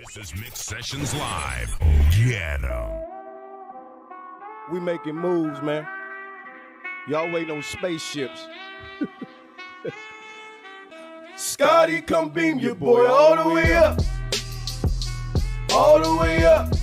This is Mix Sessions Live. Get 'em. We making moves, man. Y'all waiting on spaceships. Scotty, come beam your boy all the way up. All the way up.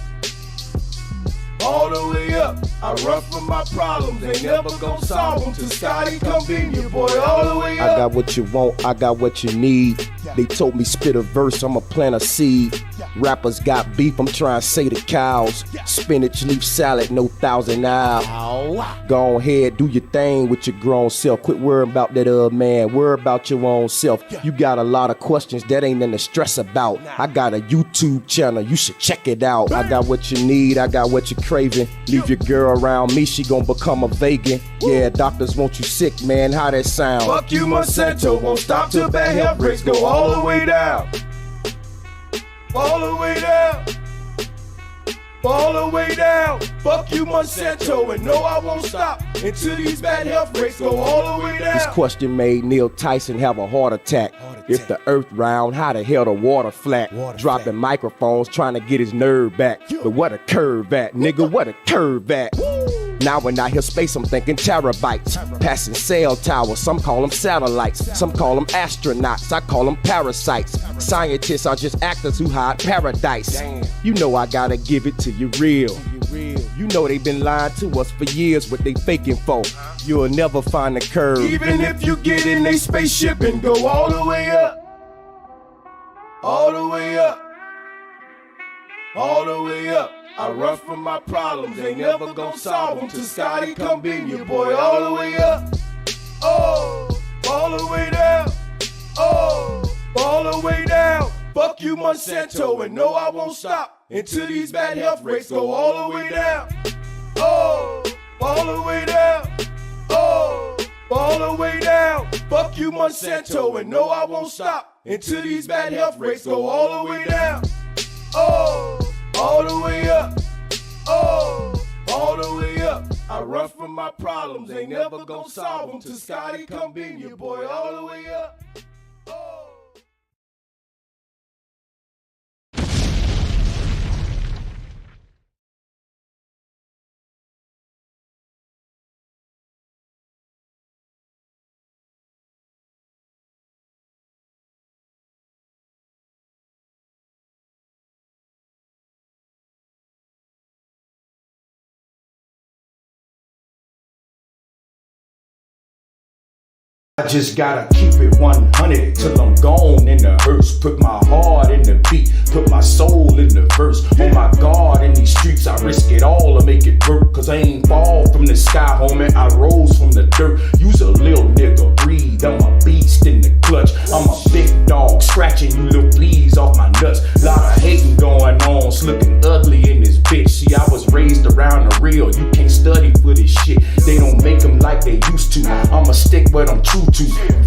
All the way up. I run from my problems, ain't never gon' solve them. Till Scotty come beam your boy all the way up. I got what you want, I got what you need. They told me spit a verse, I'ma plant a seed. Rappers got beef, I'm trying to say to cows. Spinach leaf salad, no Thousand Isle. Go ahead, do your thing with your grown self. Quit worrying about that other man, worry about your own self. You got a lot of questions, that ain't nothing to stress about. I got a YouTube channel, you should check it out. I got what you need, I got what you're craving. Leave your girl around me, she gon' become a vegan. Yeah, doctors want you sick, man, how that sound? Fuck you, Monsanto, won't stop till bad health rates go all the way down. All the way down. All the way down. Fuck you, Monsanto, and no, I won't stop until these bad health rates go all the way down. This question made Neil Tyson have a heart attack. If the earth round, how the hell the water flat? Dropping microphones trying to get his nerve back. But what a curve at, nigga, what a curve at. Now when I hear space, I'm thinking terabytes. Passing cell towers, some call them satellites. Some call them astronauts, I call them parasites. Scientists are just actors who hide paradise. You know I gotta give it to you real. You know they been lying to us for years, what they faking for. You'll never find the curve. Even if you get in a spaceship and go all the way up. All the way up. All the way up. I run from my problems, ain't never gon' solve them. Till Scotty come beam your boy all the way up. Oh, all the way down. Oh, all the way down. Fuck you, Monsanto, and no, I won't stop until these bad health rates go all the way down. Oh, all the way down. Oh, all the way down. Fuck you, Monsanto, and no, I won't stop until these bad health rates go all the way down. Oh, all the way up. Oh, all the way up. I run from my problems, ain't never gon' solve them. Till Scotty come beam your boy all the way up. Oh. I just gotta keep it 100 till I'm gone in the hearse. Put my heart in the beat, put my soul in the verse. Oh my God, in these streets I risk it all to make it work. Cause I ain't fall from the sky, homie, I rose from the dirt. You's a little nigga, breathe, I'm a beast in the clutch. I'm a big dog, scratching you little fleas off my nuts. Lot of hating going on, it's looking ugly in this bitch. See, I was raised around the real, you can't study for this shit. They don't make them like they used to. I'ma stick where I'm true to.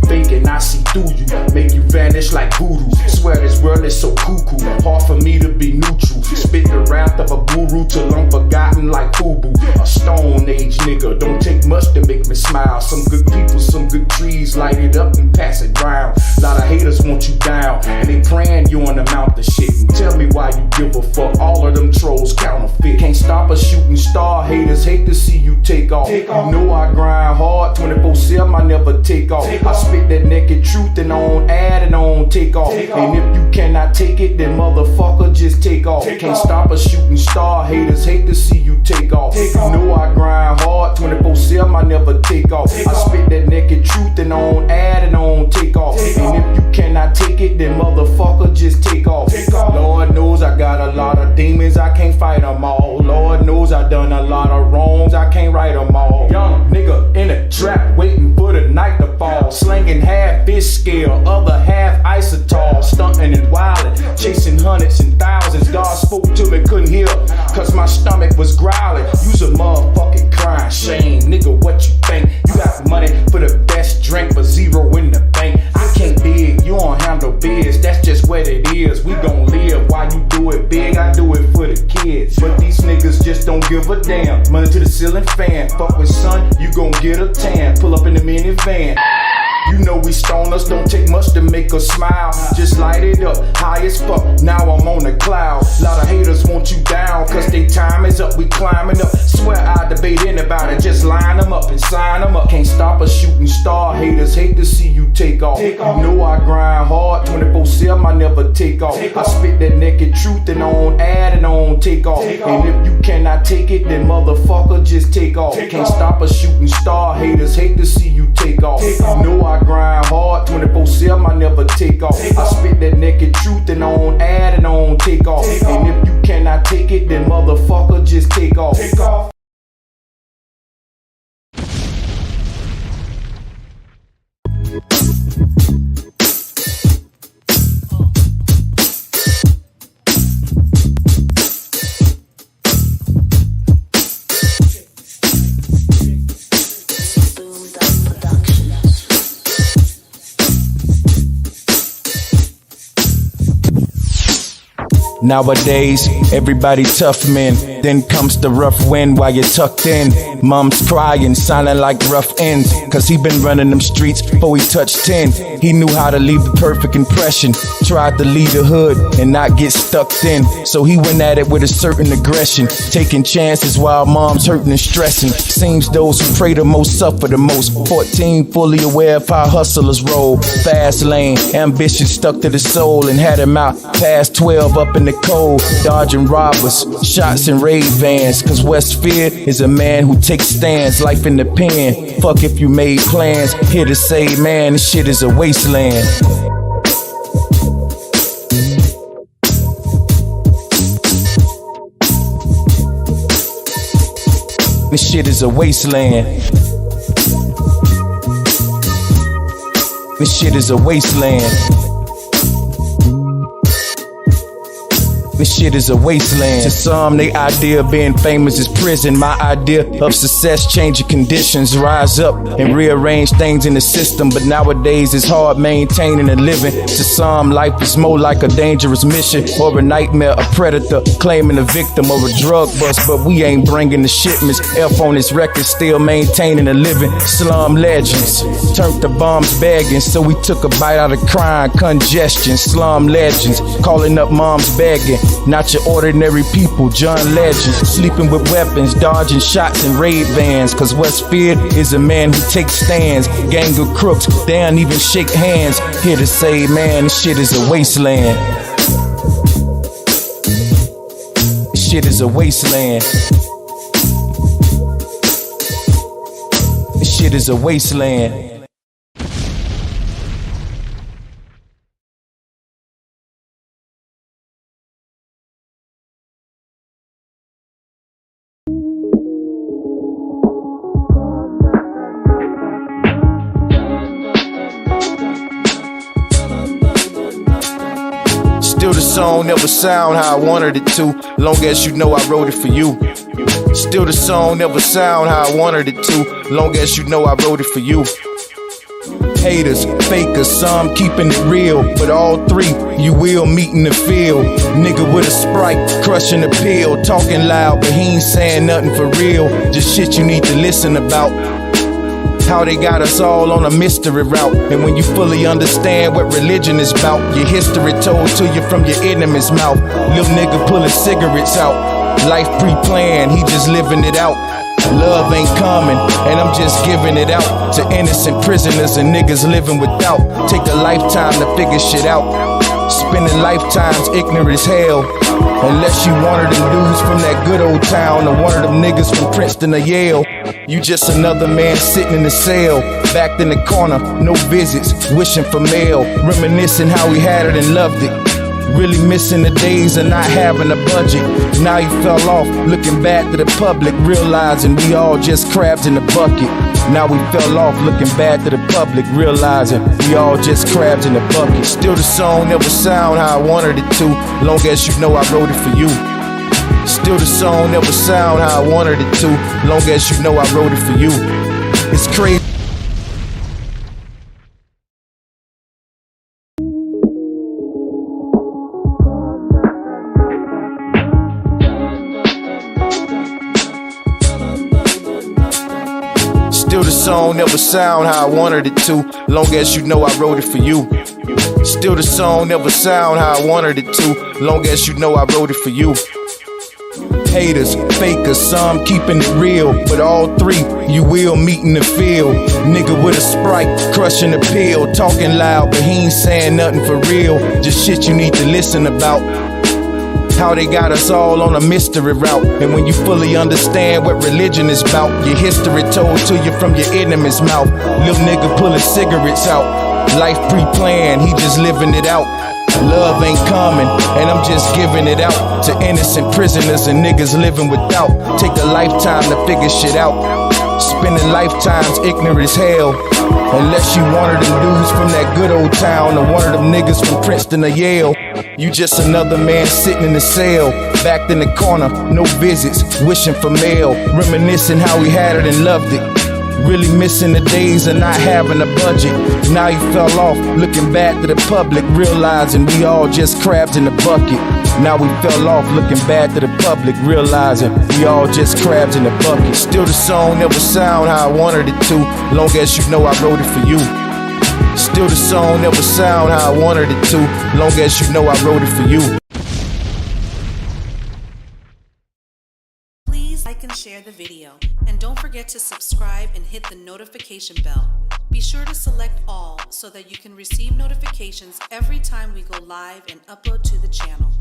Faking I see through you, make you vanish like voodoo. Swear this world is so cuckoo, hard for me to be neutral. Spit the wrath of a guru till I'm forgotten like FUBU. A stone age nigga, don't take much to make me smile. Some good people, some good trees, light it up and pass it round. Lot of haters want you down, and they praying you on the mount of shit. And tell me why you give a fuck, all of them trolls counterfeit. Can't stop a shooting star, haters hate to see you take off. You know I grind hard, 24/7, I never take off. I spit that naked truth and on add and on take off. And if you cannot take it, then motherfucker just take off. Can't stop a shooting star, haters hate to see you take off. You know I grind hard, 24/7, I never take off. I spit that naked truth and on add and on take off. And if you cannot take it, then motherfucker just take off. Lord knows I got a lot of demons, I can't fight them all. Lord knows I done a lot of wrongs, I can't right them all. Young nigga in a trap waiting for the night to fall. Slinging half fish scale, other half isotol. Stunting and wildin', chasing hundreds and thousands. God spoke to me, couldn't hear, cause my stomach was growling. You's a motherfucking crying shame, nigga, what you think? You got money for the best drink, but zero in the bank. I can't dig, you don't handle biz, that's just what it is. We gon' live while you do it big, I do it for the kids. But these niggas just don't give a damn. Money to the ceiling fan, fuck with son, you gon' get a tan. Pull up in the minivan. You know we stoners, don't take much to make us smile. Just light it up, high as fuck, now I'm on the cloud. Lot of haters want you down, cause they time is up, we climbing up. Swear I debate anybody, just line them up and sign them up. Can't stop a shooting star, haters hate to see you take off. You know I grind hard, 24/7, I never take off. I spit that naked truth and I don't add and I don't take off. And if you cannot take it, then motherfucker just take off. Can't stop a shooting star, haters hate to see you take off. You know I grind hard, 24/7, I never take off. I spit that naked truth and I don't add and I don't take off. And if you cannot take it, then motherfucker just take off. Nowadays, everybody tough men. Then comes the rough wind while you're tucked in. Mom's crying, sounding like rough ends. Cause he been running them streets before he touched 10. He knew how to leave the perfect impression. Tried to lead the hood and not get stuck in. So he went at it with a certain aggression. Taking chances while mom's hurting and stressing. Seems those who pray the most suffer the most. 14, fully aware of how hustlers roll. Fast lane, ambition stuck to the soul. And had him out past 12 up in the cold. Dodging robbers, shots and raid vans. Cause Westfield is a man who takes stands. Life in the pen, fuck if you made plans. Here to say, man, this shit is a wasteland. This shit is a wasteland. This shit is a wasteland. This shit is a wasteland. To some, the idea of being famous is prison. My idea of success, changing conditions. Rise up and rearrange things in the system. But nowadays it's hard maintaining a living. To some, life is more like a dangerous mission. Or a nightmare, a predator claiming a victim. Or a drug bust, but we ain't bringing the shipments. F on his record, still maintaining a living. Slum legends, turned to bombs begging. So we took a bite out of crime, congestion. Slum legends, calling up moms begging. Not your ordinary people, John Legend. Sleeping with weapons, dodging shots and raid vans. Cause Westfield is a man who takes stands. Gang of crooks, they don't even shake hands. Here to say, man, this shit is a wasteland. This shit is a wasteland. This shit is a wasteland. Still the song never sound how I wanted it to, long as you know I wrote it for you. Still the song never sound how I wanted it to, long as you know I wrote it for you. Haters, fakers, some keeping it real, but all three you will meet in the field. Nigga with a Sprite, crushing the pill, talking loud, but he ain't saying nothing for real. Just shit you need to listen about. How they got us all on a mystery route. And when you fully understand what religion is about, your history told to you from your enemy's mouth. Little nigga pulling cigarettes out, life pre-planned, he just living it out. Love ain't coming, and I'm just giving it out to innocent prisoners and niggas living without. Take a lifetime to figure shit out. Spending lifetimes ignorant as hell. Unless you one of them dudes from that good old town, or one of them niggas from Princeton or Yale. You just another man sitting in the cell, backed in the corner, no visits, wishing for mail, reminiscing how we had it and loved it. Really missing the days of not having a budget. Now he fell off, looking back to the public, realizing we all just crabs in the bucket. Now we fell off, looking back to the public, realizing we all just crabs in the bucket. Still the song never sound how I wanted it to, long as you know I wrote it for you. Still the song never sound how I wanted it to, long as you know I wrote it for you. It's crazy. Still the song never sound how I wanted it to, long as you know I wrote it for you. Still the song never sound how I wanted it to, long as you know I wrote it for you. Haters, fakers, some keeping it real, but all three you will meet in the field. Nigga with a Sprite, crushing the pill, talking loud, but he ain't saying nothing for real. Just shit you need to listen about. How they got us all on a mystery route. And when you fully understand what religion is about, your history told to you from your enemy's mouth. Little nigga pulling cigarettes out, life pre-planned, he just living it out. Love ain't coming, and I'm just giving it out to innocent prisoners and niggas living without. Take a lifetime to figure shit out. Spending lifetimes ignorant as hell. Unless you one of them dudes from that good old town, or one of them niggas from Princeton or Yale. You just another man sitting in the cell, backed in the corner, no visits, wishing for mail, reminiscing how we had it and loved it. Really missing the days of not having a budget. Now he fell off, looking back to the public, realizing we all just crabs in the bucket. Now we fell off, looking back to the public, realizing we all just crabs in the bucket. Still the song never sound how I wanted it to, long as you know I wrote it for you. Still the song never sound how I wanted it to, long as you know I wrote it for you. Please like and share the video, and don't forget to subscribe and hit the notification bell. Be sure to select all so that you can receive notifications every time we go live and upload to the channel.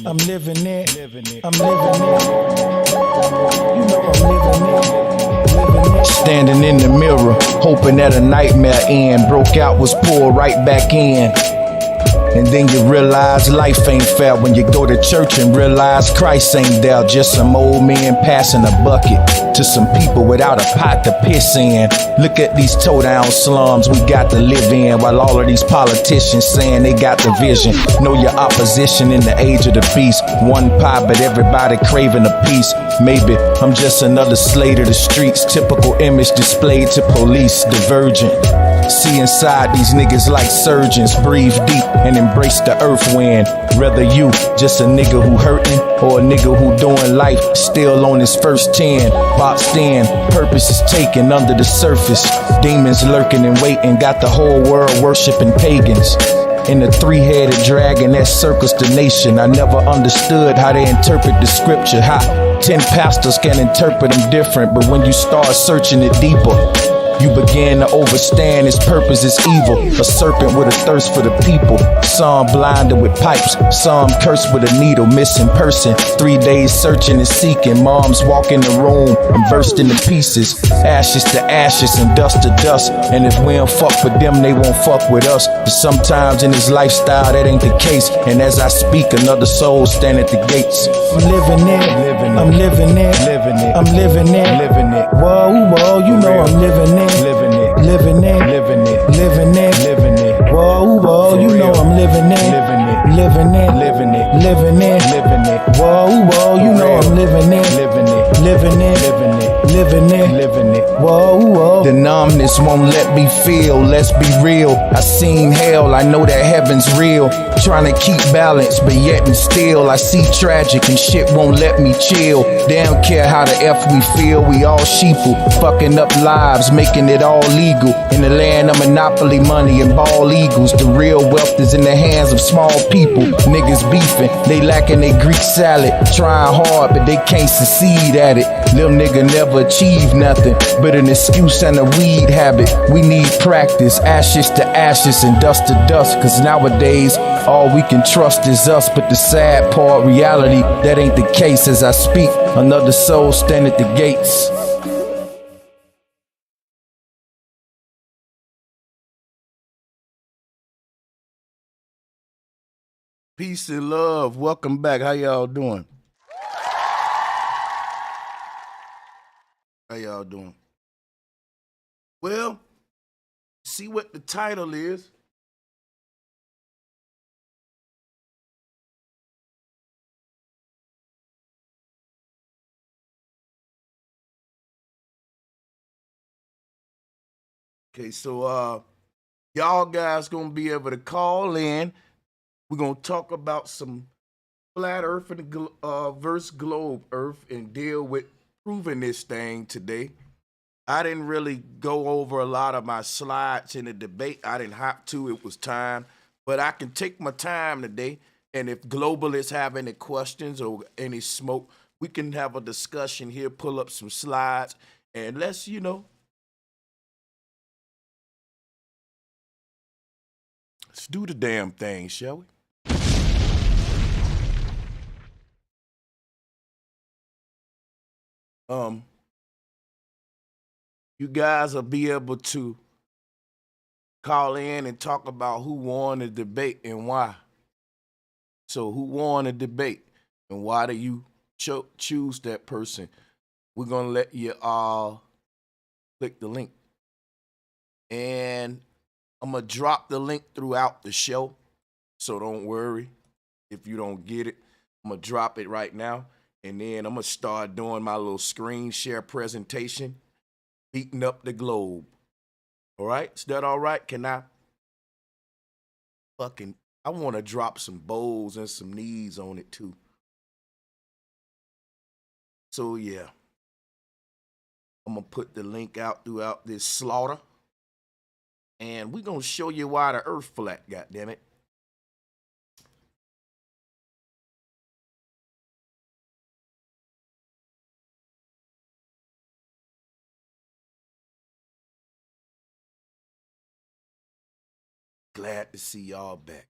I'm living it, I'm living it. You know I'm living it. Standing in the mirror, hoping that a nightmare end. Broke out, was pulled right back in. And then you realize life ain't fair when you go to church and realize Christ ain't there. Just some old men passing a bucket to some people without a pot to piss in. Look at these toe-down slums we got to live in, while all of these politicians saying they got the vision. Know your opposition in the age of the beast. One pie, but everybody craving a piece. Maybe I'm just another slave to the streets. Typical image displayed to police, divergent. See inside these niggas like surgeons. Breathe deep and embrace the earth wind. Whether you just a nigga who hurting, or a nigga who doing life still on his first 10. Boxed in, purpose is taken under the surface. Demons lurking and waiting, got the whole world worshiping pagans. In the three-headed dragon that circles the nation. I never understood how they interpret the scripture. How 10 pastors can interpret them different, but when you start searching it deeper, you begin to overstand his purpose is evil. A serpent with a thirst for the people. Some blinded with pipes, some cursed with a needle. Missing person, 3 days searching and seeking. Moms walk in the room and burst into pieces. Ashes to ashes and dust to dust. And if we don't fuck with them, they won't fuck with us. But sometimes in this lifestyle that ain't the case. And as I speak, another soul stand at the gates. I'm living it, I'm living it, I'm living it. Whoa, whoa, you know I'm living it. Living it, living it, living it, living it, living it. Whoa, whoa, you know I'm living it, living it, living it, living it, living it. Whoa, whoa, you know I'm living it, living it, living it, living it, living it, living it. Whoa, whoa. The numbness won't let me feel. Let's be real. I seen hell. I know that heaven's real. Trying to keep balance, but yet and still I see tragic and shit won't let me chill. They don't care how the F we feel. We all sheeple, fucking up lives, making it all legal. In the land of monopoly money and bald eagles, the real wealth is in the hands of small people. Niggas beefing, they lacking their Greek salad. Trying hard, but they can't succeed at it. Little nigga never achieved nothing but an excuse and a weed habit. We need practice, ashes to ashes and dust to dust. Cause nowadays, all we can trust is us. But the sad part, reality, that ain't the case. As I speak, another soul stand at the gates. Peace and love. Welcome back. How y'all doing? How y'all doing? Well, see what the title is. Okay, so y'all guys gonna be able to call in. We're gonna talk about some flat Earth and versus globe Earth and deal with proving this thing today. I didn't really go over a lot of my slides in the debate. I didn't have to. It was time, but I can take my time today. And if globalists have any questions or any smoke, we can have a discussion here. Pull up some slides and let's let's do the damn thing, shall we? You guys will be able to call in and talk about who won the debate and why. So who won the debate and why do you choose that person? We're going to let you all click the link. And I'm going to drop the link throughout the show. So don't worry if you don't get it. I'm going to drop it right now. And then I'm going to start doing my little screen share presentation, beating up the globe. All right? Is that all right? Can I want to drop some bows and some knees on it too. So yeah. I'm going to put the link out throughout this slaughter. And we're going to show you why the earth flat, goddammit. Glad to see y'all back.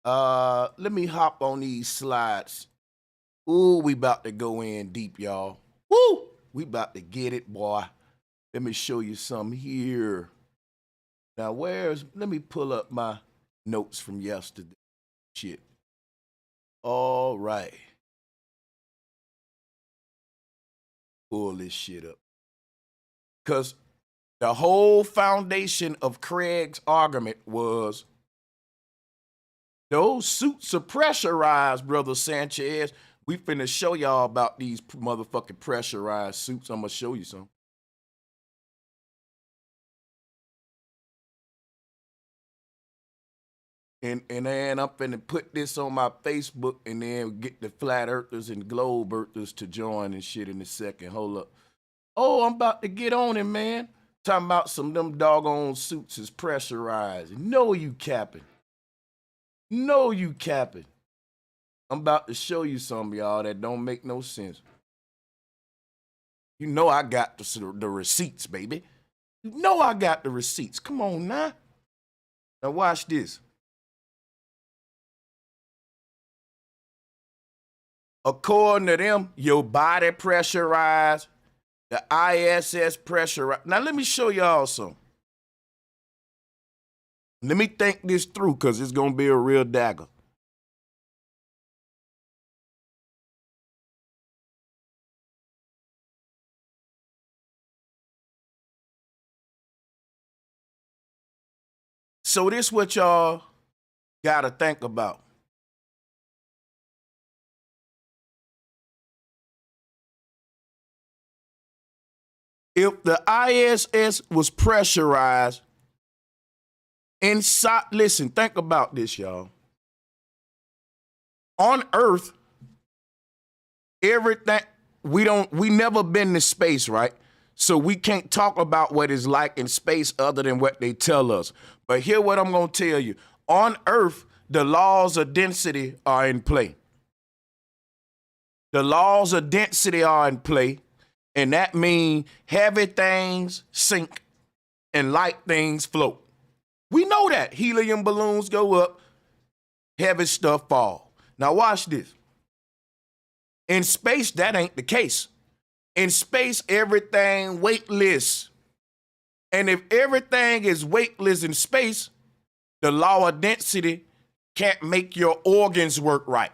Let me hop on these slides. Ooh, we about to go in deep, y'all. Woo! We about to get it, boy. Let me show you some here. Now, let me pull up my notes from yesterday. Shit. All right. Pull this shit up. Because the whole foundation of Craig's argument was those suits are pressurized, Brother Sanchez. We finna show y'all about these motherfucking pressurized suits. I'm gonna show you some. And then I'm finna put this on my Facebook and then get the flat earthers and globe earthers to join and shit in a second. Hold up. Oh, I'm about to get on it, man. Talking about some of them doggone suits is pressurized. No, you capping. No, you capping. I'm about to show you some, y'all, that don't make no sense. You know I got the receipts, baby. You know I got the receipts. Come on now. Now watch this. According to them, your body pressurized, the ISS pressurized. Now let me show y'all some. Let me think this through because it's going to be a real dagger. So this what y'all got to think about. If the ISS was pressurized inside, listen, think about this, y'all. On Earth, everything, we never been to space, right? So we can't talk about what it's like in space other than what they tell us. But here what I'm going to tell you. On Earth, the laws of density are in play. The laws of density are in play. And that means heavy things sink and light things float. We know that. Helium balloons go up, heavy stuff fall. Now watch this. In space, that ain't the case. In space, everything weightless. And if everything is weightless in space, the law of density can't make your organs work right.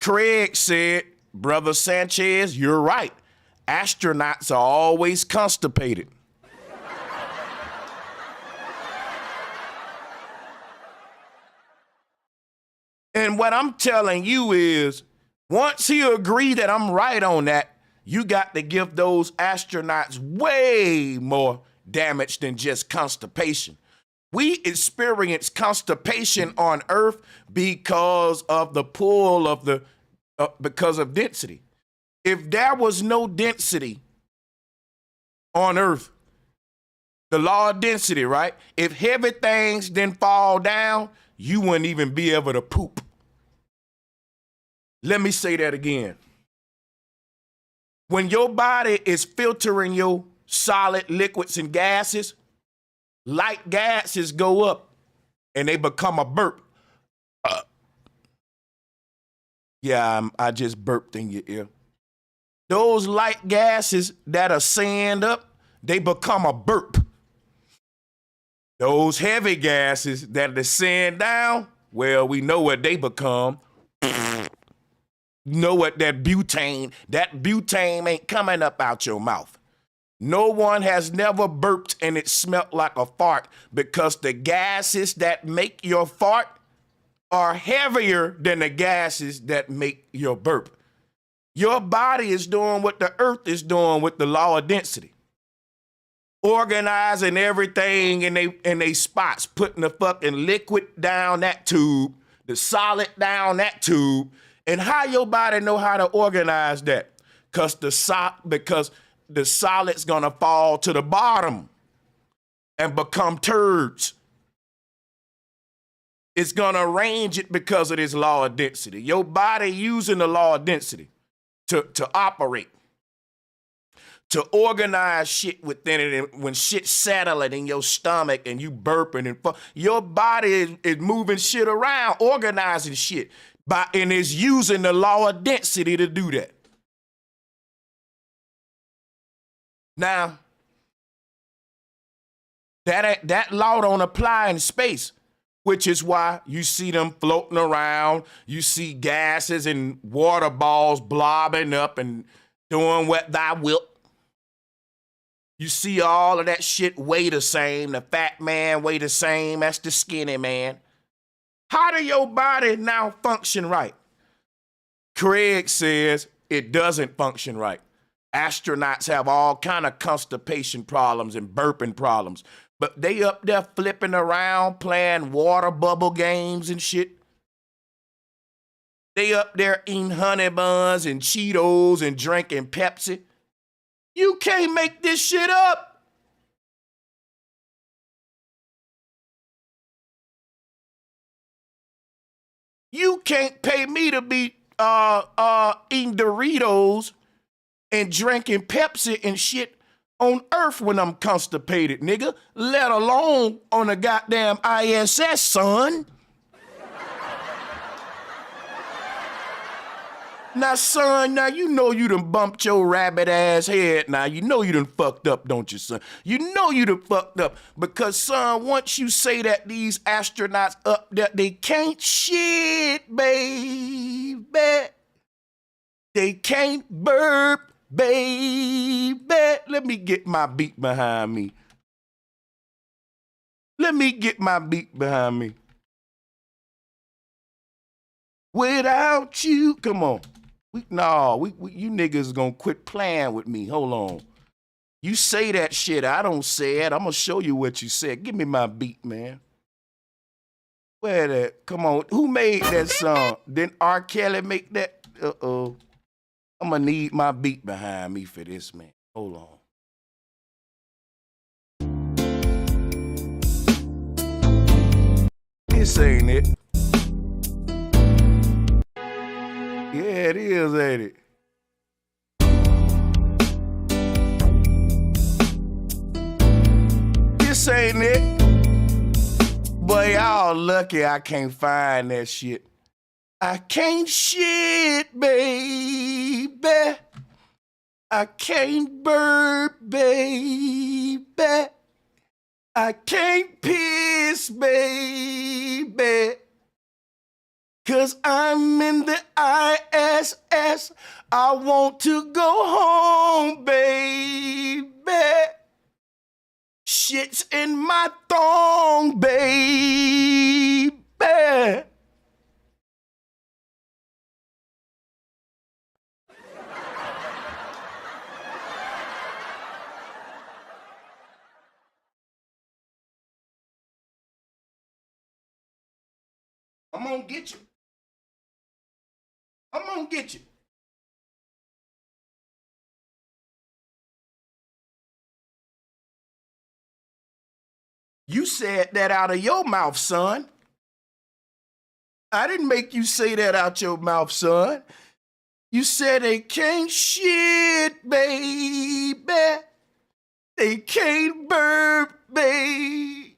Craig said, Brother Sanchez, you're right. Astronauts are always constipated. And what I'm telling you is, once he agree that I'm right on that, you got to give those astronauts way more damage than just constipation. We experience constipation on Earth because of the pull of because of density. If there was no density on Earth, the law of density, right? If heavy things didn't fall down, you wouldn't even be able to poop. Let me say that again. When your body is filtering your solid liquids and gases, light gases go up and they become a burp. I just burped in your ear. Those light gases that ascend up, they become a burp. Those heavy gases that descend down, well, we know what they become. You know what that butane ain't coming up out your mouth. No one has never burped and it smelled like a fart because the gases that make your fart are heavier than the gases that make your burp. Your body is doing what the earth is doing with the law of density. Organizing everything in they spots, putting the fucking liquid down that tube, the solid down that tube. And how your body know how to organize that? Because the solid's gonna fall to the bottom and become turds. It's gonna arrange it because of this law of density. Your body using the law of density to operate, to organize shit within it. And when shit settling in your stomach and you burping and your body is moving shit around, organizing shit, and is using the law of density to do that. Now, that law don't apply in space, which is why you see them floating around. You see gases and water balls blobbing up and doing what thou wilt. You see all of that shit weigh the same. The fat man weigh the same as the skinny man. How do your body now function right? Craig says it doesn't function right. Astronauts have all kind of constipation problems and burping problems, but they up there flipping around, playing water bubble games and shit. They up there eating honey buns and Cheetos and drinking Pepsi. You can't make this shit up. You can't pay me to be eating Doritos and drinking Pepsi and shit on Earth when I'm constipated, nigga. Let alone on a goddamn ISS, son. Now, son, now you know you done bumped your rabbit ass head. Now, you know you done fucked up, don't you, son? You know you done fucked up because, son, once you say that these astronauts up there, they can't shit, baby. They can't burp, baby. Let me get my beat behind me. Let me get my beat behind me. Without you, come on. You niggas gonna quit playing with me. Hold on. You say that shit, I don't say it. I'm gonna show you what you said. Give me my beat, man. Where that? Come on. Who made that song? Didn't R. Kelly make that? Uh-oh. I'm gonna need my beat behind me for this, man. Hold on. This ain't it. Yeah, it is, ain't it? This ain't it. Boy, y'all lucky I can't find that shit. I can't shit, baby. I can't burp, baby. I can't piss, baby. 'Cause I'm in the ISS. I want to go home, baby. Shit's in my thong, baby. I'm gonna get you. I'm gonna get you. You said that out of your mouth, son. I didn't make you say that out your mouth, son. You said they can't shit, baby. They can't burp, baby.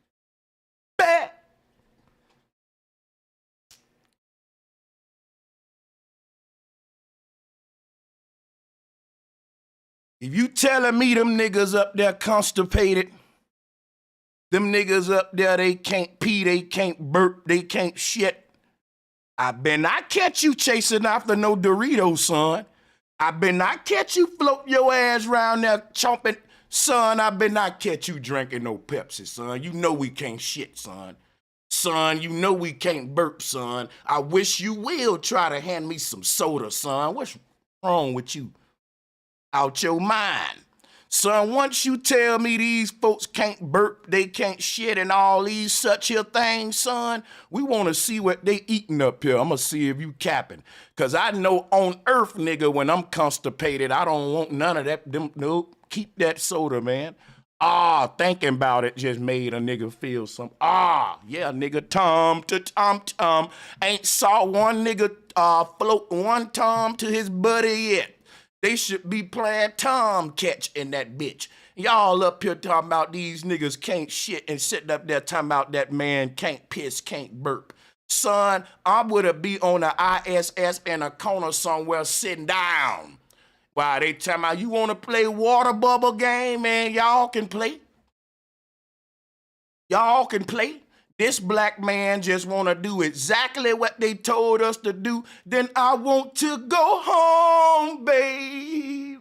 If you telling me them niggas up there constipated, them niggas up there, they can't pee, they can't burp, they can't shit, I better not catch you chasing after no Doritos, son. I better not catch you float your ass around there chomping. Son, I better not catch you drinking no Pepsi, son. You know we can't shit, son. Son, you know we can't burp, son. I wish you will try to hand me some soda, son. What's wrong with you? Out your mind. Son, once you tell me these folks can't burp, they can't shit, and all these such here things, son, we want to see what they eating up here. I'm going to see if you capping. Because I know on earth, nigga, when I'm constipated, I don't want none of that. Nope, keep that soda, man. Thinking about it just made a nigga feel something. Yeah, nigga, tom. Ain't saw one nigga float one tom to his buddy yet. They should be playing Tom Catch in that bitch. Y'all up here talking about these niggas can't shit and sitting up there talking about that man can't piss, can't burp. Son, I would be on the ISS in a corner somewhere sitting down. While they talking about you want to play water bubble game, man, y'all can play. Y'all can play. This black man just want to do exactly what they told us to do. Then I want to go home, baby.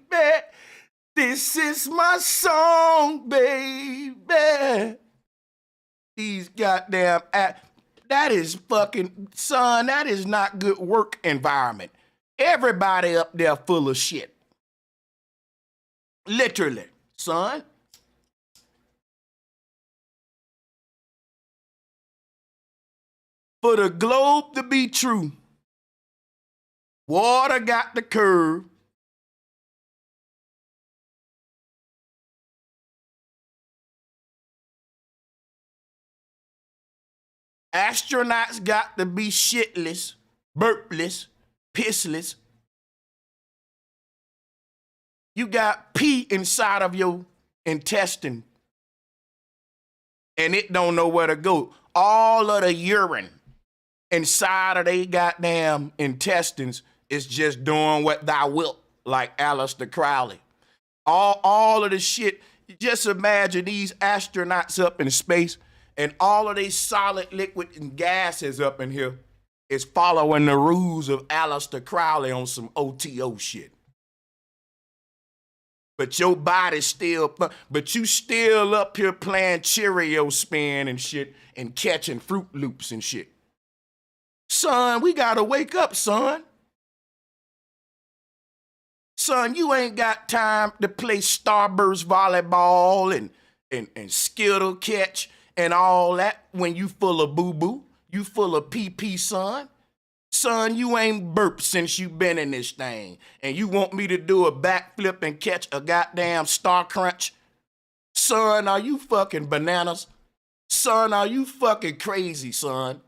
This is my song, baby. These goddamn... that is fucking... Son, that is not good work environment. Everybody up there full of shit. Literally, son. For the globe to be true, water got the curve. Astronauts got to be shitless, burpless, pissless. You got pee inside of your intestine, and it don't know where to go. All of the urine inside of they goddamn intestines is just doing what thou wilt, like Aleister Crowley. All of the shit, just imagine these astronauts up in space and all of these solid, liquid, and gases up in here is following the rules of Aleister Crowley on some OTO shit. But your body's still, but you still up here playing Cheerio spin and shit and catching Fruit Loops and shit. Son, we gotta wake up, son. Son, you ain't got time to play Starburst volleyball and Skittle catch and all that when you full of boo-boo. You full of pee-pee, son. Son, you ain't burped since you been in this thing. And you want me to do a backflip and catch a goddamn Star Crunch? Son, are you fucking bananas? Son, are you fucking crazy, son?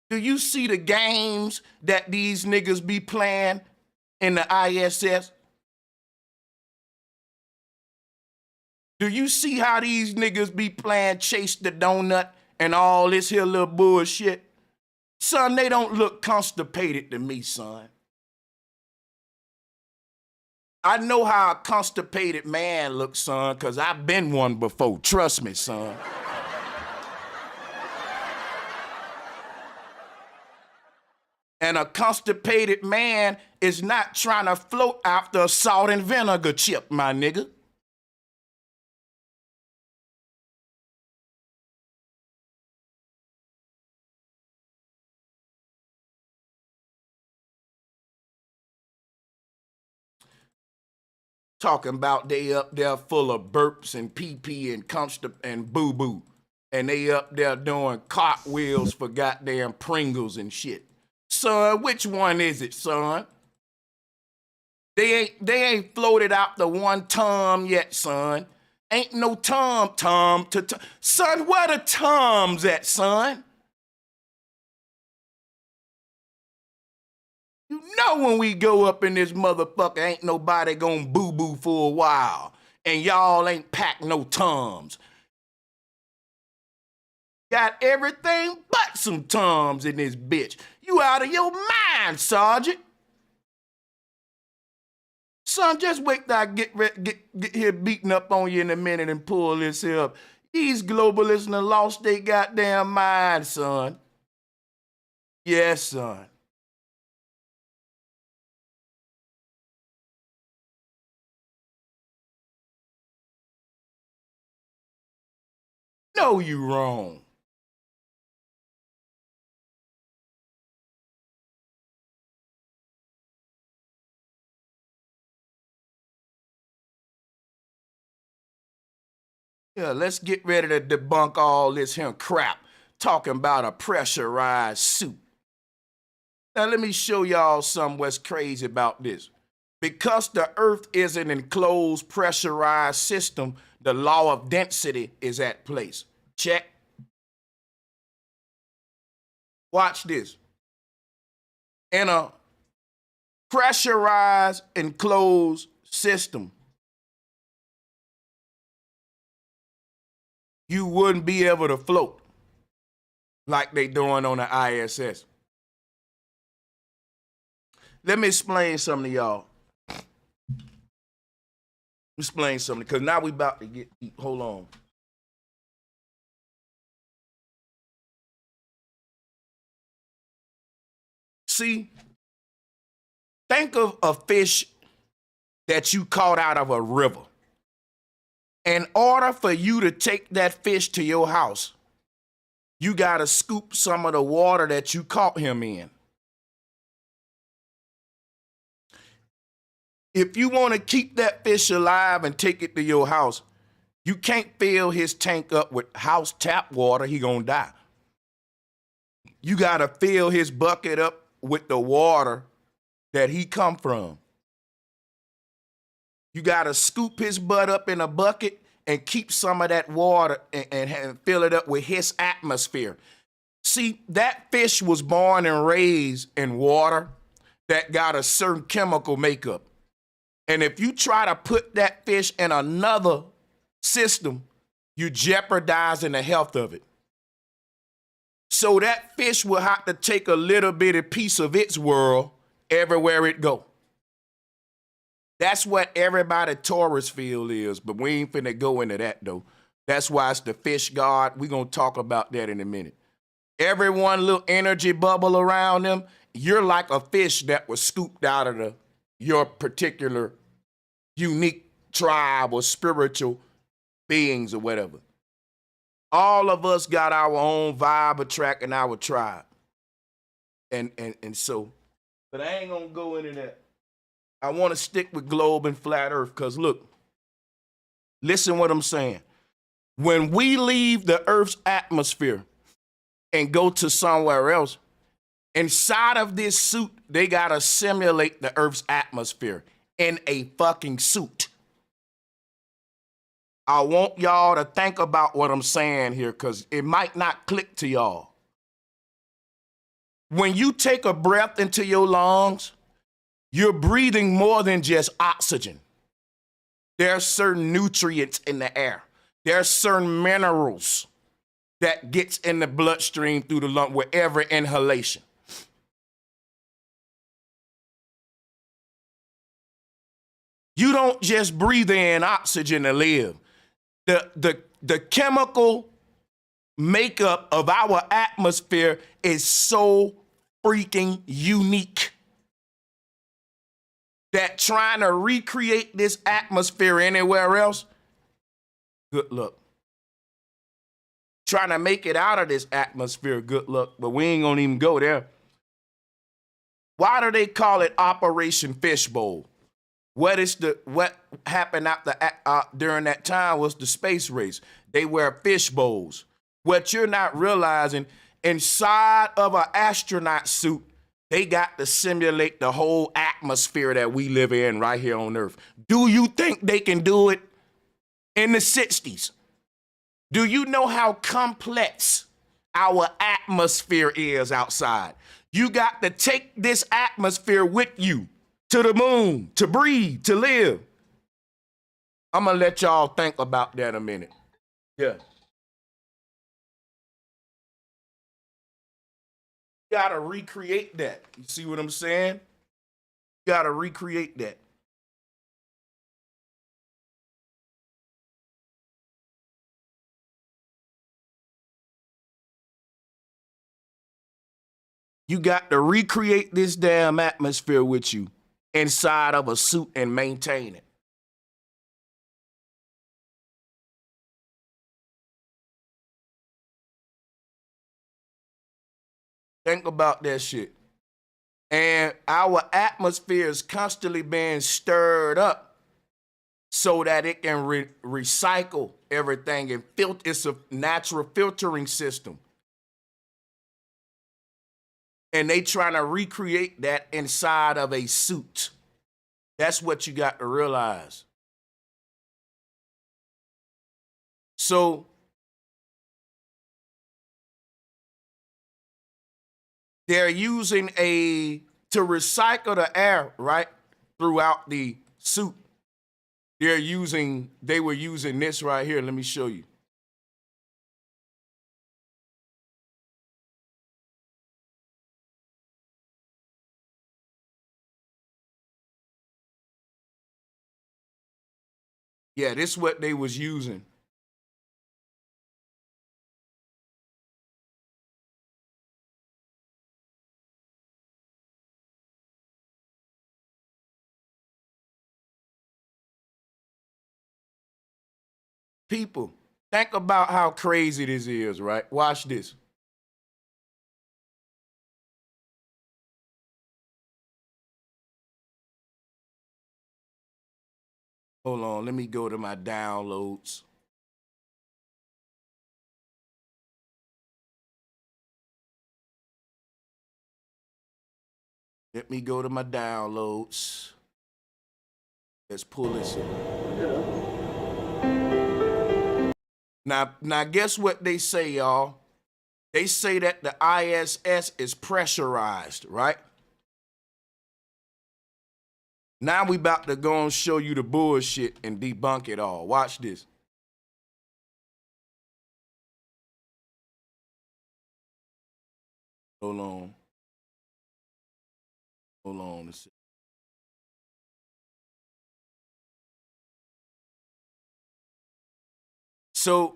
Do you see the games that these niggas be playing in the ISS? Do you see how these niggas be playing Chase the Donut and all this here little bullshit? Son, they don't look constipated to me, son. I know how a constipated man looks, son, because I've been one before. Trust me, son. And a constipated man is not trying to float after a salt and vinegar chip, my nigga. Talking about they up there full of burps and pee-pee and boo-boo. and they up there doing cartwheels for goddamn Pringles and shit. Son, which one is it, son? They ain't floated out the one Tom yet, son. Ain't no Tom. Son, where the Toms at, son? You know when we go up in this motherfucker, ain't nobody gonna boo-boo for a while. And y'all ain't packed no Toms. Got everything but some Toms in this bitch. You out of your mind, Sergeant. Son, just wait till I get here beating up on you in a minute and pull this here up. These globalists done lost their goddamn mind, son. Yes, son. No, you wrong. Yeah, let's get ready to debunk all this here crap talking about a pressurized suit. Now, let me show y'all something what's crazy about this. Because the Earth is an enclosed, pressurized system, the law of density is at place. Check. Watch this. In a pressurized, enclosed system, you wouldn't be able to float like they doing on the ISS. Let me explain something to y'all. Explain something, because now we about to get deep. Hold on. See, think of a fish that you caught out of a river. In order for you to take that fish to your house, you got to scoop some of the water that you caught him in. If you want to keep that fish alive and take it to your house, you can't fill his tank up with house tap water. He gonna die. You got to fill his bucket up with the water that he come from. You got to scoop his butt up in a bucket and keep some of that water and fill it up with his atmosphere. See, that fish was born and raised in water that got a certain chemical makeup. And if you try to put that fish in another system, you're jeopardizing the health of it. So that fish will have to take a little bitty piece of its world everywhere it go. That's what everybody tourist field is, but we ain't finna go into that though. That's why it's the fish god. We're gonna talk about that in a minute. Every one little energy bubble around them, you're like a fish that was scooped out of your particular unique tribe or spiritual beings or whatever. All of us got our own vibe attracting our tribe. And so, but I ain't gonna go into that. I want to stick with globe and flat earth because look, listen what I'm saying. When we leave the earth's atmosphere and go to somewhere else, inside of this suit, they got to simulate the earth's atmosphere in a fucking suit. I want y'all to think about what I'm saying here because it might not click to y'all. When you take a breath into your lungs, you're breathing more than just oxygen. There are certain nutrients in the air. There are certain minerals that gets in the bloodstream through the lung with every inhalation. You don't just breathe in oxygen to live. The chemical makeup of our atmosphere is so freaking unique that trying to recreate this atmosphere anywhere else, good luck. Trying to make it out of this atmosphere, good luck, but we ain't gonna even go there. Why do they call it Operation Fishbowl? What happened after during that time was the space race. They wear fish bowls. What you're not realizing, inside of an astronaut suit, they got to simulate the whole atmosphere that we live in right here on Earth. Do you think they can do it in the 60s? Do you know how complex our atmosphere is outside? You got to take this atmosphere with you to the moon, to breathe, to live. I'm going to let y'all think about that a minute. Yeah. You got to recreate that. You see what I'm saying? You got to recreate that. You got to recreate this damn atmosphere with you inside of a suit and maintain it. Think about that shit. And our atmosphere is constantly being stirred up so that it can recycle everything and filter. It's a natural filtering system. And they trying to recreate that inside of a suit. That's what you got to realize. So they're using to recycle the air, right, throughout the suit. They were using this right here. Let me show you. Yeah, this is what they was using. People, think about how crazy this is, right? Watch this. Hold on, let me go to my downloads. Let me go to my downloads. Let's pull this up. Now, guess what they say, y'all? They say that the ISS is pressurized, right? Now we about to go and show you the bullshit and debunk it all. Watch this. Hold on. Hold on. So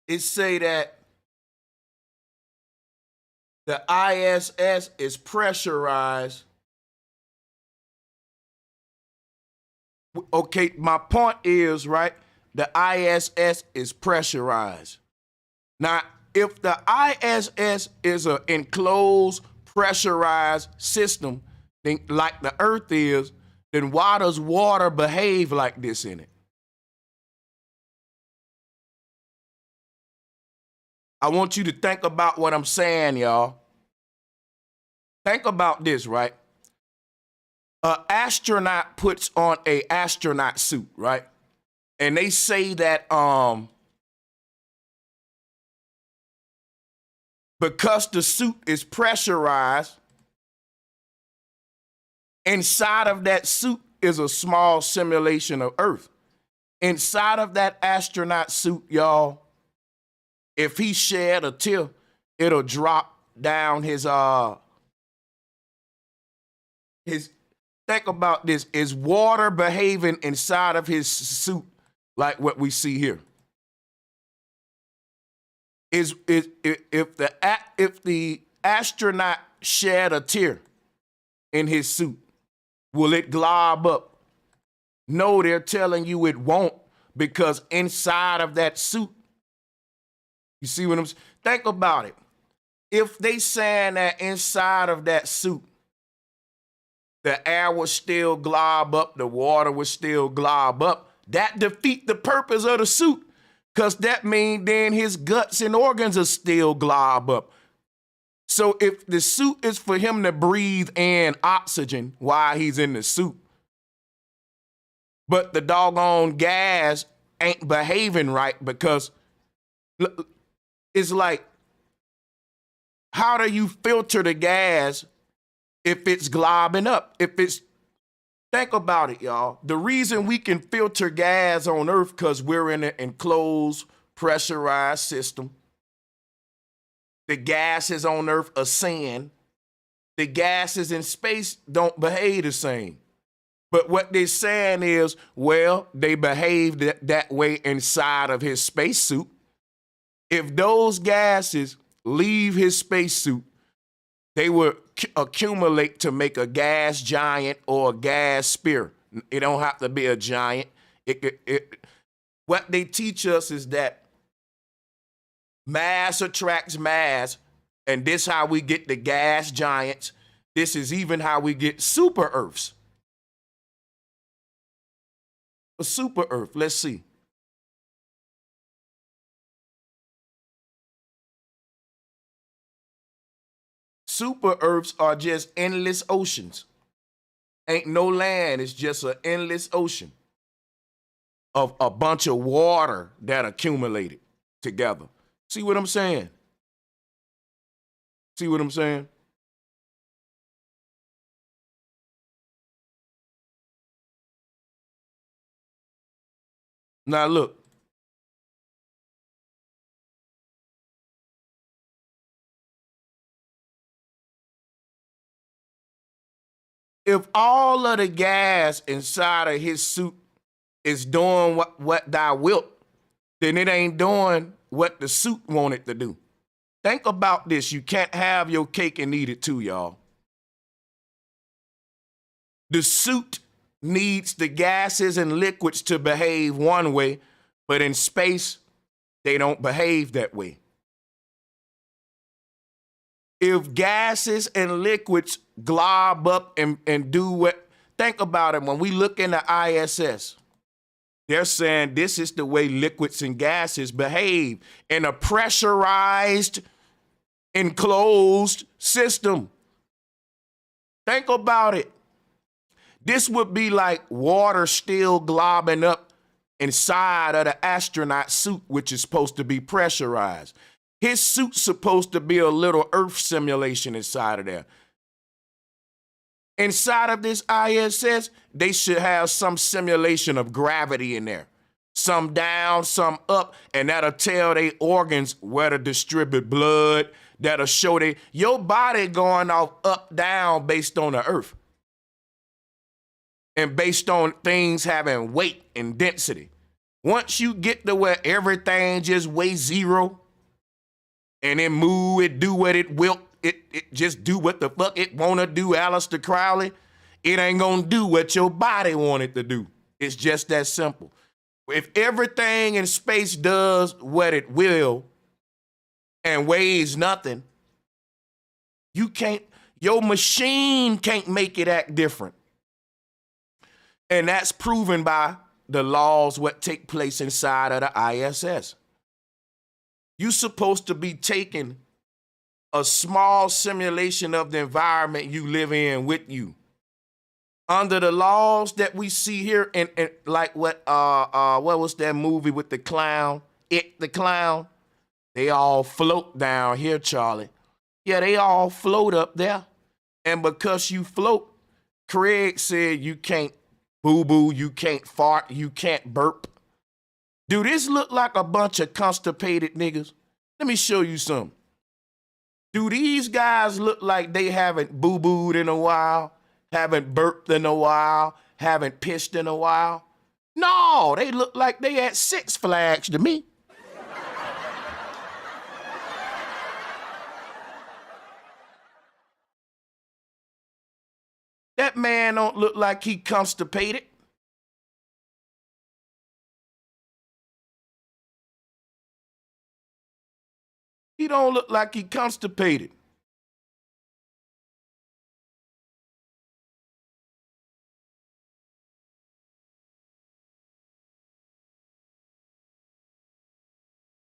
it say that the ISS is pressurized. Okay, my point is, right, the ISS is pressurized. Now, if the ISS is an enclosed, pressurized system, then, like the Earth is, then why does water behave like this in it? I want you to think about what I'm saying, y'all. Think about this, right? An astronaut puts on an astronaut suit, right? And they say that because the suit is pressurized, inside of that suit is a small simulation of Earth. Inside of that astronaut suit, y'all, if he shed a tear, it'll drop down his think about this, is water behaving inside of his suit like what we see here? If the astronaut shed a tear in his suit, will it glob up? No, they're telling you it won't, because inside of that suit, you see what I'm saying? Think about it. If they saying that inside of that suit, the air will still glob up, the water will still glob up, that defeat the purpose of the suit, because that means then his guts and organs are still glob up. So if the suit is for him to breathe in oxygen while he's in the suit, but the doggone gas ain't behaving right, because it's like, how do you filter the gas if it's globbing up? Think about it, y'all. The reason we can filter gas on Earth because we're in an enclosed, pressurized system. The gases on Earth ascend. The gases in space don't behave the same. But what they're saying is, well, they behaved that way inside of his spacesuit. If those gases leave his spacesuit, they will accumulate to make a gas giant or a gas sphere. It don't have to be a giant. What they teach us is that mass attracts mass, and this is how we get the gas giants. This is even how we get super Earths. A super Earth, let's see. Super Earths are just endless oceans. Ain't no land, it's just an endless ocean of a bunch of water that accumulated together. See what I'm saying? See what I'm saying? Now look. If all of the gas inside of his suit is doing what thou wilt, then it ain't doing what the suit wanted to do. Think about this. You can't have your cake and eat it too, y'all. The suit needs the gases and liquids to behave one way, but in space, they don't behave that way. If gases and liquids glob up and do what, think about it. When we look in the ISS, they're saying this is the way liquids and gases behave in a pressurized, enclosed system. Think about it. This would be like water still globbing up inside of the astronaut suit, which is supposed to be pressurized. His suit's supposed to be a little Earth simulation inside of there. Inside of this ISS, they should have some simulation of gravity in there. Some down, some up, and that'll tell their organs where to distribute blood. That'll show your body going off up, down based on the Earth. And based on things having weight and density. Once you get to where everything just weighs zero, and then move, it do what it will, it just do what the fuck it wanna do, Aleister Crowley. It ain't gonna do what your body want it to do. It's just that simple. If everything in space does what it will and weighs nothing, your machine can't make it act different. And that's proven by the laws what take place inside of the ISS. You're supposed to be taking a small simulation of the environment you live in with you. Under the laws that we see here, and like what was that movie with the clown? It the Clown. They all float down here, Charlie. Yeah, they all float up there. And because you float, Craig said you can't boo-boo, you can't fart, you can't burp. Do this look like a bunch of constipated niggas? Let me show you something. Do these guys look like they haven't boo-booed in a while, haven't burped in a while, haven't pissed in a while? No, they look like they at Six Flags to me. That man don't look like he constipated. He don't look like he constipated.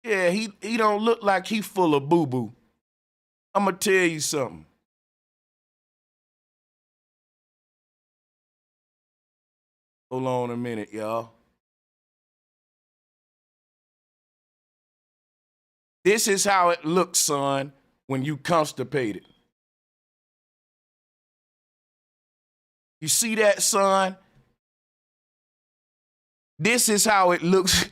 Yeah, he don't look like he full of boo-boo. I'ma tell you something. Hold on a minute, y'all. This is how it looks, son, when you constipated. You see that, son? This is how it looks.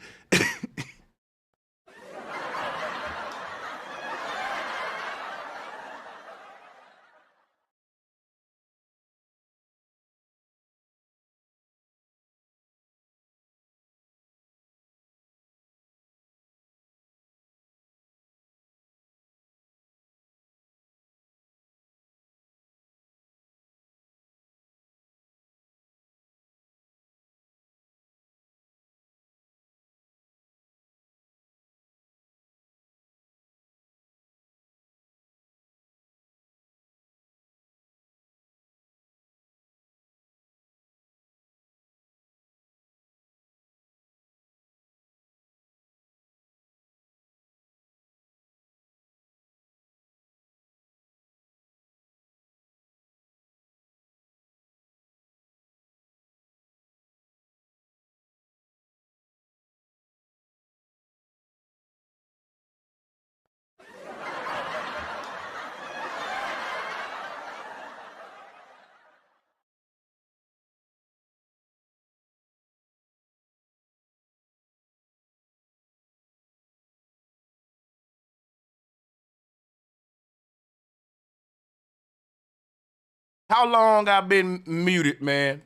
How long I been muted, man?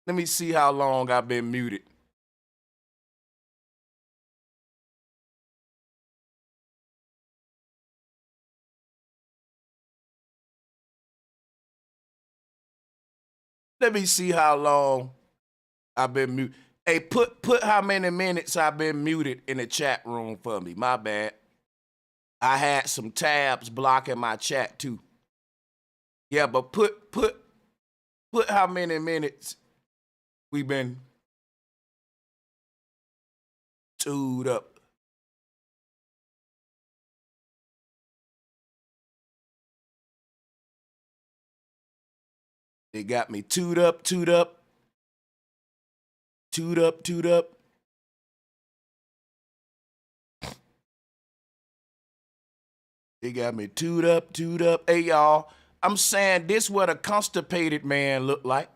Let me see how long I've been muted. Let me see how long I've been muted. Hey, put how many minutes I've been muted in the chat room for me. My bad. I had some tabs blocking my chat too. Yeah, but put how many minutes we been toed up. They got me toed up. They got me toed up. Hey, y'all, I'm saying this what a constipated man look like.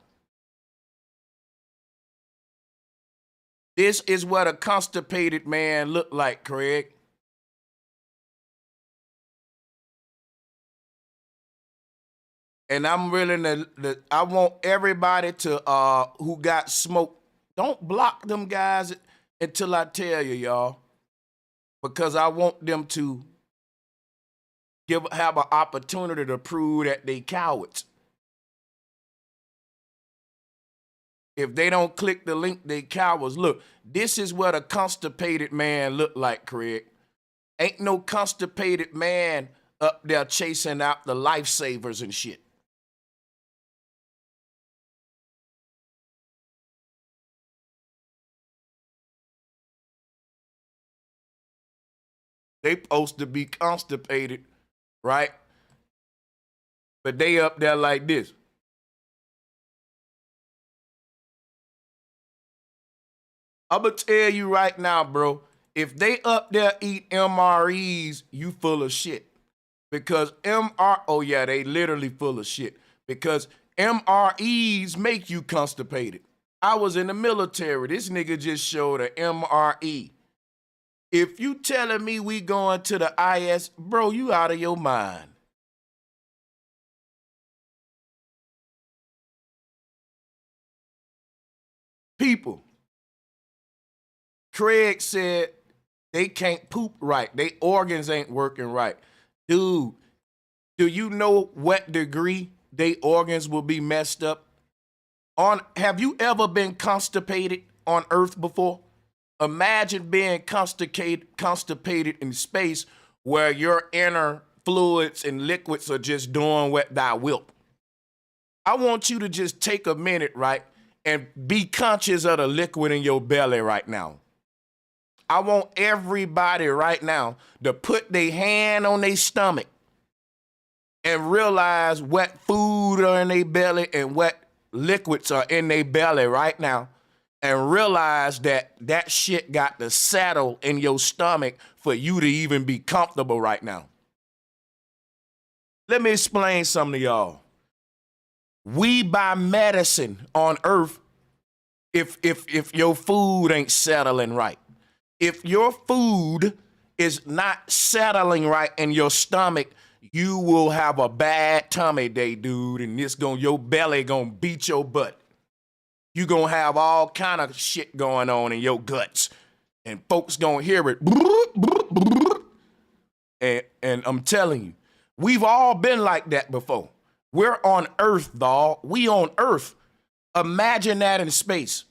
This is what a constipated man look like, Craig. And I'm really I want everybody to who got smoke, don't block them guys until I tell you, y'all. Because I want them to have an opportunity to prove that they cowards. If they don't click the link, they cowards. Look, this is what a constipated man look like, Craig. Ain't no constipated man up there chasing out the lifesavers and shit. They supposed to be constipated, right? But they up there like this. I'm going to tell you right now, bro, if they up there eat MREs, you full of shit. Because oh yeah, they literally full of shit. Because MREs make you constipated. I was in the military. This nigga just showed a MRE. If you telling me we going to the IS, bro, you out of your mind. People, Craig said they can't poop right. They organs ain't working right. Dude, do you know what degree they organs will be messed up? Have you ever been constipated on Earth before? Imagine being constipated in space where your inner fluids and liquids are just doing what thou wilt. I want you to just take a minute, right, and be conscious of the liquid in your belly right now. I want everybody right now to put their hand on their stomach and realize what food are in their belly and what liquids are in their belly right now. And realize that that shit got to settle in your stomach for you to even be comfortable right now. Let me explain something to y'all. We buy medicine on earth if your food ain't settling right. If your food is not settling right in your stomach, you will have a bad tummy day, dude, and your belly gonna beat your butt. You gonna have all kind of shit going on in your guts, and folks gonna hear it. And I'm telling you, we've all been like that before. We're on Earth, dawg. We on Earth. Imagine that in space.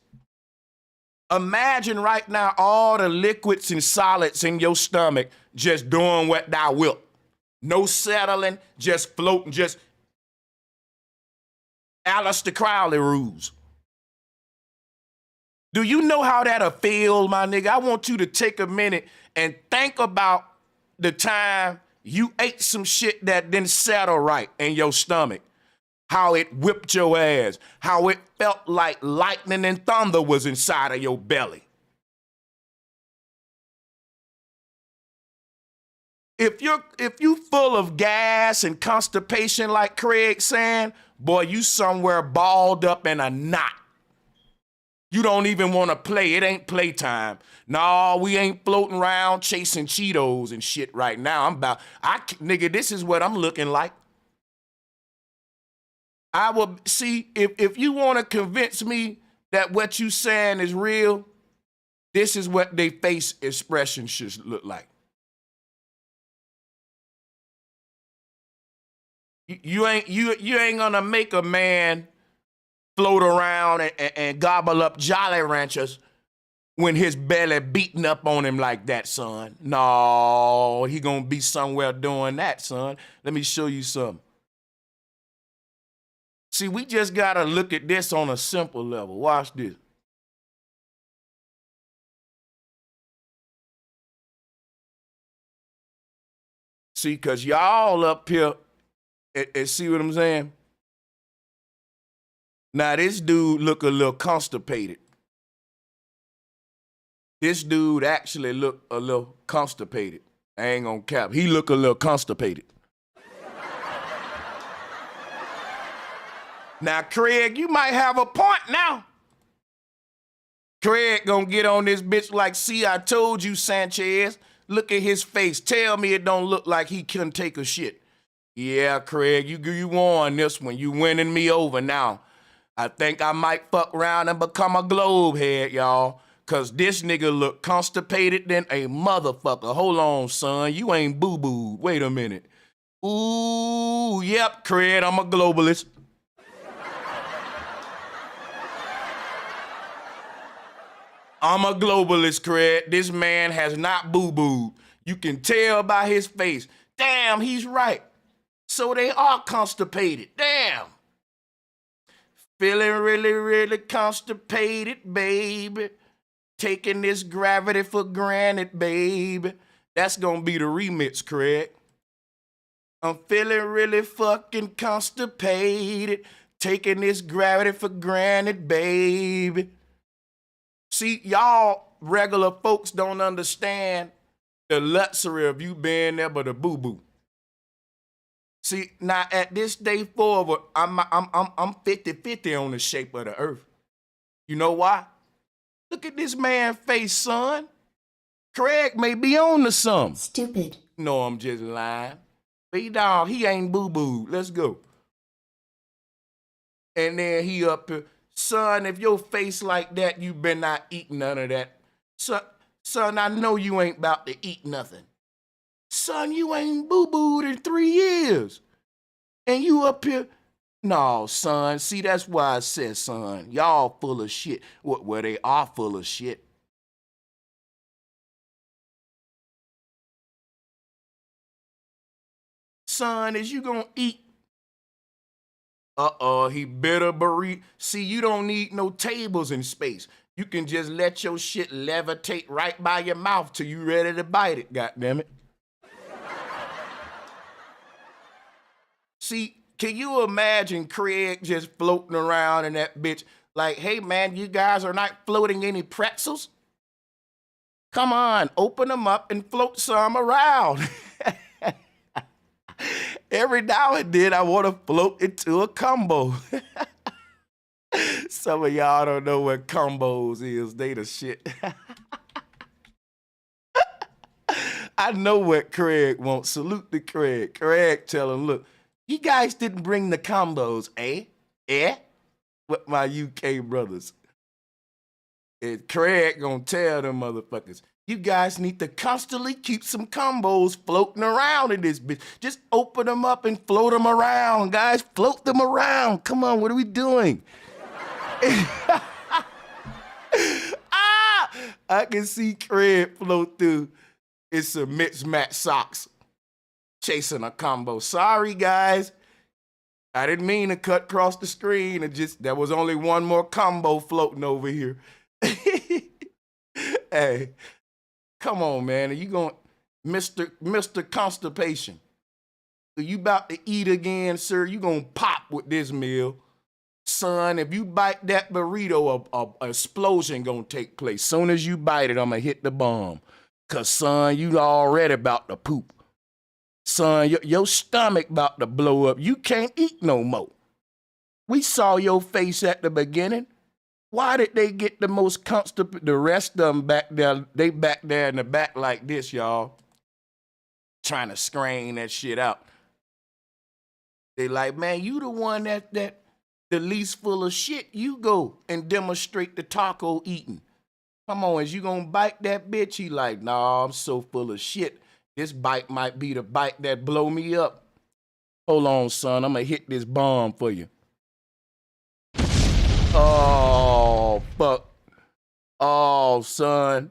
Imagine right now all the liquids and solids in your stomach just doing what thou wilt. No settling, just floating, just Aleister Crowley rules. Do you know how that'll feel, my nigga? I want you to take a minute and think about the time you ate some shit that didn't settle right in your stomach. How it whipped your ass. How it felt like lightning and thunder was inside of your belly. If you full of gas and constipation like Craig saying, boy, you somewhere balled up in a knot. You don't even want to play. It ain't playtime. No, we ain't floating around chasing Cheetos and shit right now. Nigga, this is what I'm looking like. I will see if you want to convince me that what you saying is real, this is what they face expression should look like. You ain't gonna make a man float around and gobble up Jolly Ranchers when his belly beating up on him like that, son. No, he gonna be somewhere doing that, son. Let me show you something. See, we just gotta look at this on a simple level. Watch this. See, because y'all up here, and see what I'm saying? Now, this dude look a little constipated. This dude actually look a little constipated. I ain't gonna cap. He look a little constipated. Now, Craig, you might have a point now. Craig gonna get on this bitch like, see, I told you, Sanchez. Look at his face. Tell me it don't look like he couldn't take a shit. Yeah, Craig, you won this one. You winning me over now. I think I might fuck around and become a globe head, y'all. Cause this nigga look constipated than a motherfucker. Hold on, son. You ain't boo-booed. Wait a minute. Ooh, yep, Craig, I'm a globalist. I'm a globalist, Craig. This man has not boo-booed. You can tell by his face. Damn, he's right. So they are constipated. Damn. Feeling really, really constipated, baby. Taking this gravity for granted, baby. That's gonna be the remix, Craig. I'm feeling really fucking constipated. Taking this gravity for granted, baby. See, y'all regular folks don't understand the luxury of you being there but a boo-boo. See, now at this day forward, I'm 50-50 on the shape of the earth. You know why? Look at this man's face, son. Craig may be on to something. Stupid. No, I'm just lying. Dog, he ain't boo-boo. Let's go. And then he up here. Son, if your face like that, you been not eating none of that. Son, I know you ain't about to eat nothing. Son, you ain't boo-booed in 3 years. And you up here. No, son. See, that's why I said, son, y'all full of shit. Well, they are full of shit. Son, is you gonna eat He better burrito. See, you don't need no tables in space. You can just let your shit levitate right by your mouth till you ready to bite it, goddammit. See, can you imagine Craig just floating around in that bitch like, hey man, you guys are not floating any pretzels? Come on, open them up and float some around. Every now and then I want to float into a combo. Some of y'all don't know what combos is. They the shit. I know what Craig wants. Salute to Craig. Craig tell him, look, you guys didn't bring the combos, eh? Eh? With my UK brothers. And Craig gonna tell them motherfuckers, you guys need to constantly keep some combos floating around in this bitch. Just open them up and float them around, guys. Float them around. Come on, what are we doing? I can see Craig float through in some mixed-match socks chasing a combo. Sorry, guys. I didn't mean to cut across the screen. There was only one more combo floating over here. Hey, come on, man. Are you going, Mr. Constipation? Are you about to eat again, sir? You gonna pop with this meal. Son, if you bite that burrito, a explosion gonna take place. Soon as you bite it, I'm gonna hit the bomb. Cause son, you already about to poop. Son, your stomach about to blow up. You can't eat no more. We saw your face at the beginning. Why did they get the most constipated? The rest of them back there, they back there in the back like this, y'all. Trying to screen that shit out. They like, man, you the one that the least full of shit. You go and demonstrate the taco eating. Come on, is you gonna bite that bitch? He like, nah, I'm so full of shit. This bite might be the bite that blow me up. Hold on, son, I'm gonna hit this bomb for you. Oh, fuck. Oh, son.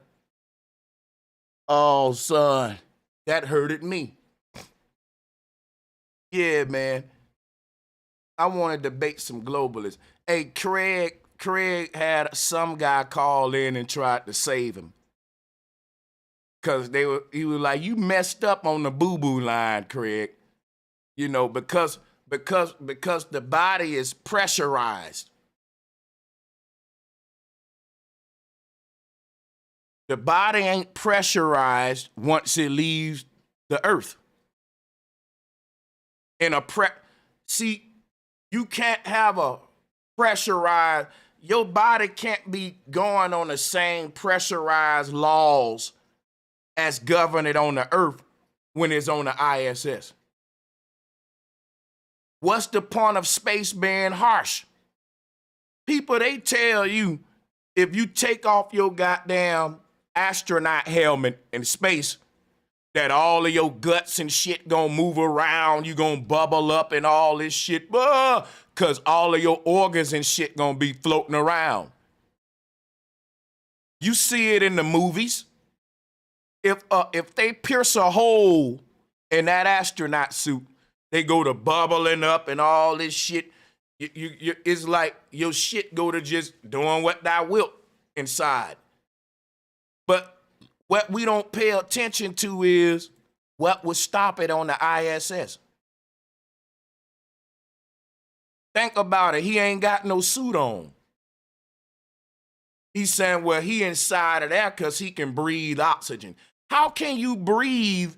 Oh, son. That hurted me. Yeah, man. I want to debate some globalists. Hey, Craig had some guy call in and tried to save him. Cause he was like, you messed up on the boo-boo line, Craig. You know, because the body is pressurized. The body ain't pressurized once it leaves the earth. See, you can't have a pressurized, your body can't be going on the same pressurized laws as govern it on the earth when it's on the ISS. What's the point of space being harsh? People, they tell you, if you take off your goddamn astronaut helmet in space, that all of your guts and shit gonna move around, you gonna bubble up and all this shit, cause all of your organs and shit gonna be floating around. You see it in the movies. If they pierce a hole in that astronaut suit, they go to bubbling up and all this shit. It's like your shit go to just doing what thou wilt inside. But what we don't pay attention to is what would stop it on the ISS. Think about it. He ain't got no suit on. He's saying, well, he inside of there because he can breathe oxygen. How can you breathe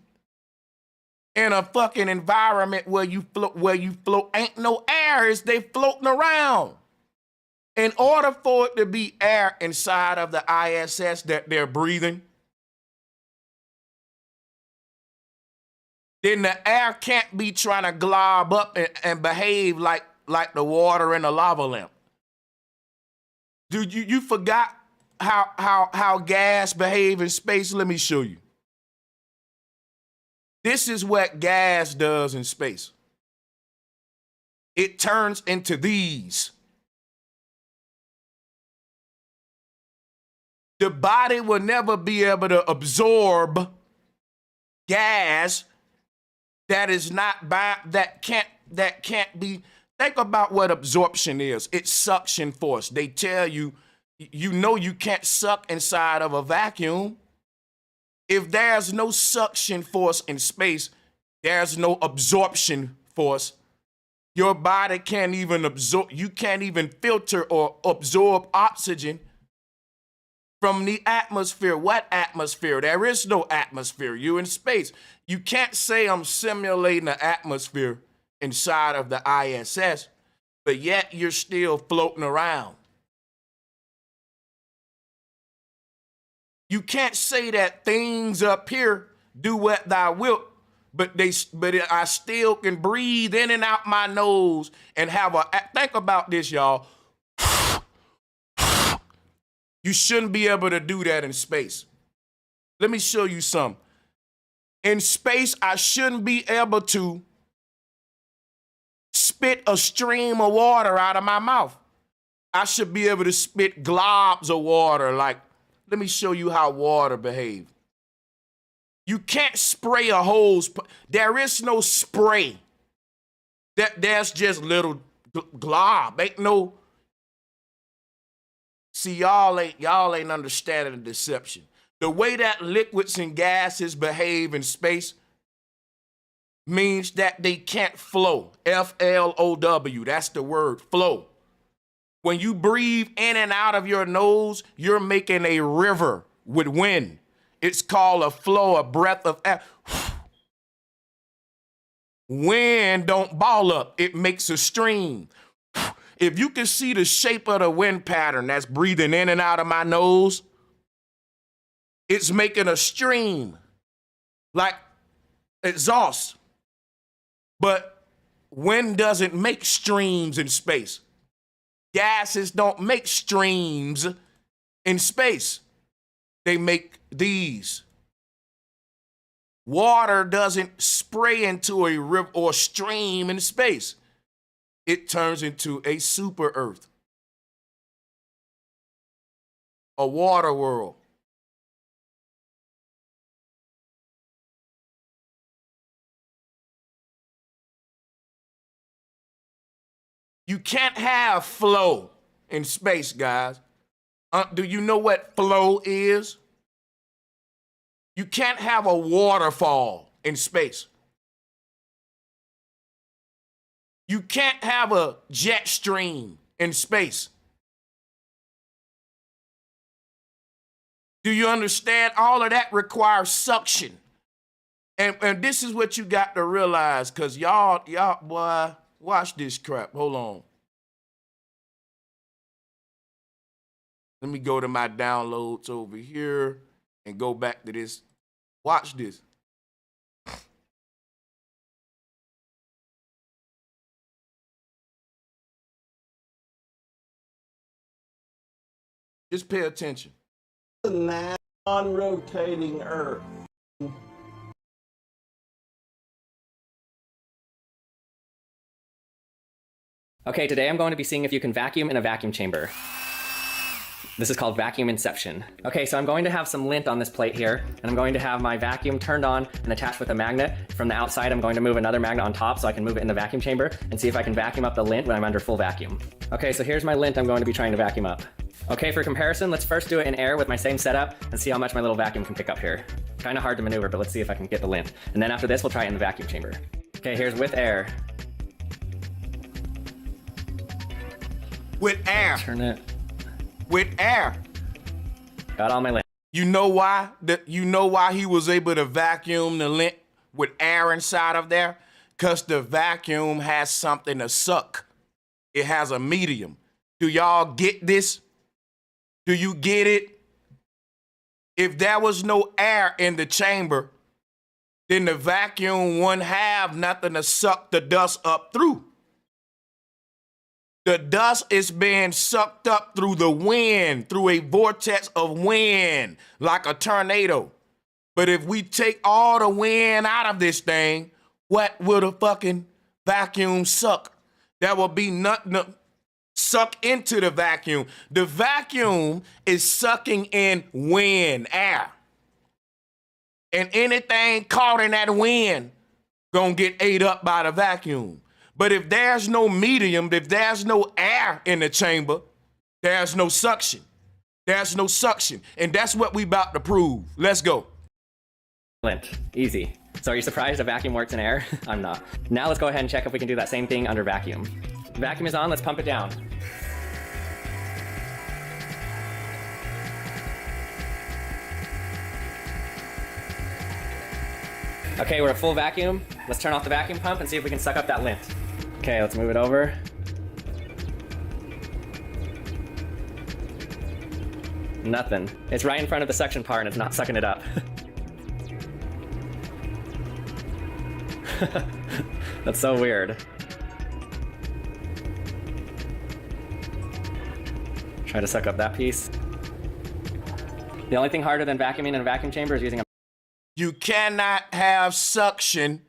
in a fucking environment where you float? Ain't no air, is they floating around. In order for it to be air inside of the ISS that they're breathing, then the air can't be trying to glob up and behave like the water in a lava lamp. Dude, you forgot how gas behave in space? Let me show you. This is what gas does in space. It turns into these. The body will never be able to absorb gas that is not that can't be Think about what absorption is. It's suction force. They tell you, you know you can't suck inside of a vacuum. If there's no suction force in space, there's no absorption force. Your body can't even absorb, you can't even filter or absorb oxygen from the atmosphere. What atmosphere? There is no atmosphere. You're in space. You can't say I'm simulating an atmosphere inside of the ISS, but yet you're still floating around. You can't say that things up here do what thou wilt, but I still can breathe in and out my nose and have think about this, y'all. You shouldn't be able to do that in space. Let me show you something. In space, I shouldn't be able to spit a stream of water out of my mouth. I should be able to spit globs of water. Like, let me show you how water behaves. You can't spray a hose. There is no spray. There's just little glob. Ain't no. See, y'all ain't understanding the deception. The way that liquids and gases behave in space means that they can't flow. F-L-O-W, that's the word, flow. When you breathe in and out of your nose, you're making a river with wind. It's called a flow, a breath of air. Wind don't ball up, it makes a stream. If you can see the shape of the wind pattern that's breathing in and out of my nose, it's making a stream, like exhaust. But wind doesn't make streams in space. Gases don't make streams in space. They make these. Water doesn't spray into a river or stream in space. It turns into a super Earth, a water world. You can't have flow in space, guys. Do you know what flow is? You can't have a waterfall in space. You can't have a jet stream in space. Do you understand? All of that requires suction. And this is what you got to realize, because y'all, boy, watch this crap. Hold on. Let me go to my downloads over here and go back to this. Watch this. Just pay attention. Non-rotating Earth. Okay, today I'm going to be seeing if you can vacuum in a vacuum chamber. This is called vacuum inception. Okay, so I'm going to have some lint on this plate here, and I'm going to have my vacuum turned on and attached with a magnet. From the outside, I'm going to move another magnet on top so I can move it in the vacuum chamber and see if I can vacuum up the lint when I'm under full vacuum. Okay, so here's my lint I'm going to be trying to vacuum up. Okay, for comparison, let's first do it in air with my same setup and see how much my little vacuum can pick up here. Kind of hard to maneuver, but let's see if I can get the lint. And then after this, we'll try it in the vacuum chamber. Okay, here's with air. With air. Turn it. With air. Got all my lint. You know why? You know why he was able to vacuum the lint with air inside of there? Because the vacuum has something to suck. It has a medium. Do y'all get this? Do you get it? If there was no air in the chamber, then the vacuum wouldn't have nothing to suck the dust up through. The dust is being sucked up through the wind, through a vortex of wind, like a tornado. But if we take all the wind out of this thing, what will the fucking vacuum suck? There will be nothing suck into the vacuum. The vacuum is sucking in wind, air. And anything caught in that wind gonna get ate up by the vacuum. But if there's no medium, if there's no air in the chamber, there's no suction. There's no suction. And that's what we about to prove. Let's go. Lint. Easy. So are you surprised a vacuum works in air? I'm not. Now let's go ahead and check if we can do that same thing under vacuum. Vacuum is on, let's pump it down. Okay, we're at full vacuum. Let's turn off the vacuum pump and see if we can suck up that lint. Okay, let's move it over. Nothing. It's right in front of the suction part and it's not sucking it up. That's so weird. Try to suck up that piece. The only thing harder than vacuuming in a vacuum chamber is using a... You cannot have suction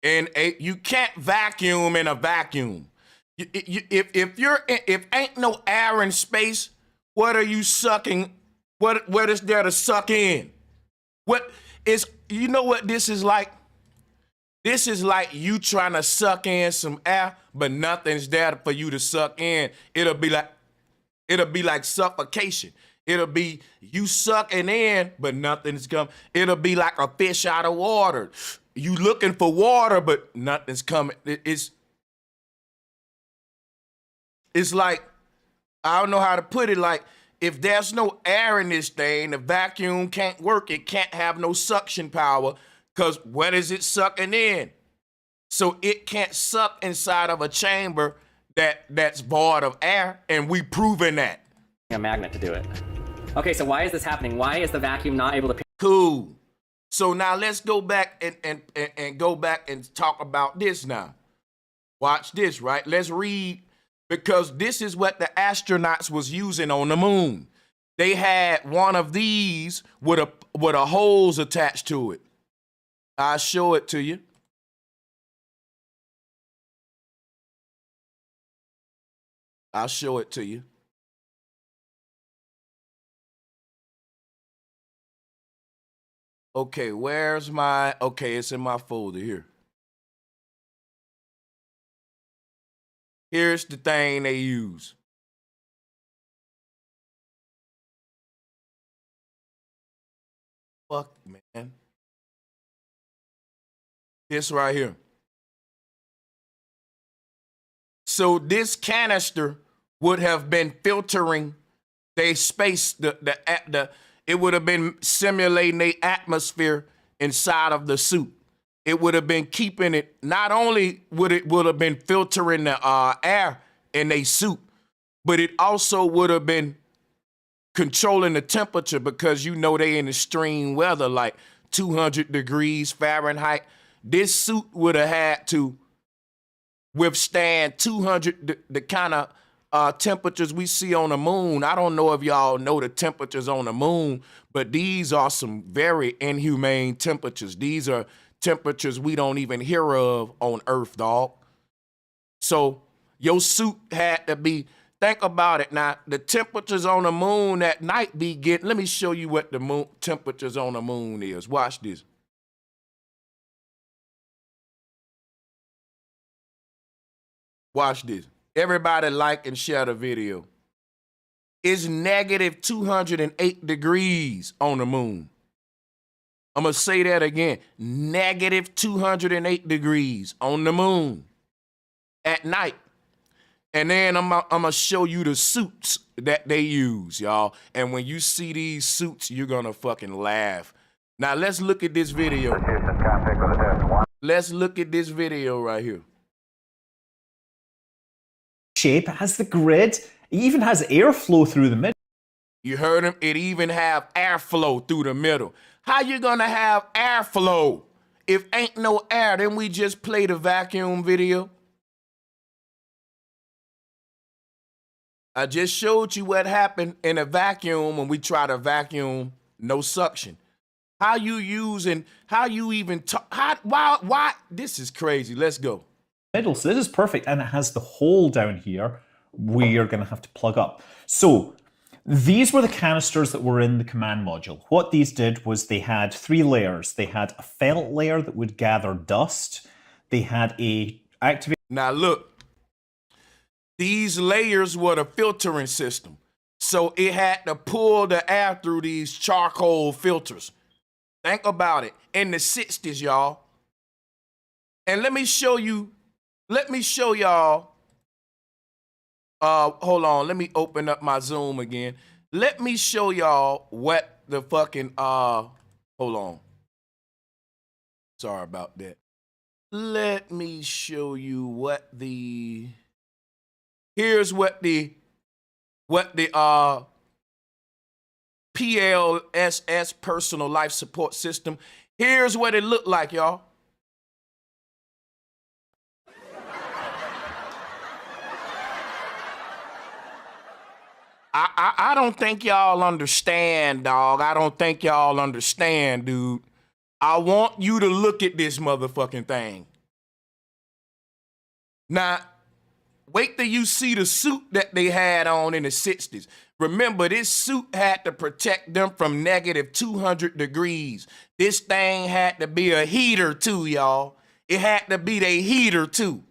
in a... You can't vacuum in a vacuum. If ain't no air in space, what are you sucking? What is there to suck in? What is... You know what this is like? This is like you trying to suck in some air, but nothing's there for you to suck in. It'll be like suffocation. It'll be you sucking in, but nothing's coming. It'll be like a fish out of water. You looking for water, but nothing's coming. It's like, I don't know how to put it, like, if there's no air in this thing, the vacuum can't work. It can't have no suction power. Because what is it sucking in? So it can't suck inside of a chamber that's void of air, and we proven that. A magnet to do it. Okay, so why is this happening? Why is the vacuum not able to... Cool. So now let's go back and go back and talk about this now. Watch this, right? Let's read, because this is what the astronauts was using on the moon. They had one of these with a hose attached to it. I'll show it to you. I'll show it to you. Okay, where's my... Okay, it's in my folder here. Here's the thing they use. Fuck, man. This right here. So this canister would have been filtering their space, it would have been simulating the atmosphere inside of the suit. It would have been keeping it, not only would have been filtering the air in their suit, but it also would have been controlling the temperature, because you know they in extreme weather, like 200 degrees Fahrenheit. This suit would have had to withstand 200, the kind of temperatures we see on the moon. I don't know if y'all know the temperatures on the moon, but these are some very inhumane temperatures. These are temperatures we don't even hear of on Earth, dog. So your suit had to be, think about it now, the temperatures on the moon at night be getting, let me show you what the moon temperatures on the moon is. Watch this. Watch this. Everybody like and share the video. It's negative 208 degrees on the moon. I'm going to say that again. Negative 208 degrees on the moon at night. And then I'm going to show you the suits that they use, y'all. And when you see these suits, you're going to fucking laugh. Now, let's look at this video. Let's look at this video right here. Shape, it has the grid, it even has airflow through the middle. You heard him? It even have airflow through the middle. How you gonna have airflow if ain't no air? Then we just play the vacuum video. I just showed you what happened in a vacuum when we try to vacuum, no suction. How you using, how you even talk, why? This is crazy. Let's go. Middle, so this is perfect, and it has the hole down here where you're going to have to plug up. So these were the canisters that were in the command module. What these did was they had 3 layers. They had a felt layer that would gather dust. They had a activate. Now look, these layers were the filtering system. So it had to pull the air through these charcoal filters. Think about it. In the 60s, y'all. And let me show y'all. Hold on, let me open up my Zoom again. Let me show y'all what the fucking, hold on. Sorry about that. Let me show you what the, here's what the PLSS personal life support system. Here's what it looked like, y'all. I don't think y'all understand, dog. I don't think y'all understand, dude. I want you to look at this motherfucking thing. Now, wait till you see the suit that they had on in the 60s. Remember, this suit had to protect them from negative 200 degrees. This thing had to be a heater too, y'all. It had to be their heater too.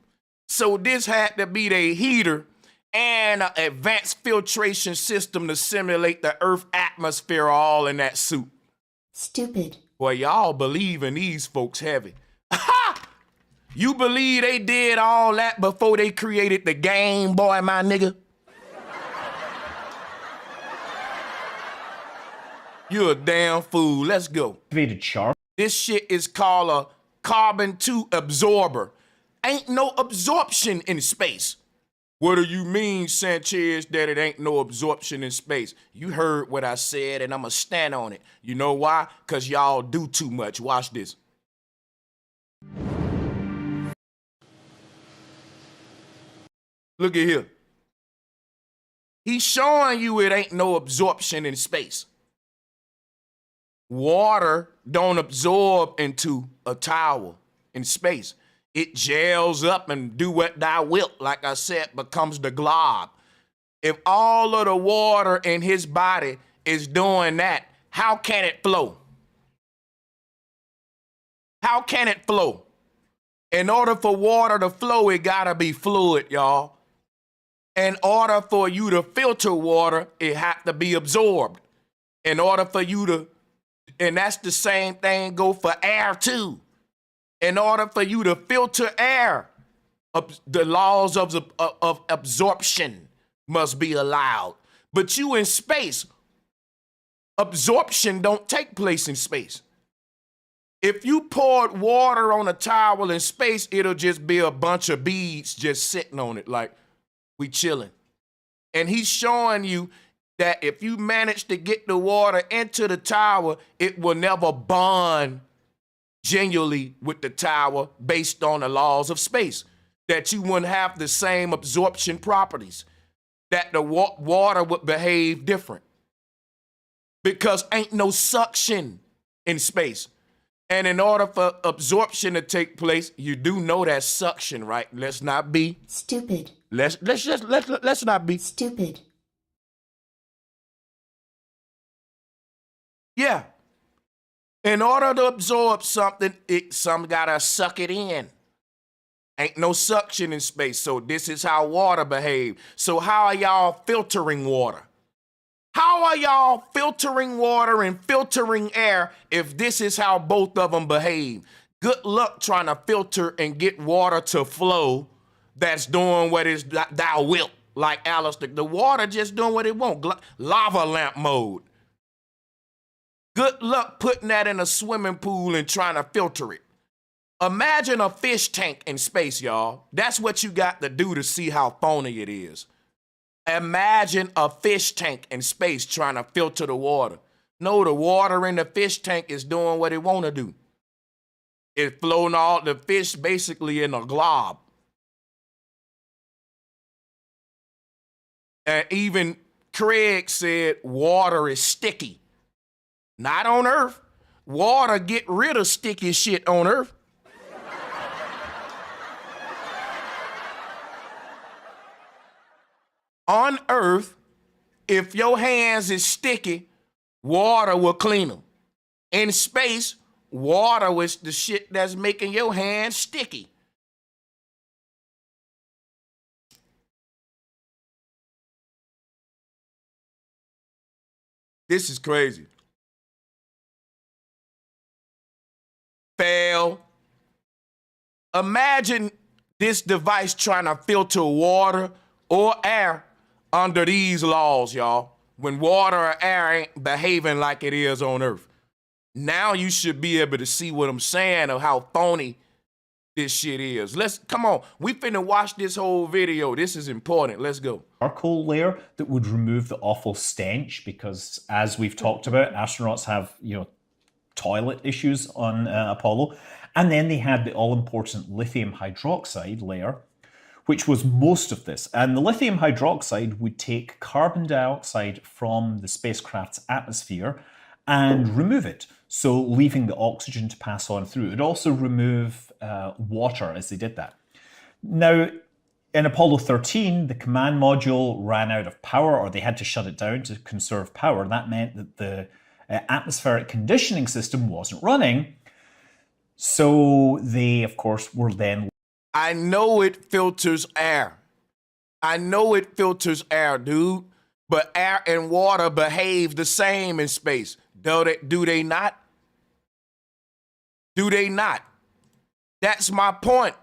So this had to be their heater and an advanced filtration system to simulate the Earth atmosphere all in that suit. Stupid. Boy, y'all believe in these folks heavy. You believe they did all that before they created the Game Boy, my nigga? You a damn fool. Let's go. This shit is called a carbon-2 absorber. Ain't no absorption in space. What do you mean, Sanchez, that it ain't no absorption in space? You heard what I said, and I'ma stand on it. You know why? Because y'all do too much. Watch this. Look at here. He's showing you it ain't no absorption in space. Water don't absorb into a towel in space. It gels up and do what thou wilt, like I said, becomes the glob. If all of the water in his body is doing that, how can it flow? How can it flow? In order for water to flow, it gotta be fluid, y'all. In order for you to filter water, it has to be absorbed. In order for you to, and that's the same thing go for air too. In order for you to filter air, the laws of absorption must be allowed. But you in space, absorption don't take place in space. If you poured water on a towel in space, it'll just be a bunch of beads just sitting on it like we chilling. And he's showing you that if you manage to get the water into the tower, it will never bond genuinely with the tower based on the laws of space. That you wouldn't have the same absorption properties. That the water would behave different. Because ain't no suction in space. And in order for absorption to take place, you do know that suction, right? Let's not be stupid. Let's not be stupid. Yeah. In order to absorb something, some gotta suck it in. Ain't no suction in space, so this is how water behave. So how are y'all filtering water? How are y'all filtering water and filtering air if this is how both of them behave? Good luck trying to filter and get water to flow that's doing what is thou wilt, like Alistair. The water just doing what it want, lava lamp mode. Good luck putting that in a swimming pool and trying to filter it. Imagine a fish tank in space, y'all. That's what you got to do to see how phony it is. Imagine a fish tank in space trying to filter the water. No, the water in the fish tank is doing what it want to do. It's floating all the fish basically in a glob. And even Craig said water is sticky. Not on Earth. Water get rid of sticky shit on Earth. On Earth, if your hands is sticky, water will clean them. In space, water is the shit that's making your hands sticky. This is crazy. Fail. Imagine this device trying to filter water or air under these laws, y'all. When water or air ain't behaving like it is on Earth. Now you should be able to see what I'm saying of how phony this shit is. Come on. We finna watch this whole video. This is important. Let's go. Charcoal layer that would remove the awful stench, because as we've talked about, astronauts have, toilet issues on Apollo. And then they had the all-important lithium hydroxide layer, which was most of this. And the lithium hydroxide would take carbon dioxide from the spacecraft's atmosphere and remove it, so leaving the oxygen to pass on through. It would also remove water as they did that. Now, in Apollo 13, the command module ran out of power, or they had to shut it down to conserve power. That meant that the atmospheric conditioning system wasn't running. So they, of course, were then... I know it filters air. I know it filters air, dude. But air and water behave the same in space. Do they not? Do they not? That's my point.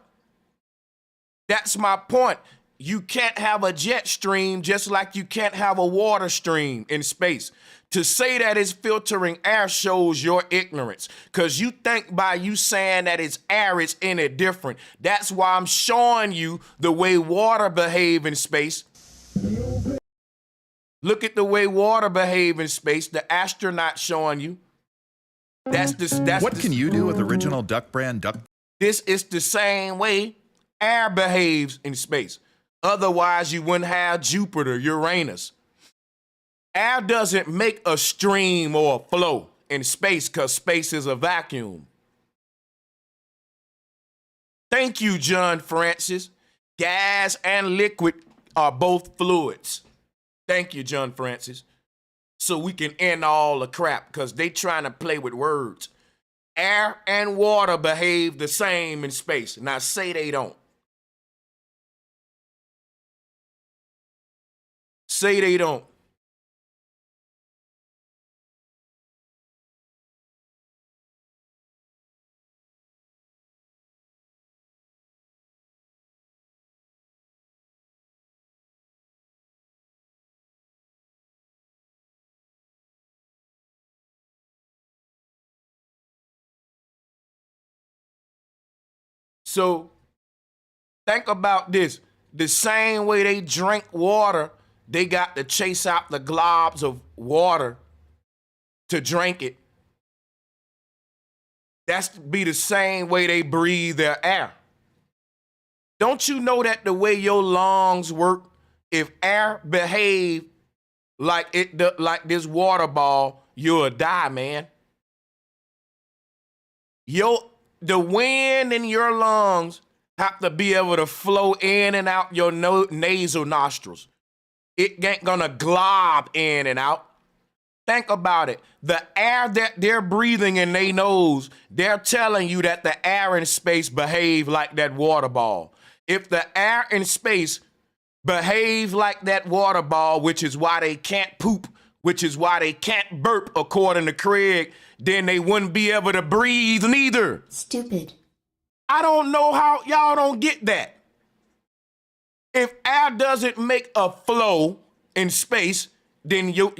That's my point. You can't have a jet stream just like you can't have a water stream in space. To say that it's filtering air shows your ignorance, because you think by you saying that it's air, it's any different. That's why I'm showing you the way water behave in space. Look at the way water behave in space. The astronaut showing you. What can you do with original Duck brand duck? This is the same way air behaves in space. Otherwise, you wouldn't have Jupiter, Uranus. Air doesn't make a stream or a flow in space because space is a vacuum. Thank you, John Francis. Gas and liquid are both fluids. Thank you, John Francis. So we can end all the crap, because they trying to play with words. Air and water behave the same in space. Now say they don't. Say they don't. So think about this. The same way they drink water, they got to chase out the globs of water to drink it. That's be the same way they breathe their air. Don't you know that the way your lungs work, if air behave like this water ball, you'll die, man. The wind in your lungs have to be able to flow in and out your nasal nostrils. It ain't gonna glob in and out. Think about it. The air that they're breathing in their nose, they're telling you that the air in space behave like that water ball. If the air in space behave like that water ball, which is why they can't poop, which is why they can't burp, according to Craig, then they wouldn't be able to breathe neither. Stupid. I don't know how y'all don't get that. If air doesn't make a flow in space, then your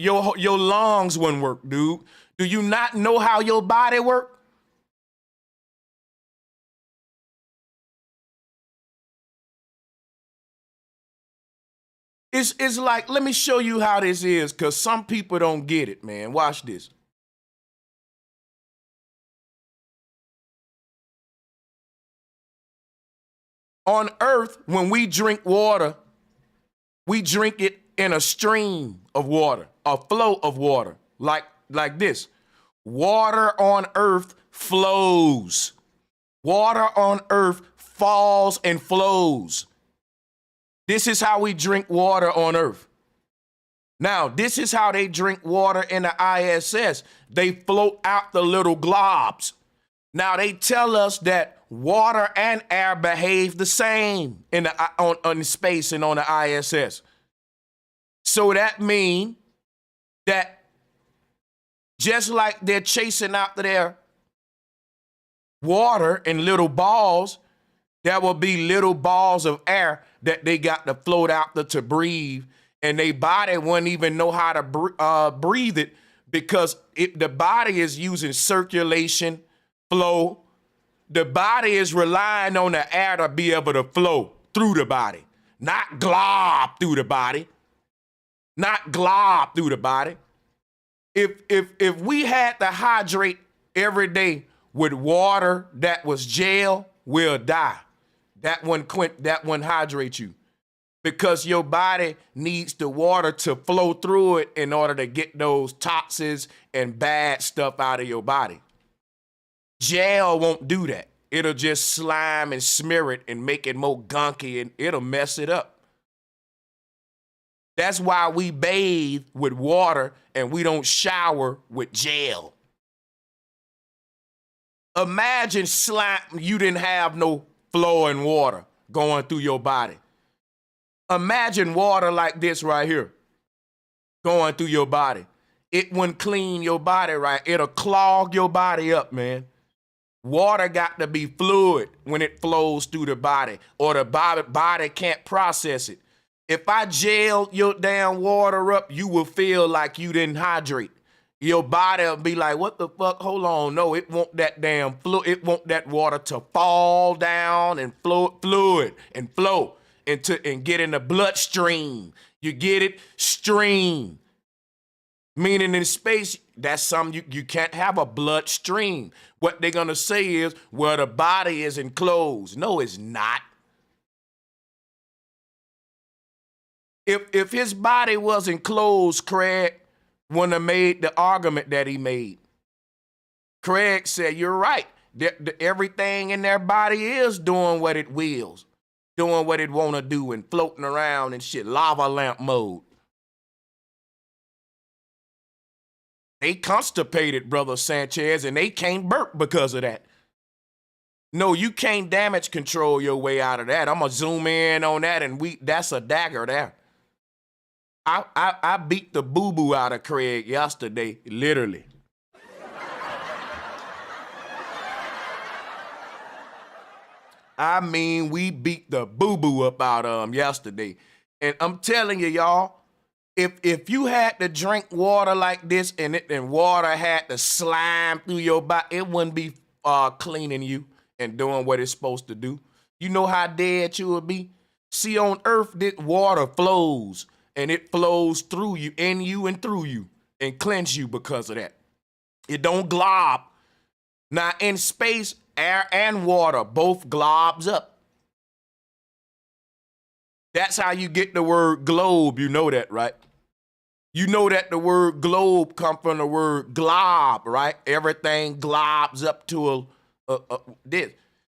lungs wouldn't work, dude. Do you not know how your body works? It's like, let me show you how this is, because some people don't get it, man. Watch this. On Earth, when we drink water, we drink it in a stream of water, a flow of water, like this. Water on Earth flows. Water on Earth falls and flows. This is how we drink water on Earth. Now, this is how they drink water in the ISS. They float out the little globs. Now, they tell us that water and air behave the same on space and on the ISS. So that means that Just like they're chasing after their water in little balls, there will be little balls of air that they got to float out there to breathe, and their body wouldn't even know how to breathe it because the body is using circulation, flow. The body is relying on the air to be able to flow through the body, not glob through the body, not glob through the body. If we had to hydrate every day with water that was gel, we'll die. That one hydrate you because your body needs the water to flow through it in order to get those toxins and bad stuff out of your body. Gel won't do that. It'll just slime and smear it and make it more gunky and it'll mess it up. That's why we bathe with water and we don't shower with gel. Imagine slime, you didn't have no flowing water going through your body. Imagine water like this right here going through your body. It wouldn't clean your body right. It'll clog your body up, man. Water got to be fluid when it flows through the body or the body can't process it. If I gel your damn water up, you will feel like you didn't hydrate. Your body will be like, what the fuck? Hold on. No, it want that damn fluid. It want that water to fall down and fluid and flow and get in the bloodstream. You get it? Stream. Meaning in space, that's something you can't have a bloodstream. What they're going to say is, well, the body is enclosed. No, it's not. If his body was enclosed, Craig wouldn't have made the argument that he made. Craig said, you're right. Everything in their body is doing what it wills, doing what it want to do and floating around and shit, lava lamp mode. They constipated, Brother Sanchez, and they can't burp because of that. No, you can't damage control your way out of that. I'm going to zoom in on that, and that's a dagger there. I beat the boo-boo out of Craig yesterday, literally. I mean, we beat the boo-boo up out of him yesterday. And I'm telling you, y'all, if you had to drink water like this and water had to slime through your body, it wouldn't be cleaning you and doing what it's supposed to do. You know how dead you would be? See, on Earth, this water flows. And it flows through you, in you, and through you, and cleanse you because of that. It don't glob. Now, in space, air and water both globs up. That's how you get the word globe. You know that, right? You know that the word globe comes from the word glob, right? Everything globs up to this.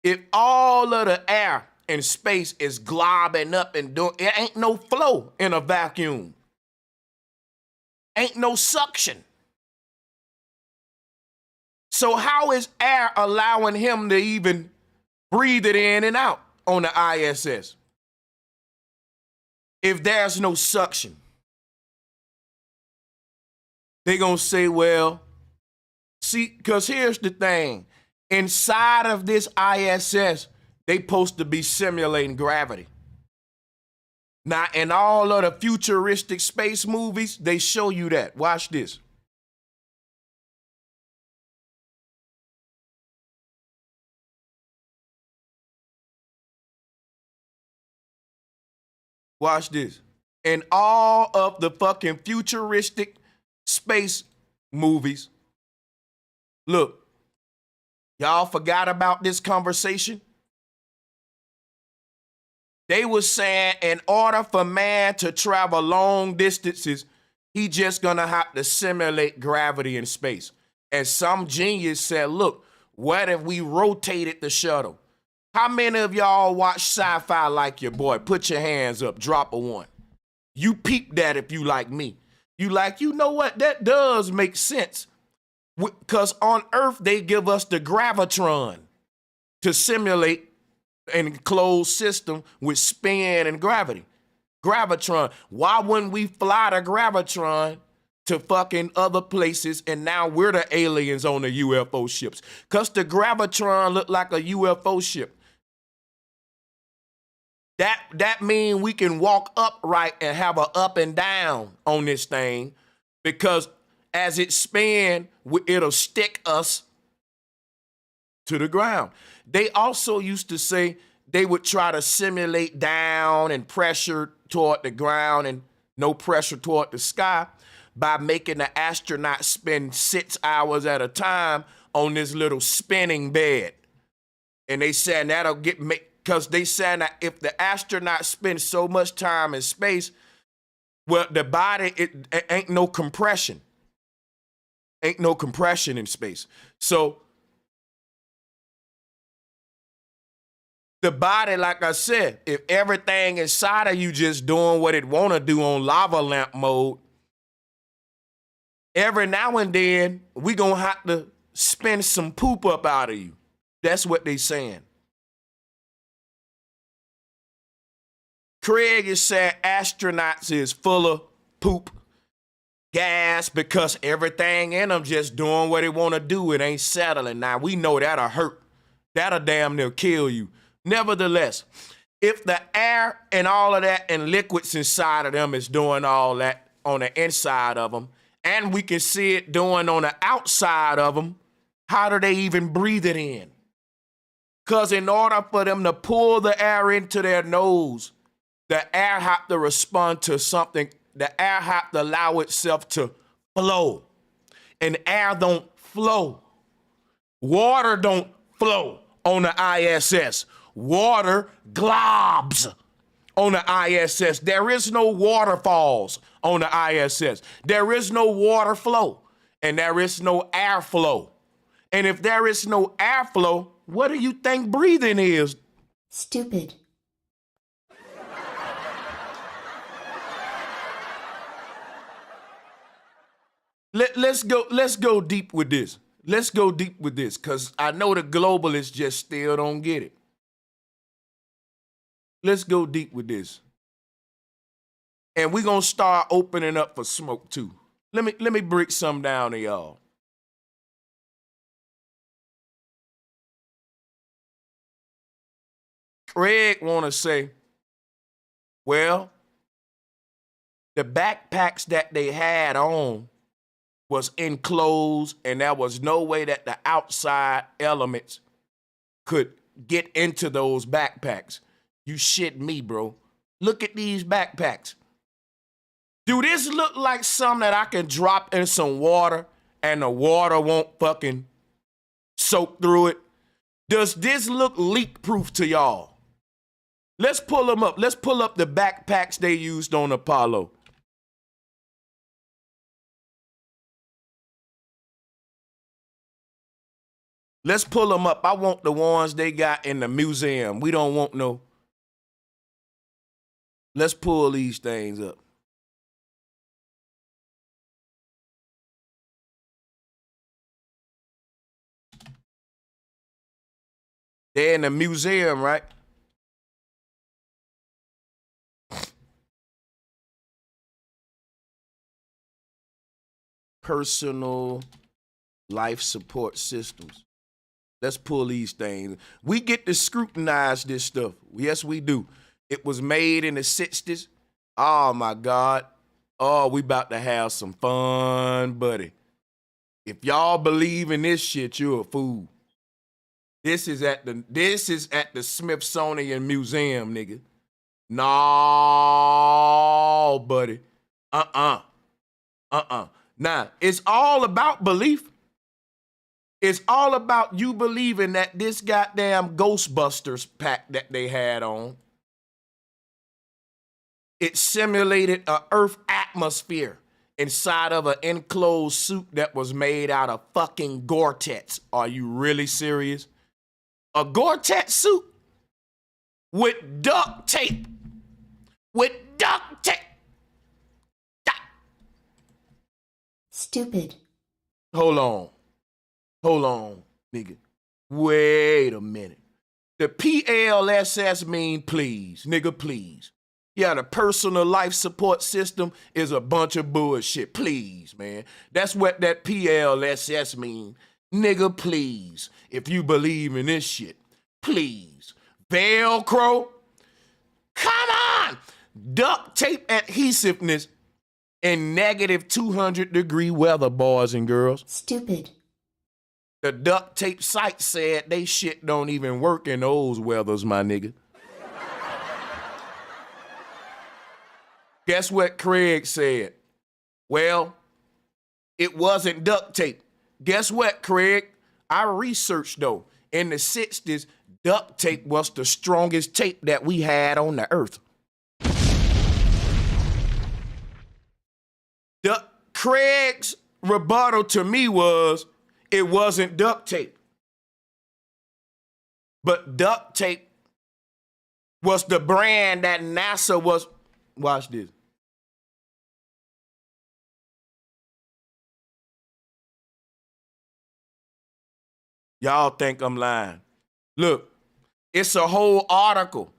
If all of the air in space is globbing up and doing, it ain't no flow in a vacuum. Ain't no suction. So how is air allowing him to even breathe it in and out on the ISS if there's no suction? They're going to say, well, see, because here's the thing. Inside of this ISS, they supposed to be simulating gravity. Now, in all of the futuristic space movies, they show you that. Watch this. Watch this. In all of the fucking futuristic space movies, look, y'all forgot about this conversation? They were saying in order for man to travel long distances, he just gonna have to simulate gravity in space. And some genius said, look, what if we rotated the shuttle? How many of y'all watch sci-fi like your boy? Put your hands up, drop a one. You peep that if you like me. You like, you know what, that does make sense. Because on Earth, they give us the gravitron to simulate an enclosed system with spin and gravity. Gravitron. Why wouldn't we fly the gravitron to fucking other places, and now we're the aliens on the UFO ships. Cause the Gravitron looked like a UFO ship. That mean we can walk upright and have a up and down on this thing, because as it spin, it'll stick us to the ground. They also used to say they would try to simulate down and pressure toward the ground and no pressure toward the sky by making the astronaut spend 6 hours at a time on this little spinning bed. And they said that'll because they said that if the astronaut spends so much time in space, well, the body, it ain't no compression. Ain't no compression in space. So the body, like I said, if everything inside of you just doing what it want to do on lava lamp mode, every now and then we going to have to spin some poop up out of you. That's what they saying. Craig is saying astronauts is full of poop, gas, because everything in them just doing what it want to do. It ain't settling. Now, we know that'll hurt. That'll damn near kill you. Nevertheless, if the air and all of that and liquids inside of them is doing all that on the inside of them, and we can see it doing on the outside of them, how do they even breathe it in? Because in order for them to pull the air into their nose, the air have to respond to something. The air have to allow itself to flow. And air don't flow. Water don't flow on the ISS. Water globs on the ISS. There is no waterfalls on the ISS. There is no water flow. And there is no air flow. And if there is no airflow, what do you think breathing is? Stupid. Let's go deep with this. Let's go deep with this, because I know the globalists just still don't get it. Let's go deep with this. And we're going to start opening up for smoke too. Let me break some down to y'all. Craig want to say, well, the backpacks that they had on was enclosed, and there was no way that the outside elements could get into those backpacks. You shit me, bro. Look at these backpacks. Do this look like something that I can drop in some water and the water won't fucking soak through it? Does this look leak-proof to y'all? Let's pull them up. Let's pull up the backpacks they used on Apollo. Let's pull them up. I want the ones they got in the museum. We don't want no. Let's pull these things up. They're in the museum, right? Personal life support systems. Let's pull these things. We get to scrutinize this stuff. Yes, we do. It was made in the 60s. Oh, my God. Oh, we about to have some fun, buddy. If y'all believe in this shit, you're a fool. This is at the Smithsonian Museum, nigga. No, buddy. Now, it's all about belief. It's all about you believing that this goddamn Ghostbusters pack that they had on, it simulated an Earth atmosphere inside of an enclosed suit that was made out of fucking Gore-Tex. Are you really serious? A Gore-Tex suit with duct tape. With duct tape. Stupid. Hold on, nigga. Wait a minute. The PLSS mean please, nigga, please. Yeah, the personal life support system is a bunch of bullshit. Please, man. That's what that PLSS mean. Nigga, please. If you believe in this shit, please. Velcro? Come on! Duct tape adhesiveness in negative 200-degree weather, boys and girls. Stupid. The duct tape site said they shit don't even work in those weathers, my nigga. Guess what Craig said? Well, it wasn't duct tape. Guess what, Craig? I researched, though. In the 60s, duct tape was the strongest tape that we had on the earth. Craig's rebuttal to me was, it wasn't duct tape. But duct tape was the brand that NASA was, watch this. Y'all think I'm lying. Look, it's a whole article.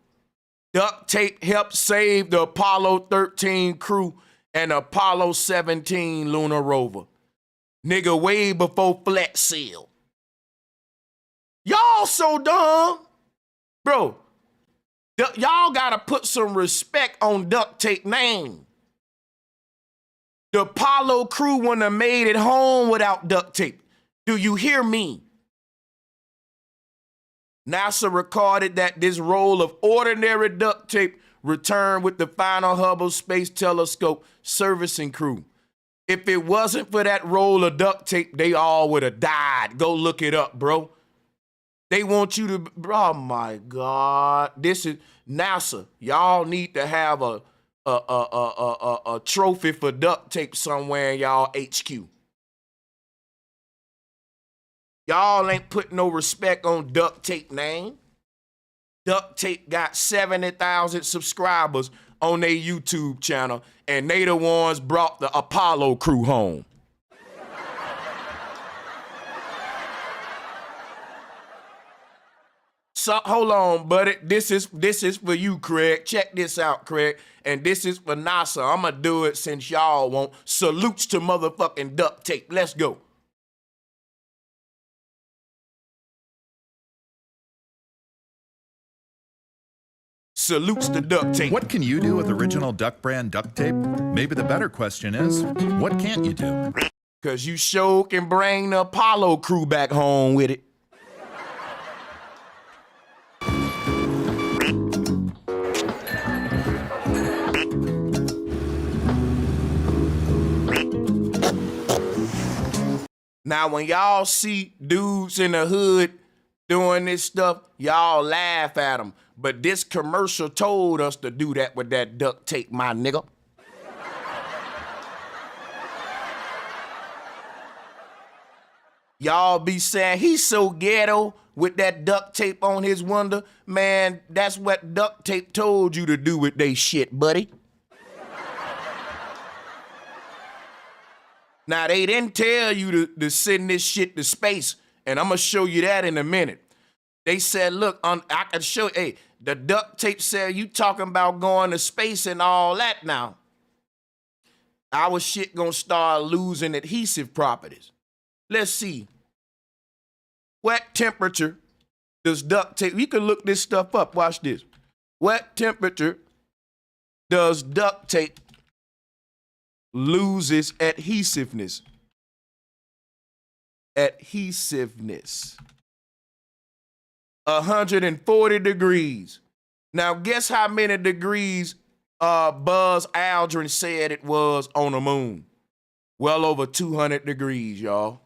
Duct tape helped save the Apollo 13 crew and Apollo 17 lunar rover. Nigga, way before Flat Seal. Y'all so dumb. Bro, y'all gotta put some respect on duct tape name. The Apollo crew wouldn't have made it home without duct tape. Do you hear me? NASA recorded that this roll of ordinary duct tape returned with the final Hubble Space Telescope servicing crew. If it wasn't for that roll of duct tape, they all would have died. Go look it up, bro. They want you to, oh my God. This is NASA. Y'all need to have a trophy for duct tape somewhere in y'all HQ. Y'all ain't putting no respect on duct tape name. Duct tape got 70,000 subscribers on their YouTube channel, and they the ones brought the Apollo crew home. So hold on, buddy. This is for you, Craig. Check this out, Craig. And this is for NASA. I'ma do it since y'all won't. Salutes to motherfucking duct tape. Let's go. Salutes to duct tape. What can you do with original Duck brand duct tape? Maybe the better question is, what can't you do? Cause you sure can bring the Apollo crew back home with it. Now, when y'all see dudes in the hood doing this stuff, y'all laugh at them. But this commercial told us to do that with that duct tape, my nigga. Y'all be saying he's so ghetto with that duct tape on his window. Man, that's what duct tape told you to do with they shit, buddy. Now, they didn't tell you to send this shit to space, and I'm gonna show you that in a minute. They said, look, I can show you, hey, the duct tape said you talking about going to space and all that now. Our shit gonna start losing adhesive properties. Let's see. What temperature does duct tape, you can look this stuff up, watch this. What temperature does duct tape loses adhesiveness? Adhesiveness. 140 degrees. Now, guess how many degrees Buzz Aldrin said it was on the moon? Well over 200 degrees, y'all.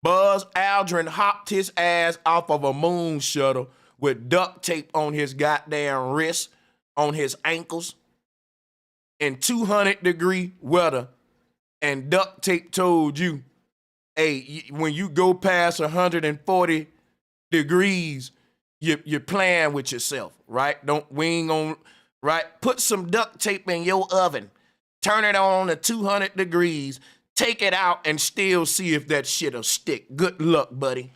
Buzz Aldrin hopped his ass off of a moon shuttle with duct tape on his goddamn wrist, on his ankles, in 200-degree weather, and duct tape told you, hey, when you go past 140 degrees, you're playing with yourself, right? We ain't gonna, right? Put some duct tape in your oven, turn it on to 200 degrees, take it out, and still see if that shit'll stick. Good luck, buddy.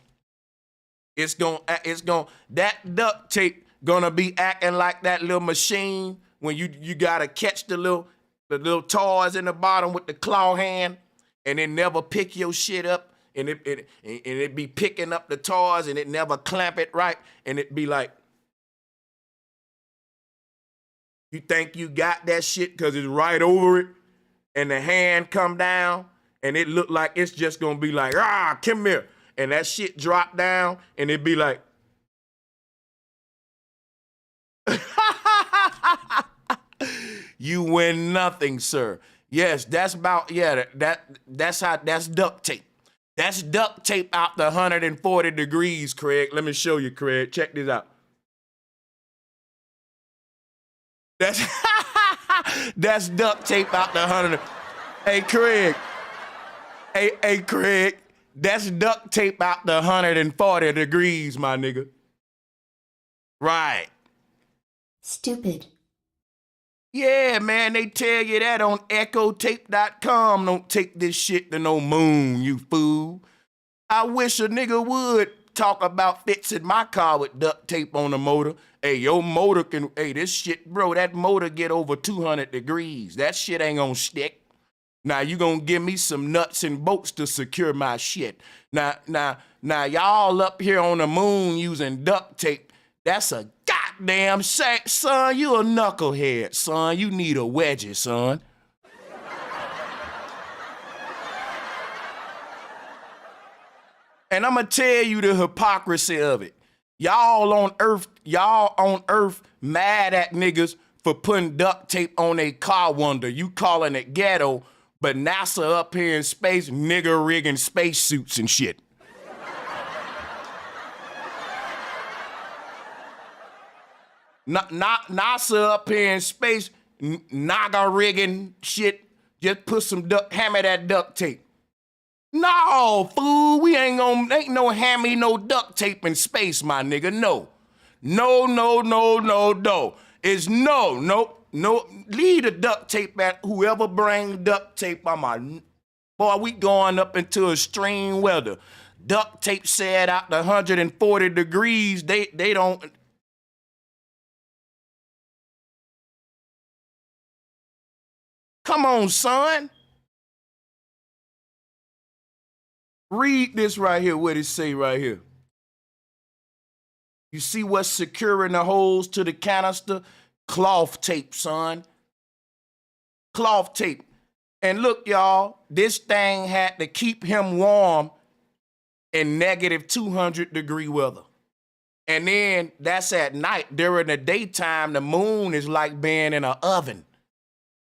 That duct tape gonna be acting like that little machine when you gotta catch the little toys in the bottom with the claw hand, and it never pick your shit up, and it be picking up the toys, and it never clamp it right, and it be like, you think you got that shit because it's right over it, and the hand come down, and it look like it's just gonna be like, come here, and that shit drop down, and it be like, you win nothing, sir. Yes, that's about, that's duct tape. That's duct tape out the 140 degrees, Craig. Let me show you, Craig. Check this out. That's duct tape out the 100. Hey, Craig. Hey, Craig. That's duct tape out the 140 degrees, my nigga. Right. Stupid. Yeah, man, they tell you that on echotape.com. Don't take this shit to no moon, you fool. I wish a nigga would talk about fixing my car with duct tape on the motor. Hey, your motor can, this shit, bro, that motor get over 200 degrees. That shit ain't gonna stick. Now, you gonna give me some nuts and bolts to secure my shit. Now, y'all up here on the moon using duct tape. That's a goddamn shame. Son, you a knucklehead, son. You need a wedgie, son. And I'm gonna tell you the hypocrisy of it. Y'all on Earth mad at niggas for putting duct tape on a car wonder. You calling it ghetto, but NASA up here in space nigger rigging spacesuits and shit. NASA up here in space, naga rigging shit. Just put some hammer that duct tape. No, fool, ain't no hammy, no duct tape in space, my nigga. No. It's no. Leave the duct tape at whoever bring duct tape. Boy, we going up into extreme weather. Duct tape said out the 140 degrees, they don't. Come on, son. Read this right here, what it say right here. You see what's securing the holes to the canister? Cloth tape, son. Cloth tape. And look, y'all, this thing had to keep him warm in negative 200 degree weather. And then that's at night. During the daytime, the moon is like being in an oven.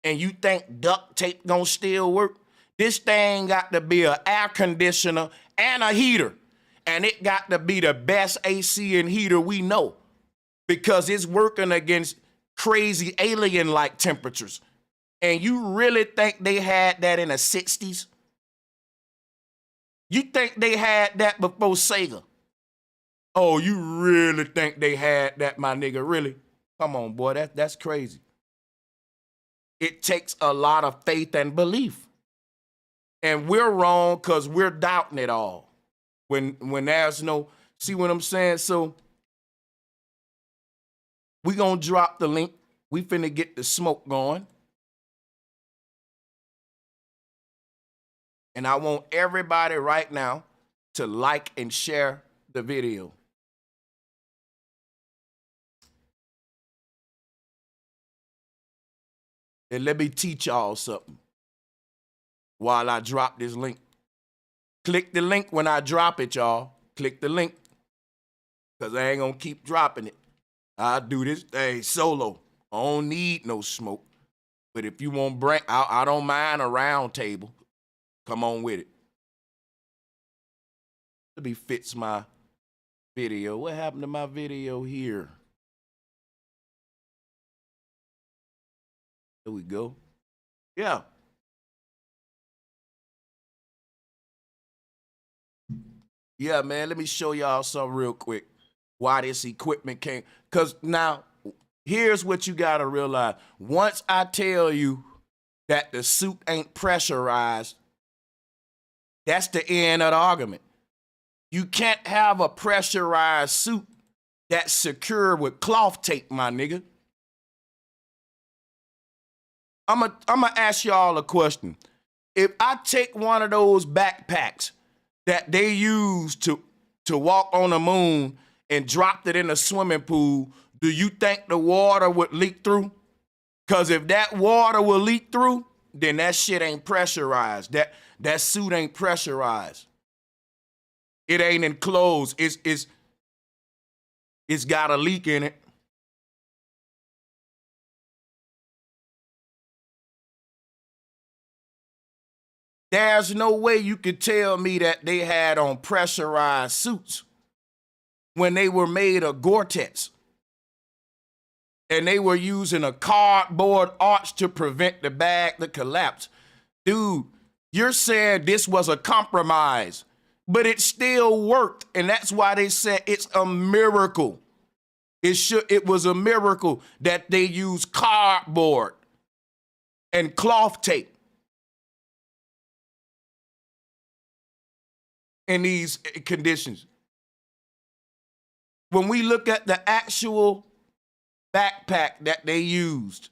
And you think duct tape gonna still work? This thing got to be an air conditioner and a heater. And it got to be the best AC and heater we know, because it's working against crazy alien-like temperatures. And you really think they had that in the 60s? You think they had that before Sega? Oh, you really think they had that, my nigga? Really? Come on, boy, that's crazy. It takes a lot of faith and belief. And we're wrong because we're doubting it all. When there's no, see what I'm saying? So we gonna drop the link. We finna get the smoke going. And I want everybody right now to like and share the video. And let me teach y'all something while I drop this link. Click the link when I drop it, y'all. Click the link, because I ain't gonna keep dropping it. I do this thing solo. I don't need no smoke. But if you want bring, I don't mind a round table. Come on with it. Let me fix my video. What happened to my video here? There we go. Yeah. Yeah, man, let me show y'all something real quick. Why this equipment came. Because now, here's what you got to realize. Once I tell you that the suit ain't pressurized, that's the end of the argument. You can't have a pressurized suit that's secure with cloth tape, my nigga. I'm gonna ask y'all a question. If I take one of those backpacks that they use to walk on the moon and dropped it in a swimming pool, do you think the water would leak through? Because if that water will leak through, then that shit ain't pressurized. That suit ain't pressurized. It ain't enclosed. It's got a leak in it. There's no way you could tell me that they had on pressurized suits when they were made of Gore-Tex. And they were using a cardboard arch to prevent the bag to collapse. Dude, you're saying this was a compromise, but it still worked. And that's why they said it's a miracle. It was a miracle that they used cardboard and cloth tape in these conditions. When we look at the actual backpack that they used,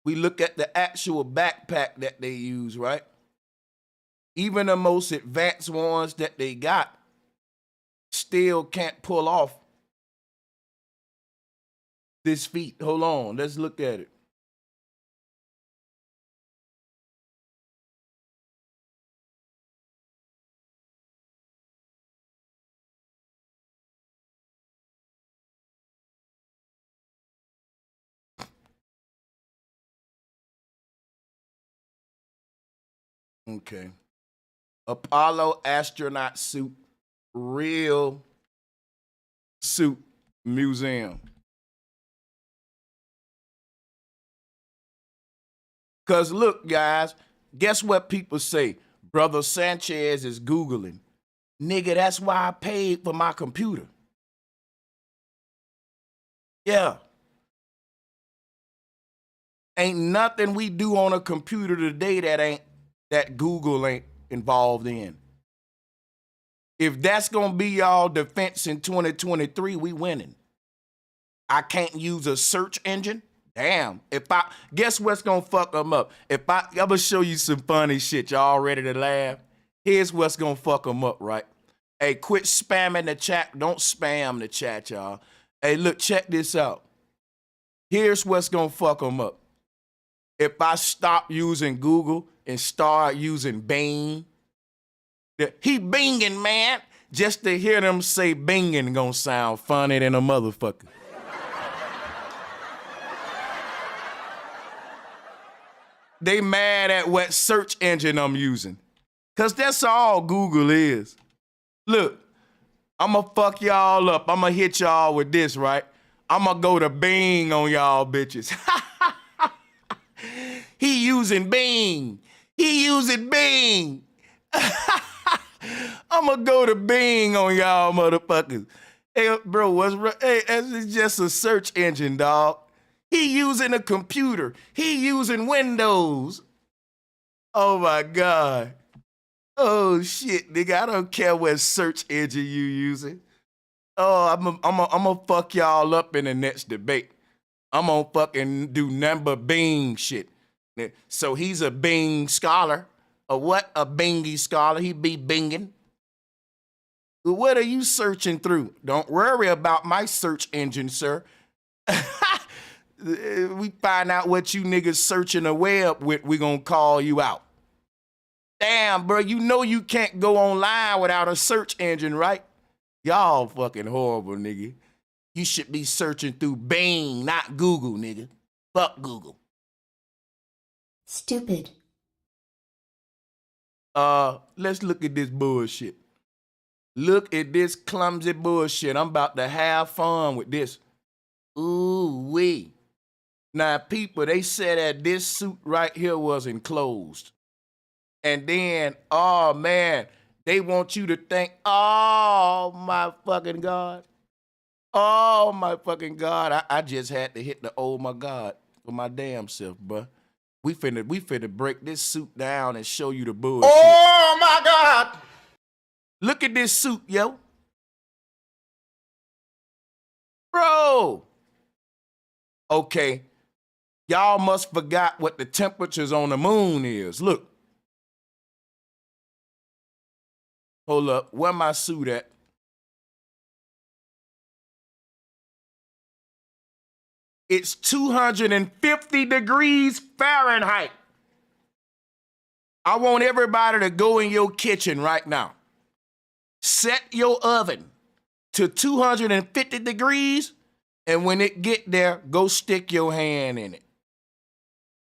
we look at the actual backpack that they use, right? Even the most advanced ones that they got still can't pull off this feat. Hold on, let's look at it. Okay. Apollo astronaut suit, real suit museum. Because look, guys, guess what people say? Brother Sanchez is Googling. Nigga, that's why I paid for my computer. Yeah. Ain't nothing we do on a computer today that Google ain't involved in. If that's gonna be y'all defense in 2023, we winning. I can't use a search engine. Damn. Guess what's gonna fuck them up? I'm gonna show you some funny shit. Y'all ready to laugh? Here's what's gonna fuck them up, right? Hey, quit spamming the chat. Don't spam the chat, y'all. Hey, look, check this out. Here's what's gonna fuck them up. If I stop using Google and start using Bing, he binging, man. Just to hear them say binging gonna sound funny than a motherfucker. They mad at what search engine I'm using. Cause that's all Google is. Look, I'ma fuck y'all up. I'ma hit y'all with this, right? I'ma go to Bing on y'all bitches. He using Bing. He using Bing. I'ma go to Bing on y'all motherfuckers. Hey, bro, that's just a search engine, dog. He using a computer. He using Windows. Oh my God. Oh shit, nigga. I don't care what search engine you using. Oh, I'm gonna fuck y'all up in the next debate. I'm gonna fucking do number Bing shit. So he's a Bing scholar. A what? A Bingy scholar. He be binging. What are you searching through? Don't worry about my search engine, sir. We find out what you niggas searching the web with, we gonna call you out. Damn, bro, you know you can't go online without a search engine, right? Y'all fucking horrible, nigga. You should be searching through Bing, not Google, nigga. Fuck Google. Stupid. Let's look at this bullshit. Look at this clumsy bullshit. I'm about to have fun with this. Ooh-wee. Now, people, they said that this suit right here was enclosed. And then, oh, man, they want you to think, oh, my fucking God. Oh, my fucking God. I just had to hit the oh, my God for my damn self, bruh. We finna break this suit down and show you the bullshit. Oh my God! Look at this suit, yo. Bro. Okay. Y'all must forgot what the temperatures on the moon is. Look. Hold up. Where my suit at? It's 250 degrees Fahrenheit. I want everybody to go in your kitchen right now. Set your oven to 250 degrees, and when it get there, go stick your hand in it.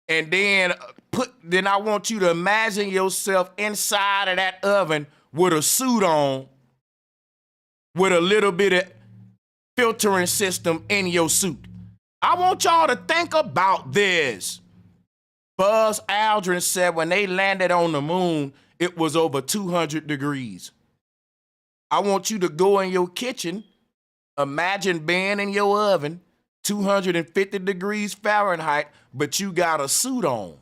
And then I want you to imagine yourself inside of that oven with a suit on, with a little bit of filtering system in your suit. I want y'all to think about this. Buzz Aldrin said when they landed on the moon, it was over 200 degrees. I want you to go in your kitchen, imagine being in your oven, 250 degrees Fahrenheit, but you got a suit on.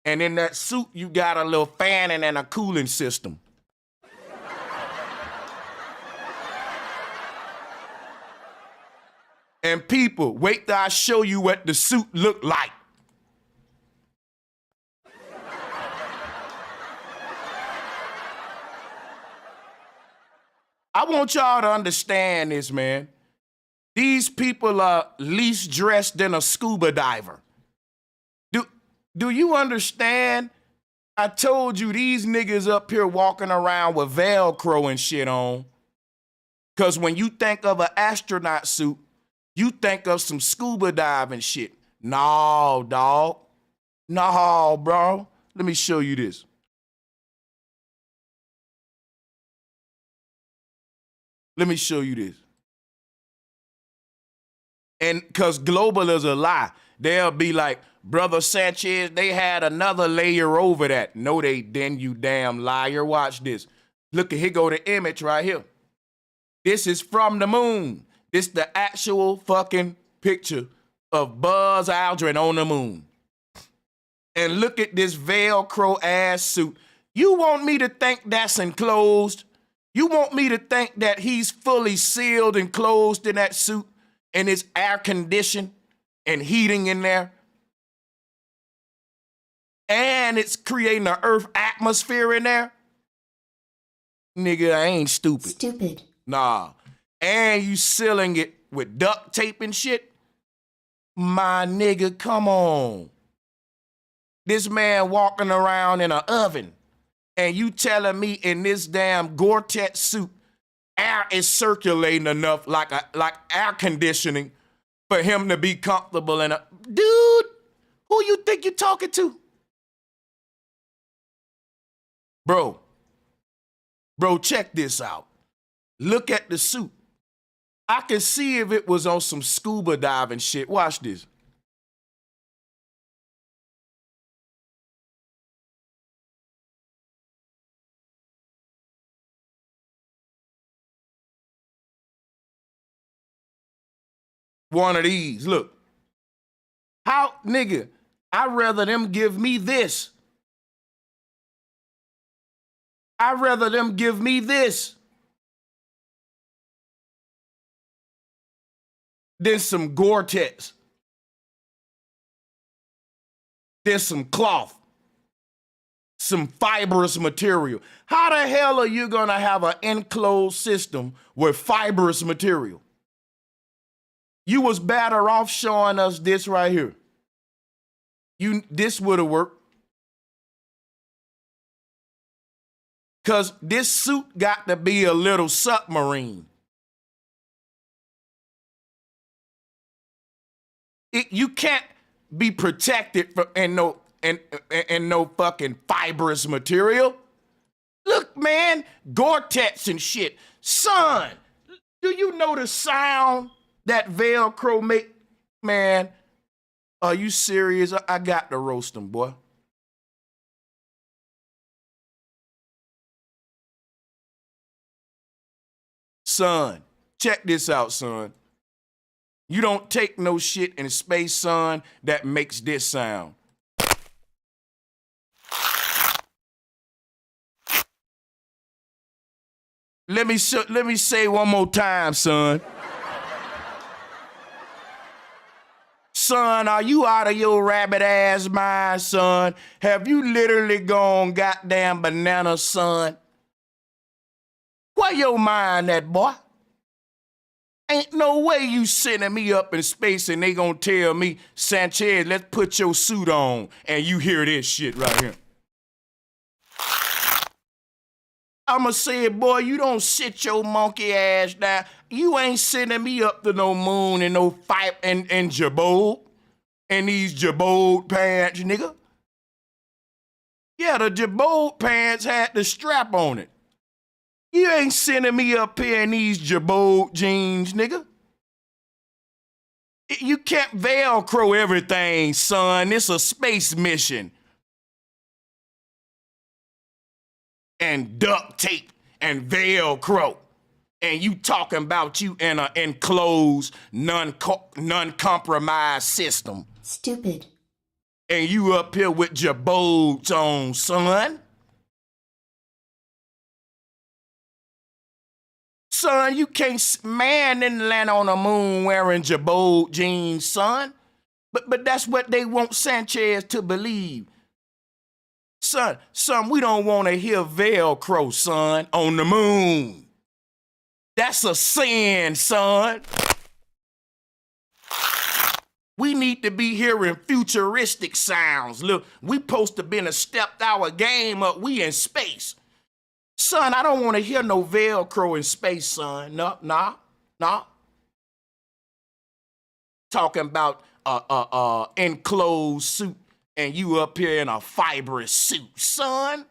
And in that suit, you got a little fanning and a cooling system. And people, wait till I show you what the suit look like. I want y'all to understand this, man. These people are least dressed than a scuba diver. Do you understand? I told you these niggas up here walking around with Velcro and shit on. Because when you think of an astronaut suit, you think of some scuba diving shit. No, dog. No, bro. Let me show you this. Let me show you this. And because global is a lie, they'll be like, Brother Sanchez, they had another layer over that. No, they didn't, you damn liar. Watch this. Look, here go the image right here. This is from the moon. This the actual fucking picture of Buzz Aldrin on the moon. And look at this Velcro ass suit. You want me to think that's enclosed? You want me to think that he's fully sealed and closed in that suit and it's air conditioned and heating in there? And it's creating an earth atmosphere in there? Nigga, I ain't stupid. Stupid. Nah. And you sealing it with duct tape and shit? My nigga, come on. This man walking around in an oven, and you telling me in this damn Gore-Tex suit, air is circulating enough like air conditioning for him to be comfortable in a... Dude, who you think you're talking to? Bro, check this out. Look at the suit. I can see if it was on some scuba diving shit. Watch this. One of these, look. How, nigga, I'd rather them give me this. I'd rather them give me this than some Gore-Tex, than some cloth, some fibrous material. How the hell are you gonna have an enclosed system with fibrous material? You was better off showing us this right here. This would have worked. Because this suit got to be a little submarine. You can't be protected from no fucking fibrous material. Look, man, Gore-Tex and shit. Son, do you know the sound that Velcro make? Man, are you serious? I got to roast them, boy. Son, check this out, son. You don't take no shit in space, son, that makes this sound. Let me say one more time, son. Son, are you out of your rabbit ass mind, son? Have you literally gone goddamn banana, son? Where your mind at, boy? Ain't no way you sending me up in space and they gonna tell me, Sanchez, let's put your suit on, and you hear this shit right here. I'ma say, boy, you don't sit your monkey ass down. You ain't sending me up to no moon and no fight and jabot and these jabot pants, nigga. Yeah, the jabot pants had the strap on it. You ain't sending me up here in these jabot jeans, nigga. You can't Velcro everything, son. It's a space mission. And duct tape and Velcro. And you talking about you in an enclosed, non-compromised system. Stupid. And you up here with your boats on, son. Son, you can't, man didn't land on the moon wearing jabot jeans, son. But that's what they want Sanchez to believe. Son, we don't want to hear Velcro, son, on the moon. That's a sin, son. We need to be hearing futuristic sounds. Look, we supposed to been a stepped our game up. We in space. Son, I don't want to hear no Velcro in space, son. Nah. Talking about enclosed suit and you up here in a fibrous suit. Son,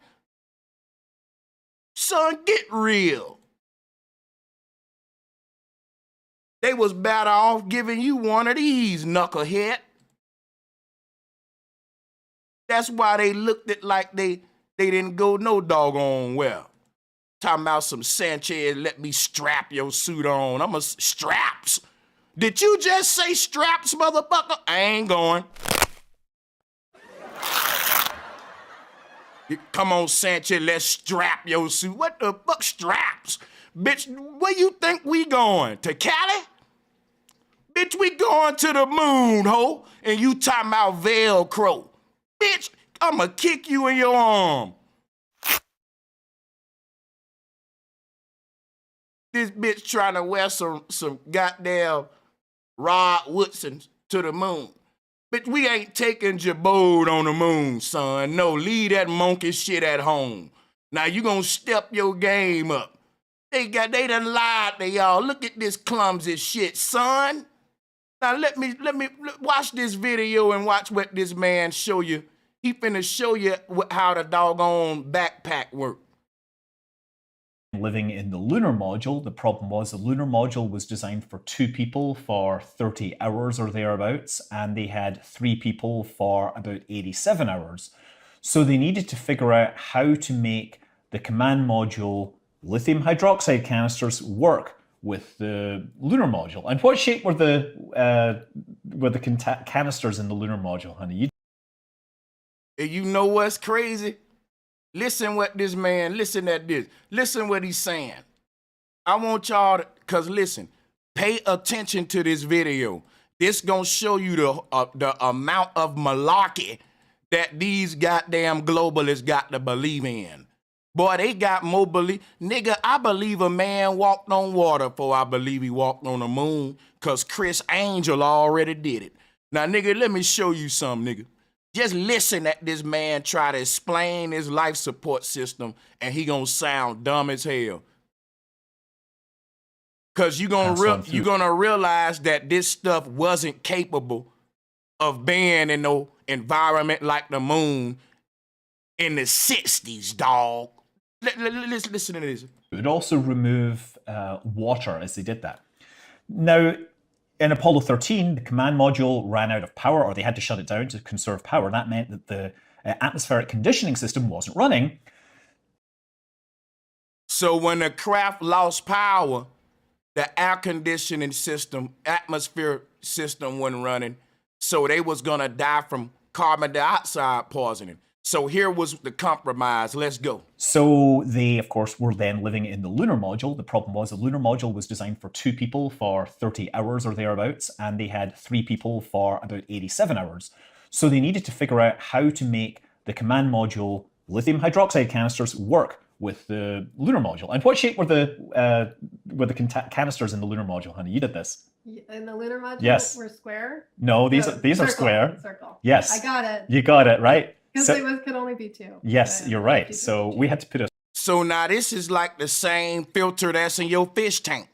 get real. They was better off giving you one of these, knucklehead. That's why they looked at like they didn't go no doggone well. Talking about some Sanchez, let me strap your suit on. I'm a straps. Did you just say straps, motherfucker? I ain't going. Come on, Sanchez, let's strap your suit. What the fuck straps? Bitch, where you think we going? To Cali? Bitch, we going to the moon, ho. And you talking about Velcro. Bitch, I'ma kick you in your arm. This bitch trying to wear some goddamn Rod Woodsons to the moon. Bitch, we ain't taking jabot on the moon, son. No, leave that monkey shit at home. Now you gonna step your game up. They done lied to y'all. Look at this clumsy shit, son. Now let me watch this video and watch what this man show you. He finna show you how the doggone backpack work. Living in the lunar module, the problem was the lunar module was designed for 2 people for 30 hours or thereabouts, and they had 3 people for about 87 hours. So they needed to figure out how to make the command module lithium hydroxide canisters work with the lunar module. And what shape were the canisters in the lunar module, honey? You know what's crazy? Listen what this man, listen at this. Listen what he's saying. I want y'all to, cause listen, pay attention to this video. This gonna show you the amount of malarkey that these goddamn globalists got to believe in. Boy, they got more belief. Nigga, I believe a man walked on water before I believe he walked on the moon, cause Chris Angel already did it. Now, nigga, let me show you something, nigga. Just listen at this man try to explain his life support system, and he gonna sound dumb as hell. Cause you're gonna realize that this stuff wasn't capable of being in no environment like the moon in the 60s, dog. Listen to this. It would also remove water as they did that. Now, in Apollo 13, the command module ran out of power, or they had to shut it down to conserve power. That meant that the atmospheric conditioning system wasn't running. So when the craft lost power, the air conditioning system, atmospheric system wasn't running. So they was gonna die from carbon dioxide poisoning. So here was the compromise. Let's go. So they, of course, were then living in the lunar module. The problem was the lunar module was designed for 2 people for 30 hours or thereabouts, and they had 3 people for about 87 hours. So they needed to figure out how to make the command module lithium hydroxide canisters work with the lunar module. And what shape were the canisters in the lunar module, honey? You did this. In the lunar module, yes. We're square? No, these are square. Circle. Yes. I got it. You got it, right? Because they could only be 2. Yes, you're right. So we had to put a... So now this is like the same filter that's in your fish tank,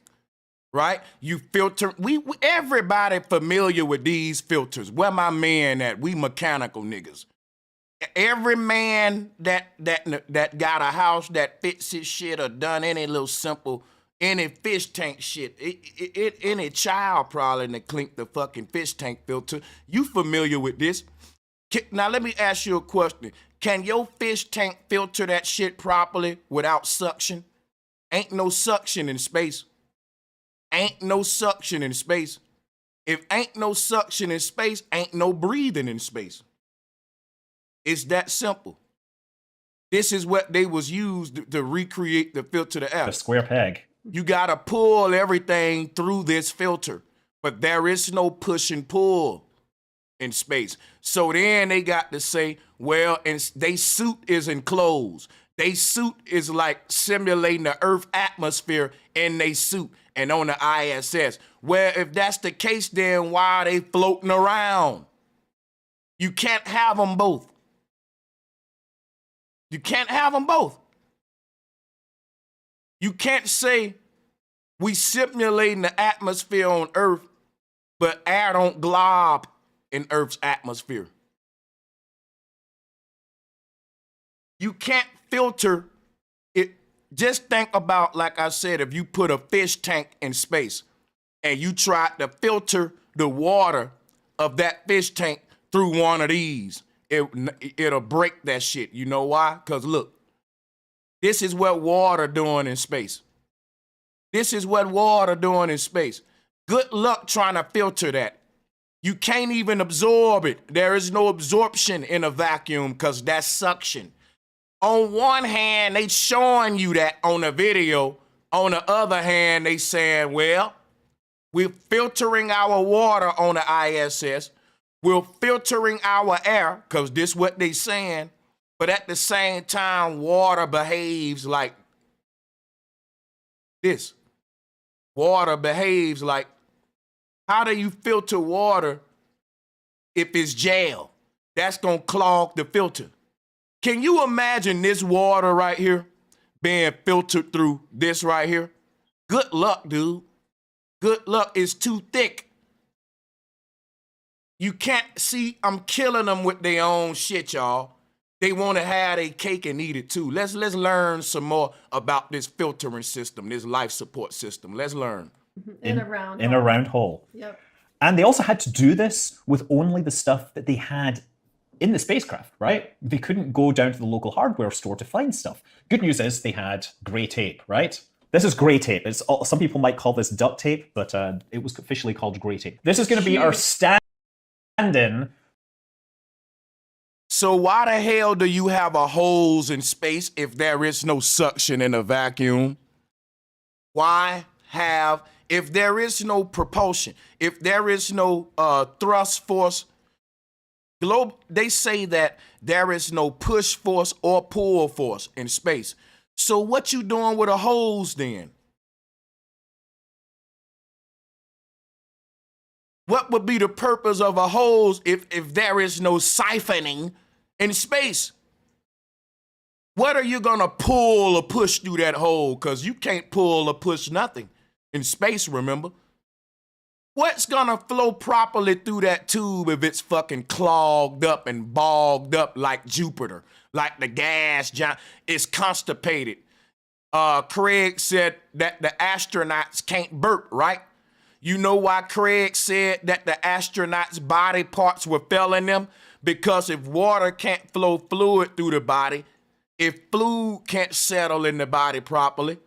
right? You filter, we everybody familiar with these filters. Where my man at? We mechanical niggas. Every man that got a house that fits his shit or done any little simple, any fish tank shit, any child probably that cleaned the fucking fish tank filter, you familiar with this. Now let me ask you a question. Can your fish tank filter that shit properly without suction? Ain't no suction in space. Ain't no suction in space. If ain't no suction in space, ain't no breathing in space. It's that simple. This is what they was used to recreate the filter to air. The square peg. You gotta pull everything through this filter, but there is no push and pull in space. So then they got to say, well, and they suit is enclosed. They suit is like simulating the Earth atmosphere in they suit and on the ISS. Well, if that's the case, then why are they floating around? You can't have them both. You can't have them both. You can't say we simulating the atmosphere on Earth, but air don't glob in Earth's atmosphere. You can't filter it. Just think about, like I said, if you put a fish tank in space and you tried to filter the water of that fish tank through one of these, it'll break that shit. You know why? Because look, this is what water doing in space. This is what water doing in space. Good luck trying to filter that. You can't even absorb it. There is no absorption in a vacuum because that's suction. On one hand, they showing you that on the video. On the other hand, they saying, well, we're filtering our water on the ISS. We're filtering our air because this is what they saying. But at the same time, water behaves like this. Water behaves like, how do you filter water if it's gel? That's going to clog the filter. Can you imagine this water right here being filtered through this right here? Good luck, dude. Good luck. It's too thick. You can't see, I'm killing them with their own shit, y'all. They want to have their cake and eat it too. Let's learn some more about this filtering system, this life support system. Let's learn. In a round hole. Yep. And they also had to do this with only the stuff that they had in the spacecraft, right? They couldn't go down to the local hardware store to find stuff. Good news is they had gray tape, right? This is gray tape. Some people might call this duct tape, but it was officially called gray tape. This is going to be our stand-in. So why the hell do you have a hose in space if there is no suction in a vacuum? Why have, if there is no propulsion, if there is no thrust force, they say that there is no push force or pull force in space. So what you doing with a hose then? What would be the purpose of a hose if there is no siphoning in space? What are you gonna pull or push through that hole? Because you can't pull or push nothing in space, remember? What's gonna flow properly through that tube if it's fucking clogged up and bogged up like Jupiter, like the gas giant? It's constipated. Craig said that the astronauts can't burp, right? You know why Craig said that the astronauts' body parts were failing them? Because if water can't flow fluid through the body, if fluid can't settle in the body properly,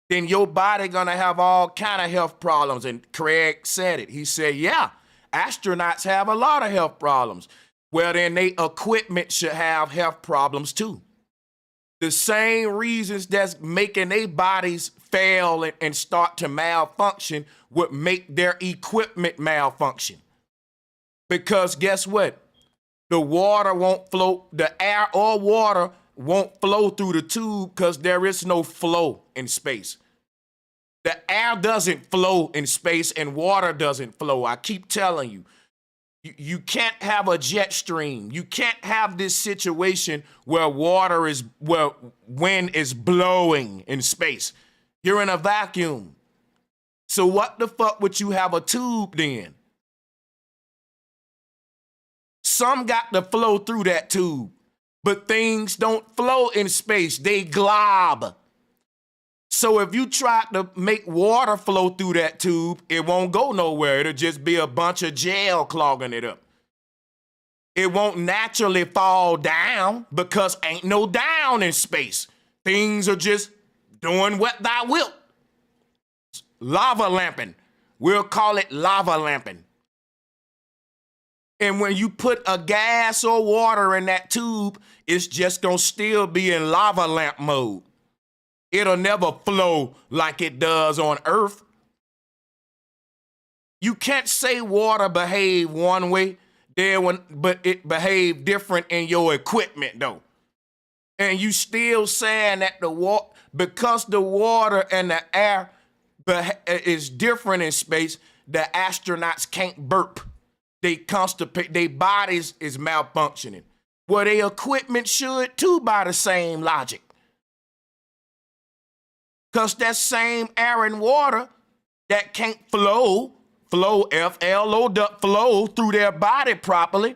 then your body gonna have all kind of health problems. And Craig said it. He said, yeah, astronauts have a lot of health problems. well, then their equipment should have health problems too. The same reasons that's making their bodies fail and start to malfunction would make their equipment malfunction. Because guess what? The water won't flow, the air or water won't flow through the tube because there is no flow in space. The air doesn't flow in space and water doesn't flow. I keep telling you. You can't have a jet stream. You can't have this situation where wind is blowing in space. You're in a vacuum. So what the fuck would you have a tube then? Some got to flow through that tube, but things don't flow in space. They glob. So if you try to make water flow through that tube, it won't go nowhere. It'll just be a bunch of gel clogging it up. It won't naturally fall down because ain't no down in space. Things are just doing what thou wilt. Lava lamping. We'll call it lava lamping. And when you put a gas or water in that tube, it's just gonna still be in lava lamp mode. It'll never flow like it does on Earth. You can't say water behave one way, but it behave different in your equipment though. And you still saying that because the water and the air is different in space, the astronauts can't burp. They constipate, their bodies is malfunctioning. Well, their equipment should too by the same logic. Because that same air and water that can't flow through their body properly,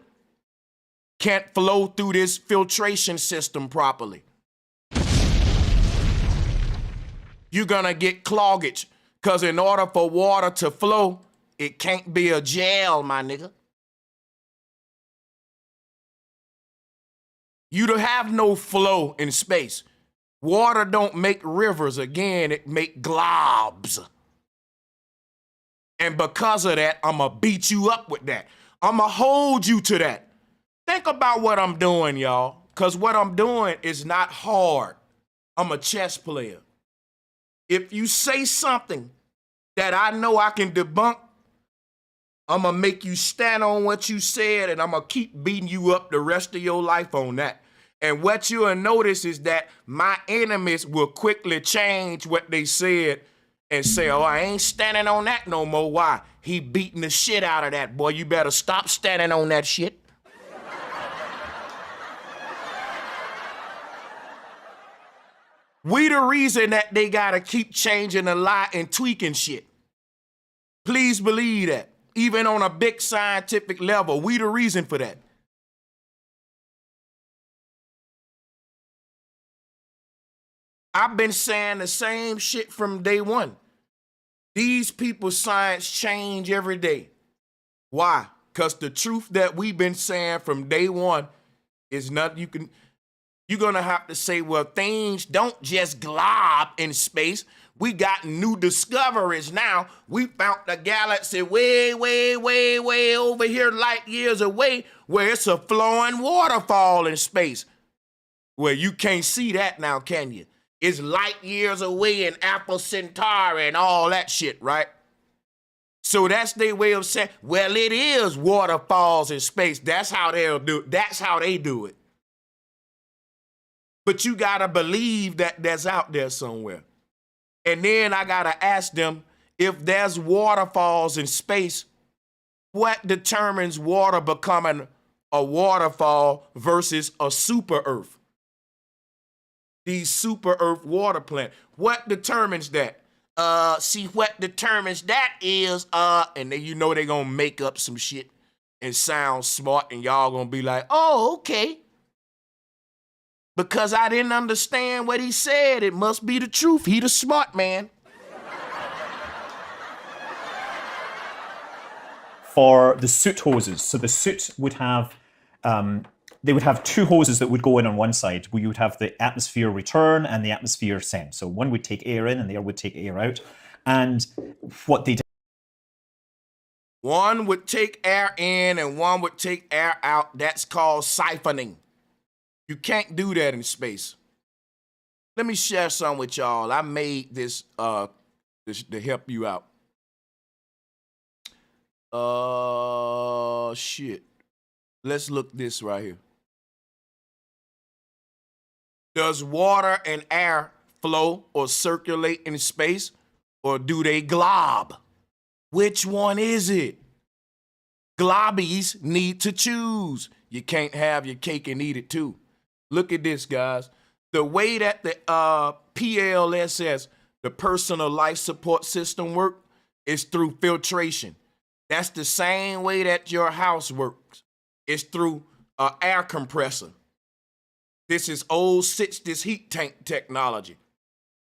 can't flow through this filtration system properly. You're gonna get cloggage, because in order for water to flow, it can't be a gel, my nigga. You don't have no flow in space. Water don't make rivers. Again, it make globs. And because of that, I'm going to beat you up with that. I'm going to hold you to that. Think about what I'm doing, y'all. Because what I'm doing is not hard. I'm a chess player. If you say something that I know I can debunk, I'm going to make you stand on what you said, and I'm going to keep beating you up the rest of your life on that. And what you'll notice is that my enemies will quickly change what they said and say, oh, I ain't standing on that no more. Why? He beating the shit out of that, boy. You better stop standing on that shit. We the reason that they gotta keep changing the lie and tweaking shit. Please believe that. Even on a big scientific level, we the reason for that. I've been saying the same shit from day one. These people's science change every day. Why? Because the truth that we've been saying from day one is nothing you're gonna have to say, well, things don't just glob in space. We got new discoveries now. We found the galaxy way, way, way, way over here, light years away, where it's a flowing waterfall in space. Well, you can't see that now, can you? It's light years away in Alpha Centauri and all that shit, right? So that's their way of saying, well, it is waterfalls in space. That's how they'll do it. That's how they do it. But you gotta believe that that's out there somewhere. And then I gotta ask them, if there's waterfalls in space, what determines water becoming a waterfall versus a super Earth? These super Earth water plant. What determines that? See, what determines that is, and then you know they're gonna make up some shit and sound smart, and y'all gonna be like, oh, okay. Because I didn't understand what he said. It must be the truth. He the smart man. For the soot hoses, so the soot would have, they would have two hoses that would go in on one side, where you would have the atmosphere return and the atmosphere send. So one would take air in and the other would take air out. And what they One would take air in and one would take air out. That's called siphoning. You can't do that in space. Let me share some with y'all. I made this to help you out. Shit. Let's look this right here. Does water and air flow or circulate in space, or do they glob? Which one is it? Globbies need to choose. You can't have your cake and eat it too. Look at this, guys. The way that the PLSS, the personal life support system, work is through filtration. That's the same way that your house works. It's through an air compressor. This is old 60s heat tank technology.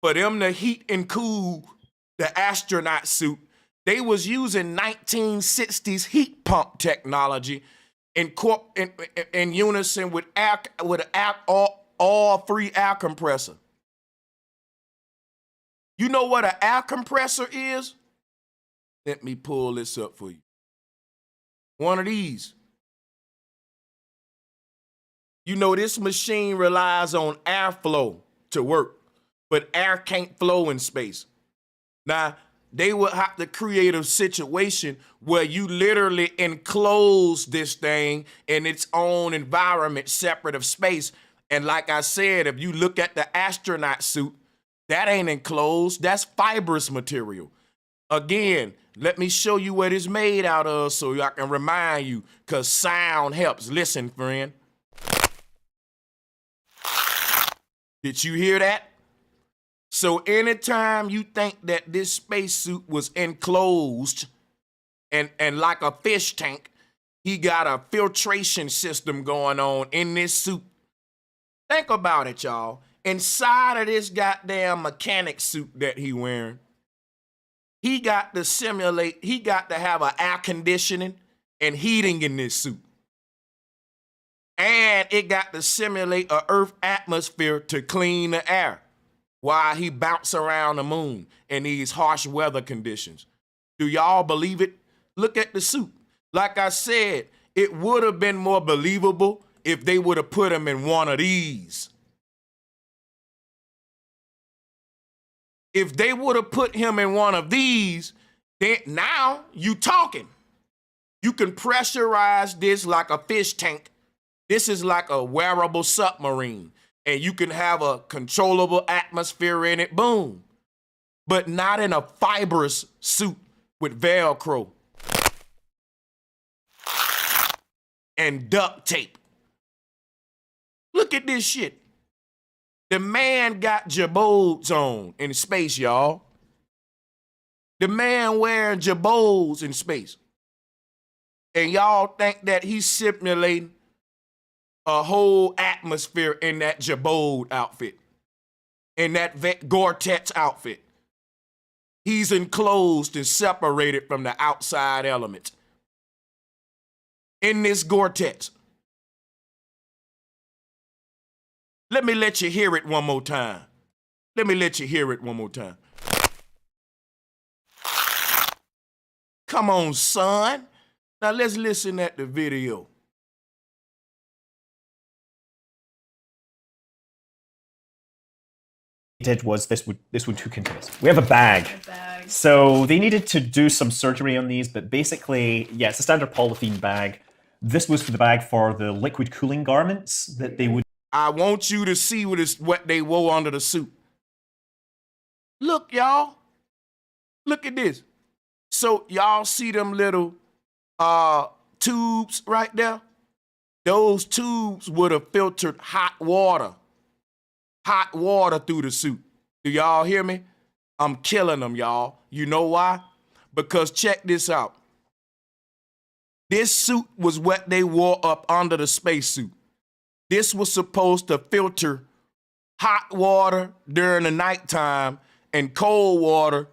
For them to heat and cool the astronaut suit, they was using 1960s heat pump technology in unison with all-free air compressor. You know what an air compressor is? Let me pull this up for you. One of these. You know, this machine relies on airflow to work, but air can't flow in space. Now, they would have to create a situation where you literally enclose this thing in its own environment separate of space. And like I said, if you look at the astronaut suit, that ain't enclosed, that's fibrous material. Again, let me show you what it's made out of so I can remind you, because sound helps. Listen, friend. Did you hear that? So anytime you think that this spacesuit was enclosed and like a fish tank, he got a filtration system going on in this suit. Think about it, y'all. Inside of this goddamn mechanic suit that he wearing, he got to have an air conditioning and heating in this suit. And it got to simulate an Earth atmosphere to clean the air while he bounce around the moon in these harsh weather conditions. Do y'all believe it? Look at the suit. Like I said, it would have been more believable if they would have put him in one of these. If they would have put him in one of these, then now you talking. You can pressurize this like a fish tank. This is like a wearable submarine, and you can have a controllable atmosphere in it, boom. But not in a fibrous suit with Velcro and duct tape. Look at this shit. The man got jabots on in space, y'all. The man wearing jabots in space. And y'all think that he's simulating a whole atmosphere in that jabot outfit, in that Gore-Tex outfit. He's enclosed and separated from the outside elements in this Gore-Tex. Let me let you hear it one more time. Let me let you hear it one more time. Come on, son. Now let's listen at the video. Did was this would hook into this. We have a bag. So they needed to do some surgery on these, but basically, yeah, it's a standard polythene bag. This was for the bag for the liquid cooling garments that they would. I want you to see what they wore under the suit. Look, y'all. Look at this. So y'all see them little tubes right there? Those tubes would have filtered hot water through the suit. Do y'all hear me? I'm killing them, y'all. You know why? Because check this out. This suit was what they wore up under the spacesuit. This was supposed to filter hot water during the nighttime and cold water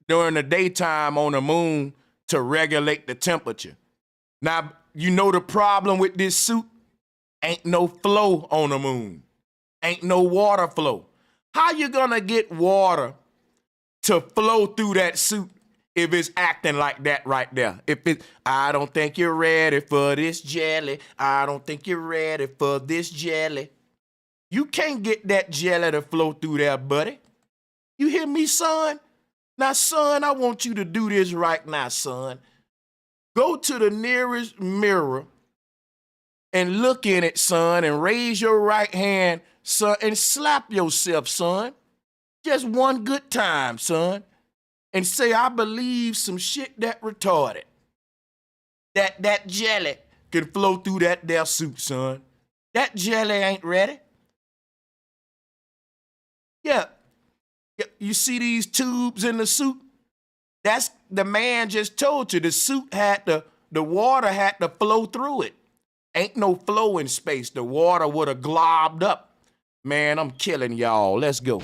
during the daytime on the moon to regulate the temperature. Now, you know the problem with this suit? Ain't no flow on the moon. Ain't no water flow. How you gonna get water to flow through that suit if it's acting like that right there. If it, I don't think you're ready for this jelly. I don't think you're ready for this jelly. You can't get that jelly to flow through there, buddy. You hear me, son? Now, son, I want you to do this right now, son. Go to the nearest mirror and look in it, son, and raise your right hand, son, and slap yourself, son. Just one good time, son. And say, I believe some shit that retarded. That jelly can flow through that there suit, son. That jelly ain't ready. Yeah. You see these tubes in the suit? That's the man just told you. The suit had the water had to flow through it. Ain't no flow in space. The water would have globbed up. Man, I'm killing y'all. Let's go.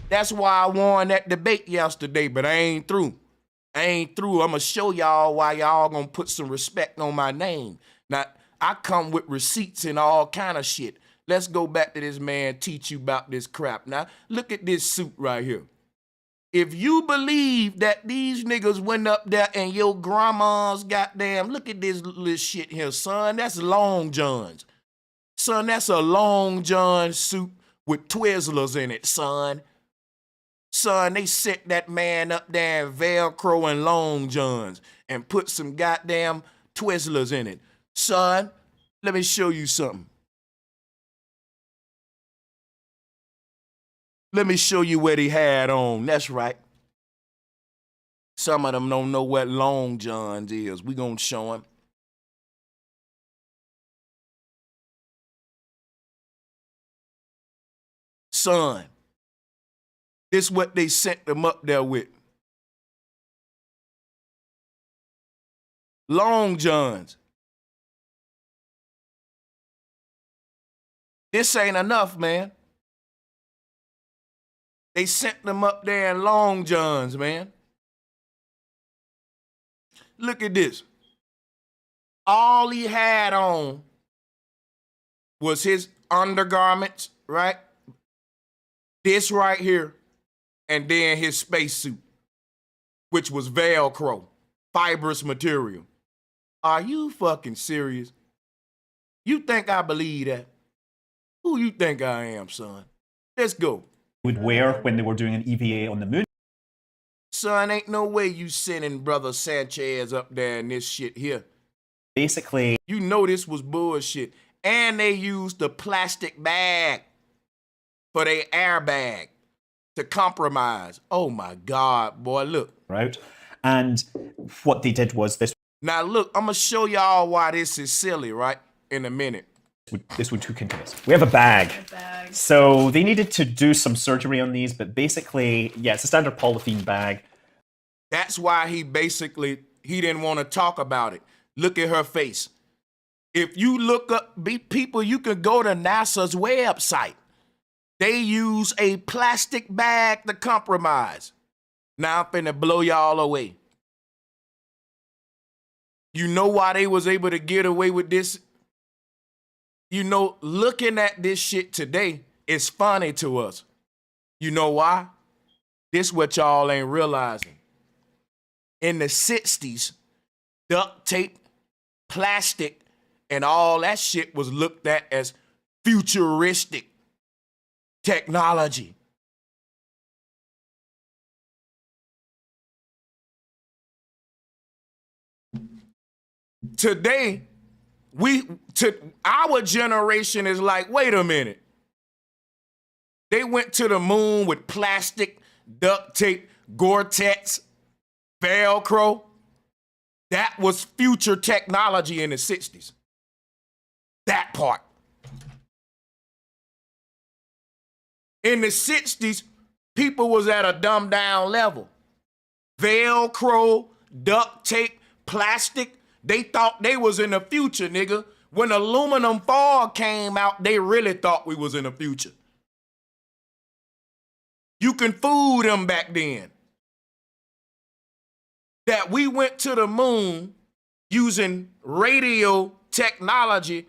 That's why I won that debate yesterday, but I ain't through. I'm going to show y'all why y'all going to put some respect on my name. Now, I come with receipts and all kind of shit. Let's go back to this man, teach you about this crap. Now, look at this suit right here. If you believe that these niggas went up there and your grandma's goddamn, look at this little shit here, son. That's Long John's. Son, that's a Long John suit with Twizzlers in it, son. Son, they set that man up there in Velcro and Long Johns and put some goddamn Twizzlers in it. Son, let me show you something. Let me show you what he had on. That's right. Some of them don't know what Long John's is. We gonna show him. Son, this what they sent them up there with. Long John's. This ain't enough, man. They sent them up there in Long John's, man. Look at this. All he had on was his undergarments, right? This right here, and then his spacesuit, which was Velcro, fibrous material. Are you fucking serious? You think I believe that? Who you think I am, son? Let's go. Would wear when they were doing an EVA on the moon. Son, ain't no way you sending Brother Sanchez up there in this shit here. Basically, you know this was bullshit. And they used the plastic bag for their airbag to compromise. Oh my God, boy, look. Right. And what they did was this. Now look, I'm gonna show y'all why this is silly, right? In a minute. This would hook into this. We have a bag. So they needed to do some surgery on these, but basically, yeah, it's a standard polythene bag. That's why he didn't want to talk about it. Look at her face. If you look up people, you can go to NASA's website. They use a plastic bag to compromise. Now I'm finna blow y'all away. You know why they was able to get away with this? You know, looking at this shit today is funny to us. You know why? This what y'all ain't realizing. In the 60s, duct tape, plastic, and all that shit was looked at as futuristic technology. Today, our generation is like, wait a minute. They went to the moon with plastic, duct tape, Gore-Tex, Velcro. That was future technology in the 60s. That part. In the 60s, people was at a dumbed down level. Velcro, duct tape, plastic. They thought they was in the future, nigga. When aluminum foil came out, they really thought we was in the future. You can fool them back then. That we went to the moon using radio technology.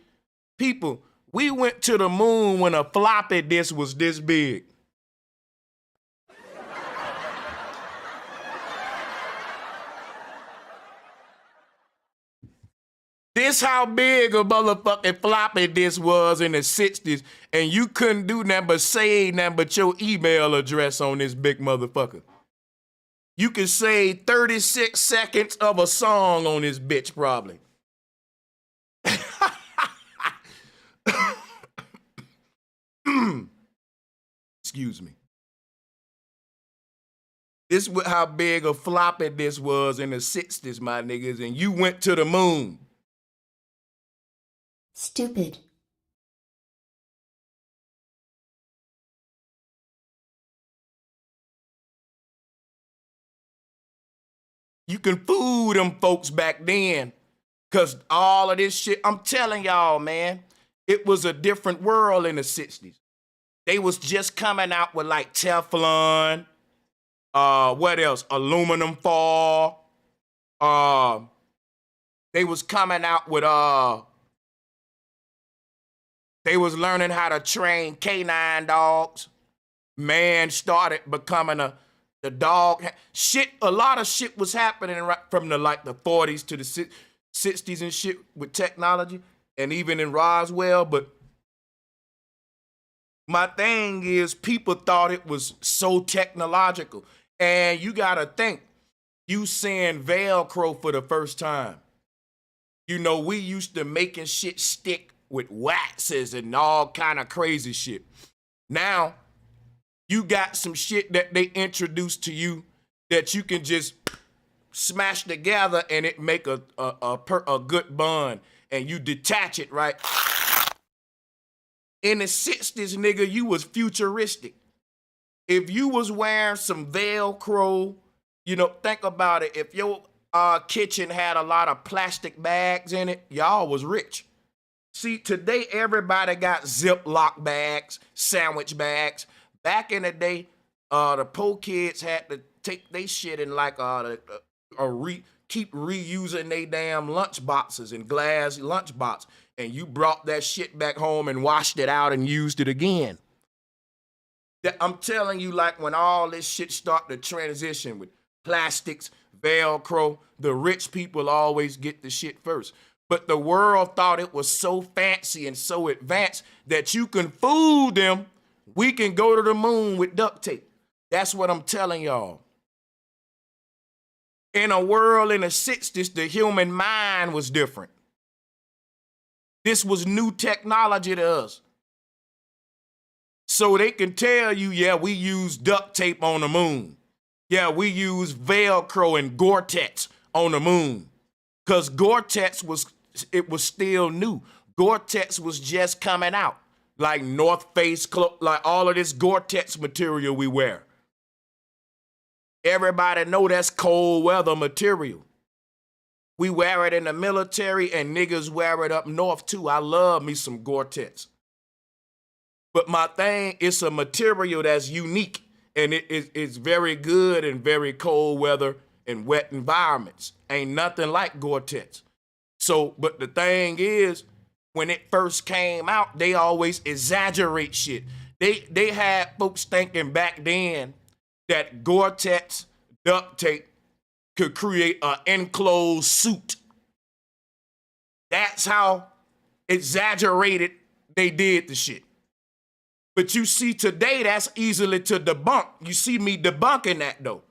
People, we went to the moon when a floppy disk was this big. This how big a motherfucking floppy disk was in the 60s, and you couldn't do nothing but say nothing but your email address on this big motherfucker. You can say 36 seconds of a song on this bitch, probably. Excuse me. This is how big a floppy disk was in the 60s, my niggas, and you went to the moon. Stupid. You can fool them folks back then, because all of this shit, I'm telling y'all, man, it was a different world in the 60s. They was just coming out with like Teflon, what else? Aluminum foil. They was coming out with, they was learning how to train canine dogs. Man started becoming the dog. Shit, a lot of shit was happening right from the 40s to the 60s and shit with technology, and even in Roswell. But my thing is, people thought it was so technological. And you gotta think, you seeing Velcro for the first time. You know, we used to making shit stick with waxes and all kind of crazy shit. Now, you got some shit that they introduced to you that you can just smash together and it make a good bond, and you detach it, right? In the 60s, nigga, you was futuristic. If you was wearing some Velcro, you know, think about it. If your kitchen had a lot of plastic bags in it, y'all was rich. See, today everybody got Ziploc bags, sandwich bags. Back in the day, the poor kids had to take they shit in like keep reusing they damn lunch boxes and glass lunch box, and you brought that shit back home and washed it out and used it again. I'm telling you, like when all this shit start to transition with plastics, Velcro, the rich people always get the shit first. But the world thought it was so fancy and so advanced that you can fool them. We can go to the moon with duct tape. That's what I'm telling y'all. In a world in the 60s, the human mind was different. This was new technology to us. So they can tell you, yeah, we use duct tape on the moon. Yeah, we use Velcro and Gore-Tex on the moon. Because Gore-Tex was still new. Gore-Tex was just coming out. Like North Face, like all of this Gore-Tex material we wear. Everybody know that's cold weather material. We wear it in the military, and niggas wear it up north too. I love me some Gore-Tex. But my thing, it's a material that's unique, and it's very good in very cold weather and wet environments. Ain't nothing like Gore-Tex. So, but the thing is, when it first came out, they always exaggerate shit. They had folks thinking back then that Gore-Tex duct tape could create an enclosed suit. That's how exaggerated they did the shit. But you see today, that's easily to debunk. You see me debunking that though.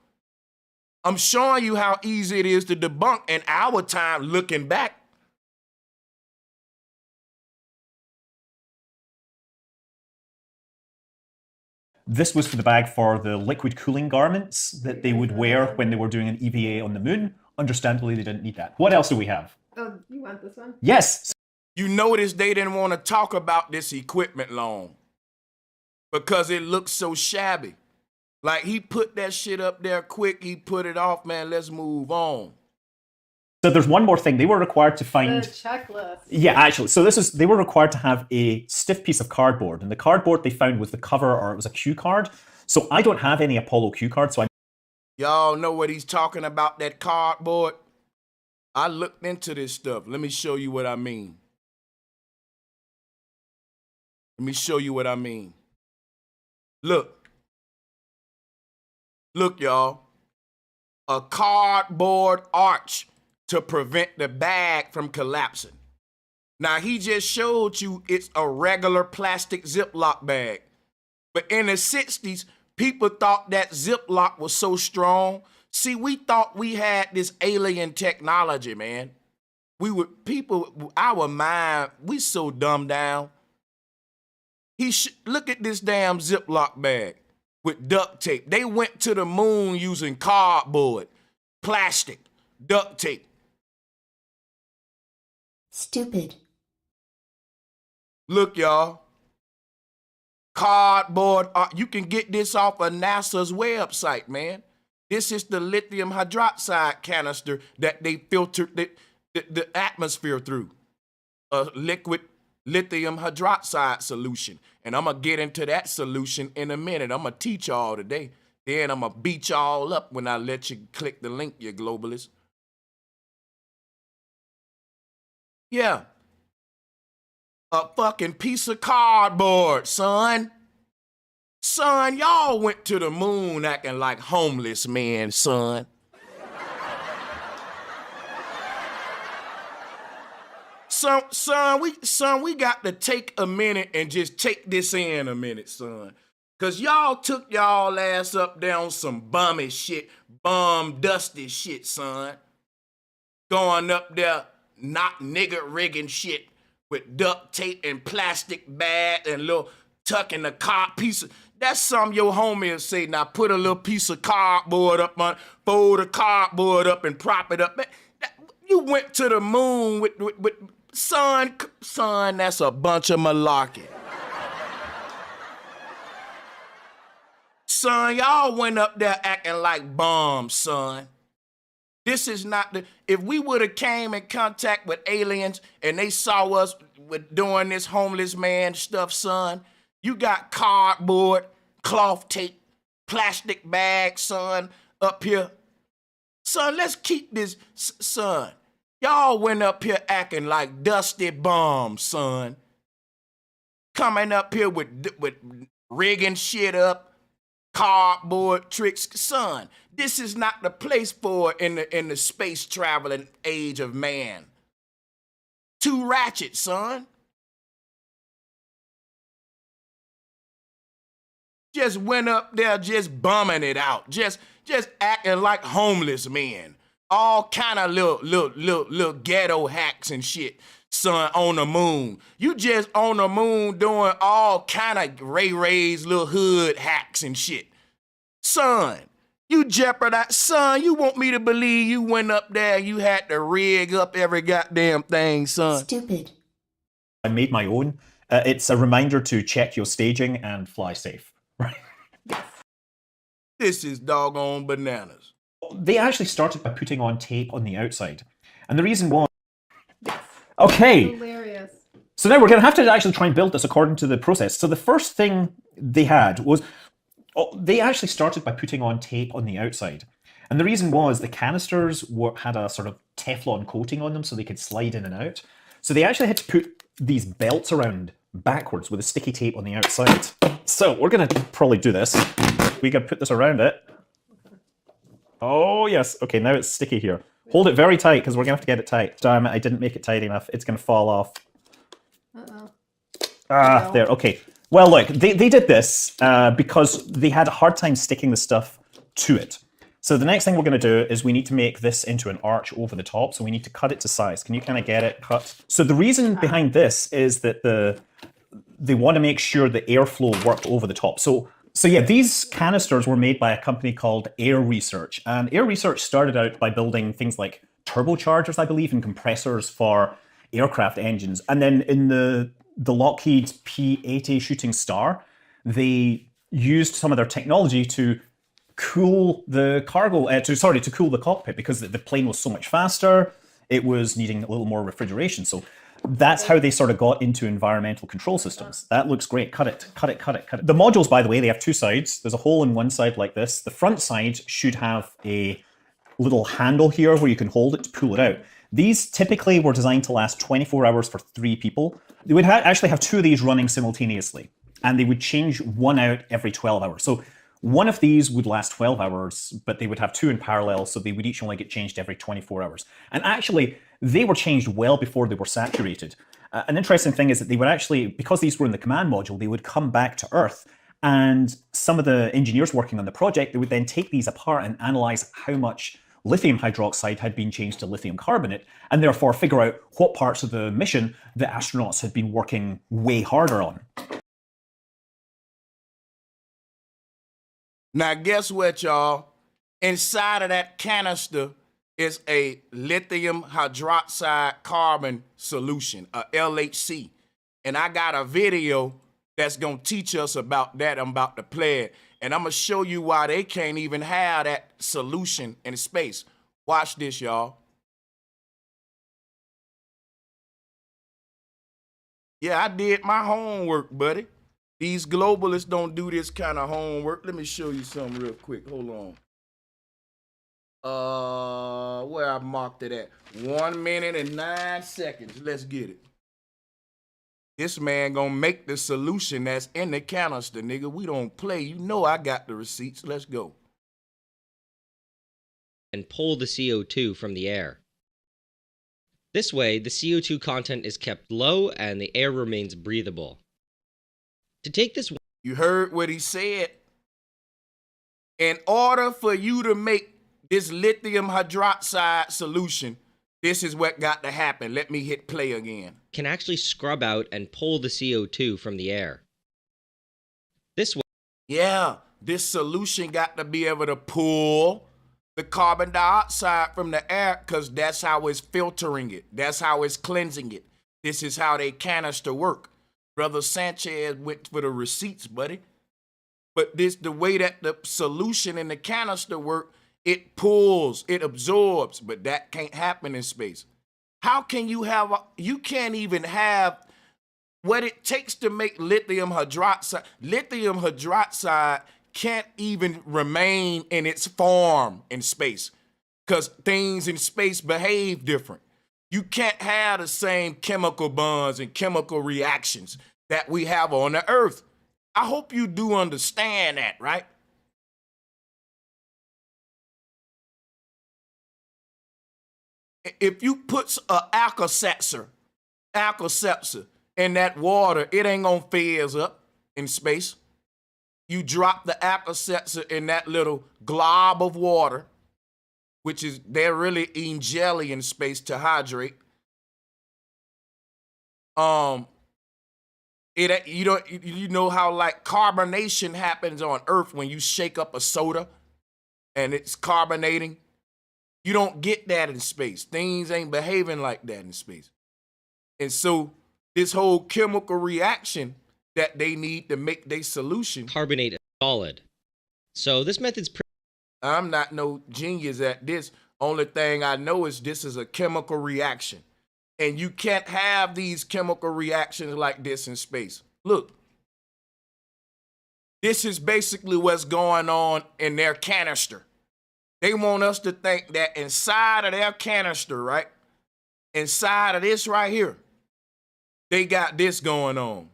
I'm showing you how easy it is to debunk in our time looking back. This was for the bag for the liquid cooling garments that they would wear when they were doing an EVA on the moon. Understandably, they didn't need that. What else do we have? Oh, you want this one? Yes. You notice they didn't want to talk about this equipment long because it looks so shabby. Like he put that shit up there quick, he put it off, man, let's move on. So there's one more thing. They were required to find... The checklist. Yeah, actually. So they were required to have a stiff piece of cardboard. And the cardboard they found was the cover, or it was a cue card. So I don't have any Apollo cue cards. So Y'all know what he's talking about, that cardboard? I looked into this stuff. Let me show you what I mean. Let me show you what I mean. Look. Look, y'all. A cardboard arch to prevent the bag from collapsing. Now, he just showed you it's a regular plastic Ziploc bag. But in the 60s, people thought that Ziploc was so strong. See, we thought we had this alien technology, man. Our mind, we so dumbed down. Look at this damn Ziploc bag with duct tape. They went to the moon using cardboard, plastic, duct tape. Stupid. Look, y'all. Cardboard, you can get this off of NASA's website, man. This is the lithium hydroxide canister that they filtered the atmosphere through. A liquid lithium hydroxide solution. And I'm going to get into that solution in a minute. I'm going to teach y'all today. Then I'm going to beat y'all up when I let you click the link, you globalists. Yeah. A fucking piece of cardboard, son. Son, y'all went to the moon acting like homeless men, son. Son, we got to take a minute and just take this in a minute, son. Cause y'all took y'all ass up down some bummy shit, dusty shit, son. Going up there, not nigger rigging shit with duct tape and plastic bag and little tucking the piece of. That's something your homies say. Now put a little piece of cardboard up on, fold the cardboard up and prop it up. You went to the moon with son, that's a bunch of malarkey. Son, y'all went up there acting like bombs, son. This is not if we would have came in contact with aliens and they saw us with doing this homeless man stuff, son, you got cardboard, cloth tape, plastic bags, son, up here. Son, let's keep this, son. Y'all went up here acting like dusty bombs, son. Coming up here with rigging shit up, cardboard tricks. Son, this is not the place for it in the space traveling age of man. Too ratchet, son. Just went up there just bumming it out. Just acting like homeless men. All kind of little ghetto hacks and shit, son, on the moon. You just on the moon doing all kind of Ray's little hood hacks and shit. Son, you jeopardize. Son, you want me to believe you went up there and you had to rig up every goddamn thing, son? Stupid. I made my own. It's a reminder to check your staging and fly safe. Right? This is doggone bananas. They actually started by putting on tape on the outside. And the reason was... Okay. Hilarious. So now we're going to have to actually try and build this according to the process. So the first thing they had was... they actually started by putting on tape on the outside. And the reason was the canisters had a sort of Teflon coating on them so they could slide in and out. So they actually had to put these belts around backwards with a sticky tape on the outside. So we're going to probably do this. We got to put this around it. Oh, yes. Okay, now it's sticky here. Hold it very tight because we're going to have to get it tight. Damn it, I didn't make it tight enough. It's going to fall off. Uh-oh. Ah, there. Okay. Well, look, they did this because they had a hard time sticking the stuff to it. So the next thing we're going to do is we need to make this into an arch over the top. So we need to cut it to size. Can you kind of get it cut? So the reason behind this is that they want to make sure the airflow worked over the top. So yeah, these canisters were made by a company called Air Research. And Air Research started out by building things like turbochargers, I believe, and compressors for aircraft engines. And then in the Lockheed P-80 Shooting Star, they used some of their technology to cool the cargo, to cool the cockpit because the plane was so much faster. It was needing a little more refrigeration. So that's how they sort of got into environmental control systems. That looks great. Cut it. The modules, by the way, they have two sides. There's a hole in one side like this. The front side should have a little handle here where you can hold it to pull it out. These typically were designed to last 24 hours for 3 people. They would actually have 2 of these running simultaneously, and they would change one out every 12 hours. So One of these would last 12 hours, but they would have two in parallel, so they would each only get changed every 24 hours. And actually, they were changed well before they were saturated. An interesting thing is that they would actually, because these were in the command module, they would come back to Earth. And some of the engineers working on the project, they would then take these apart and analyze how much lithium hydroxide had been changed to lithium carbonate, and therefore figure out what parts of the mission the astronauts had been working way harder on. Now, guess what, y'all? Inside of that canister is a lithium hydroxide carbon solution, a LHC. And I got a video that's going to teach us about that. I'm about to play it. And I'm going to show you why they can't even have that solution in space. Watch this, y'all. Yeah, I did my homework, buddy. These globalists don't do this kind of homework. Let me show you something real quick. Hold on. Where I marked it at? 1 minute and 9 seconds. Let's get it. This man gonna make the solution that's in the canister, nigga. We don't play. You know I got the receipts. Let's go. And pull the CO2 from the air. This way, the CO2 content is kept low and the air remains breathable. To take this... You heard what he said? In order for you to make this lithium hydroxide solution, this is what got to happen. Let me hit play again. Can actually scrub out and pull the CO2 from the air. This way... Yeah, this solution got to be able to pull the carbon dioxide from the air because that's how it's filtering it. That's how it's cleansing it. This is how they canister work. Brother Sanchez went for the receipts, buddy. But this, the way that the solution in the canister work, it pulls, it absorbs, but that can't happen in space. How can you have, you can't even have what it takes to make lithium hydroxide. Lithium hydroxide can't even remain in its form in space because things in space behave different. You can't have the same chemical bonds and chemical reactions that we have on the Earth. I hope you do understand that, right? If you put an Alka-Seltzer in that water, it ain't gonna fizz up in space. You drop the Alka-Seltzer in that little glob of water, which is, they're really eating jelly in space to hydrate. You know how like carbonation happens on Earth when you shake up a soda and it's carbonating? You don't get that in space. Things ain't behaving like that in space. And so this whole chemical reaction that they need to make their solution. Carbonate is solid. So this method's pretty... I'm not no genius at this. Only thing I know is this is a chemical reaction. And you can't have these chemical reactions like this in space. Look. This is basically what's going on in their canister. They want us to think that inside of their canister, right? Inside of this right here, they got this going on.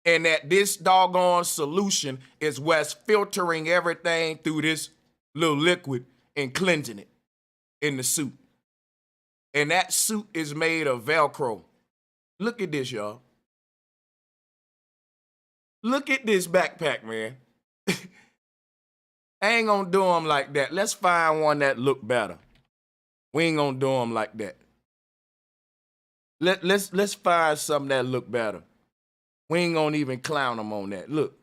And that this doggone solution is what's filtering everything through this little liquid and cleansing it in the suit. And that suit is made of Velcro. Look at this, y'all. Look at this backpack, man. I ain't gonna do them like that. Let's find one that look better. We ain't gonna do them like that. Let's find something that look better. We ain't gonna even clown him on that. Look.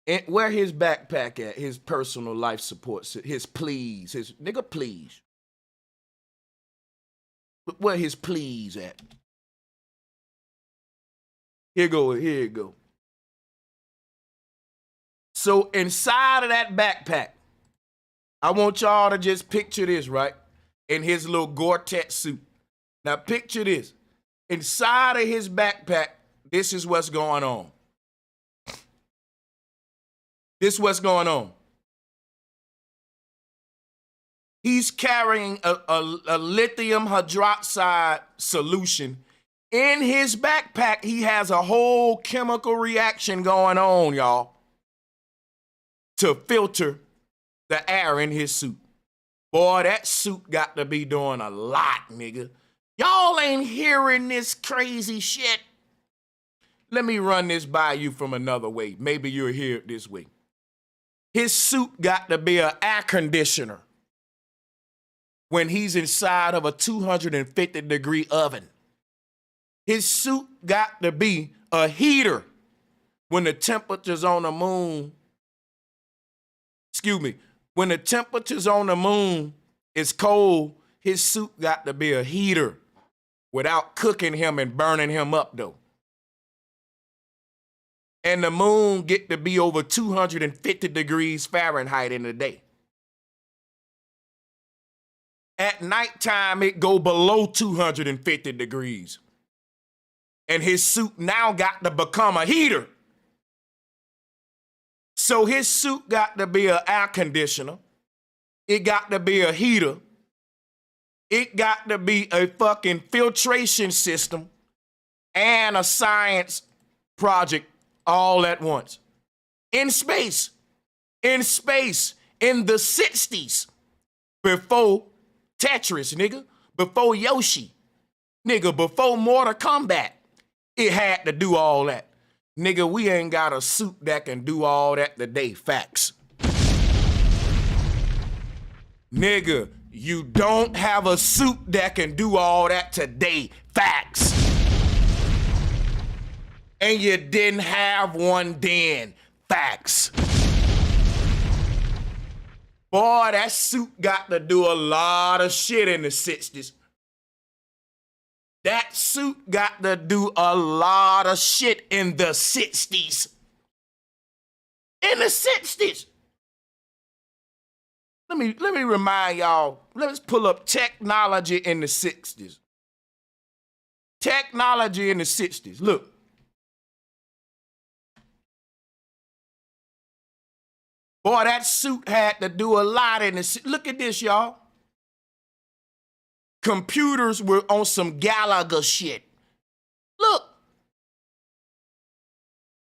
And where his backpack at? His personal life support, his please, his nigga please. Where his please at? Here you go. So inside of that backpack, I want y'all to just picture this, right? In his little Gore-Tex suit. Now picture this. Inside of his backpack, this is what's going on. This is what's going on. He's carrying a lithium hydroxide solution. In his backpack, he has a whole chemical reaction going on, y'all. to filter the air in his suit. Boy, that suit got to be doing a lot, nigga. Y'all ain't hearing this crazy shit. Let me run this by you from another way. Maybe you'll hear it this way. His suit got to be an air conditioner when he's inside of a 250-degree oven. His suit got to be a heater when the temperature's on the moon. Excuse me. When the temperature's on the moon is cold, his suit got to be a heater without cooking him and burning him up, though. And the moon get to be over 250 degrees Fahrenheit in the day. At nighttime, it go below 250 degrees. And his suit now got to become a heater. So his suit got to be an air conditioner. It got to be a heater. It got to be a fucking filtration system and a science project all at once. In space, in the 60s, before Tetris, nigga, before Yoshi, nigga, before Mortal Kombat, it had to do all that. Nigga, we ain't got a suit that can do all that today. Facts. Nigga, you don't have a suit that can do all that today. Facts. And you didn't have one then. Facts. Boy, that suit got to do a lot of shit in the 60s. That suit got to do a lot of shit in the 60s. In the 60s. Let me remind y'all, let's pull up technology in the 60s. Technology in the 60s. Look. Boy, that suit had to do a lot in the... Look at this, y'all. Computers were on some Gallagher shit. Look.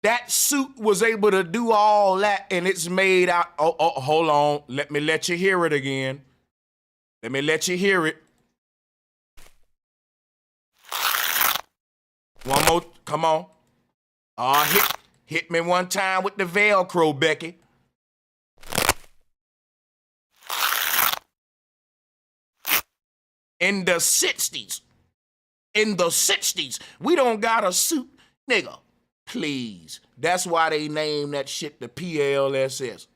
That suit was able to do all that, and it's made out... Oh, hold on. Let me let you hear it again. Let me let you hear it. One more. Come on. Hit me one time with the Velcro, Becky. In the 60s, we don't got a suit. Nigga, please. That's why they named that shit the PLSS.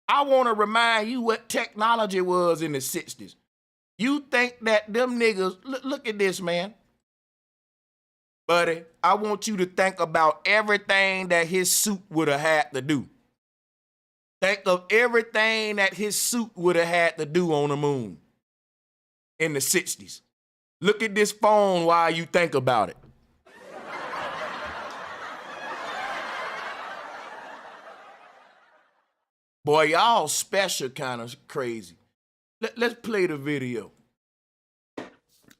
I want to remind you what technology was in the 60s. You think that them niggas, look at this, man. Buddy, I want you to think about everything that his suit would have had to do. Think of everything that his suit would have had to do on the moon. In the 60s. Look at this phone while you think about it. Boy, y'all special kind of crazy. Let's play the video.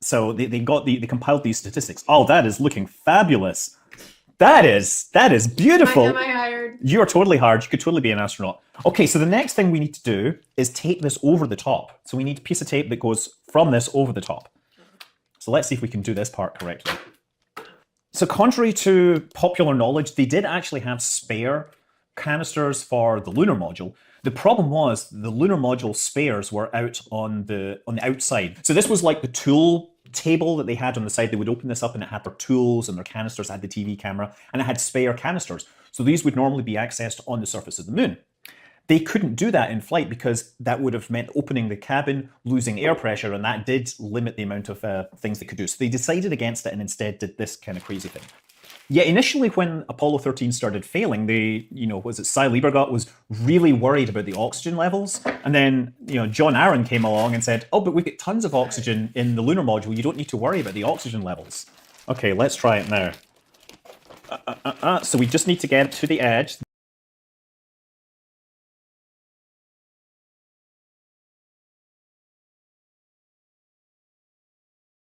So they compiled these statistics. Oh, that is looking fabulous. That is beautiful. Am I hired? You are totally hired. You could totally be an astronaut. Okay, so the next thing we need to do is tape this over the top. So we need a piece of tape that goes from this over the top. So let's see if we can do this part correctly. So contrary to popular knowledge, they did actually have spare canisters for the lunar module. The problem was the lunar module spares were out on the outside. So this was like the tool table that they had on the side. They would open this up and it had their tools and their canisters, had the TV camera, and it had spare canisters. So these would normally be accessed on the surface of the moon. They couldn't do that in flight because that would have meant opening the cabin, losing air pressure, and that did limit the amount of things they could do. So they decided against it and instead did this kind of crazy thing. Yeah, initially when Apollo 13 started failing, Cy Liebergott was really worried about the oxygen levels. And then, John Aaron came along and said, oh, but we've got tons of oxygen in the lunar module. You don't need to worry about the oxygen levels. Okay, let's try it now. So we just need to get to the edge.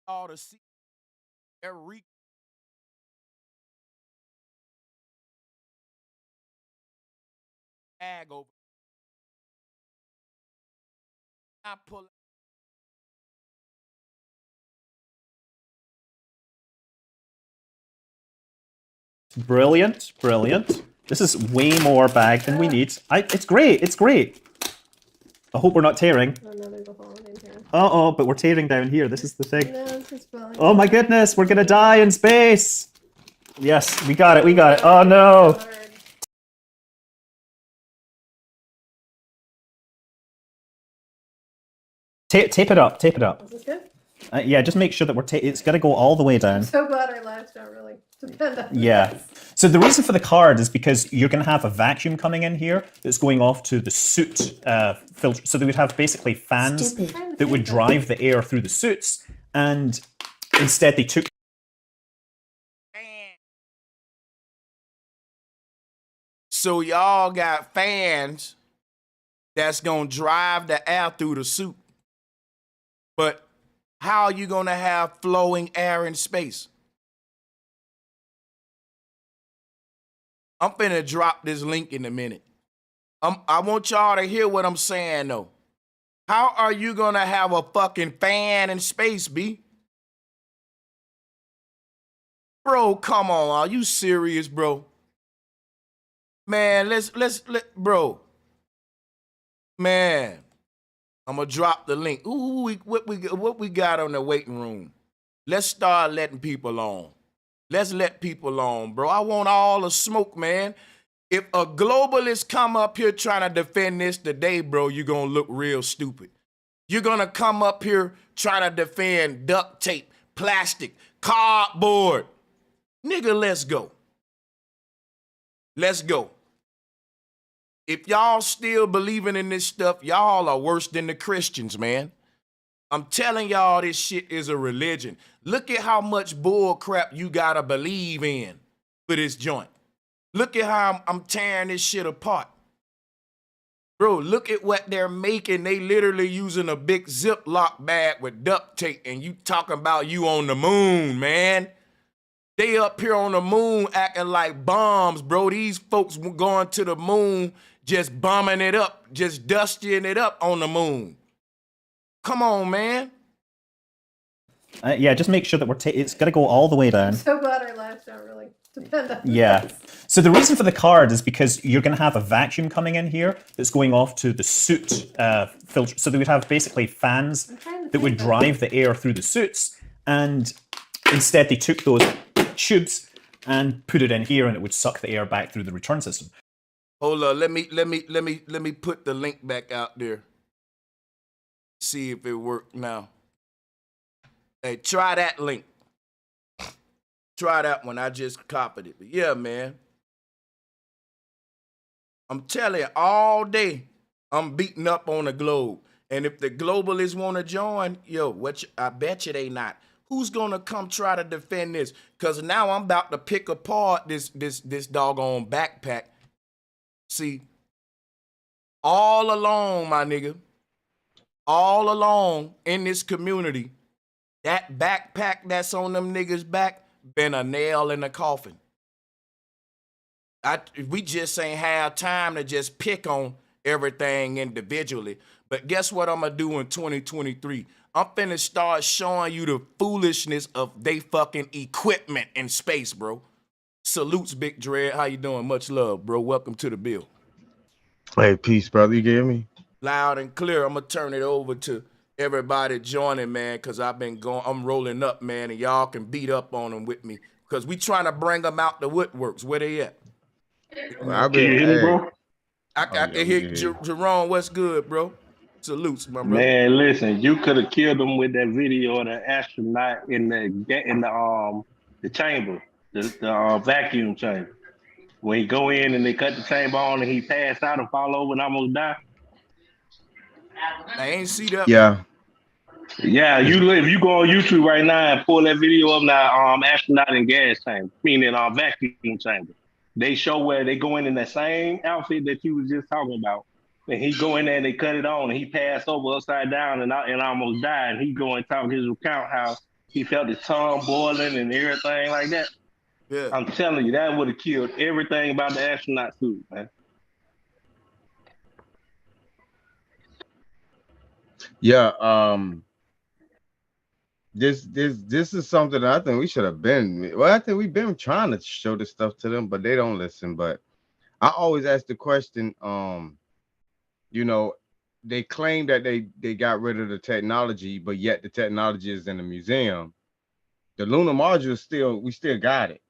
All to see every bag over. I pull. Brilliant, brilliant. This is way more bag than we need. It's great, it's great. I hope we're not tearing. Oh no, there's a hole in here. Uh-oh, but we're tearing down here. This is the thing. No, it's just falling. Oh my goodness, we're gonna die in space. Yes, we got it, we got it. Oh no. Tape it up, tape it up. Is this good? Yeah, just make sure that it's gonna go all the way down. I'm so glad our lives don't really depend on Yeah. this. So the reason for the card is because you're going to have a vacuum coming in here that's going off to the suit filter. So they would have basically fans that would drive the air through the suits, and instead they took. So y'all got fans that's gonna drive the air through the suit. But how are you gonna have flowing air in space? I'm finna drop this link in a minute. I want y'all to hear what I'm saying though. How are you gonna have a fucking fan in space, B? Bro, come on, are you serious, bro? Man, let's bro. Man, I'm gonna drop the link. Ooh, what we got on the waiting room? Let's start letting people on. Let's let people on, bro. I want all the smoke, man. If a globalist come up here trying to defend this today, bro, you're gonna look real stupid. You're gonna come up here trying to defend duct tape, plastic, cardboard. Nigga, let's go. Let's go. If y'all still believing in this stuff, y'all are worse than the Christians, man. I'm telling y'all this shit is a religion. Look at how much bull crap you gotta believe in for this joint. Look at how I'm tearing this shit apart. Bro, look at what they're making. They literally using a big Ziploc bag with duct tape, and you talking about you on the moon, man. They up here on the moon acting like bombs, bro. These folks going to the moon, just bombing it up, just dusting it up on the moon. Come on, man. Yeah, just make sure that it's got to go all the way down. I'm so glad our lives don't really depend on Yeah. this. So the reason for the card is because you're going to have a vacuum coming in here that's going off to the suit filter. So they would have basically fans that would drive the air through the suits, and instead they took those tubes and put it in here, and it would suck the air back through the return system. Hold on, let me put the link back out there. See if it worked now. Hey, try that link. Try that one. I just copied it. But yeah, man. I'm telling you, all day I'm beating up on the globe. And if the globalists want to join, yo, I bet you they not. Who's gonna come try to defend this? Cause now I'm about to pick apart this doggone backpack. See, all along, my nigga, all along in this community, that backpack that's on them niggas' back been a nail in the coffin. We just ain't have time to just pick on everything individually. But guess what I'm gonna do in 2023? I'm finna start showing you the foolishness of they fucking equipment in space, bro. Salutes, Big Dread. How you doing? Much love, bro. Welcome to the bill. Hey, peace, brother. You get me? Loud and clear. I'm gonna turn it over to everybody joining, man, because I'm rolling up, man, and y'all can beat up on them with me. Because we trying to bring them out the woodworks. Where they at? Can you hear me, bro? I can hear Jerome. What's good, bro? Salutes, my brother. Man, listen, you could have killed him with that video of the astronaut in the chamber, the vacuum chamber. When he go in and they cut the chamber on and he passed out and fall over and almost die. I ain't see that. Yeah. Yeah, if you go on YouTube right now and pull that video up now, astronaut in gas chamber, meaning vacuum chamber. They show where they go in that same outfit that you was just talking about. And he go in there and they cut it on and he passed over upside down and almost died. And he go and talk his account how he felt his tongue boiling and everything like that. Yeah. I'm telling you, that would have killed everything about the astronaut suit, man. Yeah. This is something that I think we should have been. Well, I think we've been trying to show this stuff to them, but they don't listen. But I always ask the question. You know, they claim that they got rid of the technology, but yet the technology is in the museum. The lunar module we still got it.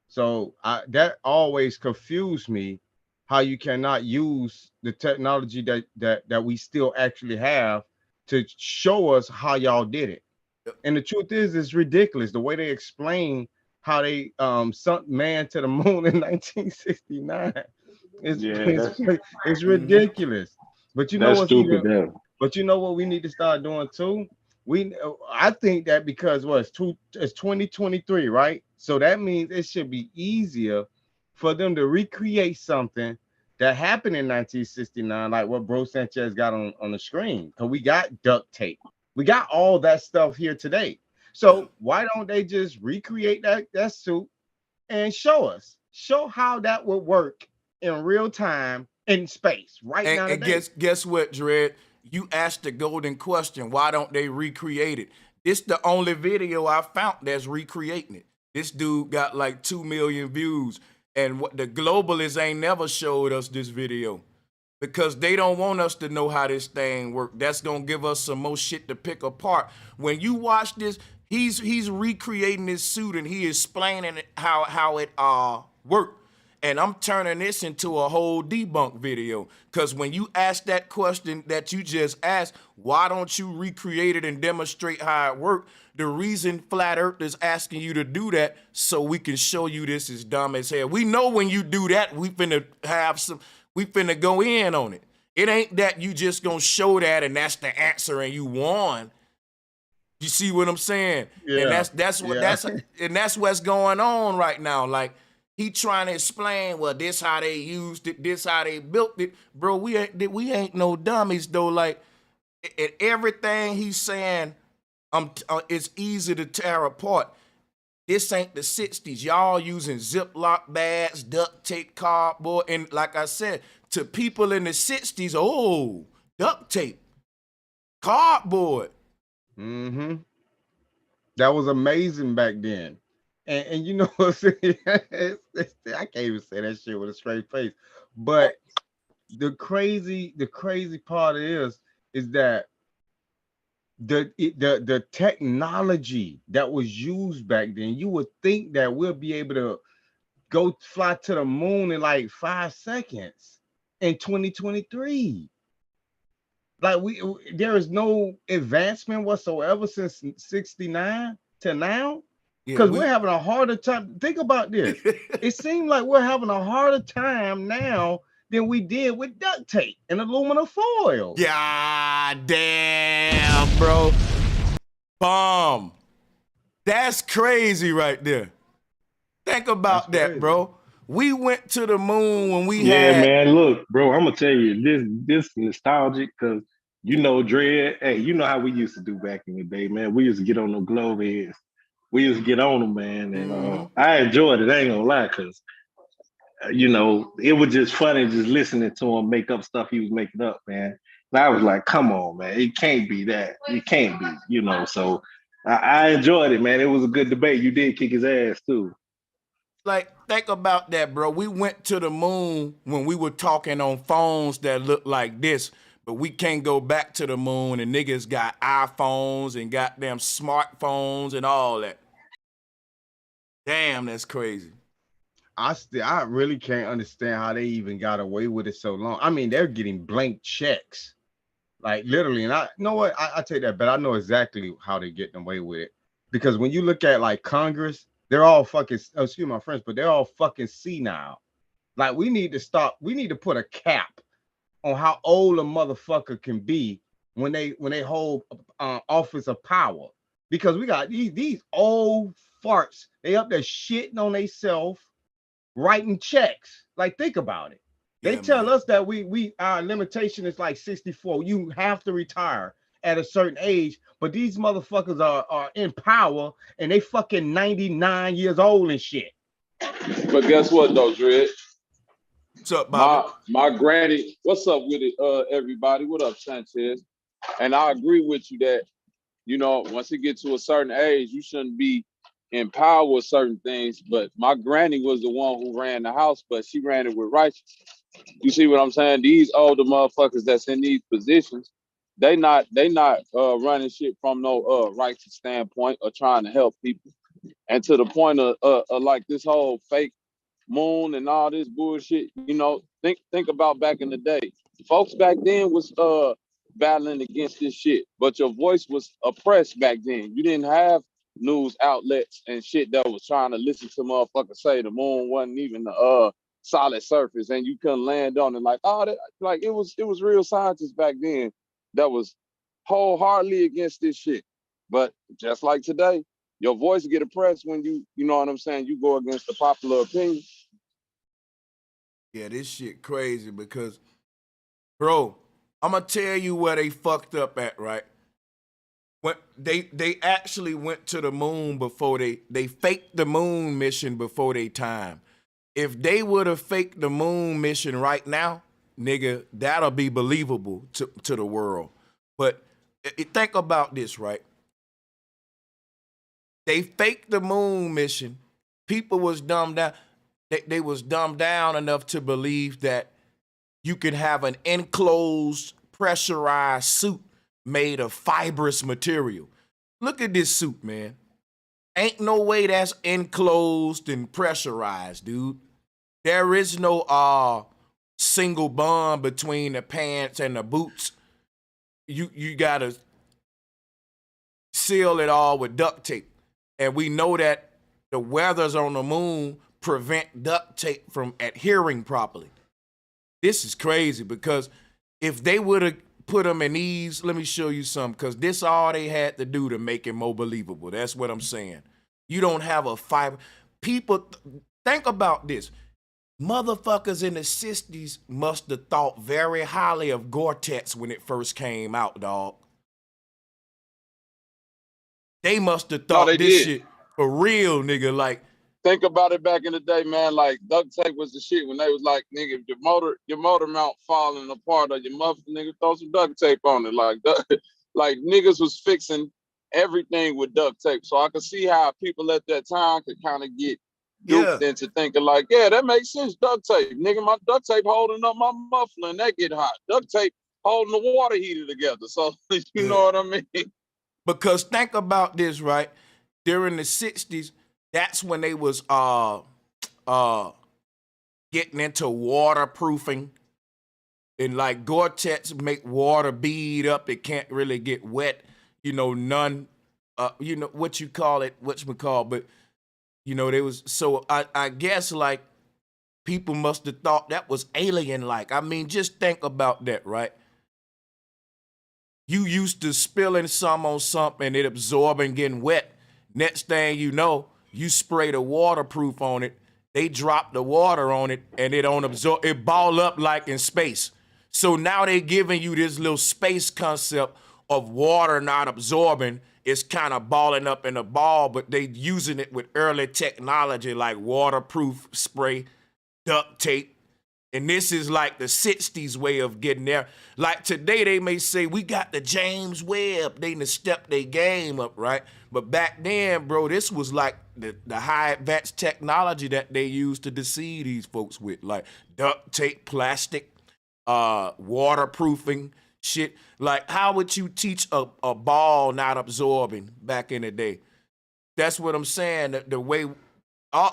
So that always confused me, how you cannot use the technology that we still actually have to show us how y'all did it. And the truth is, it's ridiculous the way they explain how they sunk man to the moon in 1969. It's ridiculous. But you know That's what's stupid. even but you know what we need to start doing too? I think that because it's 2023, right? So that means it should be easier for them to recreate something that happened in 1969, like what Bro Sanchez got on the screen. Because we got duct tape. We got all that stuff here today. So why don't they just recreate that suit and show how that would work in real time in space right now And today? guess what, Dredd? You asked the golden question. Why don't they recreate it? This the only video I found that's recreating it. This dude got like 2 million views. And what the globalists ain't never showed us this video. Because they don't want us to know how this thing works. That's gonna give us some more shit to pick apart. When you watch this, he's recreating his suit and he explaining how it worked. And I'm turning this into a whole debunk video. Because when you ask that question that you just asked, why don't you recreate it and demonstrate how it worked? The reason Flat Earth is asking you to do that so we can show you this is dumb as hell. We know when you do that, we finna go in on it. It ain't that you just gonna show that and that's the answer and you won. You see what I'm saying? Yeah. And that's what's going on right now. Like, he trying to explain, well, this how they used it, this how they built it. Bro, we ain't no dummies though. Like, everything he's saying, it's easy to tear apart. This ain't the 60s. Y'all using Ziploc bags, duct tape, cardboard, and like I said, to people in the 60s, oh, duct tape, cardboard. Mm-hmm. That was amazing back then. And you know what I'm saying? I can't even say that shit with a straight face. But the crazy part is that the technology that was used back then, you would think that we'll be able to go fly to the moon in like 5 seconds in 2023. Like there is no advancement whatsoever since 69 to now. Because we're having a harder time. Think about this. It seems like we're having a harder time now than we did with duct tape and aluminum foil. Yeah, damn, bro. Bomb. That's crazy right there. Think about that, bro. We went to the moon when we had. Yeah, man. Look, bro, I'm gonna tell you this nostalgic because you know, Dredd. Hey, you know how we used to do back in the day, man. We used to get on the globe heads. We used to get on them, man, and I enjoyed it. I ain't gonna lie, cause you know it was just funny just listening to him make up stuff he was making up, man. And I was like, come on, man, it can't be that. It can't be, you know. So I enjoyed it, man. It was a good debate. You did kick his ass too. Like, think about that, bro. We went to the moon when we were talking on phones that look like this, but we can't go back to the moon and niggas got iPhones and goddamn smartphones and all that. Damn, that's crazy. I really can't understand how they even got away with it so long. I mean, they're getting blank checks, like literally. And I you know what, I take that, but I know exactly how they're getting away with it. Because when you look at like Congress, they're all fucking, excuse my friends, but they're all fucking senile. Like, we need to stop. We need to put a cap on how old a motherfucker can be when they hold office of power. Because we got these old farts. They up there shitting on themselves, writing checks. Like, think about it. They tell us that our limitation is like 64. You have to retire at a certain age, but these motherfuckers are in power and they fucking 99 years old and shit. But guess what though, Dredd? What's up, Bobby? My granny, what's up with it, everybody? What up, Sanchez? And I agree with you that, you know, once it gets to a certain age, you shouldn't be in power with certain things. But my granny was the one who ran the house, but she ran it with righteousness. You see what I'm saying? These older motherfuckers that's in these positions, they not running shit from no righteous standpoint or trying to help people. And to the point of like this whole fake moon and all this bullshit, you know, think about back in the day. Folks back then was battling against this shit, but your voice was oppressed back then. You didn't have news outlets and shit that was trying to listen to motherfuckers say the moon wasn't even the solid surface and you couldn't land on it. Like, oh, that, like it was real scientists back then that was wholeheartedly against this shit. But just like today, your voice get oppressed when you know what I'm saying, you go against the popular opinion. Yeah, this shit crazy because, bro, I'm gonna tell you where they fucked up at, right? When they actually went to the moon before they faked the moon mission before they time. If they would have faked the moon mission right now, nigga, that'll be believable to the world. But think about this, right? They faked the moon mission. People was dumbed down. They was dumbed down enough to believe that you could have an enclosed, pressurized suit made of fibrous material. Look at this suit, man. Ain't no way that's enclosed and pressurized, dude. There is no single bond between the pants and the boots. You gotta seal it all with duct tape. And we know that the weathers on the moon prevent duct tape from adhering properly. This is crazy because if they would have put them in these, let me show you something, because this all they had to do to make it more believable. That's what I'm saying. You don't have a fiber. People, think about this. Motherfuckers in the 60s must have thought very highly of Gore-Tex when it first came out, dog. They must have thought this shit for real, nigga. Like, think about it back in the day, man. Like duct tape was the shit when they was like, nigga, if your motor mount falling apart or your muffler, nigga, throw some duct tape on it. Like, like niggas was fixing everything with duct tape. So I could see how people at that time could kind of get duped into thinking like, yeah, that makes sense. Duct tape, nigga, my duct tape holding up my muffler and that get hot. Duct tape holding the water heater together. So you know what I mean? Because think about this, right? During the 60s, that's when they was getting into waterproofing. And like Gore-Tex make water bead up. It can't really get wet. You know, none, you know, what you call it, but, you know, they was, so I guess like people must have thought that was alien-like. I mean, just think about that, right? You used to spilling some on something, it absorbing, getting wet. Next thing you know, you spray the waterproof on it, they drop the water on it, and it don't absorb, it ball up like in space. So now they giving you this little space concept of water not absorbing. It's kind of balling up in a ball, but they using it with early technology like waterproof spray, duct tape. And this is like the 60s way of getting there. Like today, they may say, we got the James Webb. They done stepped their game up, right? But back then, bro, this was like the high advanced technology that they used to deceive these folks with. Like duct tape, plastic, waterproofing, shit. Like how would you teach a ball not absorbing back in the day? That's what I'm saying. The way,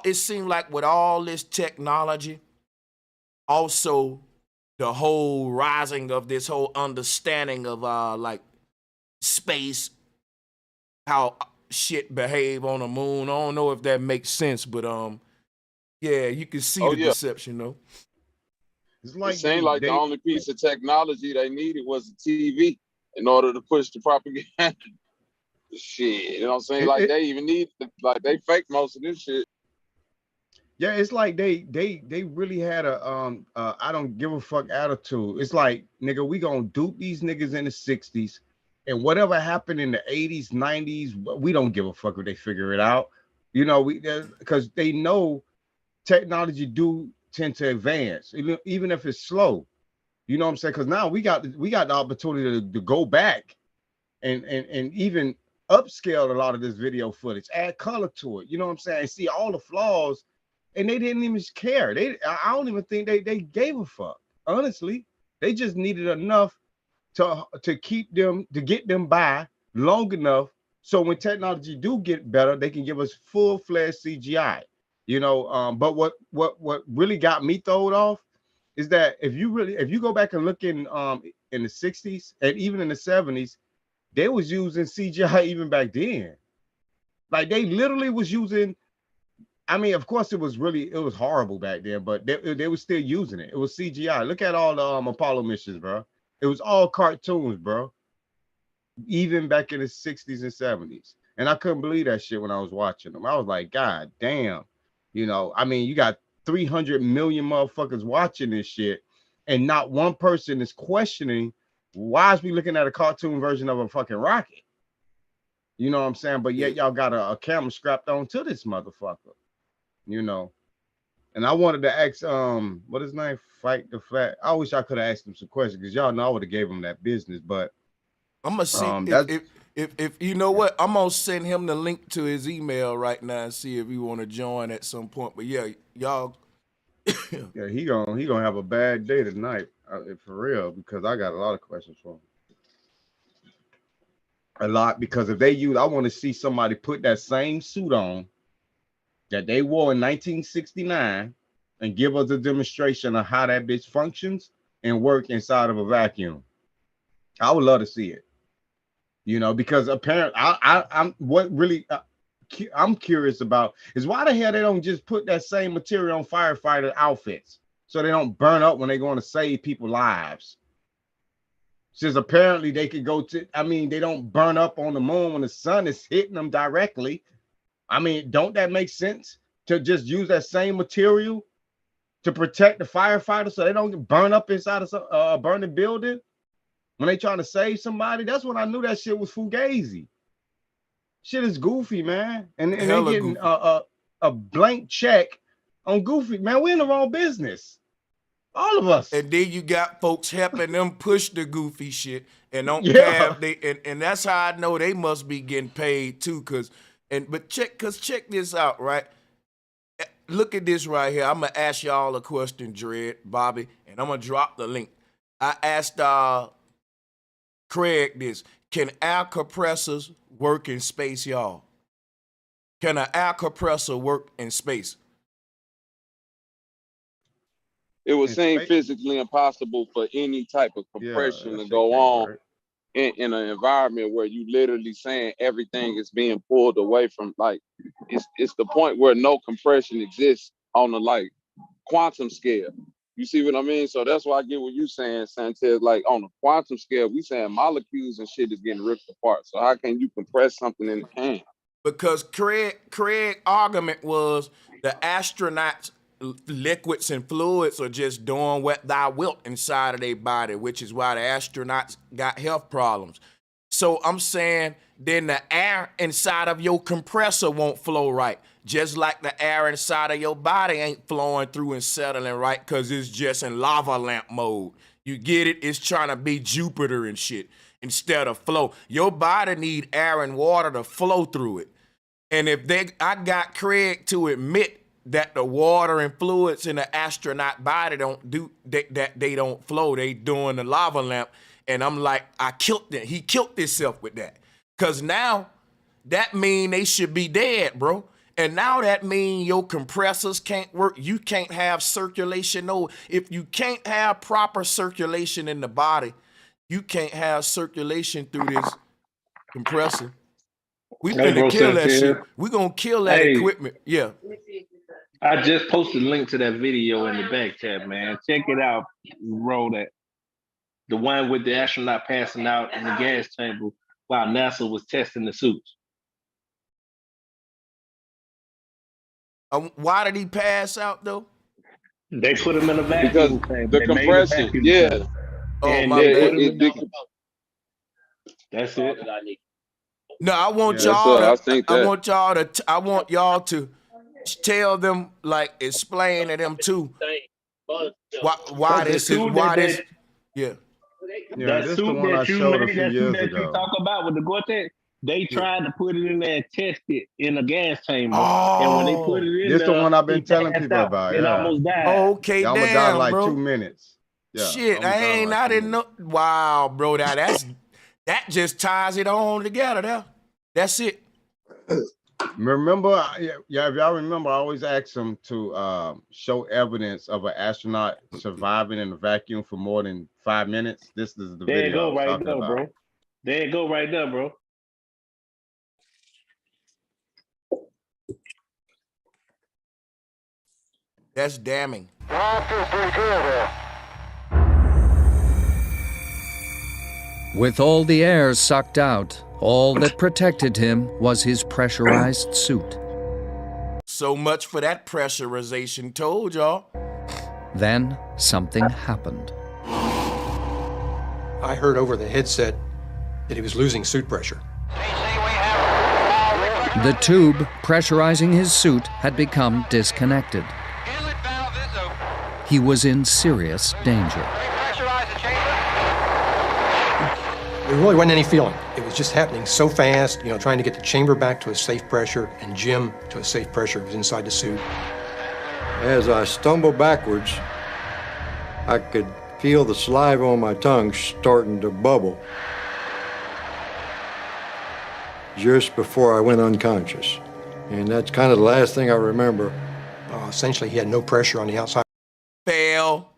it seemed like with all this technology, also the whole rising of this whole understanding of like space, how shit behave on the moon. I don't know if that makes sense, but yeah, you can see the deception though. It's like it seemed like the only piece of technology they needed was a TV in order to push the propaganda. Shit, you know what I'm saying? Like they even need, like they fake most of this shit. Yeah, it's like they really had a I don't give a fuck attitude. It's like, nigga, we gonna dupe these niggas in the 60s, and whatever happened in the 80s, 90s, we don't give a fuck if they figure it out. You know, because they know technology do tend to advance, even if it's slow. You know what I'm saying? Because now we got the opportunity to go back and even upscale a lot of this video footage, add color to it. You know what I'm saying? And see all the flaws, and they didn't even care. I don't even think they gave a fuck. Honestly, they just needed enough to get them by long enough so when technology do get better, they can give us full-fledged CGI. You know, but what really got me thrown off is that if you go back and look in the 60s and even in the 70s, they was using CGI even back then. Like they literally was using, I mean, of course it was horrible back then, but they were still using it. It was CGI. Look at all the Apollo missions, bro. It was all cartoons, bro. Even back in the 60s and 70s. And I couldn't believe that shit when I was watching them. I was like, God damn. You know, I mean, you got 300 million motherfuckers watching this shit, and not one person is questioning why is we looking at a cartoon version of a fucking rocket? You know what I'm saying? But yet y'all got a camera strapped on to this motherfucker. You know. And I wanted to ask what his name? Fight the Flat. I wish I could have asked him some questions because y'all know I would have gave him that business, but I'm gonna see if you know what, I'm gonna send him the link to his email right now and see if he want to join at some point. But yeah, y'all. Yeah, he gonna have a bad day tonight, for real, because I got a lot of questions for him. A lot, because if they use, I want to see somebody put that same suit on that they wore in 1969 and give us a demonstration of how that bitch functions and work inside of a vacuum. I would love to see it. You know, because apparently I'm curious about is why the hell they don't just put that same material on firefighter outfits so they don't burn up when they're going to save people's lives. Since apparently they could go to, I mean, they don't burn up on the moon when the sun is hitting them directly. I mean, don't that make sense to just use that same material to protect the firefighters so they don't get burn up inside of a burning building when they trying to save somebody? That's when I knew that shit was fugazi. Shit is goofy, man. And they getting a blank check on goofy, man. We're in the wrong business. All of us. And then you got folks helping them push the goofy shit and don't care. And that's how I know they must be getting paid too. Check this out, right? Look at this right here. I'm gonna ask y'all a question, Dredd, Bobby, and I'm gonna drop the link. I asked Craig this. Can air compressors work in space, y'all? Can an air compressor work in space? It would seem physically impossible for any type of compression to go on in an environment where you literally saying everything is being pulled away from, like, it's the point where no compression exists on the like quantum scale. You see what I mean? So that's why I get what you're saying, Sanchez. Like on a quantum scale, we saying molecules and shit is getting ripped apart. So how can you compress something in the can? Because Craig's argument was the astronauts' liquids and fluids are just doing what thou wilt inside of their body, which is why the astronauts got health problems. So I'm saying then the air inside of your compressor won't flow right, just like the air inside of your body ain't flowing through and settling right because it's just in lava lamp mode. You get it? It's trying to be Jupiter and shit instead of flow. Your body need air and water to flow through it. And I got Craig to admit that the water and fluids in the astronaut body they don't flow. They doing the lava lamp. And I'm like, I killed it. He killed himself with that. Cause now that mean they should be dead, bro. And now that mean your compressors can't work. You can't have circulation. No, if you can't have proper circulation in the body, you can't have circulation through this compressor. We finna kill that shit. We gonna kill that equipment. Yeah. I just posted a link to that video in the back chat, man. Check it out. Roll that. The one with the astronaut passing out in the gas chamber while NASA was testing the suits. Why did he pass out though? They put him in a vacuum chamber. The compression, yeah. Oh my bad. That's it. No, I want y'all to tell them, like, explain to them too why this is Yeah. Yeah, That this the suit one I that you showed a made, few that suit years that you ago. talk about with the Gore-Tex, they tried to put it in there and test it in a gas chamber. And when they put Oh. it in This the there, one I've been it telling passed people out. about. It Yeah. almost died. Okay, Yeah, almost died in damn, like 2 bro. minutes. Yeah. Shit, Almost died in like I 2 didn't know. minutes. Wow, bro, that just ties it on together there. That's it. Remember, yeah, if y'all remember, I always ask them to show evidence of an astronaut surviving in a vacuum for more than 5 minutes. This is the There you video I go was right talking there, about. bro. There you go right there, bro. That's damning. With all the air sucked out, all that protected him was his pressurized suit. So much for that pressurization. Told y'all. Then something happened. I heard over the headset that he was losing suit pressure. The tube pressurizing his suit had become disconnected. He was in serious danger. There really wasn't any feeling. It was just happening so fast, trying to get the chamber back to a safe pressure and Jim to a safe pressure was inside the suit. As I stumbled backwards, I could feel the saliva on my tongue starting to bubble just before I went unconscious. And that's kind of the last thing I remember. Essentially, he had no pressure on the outside. Fail.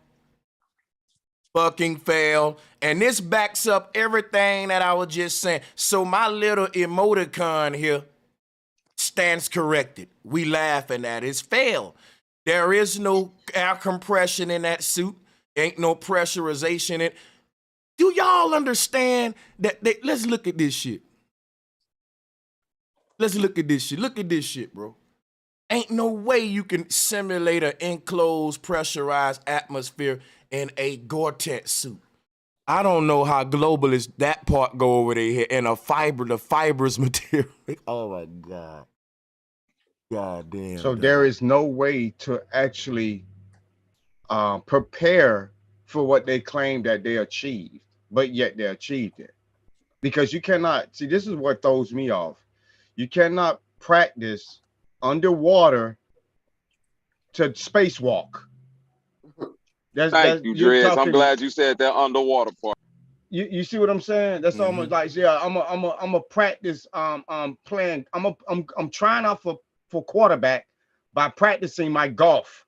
Fucking fail. And this backs up everything that I was just saying. So my little emoticon here stands corrected. We laughing at it. It's fail. There is no air compression in that suit. Ain't no pressurization in it. Do y'all understand that? Let's look at this shit. Let's look at this shit. Look at this shit, bro. Ain't no way you can simulate an enclosed, pressurized atmosphere in a Gore-Tex suit. I don't know how globalist that part go over their head. And the fibrous material. Oh my God. God damn. So there is no way to actually prepare for what they claim that they achieved, but yet they achieved it. Because you cannot, see, this is what throws me off. You cannot practice underwater to spacewalk. Thank you, Dreads. I'm glad you said that underwater part. You see what I'm saying? That's almost like, yeah, I'm a practice playing. I'm trying out for quarterback by practicing my golf.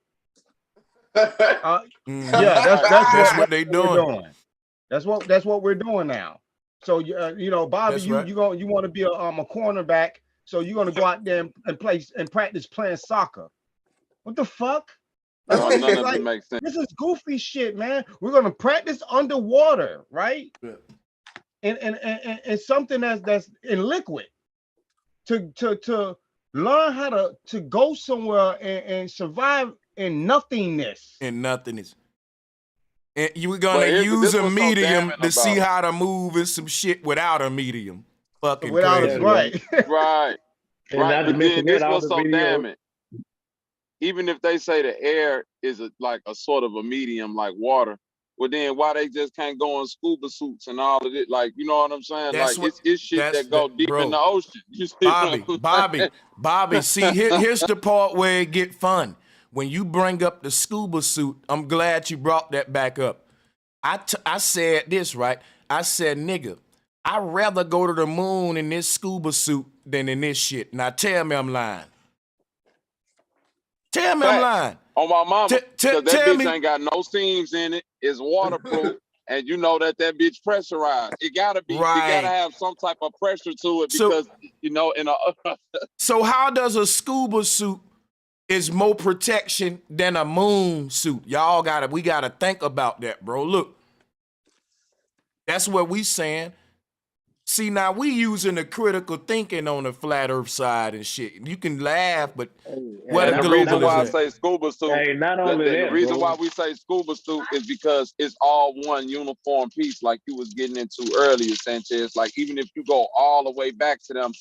Yeah, that's what they doing. That's what we're doing now. So Bobby, you want to be a cornerback, so you're gonna go out there and play and practice playing soccer. What the fuck? None of it makes sense. This is goofy shit, man. We're gonna practice underwater, right? Yeah. And something that's in liquid to learn how to go somewhere and survive in nothingness. In nothingness. And you were gonna use a medium to see how to move and some shit without a medium. Fucking crazy. Right. Right. Right. But then this was so damning. Even if they say the air is like a sort of a medium like water, well then why they just can't go in scuba suits and all of it? Like, you know what I'm saying? That's like it's shit that go deep in the ocean. You see Bobby, see, here's the part where it get fun. When you bring up the scuba suit, I'm glad you brought that back up. I said this, right? I said, nigga, I'd rather go to the moon in this scuba suit than in this shit. Now tell me I'm lying. Tell me I'm lying. On my mama, because that tell bitch me. ain't got no seams in it. It's waterproof, and you know that bitch pressurized. It gotta be. Right. You gotta have some type of pressure to it because in a. So how does a scuba suit is more protection than a moon suit? We gotta think about that, bro. Look, that's what we saying. See, now we using the critical thinking on the flat earth side and shit. You can laugh, but what the reason why I say scuba suit, the reason why we say scuba suit is because it's all one uniform piece, like you was getting into earlier, Sanchez. Like even if you go all the way back to them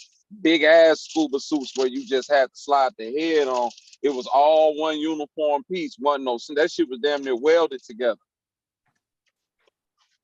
big ass scuba suits where you just had to slide the head on, it was all one uniform piece. That shit was damn near welded together.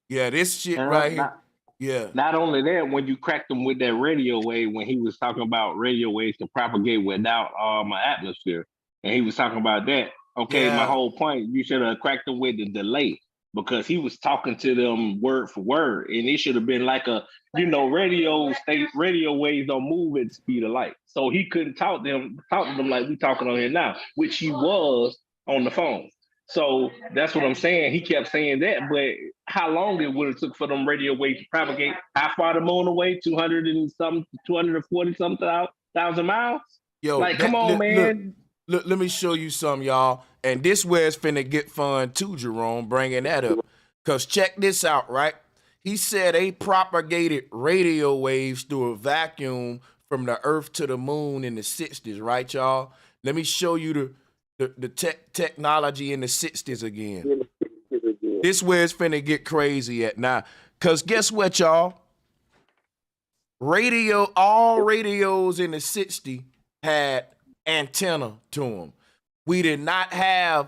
Yeah, this shit Uh, right here. not, Yeah. not only that, when you cracked him with that radio wave, when he was talking about radio waves to propagate without an atmosphere, and he was talking about that. Okay, my Yeah. whole point, you should have cracked him with the delay because he was talking to them word for word, and it should have been like a, radio waves don't move at the speed of light, so he couldn't talk to them like we talking on here now, which he was on the phone. So that's what I'm saying. He kept saying that, but how long it would have took for them radio waves to propagate? How far the moon away? 240 something thousand miles? Yo, Like, come on, man. Look, let me show you some, y'all. And this where it's finna get fun too, Jerome, bringing that up. Because check this out, right? He said they propagated radio waves through a vacuum from the Earth to the moon in the 60s, right, y'all? Let me show you the technology in the 60s again. This where it's finna get crazy at now. Because guess what, y'all? All radios in the 60s had antenna to them. We did not have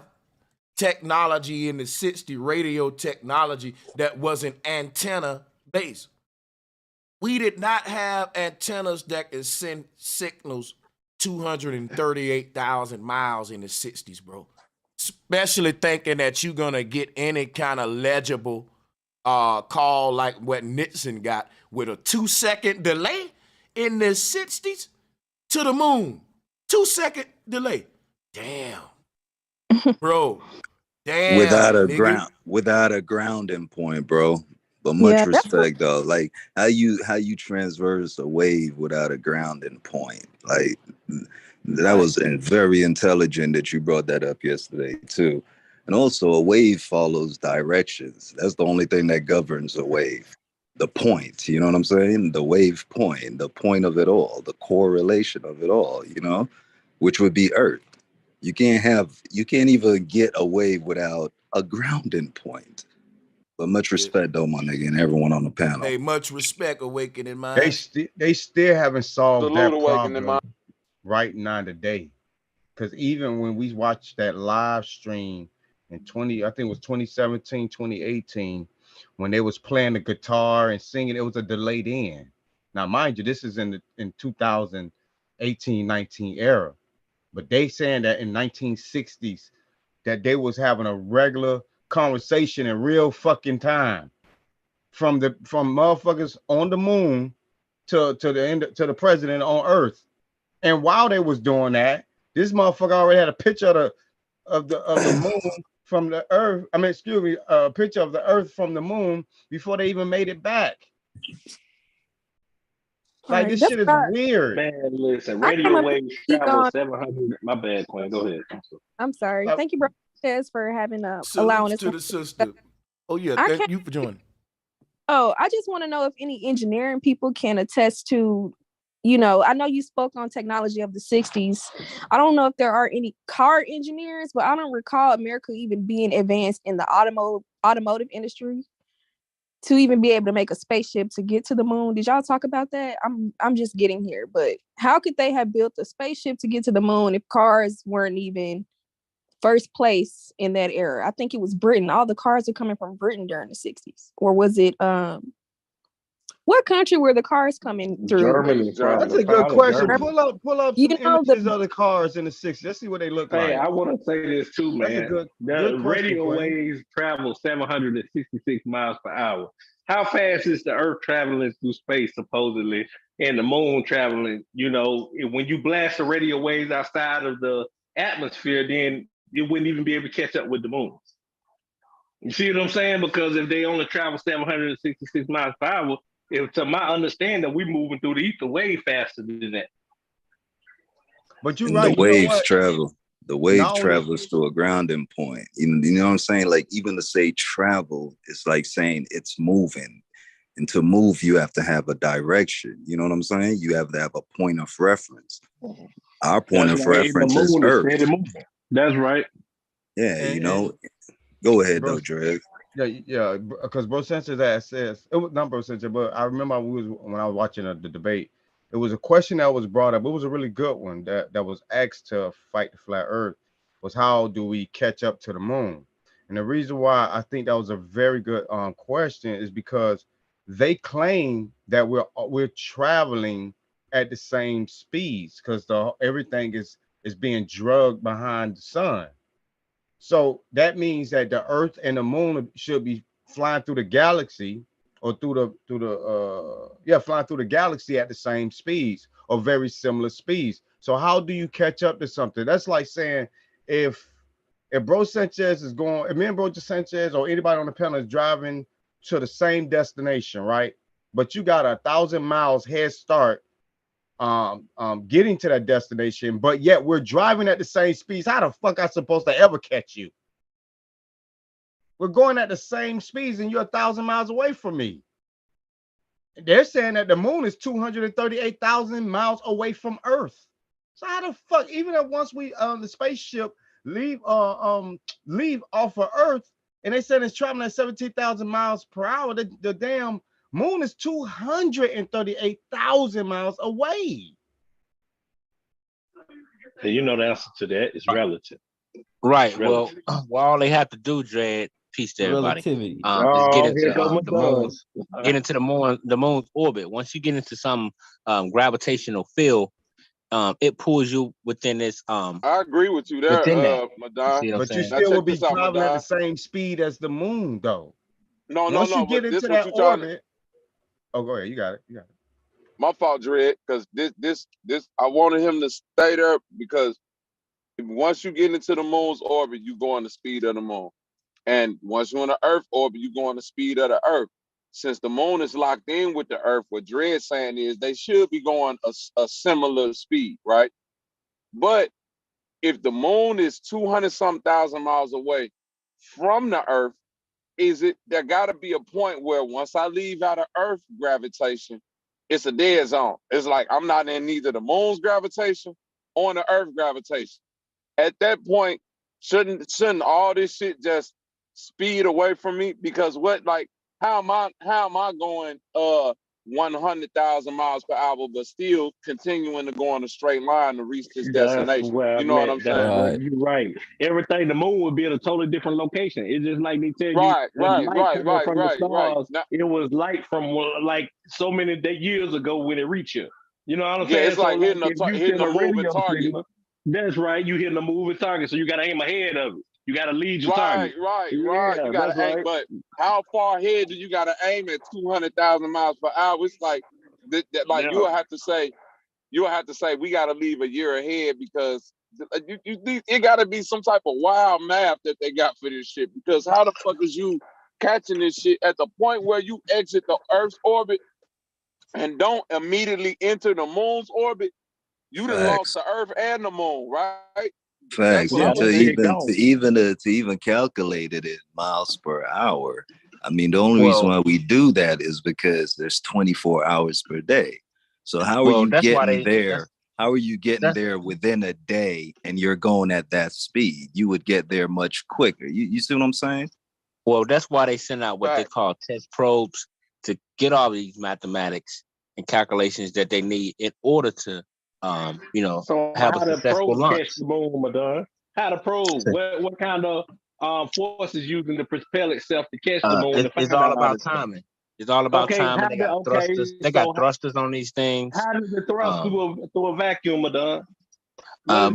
technology in the 60s, radio technology that wasn't antenna based. We did not have antennas that could send signals 238,000 miles in the 60s, bro. Especially thinking that you're gonna get any kind of legible call like what Nixon got with a 2-second delay in the 60s to the moon. 2-second delay. Damn. Bro. Damn. Without a grounding point, bro. But much respect though. Like how you transverse a wave without a grounding point. Like that was very intelligent that you brought that up yesterday too. And also a wave follows directions. That's the only thing that governs a wave. The point, you know what I'm saying? The wave point, the point of it all, the correlation of it all, which would be Earth. You can't even get a wave without a grounding point. But much respect though, my nigga, and everyone on the panel. Hey, much respect, Awakening Mind. They still haven't solved that problem right now today. Because even when we watched that live stream in I think it was 2017, 2018, when they was playing the guitar and singing, it was a delayed in. Now, mind you, this is in 2018, 19 era. But they saying that in 1960s that they was having a regular conversation in real fucking time from motherfuckers on the moon to the president on Earth. And while they was doing that, this motherfucker already had a picture of the moon from the Earth. I mean, excuse me, a picture of the Earth from the moon before they even made it back. Like, this shit is weird. Man, listen, radio waves travel 700. My bad, Quinn. Go ahead. I'm sorry. Thank you, bro, for having allowing us to the sister. Oh yeah, thank you for joining. Oh, I just want to know if any engineering people can attest to, I know you spoke on technology of the 60s. I don't know if there are any car engineers, but I don't recall America even being advanced in the automotive industry to even be able to make a spaceship to get to the moon. Did y'all talk about that? I'm just getting here, but how could they have built a spaceship to get to the moon if cars weren't even first place in that era? I think it was Britain. All the cars are coming from Britain during the 60s. Or was it what country were the cars coming through? Germany. That's a good question. Pull up some images of the cars in the 60s. Let's see what they look like. Hey, I want to say this too, man. That's a good radio question, waves travel 766 miles per hour. How fast is the Earth traveling through space, supposedly, and the moon traveling? When you blast the radio waves outside of the atmosphere, then you wouldn't even be able to catch up with the moon. You see what I'm saying? Because if they only travel 766 miles per hour, to my understanding, we're moving through the ether way faster than that. But you're right. The waves travel. The wave travels to a grounding point. You know what I'm saying? Like, even to say travel, it's like saying it's moving. And to move, you have to have a direction. You know what I'm saying? You have to have a point of reference. Our point of reference is Earth. That's right. Yeah, Go ahead, though, Dre. Yeah, because Bro Sanchez says, it was not Bro Sanchez, but I remember when I was watching the debate, it was a question that was brought up. It was a really good one that was asked to fight the flat Earth, was how do we catch up to the moon? And the reason why I think that was a very good question is because they claim that we're traveling at the same speeds because everything is being drugged behind the sun. So that means that the Earth and the Moon should be flying through the galaxy or flying through the galaxy at the same speeds or very similar speeds. So how do you catch up to something? That's like saying if Bro Sanchez is going, if me and Bro Sanchez or anybody on the panel is driving to the same destination, right? But you got 1,000 miles head start getting to that destination, but yet we're driving at the same speeds. How the fuck I supposed to ever catch you? We're going at the same speeds and you're 1,000 miles away from me. They're saying that the moon is 238,000 miles away from Earth. So how the fuck, even if once we the spaceship leave off of Earth and they said it's traveling at 17,000 miles per hour, the damn moon is 238,000 miles away. And you know the answer to that is relative. Right. Relative. Well, all they have to do, Dread, peace to everybody, Relativity. is get into here come the moon's the moon's orbit. Once you get into some gravitational field, it pulls you within this. I agree with you there, Madon. But you still will be traveling at the same speed as the moon, though. Once you get into that orbit. Oh, go ahead. You got it. My fault, Dread, because this I wanted him to stay there because once you get into the moon's orbit, you go on the speed of the moon. And once you're on the Earth orbit, you go on the speed of the Earth. Since the moon is locked in with the Earth, what Dread's saying is they should be going a similar speed, right? But if the moon is 200-something thousand miles away from the Earth, there gotta be a point where once I leave out of Earth gravitation, it's a dead zone. It's like I'm not in neither the moon's gravitation or the Earth gravitation. At that point, shouldn't all this shit just speed away from me? Because how am I going 100,000 miles per hour, but still continuing to go on a straight line to reach this destination? You know what I'm saying? You're right. Everything, the moon would be at a totally different location. It's just like they tell you, Right. the stars, it was light from like so many years ago when it reached you. You know what I'm saying? It's like hitting a moving target. Signal, that's right. You hitting a moving target, so you got to aim ahead of it. You got to lead your target. Right. Yeah, You got to aim, but how far ahead do you got to aim at 200,000 miles per hour? It's like you will have to say we got to leave a year ahead because it got to be some type of wild math that they got for this shit. Because how the fuck is you catching this shit at the point where you exit the Earth's orbit and don't immediately enter the moon's orbit? You done lost the Earth and the moon, right? Facts. And to even calculate it in miles per hour. I mean, the only reason why we do that is because there's 24 hours per day. So how are you getting there? How are you getting there within a day and you're going at that speed? You would get there much quicker. You see what I'm saying? Well, that's why they send out what they call test probes to get all these mathematics and calculations that they need in order to so have how a successful launch. Catch the moon, Madon? How to probe? What kind of force is using to propel itself to catch the moon? It's all about timing. It's all about timing. They got thrusters. They got thrusters on these things. How does it thrust through a vacuum, Madon?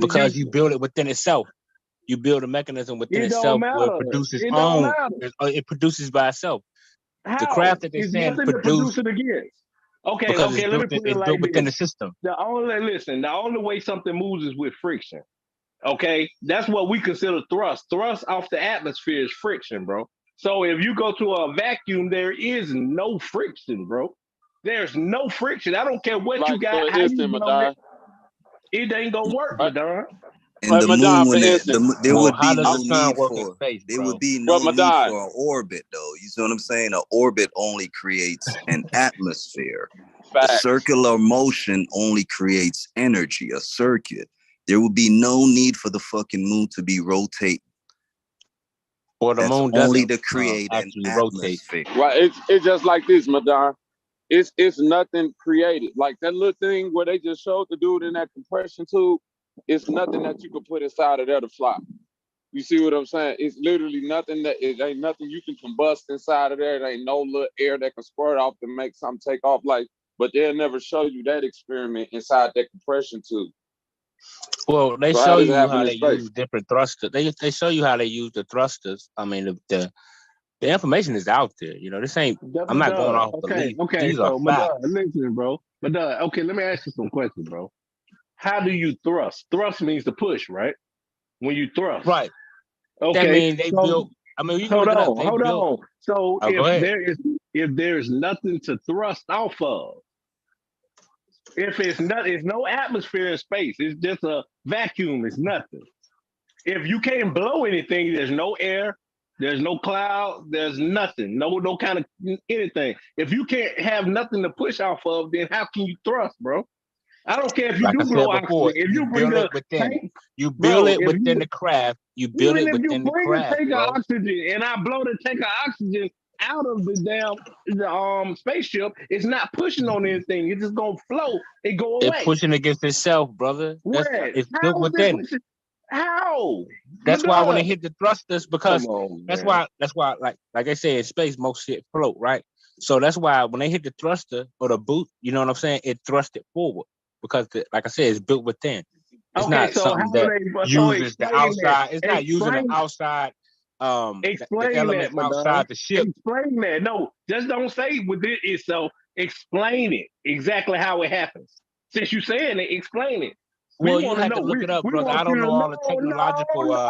Because you build it within itself. You build a mechanism within itself where it produces it produces by itself. How? The craft that they send produce it against. Okay, let me put it like built within the this. system. The only way something moves is with friction. Okay, that's what we consider thrust. Thrust off the atmosphere is friction, bro. So if you go to a vacuum, there is no friction, bro. There's no friction. I don't care what you got. It ain't gonna work, Madon. And the moon, there would be no need for there would be no need for an orbit, though. You see what I'm saying? An orbit only creates an atmosphere. A circular motion only creates energy, a circuit. There would be no need for the fucking moon to be rotating. Or the moon only to create an atmosphere. Right. It's just like this, Madon. It's nothing created. Like that little thing where they just showed the dude in that compression tube. It's nothing that you could put inside of there to fly. You see what I'm saying? It's literally nothing it ain't nothing you can combust inside of there. There ain't no little air that can squirt off to make something take off. Like, but they'll never show you that experiment inside that compression tube. Well, they So show does it you happen how in they space? use different thrusters. They show you how they use the thrusters. I mean, the information is out there. You know, this ain't. I'm not going off belief. Okay. These are So, facts. listen, bro. Okay, let me ask you some questions, bro. How do you thrust? Thrust means to push, right? When you thrust, right? Okay. That means they built. I mean, you can look it up. They built. So Oh, go ahead. if there's nothing to thrust off of, if it's no atmosphere in space, it's just a vacuum. It's nothing. If you can't blow anything, there's no air, there's no cloud, there's nothing, no kind of anything. If you can't have nothing to push off of, then how can you thrust, bro? I don't care if you Like do I blow said before, oxygen. If you you bring build a it within. tank, You build bro, it within the craft. You build even it if you within the bring a craft, tank bro. of oxygen and I blow the tank of oxygen out of the spaceship, it's not pushing on anything. It's just gonna float and go It away. pushing against itself, brother. It's built within. How? That's why when they hit the thrusters, because that's man. why like I said, in space most shit float, right? So that's why when they hit the thruster or the boot, you know what I'm saying, it thrust it forward because like I said, it's built within. It's Okay, not so something how that uses the outside. It's not using the outside the elements outside the ship. Explain that. No, just don't say within itself. Explain it exactly how it happens. Since you saying it, explain it. Well, you have to look it up, We brother. want I don't you to know all the technological words,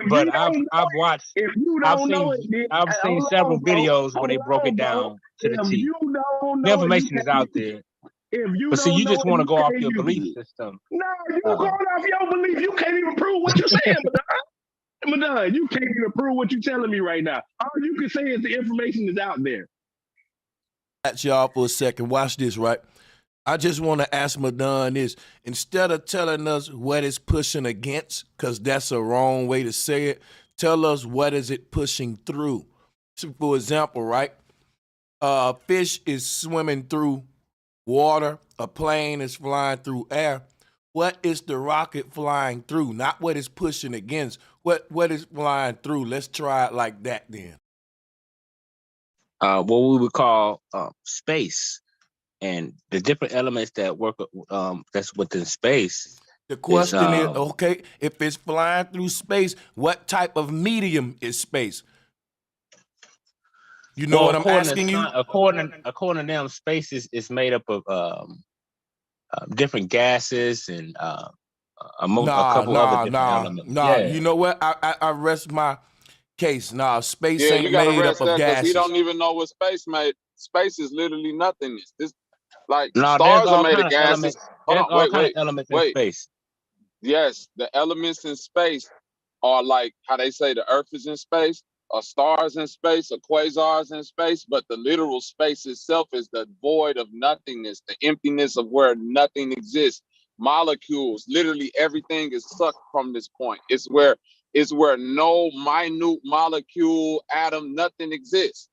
but I've watched. If you I've don't know seen it, then I've seen hold several on, bro. videos where they broke it Bro. down to the If T. you don't The know it, information is out there. If you But see, don't you know just it, want to you go off can't your use belief it. system. No, you going off your belief. You can't even prove what you're saying, Madonna, you can't even prove what you're telling me right now. All you can say is the information is out there. Catch y'all for a second. Watch this, right? I just want to ask Madonna this. Instead of telling us what it's pushing against, because that's a wrong way to say it, tell us what is it pushing through. So for example, right? A fish is swimming through water. A plane is flying through air. What is the rocket flying through? Not what it's pushing against. What is flying through? Let's try it like that then. What we would call space, and the different elements that work that's within space. The question is, okay, if it's flying through space, what type of medium is space? You know what I'm asking you? According to them, space is made up of different gases and a couple other different elements. Nah. You know what? I rest my case. Nah, space Yeah, ain't you gotta made rest up of that because he gases. don't even know what space made. Space is literally nothingness. This like No, stars are made of gases. Hold on, all kind of elements in space. Yes, the elements in space are like how they say the Earth is in space, or stars in space, or quasars in space, but the literal space itself is the void of nothingness, the emptiness of where nothing exists. Molecules, literally everything is sucked from this point. It's where no minute molecule, atom, nothing exists.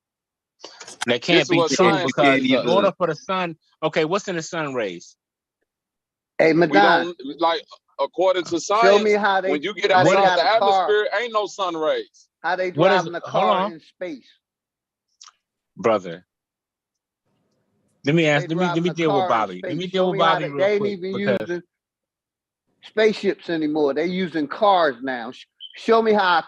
That can't be true because in order for the sun, okay, what's in the sun rays? Hey, Madonna. We don't like according to science. Show me how they when you get outside the atmosphere, ain't no sun rays. How they driving the car in space, brother? Let me deal with Bobby. Let me deal with Bobby real quick. They ain't even using spaceships anymore. They're using cars now. Show me how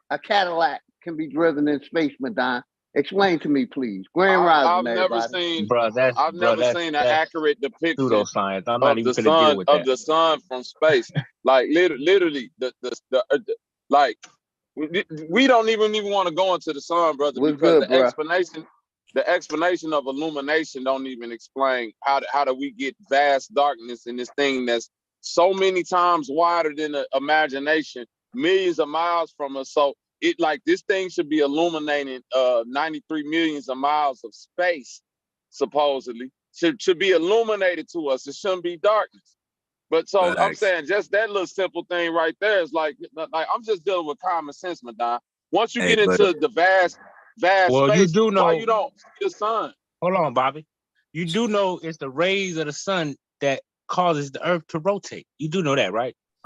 a Cadillac can be driven in space, Madonna. Explain to me, please. Grand Rising, I've never seen an accurate depiction pseudoscience. I'm not even gonna deal with of the sun from space. Like literally, like we don't even want to go into the sun, brother, because the explanation of illumination don't even explain how do we get vast darkness in this thing that's so many times wider than the imagination, millions of miles from us. So it like this thing should be illuminating 93 millions of miles of space, supposedly. Should be illuminated to us. It shouldn't be darkness. But so I'm saying just that little simple thing right there is like I'm just dealing with common sense, Madonna. Once you get into the vast well, space, you do know, why you don't see the sun? Hold on, Bobby. You do know it's the rays of the sun that causes the earth to rotate. You do know that, right?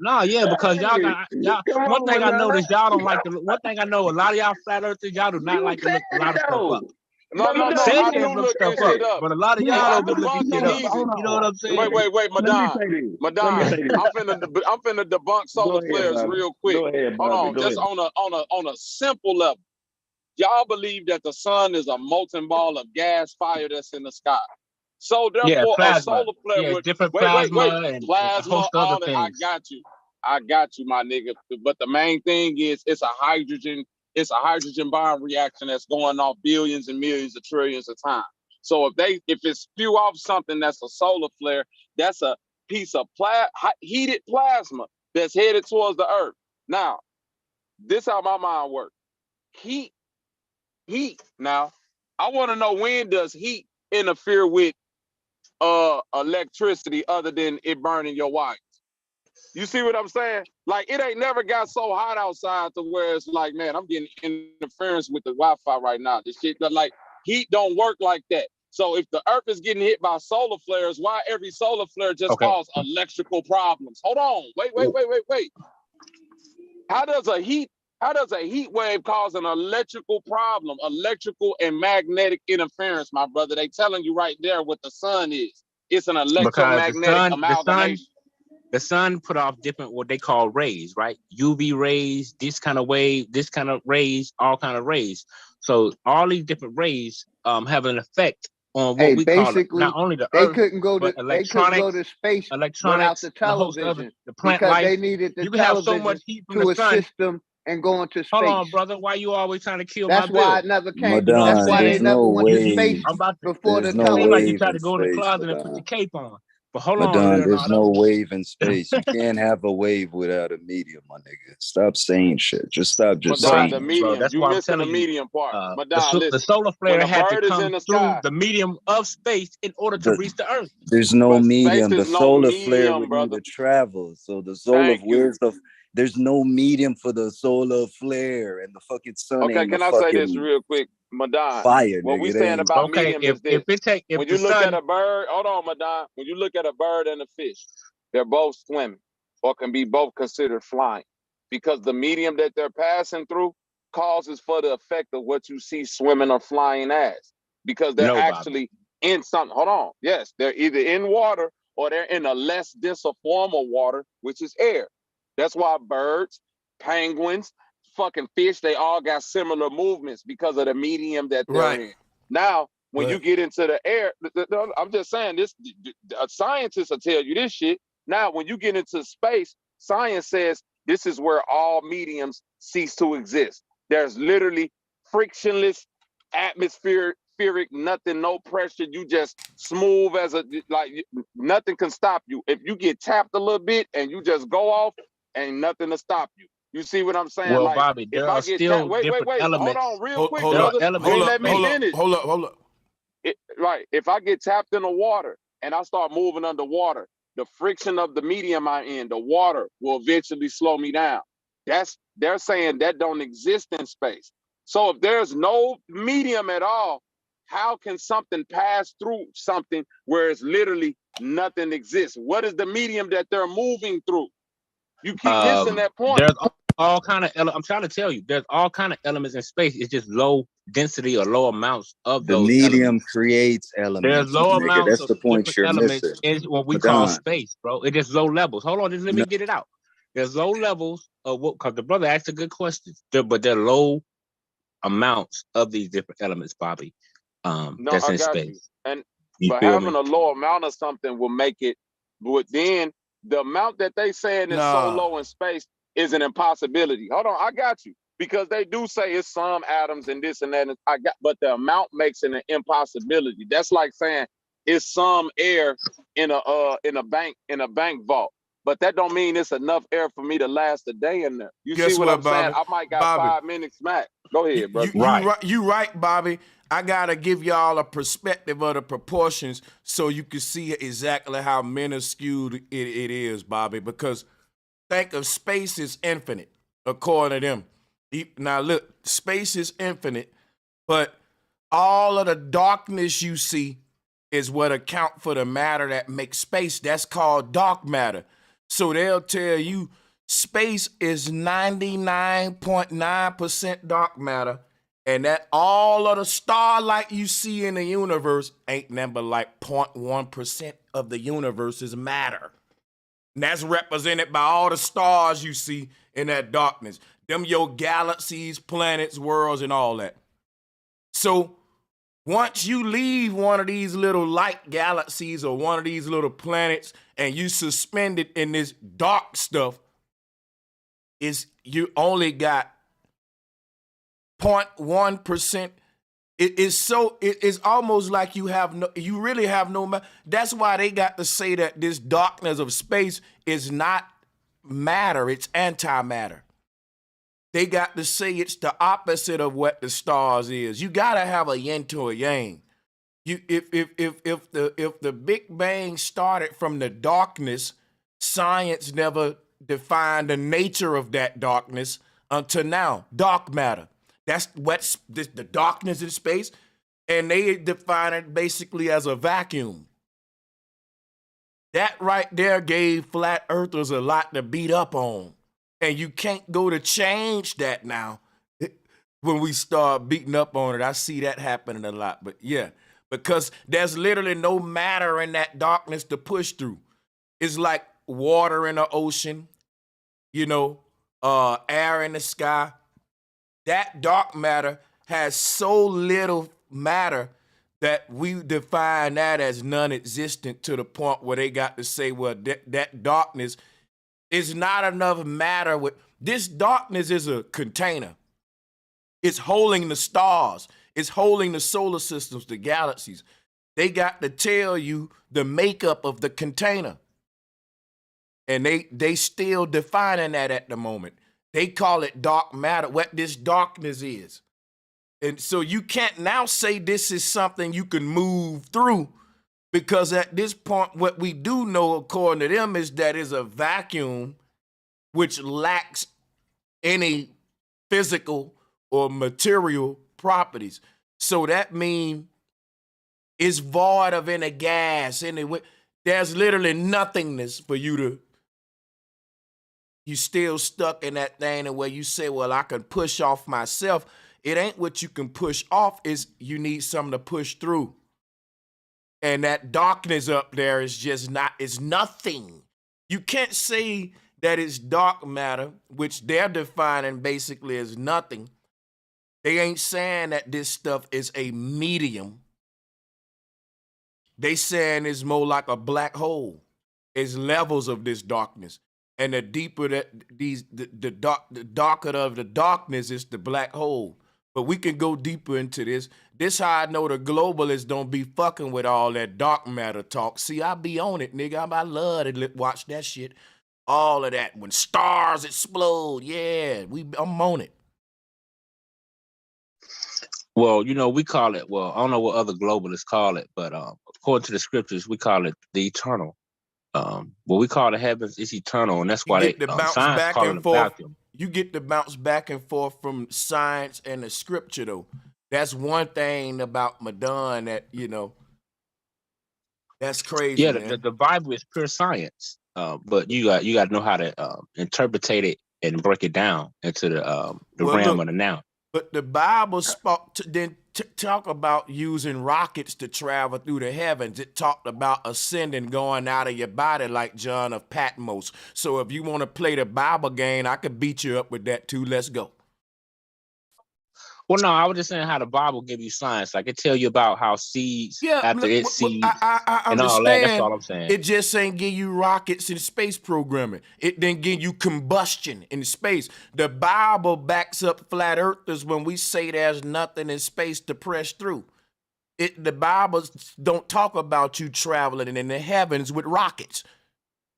No, yeah, because y'all. Come One thing on, I now. noticed, y'all don't like to. One thing I know, a lot of y'all flat earthers, y'all do not You like to said look a lot it of stuff up. though. No, But no, no. said I you do ain't look look stuff this up, shit up. but a lot of But y'all I don't be looking debunk shit it up. easy. You know what I'm saying? Wait, Let me Madon. say this. Let me Madon, say this. I'm finna debunk Go solar ahead, flares Bobby. real quick. Go ahead, Hold Bobby. on, Go just ahead. on a simple level. Y'all believe that the sun is a molten ball of gas fire that's in the sky. So Yeah, therefore, a plasma. solar flare Yeah, would different plasma and a plasma, host of other all that. things. I got you, my nigga. But the main thing is it's a hydrogen bond reaction that's going off billions and millions of trillions of times. So if it spew off something that's a solar flare, that's a piece of heated plasma that's headed towards the earth. Now, this how my mind works. Heat. Now, I want to know, when does heat interfere with electricity other than it burning your wires? You see what I'm saying? Like, it ain't never got so hot outside to where it's like, man, I'm getting interference with the Wi-Fi right now. This shit, like, heat don't work like that. So if the earth is getting hit by solar flares, why every solar flare just cause electrical problems? Hold on. Wait. How does a heat wave cause an electrical problem, electrical and magnetic interference, my brother? They telling you right there what the sun is. It's an Because electromagnetic amalgamation. the sun put off different what they call rays, right? UV rays, this kind of wave, this kind of rays, all kind of rays. So all these different rays have an effect on what we call not only the they earth, couldn't go but to space without the and a host of other, television the plant because life. they needed the You can have so much television heat from to the sun. assist them and go into space. Hold on, brother. Why you always trying to kill That's my why bill? it never came. You know what I'm That's Madon, why they saying? there's no never went to space wave. I'm about to. before the There's It no seems like you television. wave tried to in go in the space, closet and put the Madon. cape on. But hold on, Madon, there's Leonardo. no wave in space. You can't have a wave without a medium, my nigga. Stop saying shit. Just stop just Madon, saying the that shit. Bro, medium. that's You why I'm missing the telling you. medium part. The Madon, listen. solar When flare a had to bird is come in the through sky, the medium of space in order to The, reach the Earth. there's no but space medium. The is no solar flare medium, would need brother. to travel. So the solar, Thank you. there's no medium for the solar flare, and the fucking sun Okay, ain't a can I say this fucking real quick, Madon? fire, What we nigga. It saying ain't. about Okay, medium is this. if When the you look at sun, a bird, hold on, Madon. When you look at a bird and a fish, they're both swimming or can be both considered flying because the medium that they're passing through causes for the effect of what you see swimming or flying as, because they're no, Bobby. actually in something. Hold on. Yes, they're either in water or they're in a less denser form of water, which is air. That's why birds, penguins, fucking fish, they all got similar movements because of the medium that they're Right. in. Now, when Right. you get into the air, I'm just saying this, a scientist will tell you this shit. Now, when you get into space, science says this is where all mediums cease to exist. There's literally frictionless atmospheric, nothing, no pressure. You just smooth as nothing can stop you. If you get tapped a little bit and you just go off, ain't nothing to stop you. You see what I'm saying? Well, Like, Bobby, if there I are get tapped, still wait, different hold elements. on, real quick, There are brother. You elements. ain't let me finish. Hold up. Right. If I get tapped in the water and I start moving underwater, the friction of the medium I'm in, the water will eventually slow me down. They're saying that don't exist in space. So if there's no medium at all, how can something pass through something where it's literally nothing exists? What is the medium that they're moving through? You keep missing that point. There's all kind of. I'm trying to tell you, there's all kind of elements in space. It's just low density or low amounts of The those medium elements. creates There's elements, low my nigga. amounts That's of the point different you're elements missing. in what we call Madon. space, bro. It's just low levels. Hold on, just let me get it out. There's low levels of what, because the brother asked a good question, but there are low amounts of these different elements, Bobby. No, that's I in got you. space. And You but feel having me? a low amount of something will make it. But then the amount that they saying is so Nah. low in space is an impossibility. Hold on, I got you, because they do say it's some atoms and this and that. And but the amount makes it an impossibility. That's like saying it's some air in a bank vault. But that don't mean it's enough air for me to last a day in there. You see Guess what what, I'm saying? Bobby? I might got Bobby. 5 minutes max. Go ahead, brother. You right, Bobby. I gotta give y'all a perspective of the proportions so you can see exactly how minuscule it is, Bobby. Because think of space is infinite, according to them. Now look, space is infinite, but all of the darkness you see is what account for the matter that makes space. That's called dark matter. So they'll tell you space is 99.9% dark matter And that all of the starlight you see in the universe ain't number like 0.1% of the universe is matter. And that's represented by all the stars you see in that darkness. Them your galaxies, planets, worlds, and all that. So once you leave one of these little light galaxies or one of these little planets and you suspended in this dark stuff, you only got 0.1%. It's almost like you really have no matter. That's why they got to say that this darkness of space is not matter, it's antimatter. They got to say it's the opposite of what the stars is. You gotta have a yin to a yang. If the Big Bang started from the darkness, science never defined the nature of that darkness until now. Dark matter. That's what's the darkness in space, and they define it basically as a vacuum. That right there gave flat earthers a lot to beat up on. And you can't go to change that now. When we start beating up on it, I see that happening a lot. But yeah, because there's literally no matter in that darkness to push through. It's like water in the ocean, air in the sky. That dark matter has so little matter that we define that as non-existent to the point where they got to say, well, that darkness is not enough matter. This darkness is a container. It's holding the stars. It's holding the solar systems, the galaxies. They got to tell you the makeup of the container. And they still defining that at the moment. They call it dark matter, what this darkness is. And so you can't now say this is something you can move through, because at this point, what we do know, according to them, is that it's a vacuum which lacks any physical or material properties. So that means it's void of any gas. There's literally nothingness for you still stuck in that thing, and where you say, well, I can push off myself. It ain't what you can push off, is you need something to push through. And that darkness up there is just it's nothing. You can't say that it's dark matter, which they're defining basically as nothing. They ain't saying that this stuff is a medium. They saying it's more like a black hole. It's levels of this darkness. And the deeper that the darker of the darkness is the black hole. But we can go deeper into this. This how I know the globalists don't be fucking with all that dark matter talk. See, I be on it, nigga. I love to watch that shit. All of that. When stars explode, yeah, I'm on it. Well, we call it, I don't know what other globalists call it, but according to the scriptures, we call it the eternal. What we call the heavens is eternal, and that's why they science call it a vacuum. You get to bounce back and forth from science and the scripture, though. That's one thing about Madon that, that's crazy. Yeah, man. the Bible is pure science, but you got to know how to interpret it and break it down into the realm of the now. But the Bible talk about using rockets to travel through the heavens. It talked about ascending, going out of your body like John of Patmos. So if you want to play the Bible game, I could beat you up with that too. Let's go. Well, no, I was just saying how the Bible give you science. Like it tell you about how seeds after it seeds I and all that. That's all I'm saying. It just ain't give you rockets in space programming. It didn't give you combustion in space. The Bible backs up flat earthers when we say there's nothing in space to press through. The Bible don't talk about you traveling in the heavens with rockets.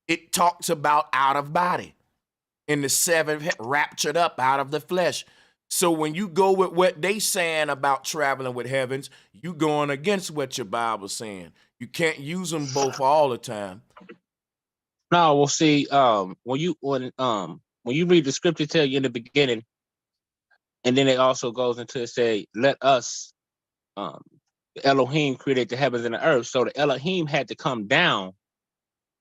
It talks about out of body. In the seventh, raptured up out of the flesh. So when you go with what they saying about traveling with heavens, you going against what your Bible's saying. You can't use them both all the time. No, well, see, when you read the scripture, tell you in the beginning, and then it also goes into say, let us, Elohim created the heavens and the earth. So the Elohim had to come down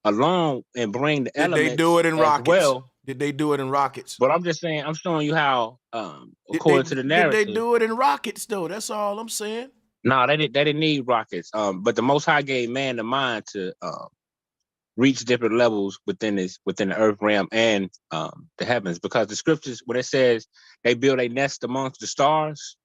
along and bring the elements. They do it in rockets. Well. Did they do it in rockets? But I'm just saying, I'm showing you how, Did according to the narrative, they do it in rockets though? That's all I'm saying. no, they didn't need rockets. But the Most High gave man the mind to reach different levels within the earth realm and the heavens, because the scriptures, when it says they build a nest amongst the stars,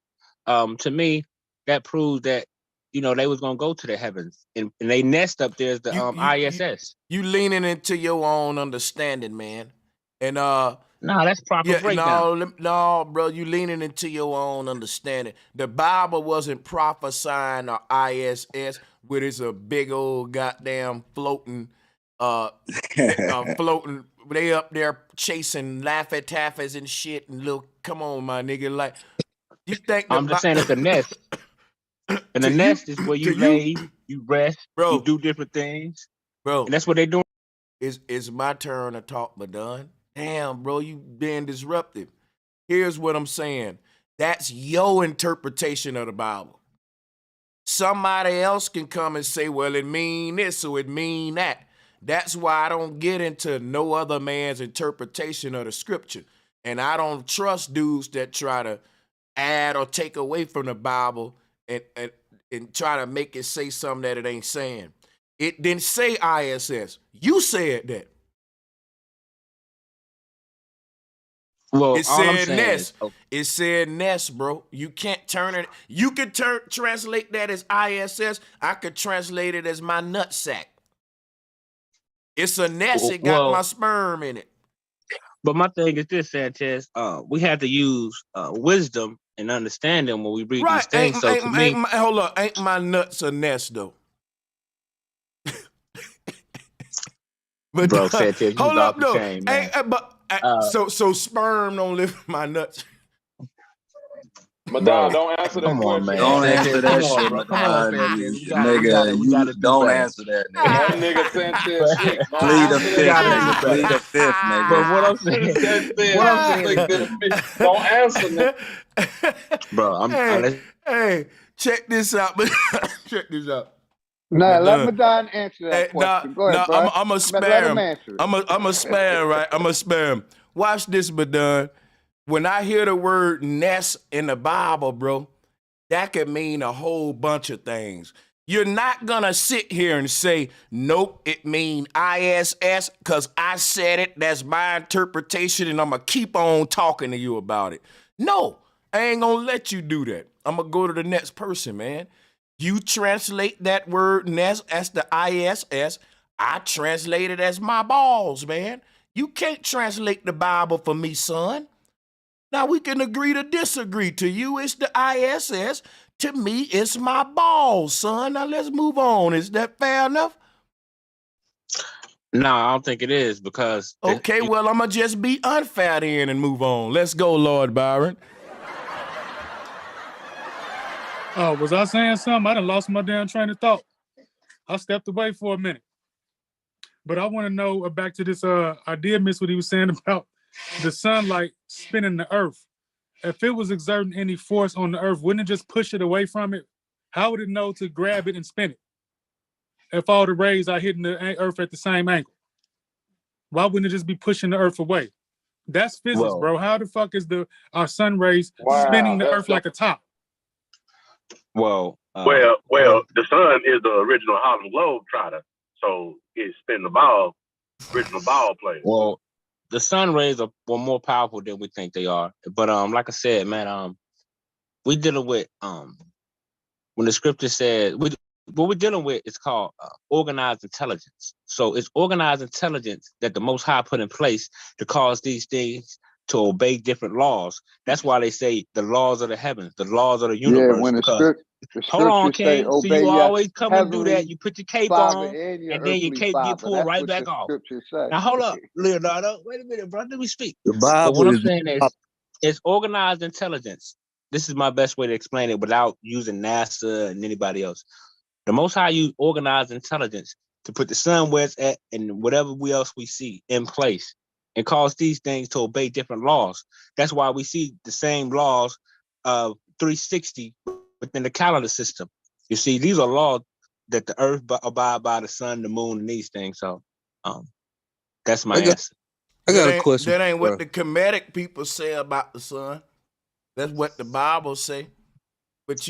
to me that proves that they was gonna go to the heavens, and they nest up there is the ISS. You leaning into your own understanding, man, and no, that's proper breakdown. No, bro, you leaning into your own understanding. The Bible wasn't prophesying or ISS, where it's a big old goddamn floating. Floating, they up there chasing Laffy Taffys and shit, and look, come on, my nigga, like you think? I'm just saying it's a nest, and the nest is where you lay, you rest, bro. You do different things, bro, and that's what they doing. It's my turn to talk, but done. Damn, bro, you being disruptive. Here's what I'm saying. That's your interpretation of the Bible. Somebody else can come and say, well, it mean this or it mean that. That's why I don't get into no other man's interpretation of the scripture. And I don't trust dudes that try to add or take away from the Bible and try to make it say something that it ain't saying. It didn't say ISS. You said that. Well, it said nest. It said nest, bro. You can't turn it. You could translate that as ISS. I could translate it as my nutsack. It's a nest. It got my sperm in it. But my thing is this, Sanchez. We have to use wisdom and understanding when we read these things. So to me, hold up. Ain't my nuts a nest though? But bro, Sanchez, hold up though. Chain, man. So sperm don't live in my nuts. Madonna, don't answer that question. Man. Don't answer that shit, nigga. Don't answer that, nigga. That nigga Sanchez shit. Plead the fifth, nigga. Plead the fifth, nigga. But what I'm saying, don't answer, nigga. Bro, hey, check this out. Check this out. No, let Madonna answer that question. Go ahead, bro. I'm a spare him. I'm a spare, right? I'm a spare him. Watch this, Madonna. When I hear the word nest in the Bible, bro, that could mean a whole bunch of things. You're not gonna sit here and say, nope, it mean ISS, because I said it, that's my interpretation, and I'm gonna keep on talking to you about it. No, I ain't gonna let you do that. I'm gonna go to the next person, man. You translate that word nest as the ISS, I translate it as my balls, man. You can't translate the Bible for me, son. Now we can agree to disagree. To you, it's the ISS. To me, it's my balls, son. Now let's move on. Is that fair enough? No, I don't think it is, because... Okay, well, I'm going to just be unfair then and move on. Let's go, Lord Byron. Oh, was I saying something? I done lost my damn train of thought. I stepped away for a minute. But I want to know, back to this, I did miss what he was saying about the sunlight spinning the earth. If it was exerting any force on the earth, wouldn't it just push it away from it? How would it know to grab it and spin it? If all the rays are hitting the earth at the same angle, why wouldn't it just be pushing the earth away? That's physics, bro. How the fuck is our sun rays spinning the earth like a top? Well, the sun is the original Harlem Globetrotter, so it's spinning the ball, original ball player. Well, the sun rays were more powerful than we think they are. But like I said, man, we dealing with when the scripture says what we're dealing with is called organized intelligence. So it's organized intelligence that the Most High put in place to cause these things to obey different laws. That's why they say the laws of the heavens, the laws of the universe. Yeah, when the hold on, say, King. So you always come and do that. You put your cape on, and then your cape get pulled right back off. Now hold up, Leonardo. Wait a minute, bro. Let me speak. The Bible but what I'm saying is, it's organized intelligence. This is my best way to explain it without using NASA and anybody else. The Most High use organized intelligence to put the sun where it's at and whatever else we see in place, and cause these things to obey different laws. That's why we see the same laws of 360 within the calendar system. You see, these are laws that the earth abide by, the sun, the moon, and these things. So that's my answer. I got a question. That ain't what the Kemetic people say about the sun. That's what the Bible say. But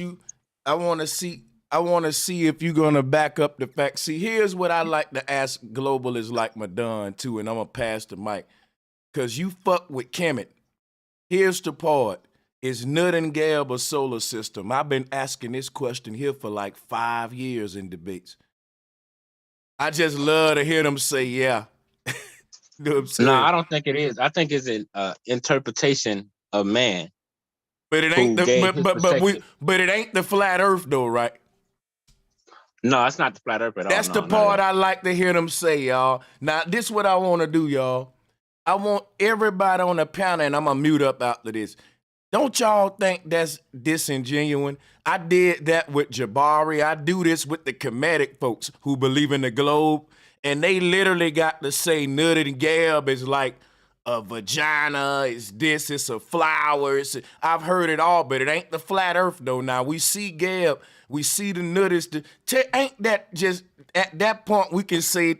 I want to see if you're gonna back up the fact. See, here's what I like to ask globalists like Madon too, and I'm gonna pass the mic. Cause you fuck with Kemet. Here's the part. Is Nut and Gab a solar system? I've been asking this question here for like 5 years in debates. I just love to hear them say, yeah. You know what I'm saying? No, I don't think it is. I think it's an interpretation of man. But it ain't but it ain't the flat earth though, right? No, it's not the flat earth at all. That's the part I like to hear them say, y'all. Now, this is what I want to do, y'all. I want everybody on the panel, and I'm gonna mute up after this. Don't y'all think that's disingenuous? I did that with Jabari. I do this with the Kemetic folks who believe in the globe, and they literally got to say Nut and Gab is like a vagina, it's this, it's a flower. I've heard it all, but it ain't the flat earth though. Now we see Gab, we see the Nut is ain't that just at that point we can say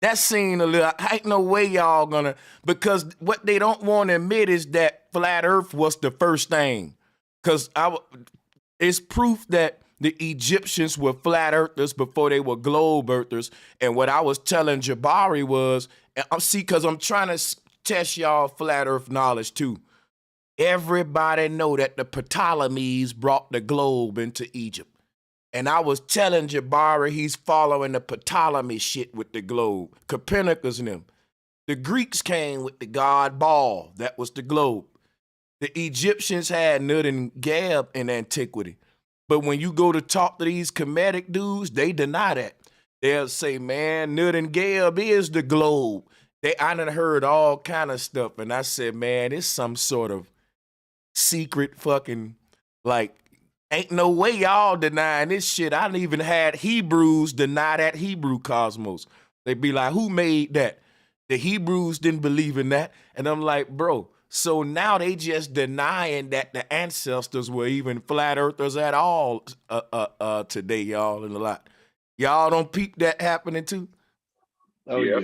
that scene a little, ain't no way y'all gonna, because what they don't want to admit is that flat earth was the first thing. Because it's proof that the Egyptians were flat earthers before they were globe earthers. And what I was telling Jabari was, see, because I'm trying to test y'all flat earth knowledge too. Everybody know that the Ptolemies brought the globe into Egypt. And I was telling Jabari he's following the Ptolemy shit with the globe. Copernicus and them. The Greeks came with the god Baal. That was the globe. The Egyptians had Nut and Gab in antiquity. But when you go to talk to these Kemetic dudes, they deny that. They'll say, man, Nut and Gab is the globe. I done heard all kind of stuff. And I said, man, it's some sort of secret fucking, like, ain't no way y'all denying this shit. I done even had Hebrews deny that Hebrew cosmos. They be like, who made that? The Hebrews didn't believe in that. And I'm like, bro, so now they just denying that the ancestors were even flat earthers at all today, y'all, and a lot. Y'all don't peep that happening too? Oh, yeah.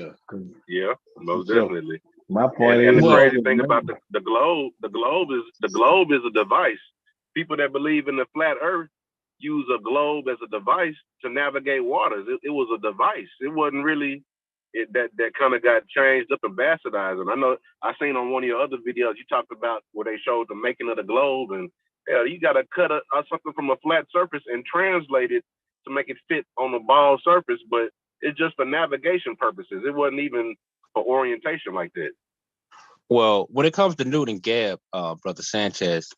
Yeah, most So, definitely. my point And is, the crazy thing about the globe is a device. People that believe in the flat earth use a globe as a device to navigate waters. It was a device. It wasn't really that kind of got changed up and bastardized. And I know I seen on one of your other videos you talked about where they showed the making of the globe, and you got to cut something from a flat surface and translate it to make it fit on a ball surface. But it's just for navigation purposes. It wasn't even for orientation like that. Well, when it comes to Newt and Gab, Brother Sanchez,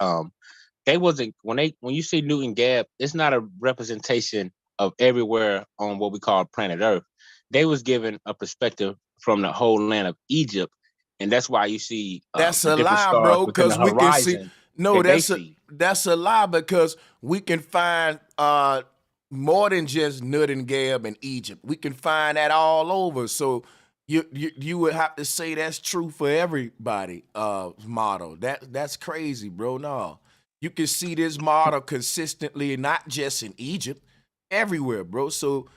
they wasn't when you see Newt and Gab, it's not a representation of everywhere on what we call planet Earth. They was given a perspective from the whole land of Egypt, and that's why you see that's a lie, bro. Because we can see that's a lie because we can find more than just Nut and Gab in Egypt. We can find that all over. So you would have to say that's true for everybody. Model that's crazy, bro. No. You can see this model consistently, not just in Egypt, everywhere, bro. So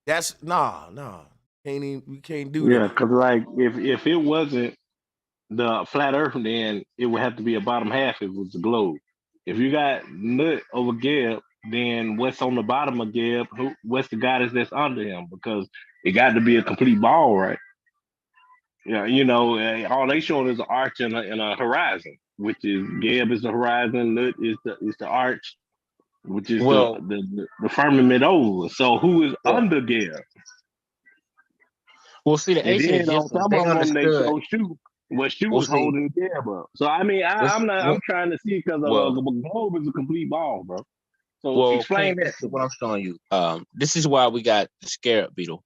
that's we can't do that. Yeah, because like if it wasn't the flat Earth, then it would have to be a bottom half. If it was the globe. If you got Nut over Geb, then what's on the bottom of Geb? What's the goddess that's under him? Because it got to be a complete ball, right? Yeah, all they showing is an arch and a horizon, which is Geb is the horizon, Nut is the arch, which is the firmament over. So who is under Geb? Well, see, the ancient Egyptians, some they of them understood. Shu was holding Geb up. So I mean, I'm trying to see because the globe is a complete ball, bro. So explain that. This is what I'm showing you. This is why we got the scarab beetle,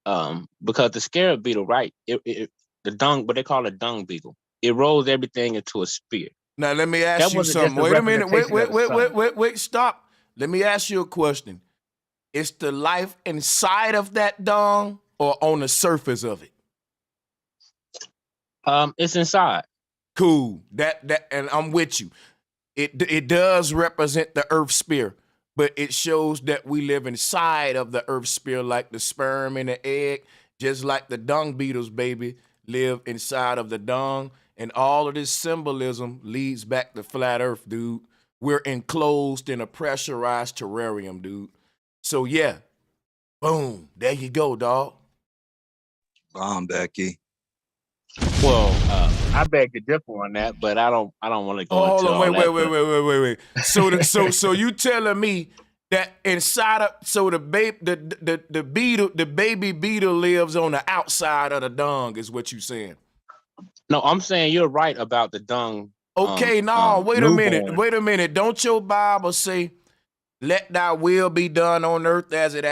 because the scarab beetle, right? The dung, but they call it dung beetle. It rolls everything into a spear. Now let me ask you something. Wait a minute. Wait. Stop. Let me ask you a question. Is the life inside of that dung or on the surface of it? It's inside. Cool. That, and I'm with you. It does represent the Earth sphere, but it shows that we live inside of the Earth sphere, like the sperm and the egg, just like the dung beetles, baby, live inside of the dung. And all of this symbolism leads back to flat earth, dude. We're enclosed in a pressurized terrarium, dude. So yeah, boom, there you go, dog. Bomb, Becky. Well, I beg to differ on that, but I don't want to go Oh, hold into on, all wait. So you telling me that inside of the baby beetle lives on the outside of the dung is what you saying? No, I'm saying you're right about the dung. Okay, wait a minute. Don't your Bible say, "Let thy will be done on earth as it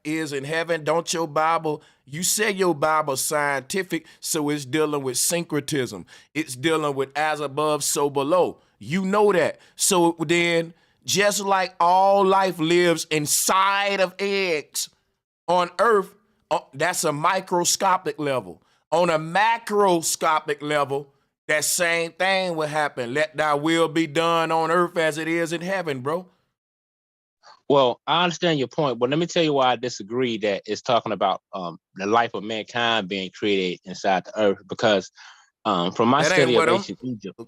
is in heaven"? Don't your Bible? You say your Bible scientific, so it's dealing with syncretism. It's dealing with as above, so below. You know that. So then, just like all life lives inside of eggs on earth, that's a microscopic level. On a macroscopic level, that same thing will happen. Let thy will be done on earth as it is in heaven, bro. Well, I understand your point, but let me tell you why I disagree that it's talking about the life of mankind being created inside the earth. Because from my study of ancient Egypt,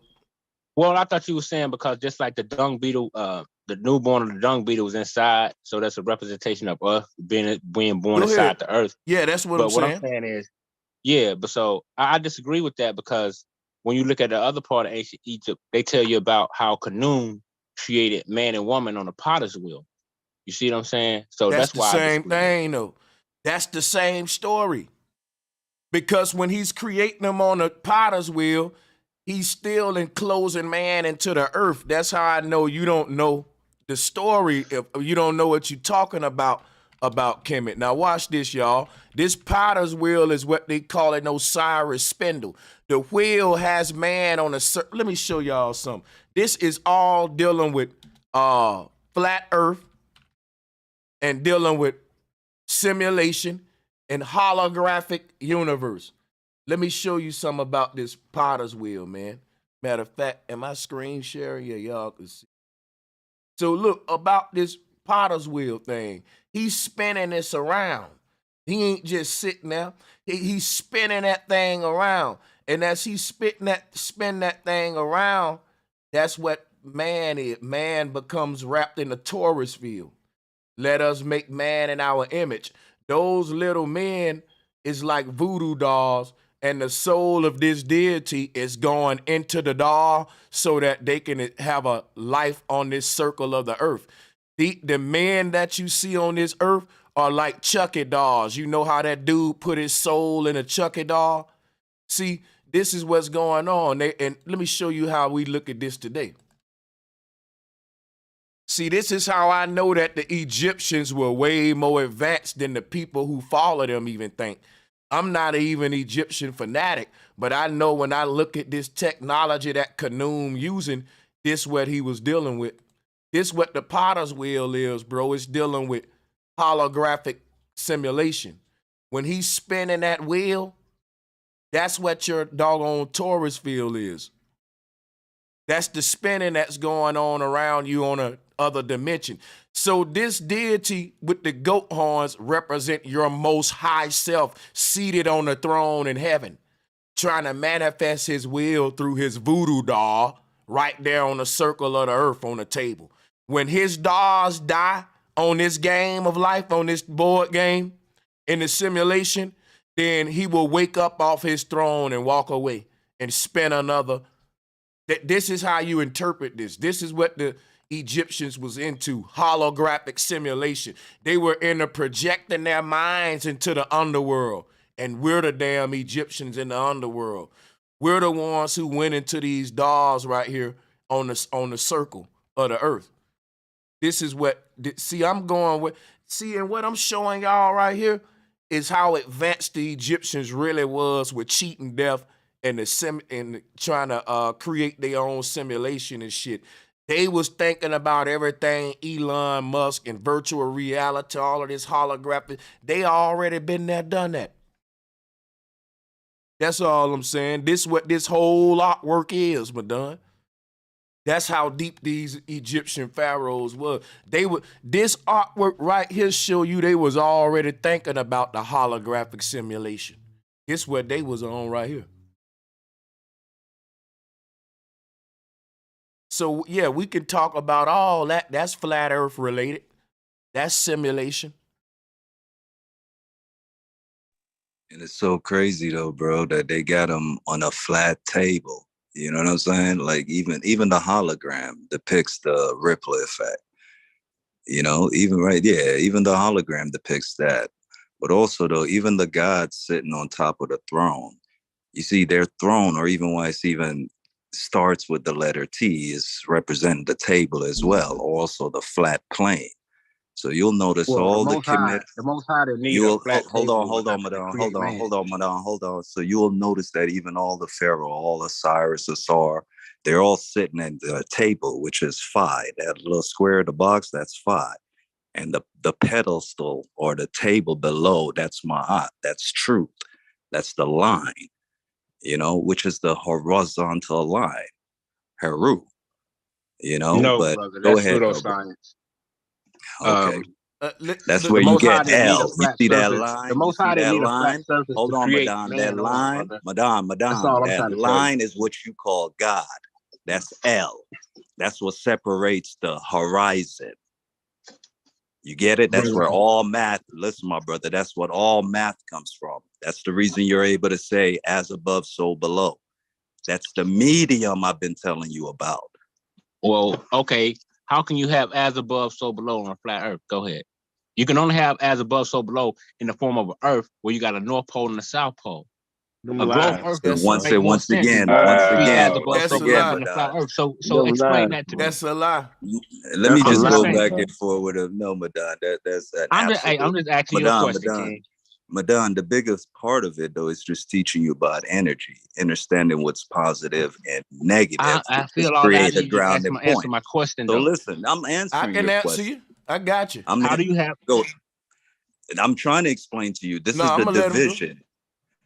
well, I thought you were saying because just like the dung beetle, the newborn of the dung beetle was inside, so that's a representation of us being born inside the earth. Yeah, that's what I'm saying. What I'm saying is, yeah, but so I disagree with that because when you look at the other part of ancient Egypt, they tell you about how Khnum created man and woman on a potter's wheel. You see what I'm saying? So that's the why same thing, though. That's the same story. Because when he's creating them on a potter's wheel, he's still enclosing man into the earth. That's how I know you don't know the story. If you don't know what you're talking about Kemet. Now watch this, y'all. This potter's wheel is what they call an Osiris spindle. The wheel has man on a. Let me show y'all something. This is all dealing with flat earth and dealing with simulation and holographic universe. Let me show you something about this potter's wheel, man. Matter of fact, am I screen sharing? Yeah, y'all can see. So look, about this potter's wheel thing. He's spinning this around. He ain't just sitting there. He's spinning that thing around. And as he's spin that thing around, that's what man is. Man becomes wrapped in the Taurus field. Let us make man in our image. Those little men is like voodoo dolls, and the soul of this deity is going into the doll so that they can have a life on this circle of the earth. The men that you see on this earth are like Chucky dolls. You know how that dude put his soul in a Chucky doll? See, this is what's going on. And let me show you how we look at this today. See, this is how I know that the Egyptians were way more advanced than the people who follow them even think. I'm not even Egyptian fanatic, but I know when I look at this technology that Khnum using, this what he was dealing with. This what the potter's wheel is, bro. It's dealing with holographic simulation. When he's spinning that wheel, that's what your doggone Taurus field is. That's the spinning that's going on around you on a other dimension. So this deity with the goat horns represent your most high self seated on the throne in heaven, trying to manifest his will through his voodoo doll right there on the circle of the earth on the table. When his dolls die on this game of life, on this board game, in the simulation, then he will wake up off his throne and walk away and spin another. This is how you interpret this. This is what the Egyptians was into, holographic simulation. They were into projecting their minds into the underworld, and we're the damn Egyptians in the underworld. We're the ones who went into these dolls right here on the circle of the earth. This is what, see, I'm going with, see, and what I'm showing y'all right here is how advanced the Egyptians really was with cheating death and trying to create their own simulation and shit. They was thinking about everything Elon Musk and virtual reality, all of this holographic. They already been there, done that. That's all I'm saying. This what this whole artwork is, Madon. That's how deep these Egyptian pharaohs were. This artwork right here show you they was already thinking about the holographic simulation. It's what they was on right here. So yeah, we can talk about all that. That's flat earth related. That's simulation. And it's so crazy though, bro, that they got them on a flat table. You know what I'm saying? Like even the hologram depicts the Ripple effect. You know, even even the hologram depicts that. But also though, even the gods sitting on top of the throne, you see their throne, or even why it's even starts with the letter T, is representing the table as well, also the flat plane. So you'll notice Well, all the commit. The Most High didn't need a You'll flat table hold on, to madam, create man. hold on. So you will notice that even all the pharaoh, all Osiris, Asar, they're all sitting at the table, which is phi. That little square of the box, that's phi. And the pedestal or the table below, that's ma'at, that's truth. That's the line, you know, which is the horizontal line, Heru, you know, No, but brother, go that's ahead though, bro. pseudoscience. Okay. That's The where you Most High get didn't need a L. You flat see that surface. The line? You Most see High didn't that need a flat line? surface Hold to on, create madam. That man on, line, brother. madam, That's all I'm that trying to tell you. line is what you call God. That's L. That's what separates the horizon. You get it? That's where all math, listen, my brother, that's what all math comes from. That's the reason you're able to say as above, so below. That's the medium I've been telling you about. Well, okay. How can you have as above, so below on a flat earth? Go ahead. You can only have as above, so below in the form of an earth where you got a North Pole and a South Pole. A globe earth That's would make more sense than be as above, so below than a flat earth. So explain that to me. That's a lie. Let me just go saying. back and forth with a no, Madan. That's an I'm absolute. just asking you a question, King. Madan, the biggest part of it though is just teaching you about energy, understanding what's positive and negative. I to feel all create that. a You just grounding answer point. my question So though. listen, I'm answering I can your answer question. you. I got you. How do you have? Go. And I'm trying to explain to you. This is the division.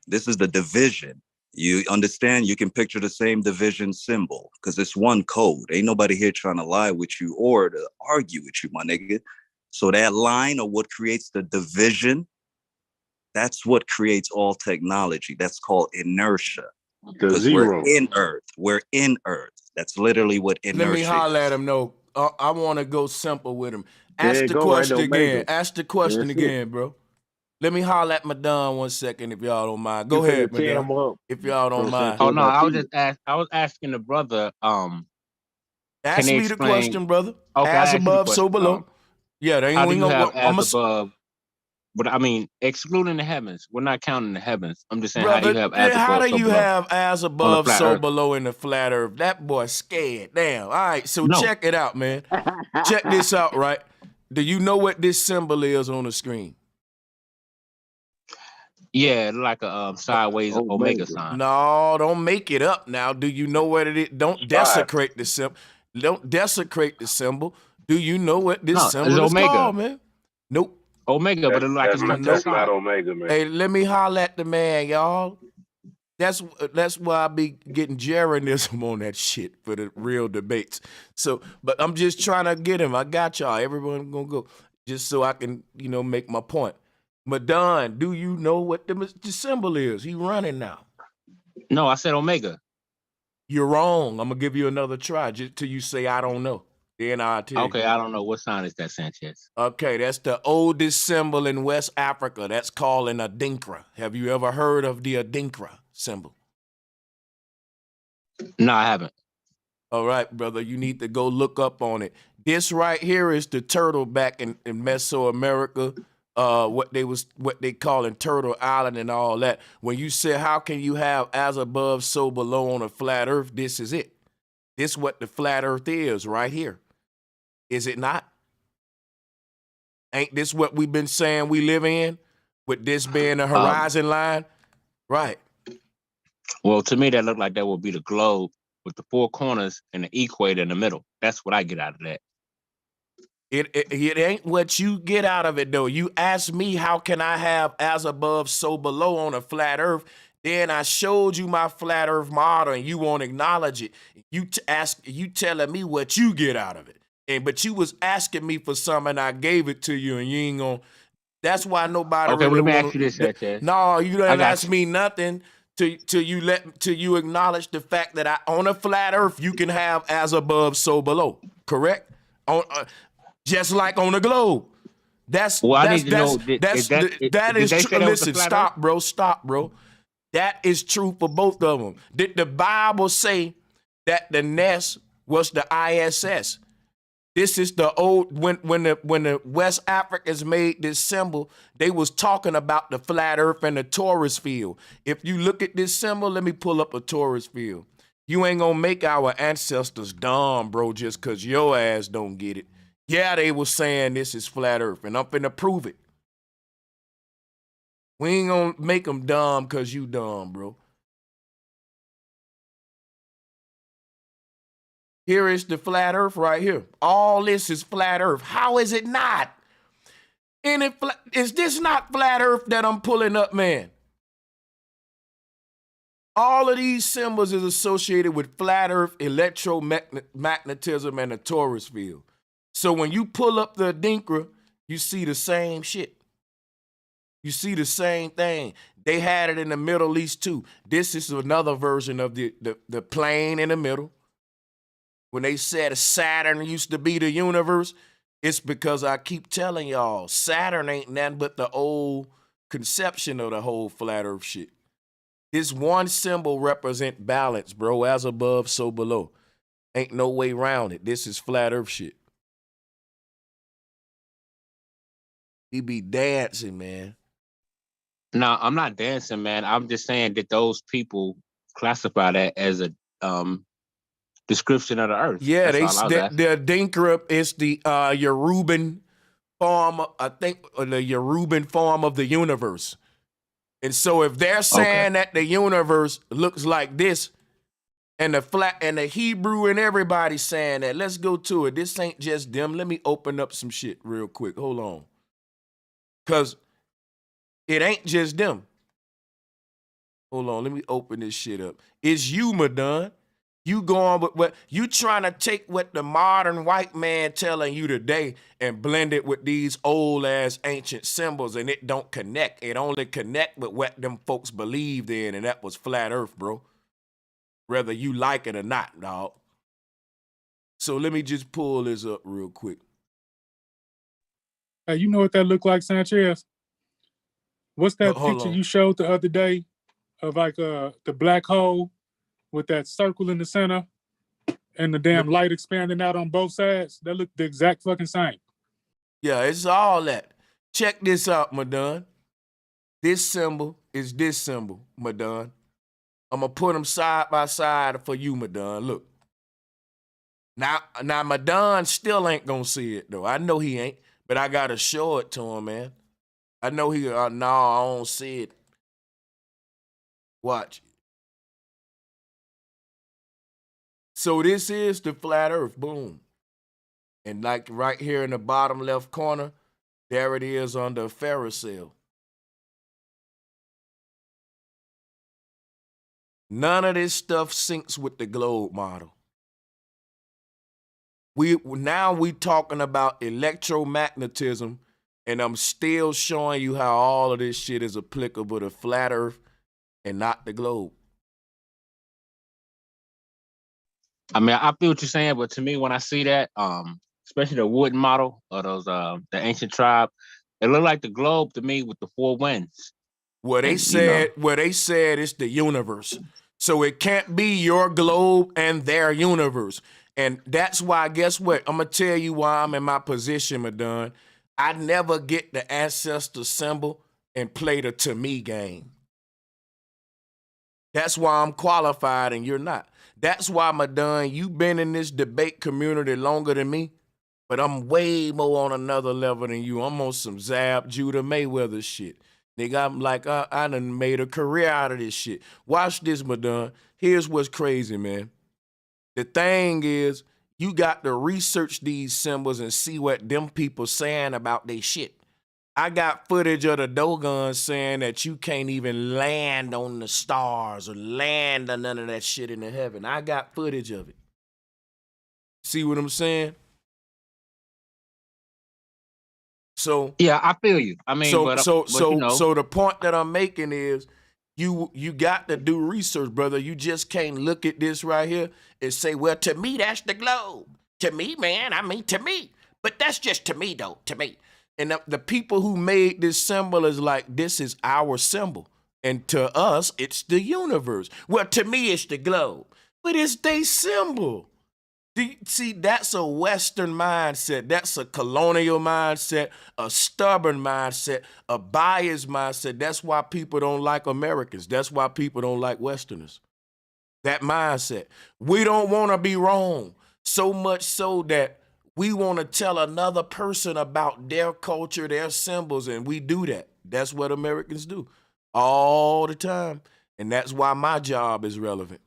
This is the division. You understand? You can picture the same division symbol because it's one code. Ain't nobody here trying to lie with you or to argue with you, my nigga. So that line of what creates the division, that's what creates all technology. That's called inertia. Because we're in Earth. We're in Earth. That's literally what inertia Let me holler is. at him. No, I want to go simple with him. Ask the question again. Ask the question again, bro. Let me holler at Madon 1 second, if y'all don't mind. Go ahead, Madon. If y'all don't mind. Oh no, I was asking the brother. Ask me the question, brother. Okay, as above, so below. Yeah, they how do ain't you have gonna. as above? But I mean, excluding the heavens, we're not counting the heavens. I'm just saying, Brother, how do you have as how above, do so you below? have as above, so below in the flat earth? That boy scared. Damn. All right, so check it out, man. Check this out, right? Do you know what this symbol is on the screen? Yeah, like a sideways omega sign. No, don't make it up now. Do you know what it is? Don't desecrate the symbol. Don't desecrate the symbol. Do you know what this symbol is called, man? Nope. Omega, but it's like That's not omega, man. Hey, let me holler at the man, y'all. That's why I be getting Jeranism on that shit for the real debates. So, but I'm just trying to get him. I got y'all. Everyone gonna go just so I can, make my point. Madon, do you know what the symbol is? He running now. No, I said omega. You're wrong. I'm gonna give you another try just till you say I don't know. Then I'll tell you. Okay, I don't know. What sign is that, Sanchez? Okay, that's the oldest symbol in West Africa. That's called an adinkra. Have you ever heard of the adinkra symbol? No, I haven't. All right, brother, you need to go look up on it. This right here is the turtle back in Mesoamerica. What they call in Turtle Island and all that. When you say how can you have as above, so below on a flat earth, this is it. This is what the flat earth is right here. Is it not? Ain't this what we've been saying we live in? With this being the horizon line? Right. Well, to me, that looked like that would be the globe with the four corners and the equator in the middle. That's what I get out of that. It ain't what you get out of it, though. You ask me, how can I have as above, so below on a flat earth? Then I showed you my flat earth model, and you won't acknowledge it. You telling me what you get out of it. But you was asking me for something, and I gave it to you, and you ain't gonna That's why nobody Okay, well, really let me ask want you this, to. Sanchez. No, you I didn't got ask you. me nothing till you acknowledge the fact that on a flat Earth you can have as above, so below. Correct? On just like on a globe. Well, I need to know, did That they is say true. that was a Listen, flat Earth? stop, bro. That is true for both of them. Did the Bible say that the nest was the ISS? This is the old when the West Africans made this symbol, they was talking about the flat earth and the Taurus field. If you look at this symbol, let me pull up a Taurus field. You ain't gonna make our ancestors dumb, bro, just cause your ass don't get it. Yeah, they was saying this is flat earth, and I'm finna prove it. We ain't gonna make them dumb cause you dumb, bro. Here is the flat earth right here. All this is flat earth. How is it not? Is this not flat earth that I'm pulling up, man? All of these symbols is associated with flat earth, electromagnetism, and the Taurus field. So when you pull up the Adinkra, you see the same shit. You see the same thing. They had it in the Middle East too. This is another version of the plane in the middle. When they said Saturn used to be the universe, it's because I keep telling y'all, Saturn ain't nothing but the old conception of the whole flat earth shit. This one symbol represent balance, bro. As above, so below. Ain't no way around it. This is flat earth shit. He be dancing, man. No, I'm not dancing, man. I'm just saying that those people classify that as a description of the earth. Yeah, That's all I was asking. the Adinkra is the Yoruban form, I think, the Yoruban form of the universe. And so if they're saying that the universe looks like this, and the Hebrew and everybody saying that, let's go to it. This ain't just them. Let me open up some shit real quick. Hold on. Because it ain't just them. Hold on, let me open this shit up. It's you, Madon. You going with what you trying to take what the modern white man telling you today and blend it with these old ass ancient symbols, and it don't connect. It only connect with what them folks believed in, and that was flat earth, bro. Whether you like it or not, dog. So let me just pull this up real quick. Hey, you know what that look like, Sanchez? What's that Hold picture on. you showed the other day of like the black hole with that circle in the center and the damn light expanding out on both sides? That looked the exact fucking same. Yeah, it's all that. Check this out, Madon. This symbol is this symbol, Madon. I'm gonna put them side by side for you, Madon. Look. Now, Madon still ain't gonna see it though. I know he ain't, but I gotta show it to him, man. I know he. No, I don't see it. Watch. So this is the flat Earth. Boom. And like right here in the bottom left corner, there it is under a Ferrocell. None of this stuff syncs with the globe model. We talking about electromagnetism, and I'm still showing you how all of this shit is applicable to flat Earth and not the globe. I mean, I feel what you're saying, but to me, when I see that, especially the wooden model of those the ancient tribe, it looked like the globe to me with the four winds. Well, they said it's the universe. So it can't be your globe and their universe. And that's why, guess what? I'm going to tell you why I'm in my position, Madon. I never get the ancestor symbol and play the to me game. That's why I'm qualified and you're not. That's why, Madon, you've been in this debate community longer than me, but I'm way more on another level than you. I'm on some Zab, Judah Mayweather shit. Nigga, I'm like, I done made a career out of this shit. Watch this, Madon. Here's what's crazy, man. The thing is, you got to research these symbols and see what them people saying about they shit. I got footage of the Dogons saying that you can't even land on the stars or land on none of that shit in the heaven. I got footage of it. See what I'm saying? So yeah, I feel you. I mean, but you know, so the point that I'm making is you got to do research, brother. You just can't look at this right here and say, well, to me, that's the globe. To me, man, I mean, to me. But that's just to me, though, to me. And the people who made this symbol is like, this is our symbol. And to us, it's the universe. Well, to me, it's the globe. But it's their symbol. See, that's a Western mindset. That's a colonial mindset, a stubborn mindset, a biased mindset. That's why people don't like Americans. That's why people don't like Westerners. That mindset. We don't want to be wrong. So much so that we want to tell another person about their culture, their symbols, and we do that. That's what Americans do all the time. And that's why my job is relevant.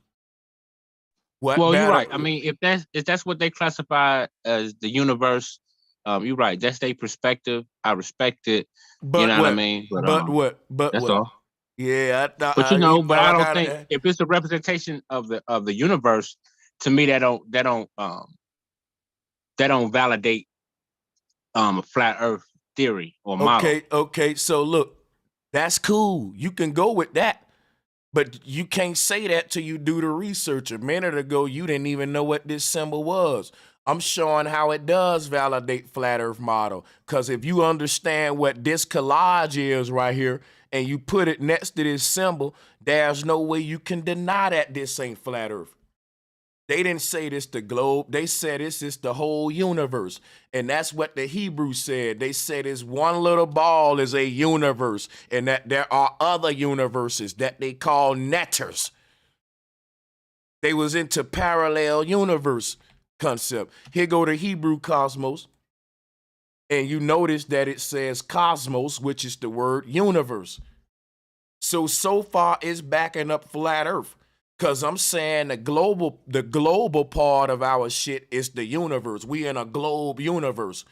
Well, you're right. I mean, if that's what they classify as the universe, you're right. That's their perspective. I respect it. But you know what I what? mean? But what? But that's what? all. Yeah, But you know, but I don't think if it's a representation of the universe, to me that don't validate a flat Earth theory or model. Okay. So look, that's cool. You can go with that. But you can't say that till you do the research. A minute ago, you didn't even know what this symbol was. I'm showing how it does validate flat Earth model. Because if you understand what this collage is right here, and you put it next to this symbol, there's no way you can deny that this ain't flat Earth. They didn't say this the globe. They said this is the whole universe. And that's what the Hebrews said. They said this one little ball is a universe and that there are other universes that they call netters. They was into parallel universe concept. Here go the Hebrew cosmos. And you notice that it says cosmos, which is the word universe. So far it's backing up flat Earth. Cause I'm saying the global part of our shit is the universe. We in a globe universe.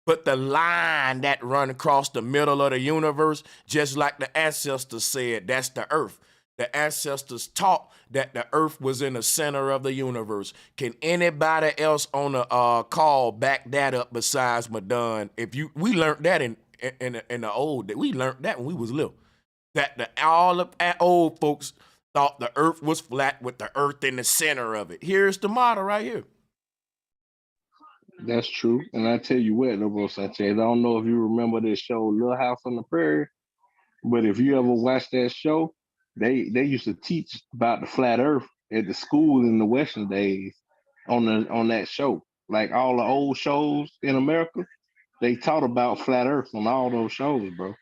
But the line that run across the middle of the universe, just like the ancestors said, that's the earth. The ancestors taught that the earth was in the center of the universe. Can anybody else on the call back that up besides Madon? We learned that in the old days. We learned that when we was little. That all of old folks thought the earth was flat with the earth in the center of it. Here's the model right here. That's true. And I tell you what, though, Bro Sanchez, I don't know if you remember this show, Little House on the Prairie, but if you ever watched that show, they used to teach about the flat earth at the school in the Western days on that show. Like all the old shows in America, they taught about flat earth on all those shows, bro.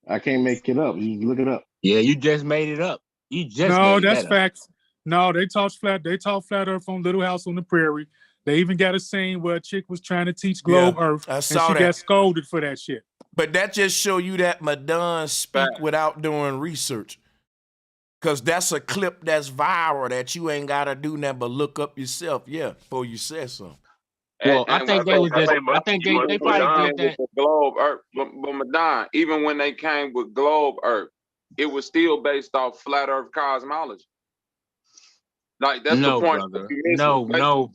I can't make it up. You look it up. Yeah, you just made it up. No, that's facts. No, they taught flat Earth on Little House on the Prairie. They even got a scene where a chick was trying to teach globe Earth, and she got scolded for that shit. But that just show you that Madon speak without doing research. Cause that's a clip that's viral that you ain't gotta do nothing but look up yourself, before you said something. Well, I think they was just. I think they probably did that. The globe Earth, but Madon, even when they came with globe Earth, it was still based off flat Earth cosmology. Like that's the point. Brother.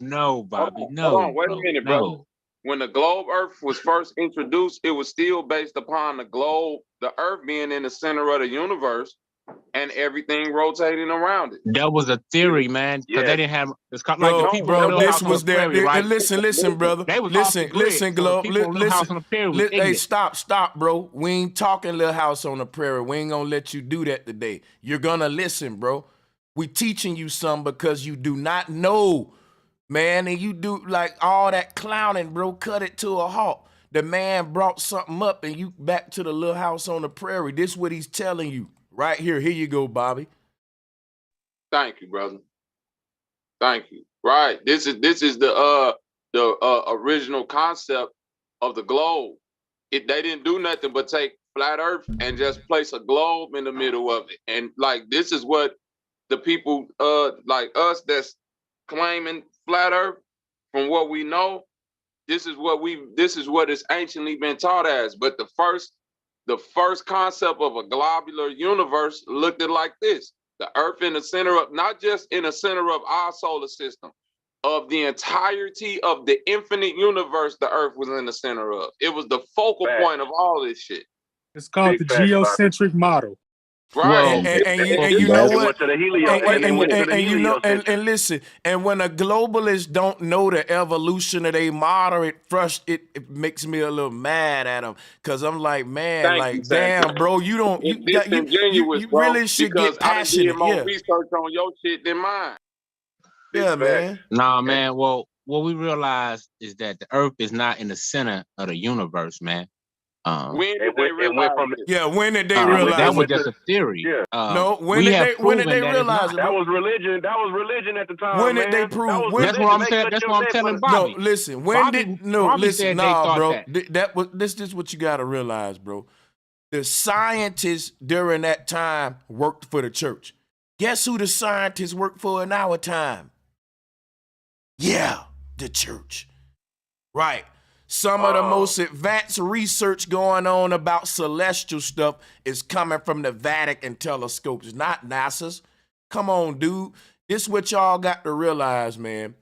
No, Bobby. No. Hold on, wait a minute, brother. When the globe Earth was first introduced, it was still based upon the globe, the Earth being in the center of the universe, and everything rotating around it. That was a theory, man, because they didn't have. It's like the people. Bro, this was their. Right? Listen, brother. They was listen, Globe. Listen. Hey, stop, bro. We ain't talking Little House on the Prairie. We ain't gonna let you do that today. You're gonna listen, bro. We teaching you something because you do not know, man, and you do like all that clowning, bro. Cut it to a halt. The man brought something up, and you back to the Little House on the Prairie. This is what he's telling you right here. Here you go, Bobby. Thank you, brother. Thank you. Right. This is the original concept of the globe. They didn't do nothing but take flat Earth and just place a globe in the middle of it, and like this is what the people like us that's claiming flat Earth, from what we know, this is what it's anciently been taught as. But the first concept of a globular universe looked at like this: the Earth in the center of, not just in the center of our solar system, of the entirety of the infinite universe the earth was in the center of. It was the focal point of all this shit. It's called the geocentric model. Right. And you know what? To the helio, And listen, and when a globalist don't know the evolution of they model, it makes me a little mad at them, because I'm like, man, Thank you, damn, bro, you don't, you really should because get passionate. I done did more research on your shit than mine. Yeah, man. Nah, man. Well, what we realize is that the Earth is not in the center of the universe, man. When did they realize this? When did they realize that was it? just a theory? No, when did they realize it? That was religion. That was religion at the time. When man. did they prove? That's what I'm saying. That's what I'm telling Bobby. No, listen. Bobby Listen, said they thought bro. that. This is what you gotta realize, bro. The scientists during that time worked for the church. Guess who the scientists worked for in our time? Yeah, the church. Right. Some of the most advanced research going on about celestial stuff is coming from the Vatican telescopes, not NASA's. Come on, dude. This what y'all got to realize, man.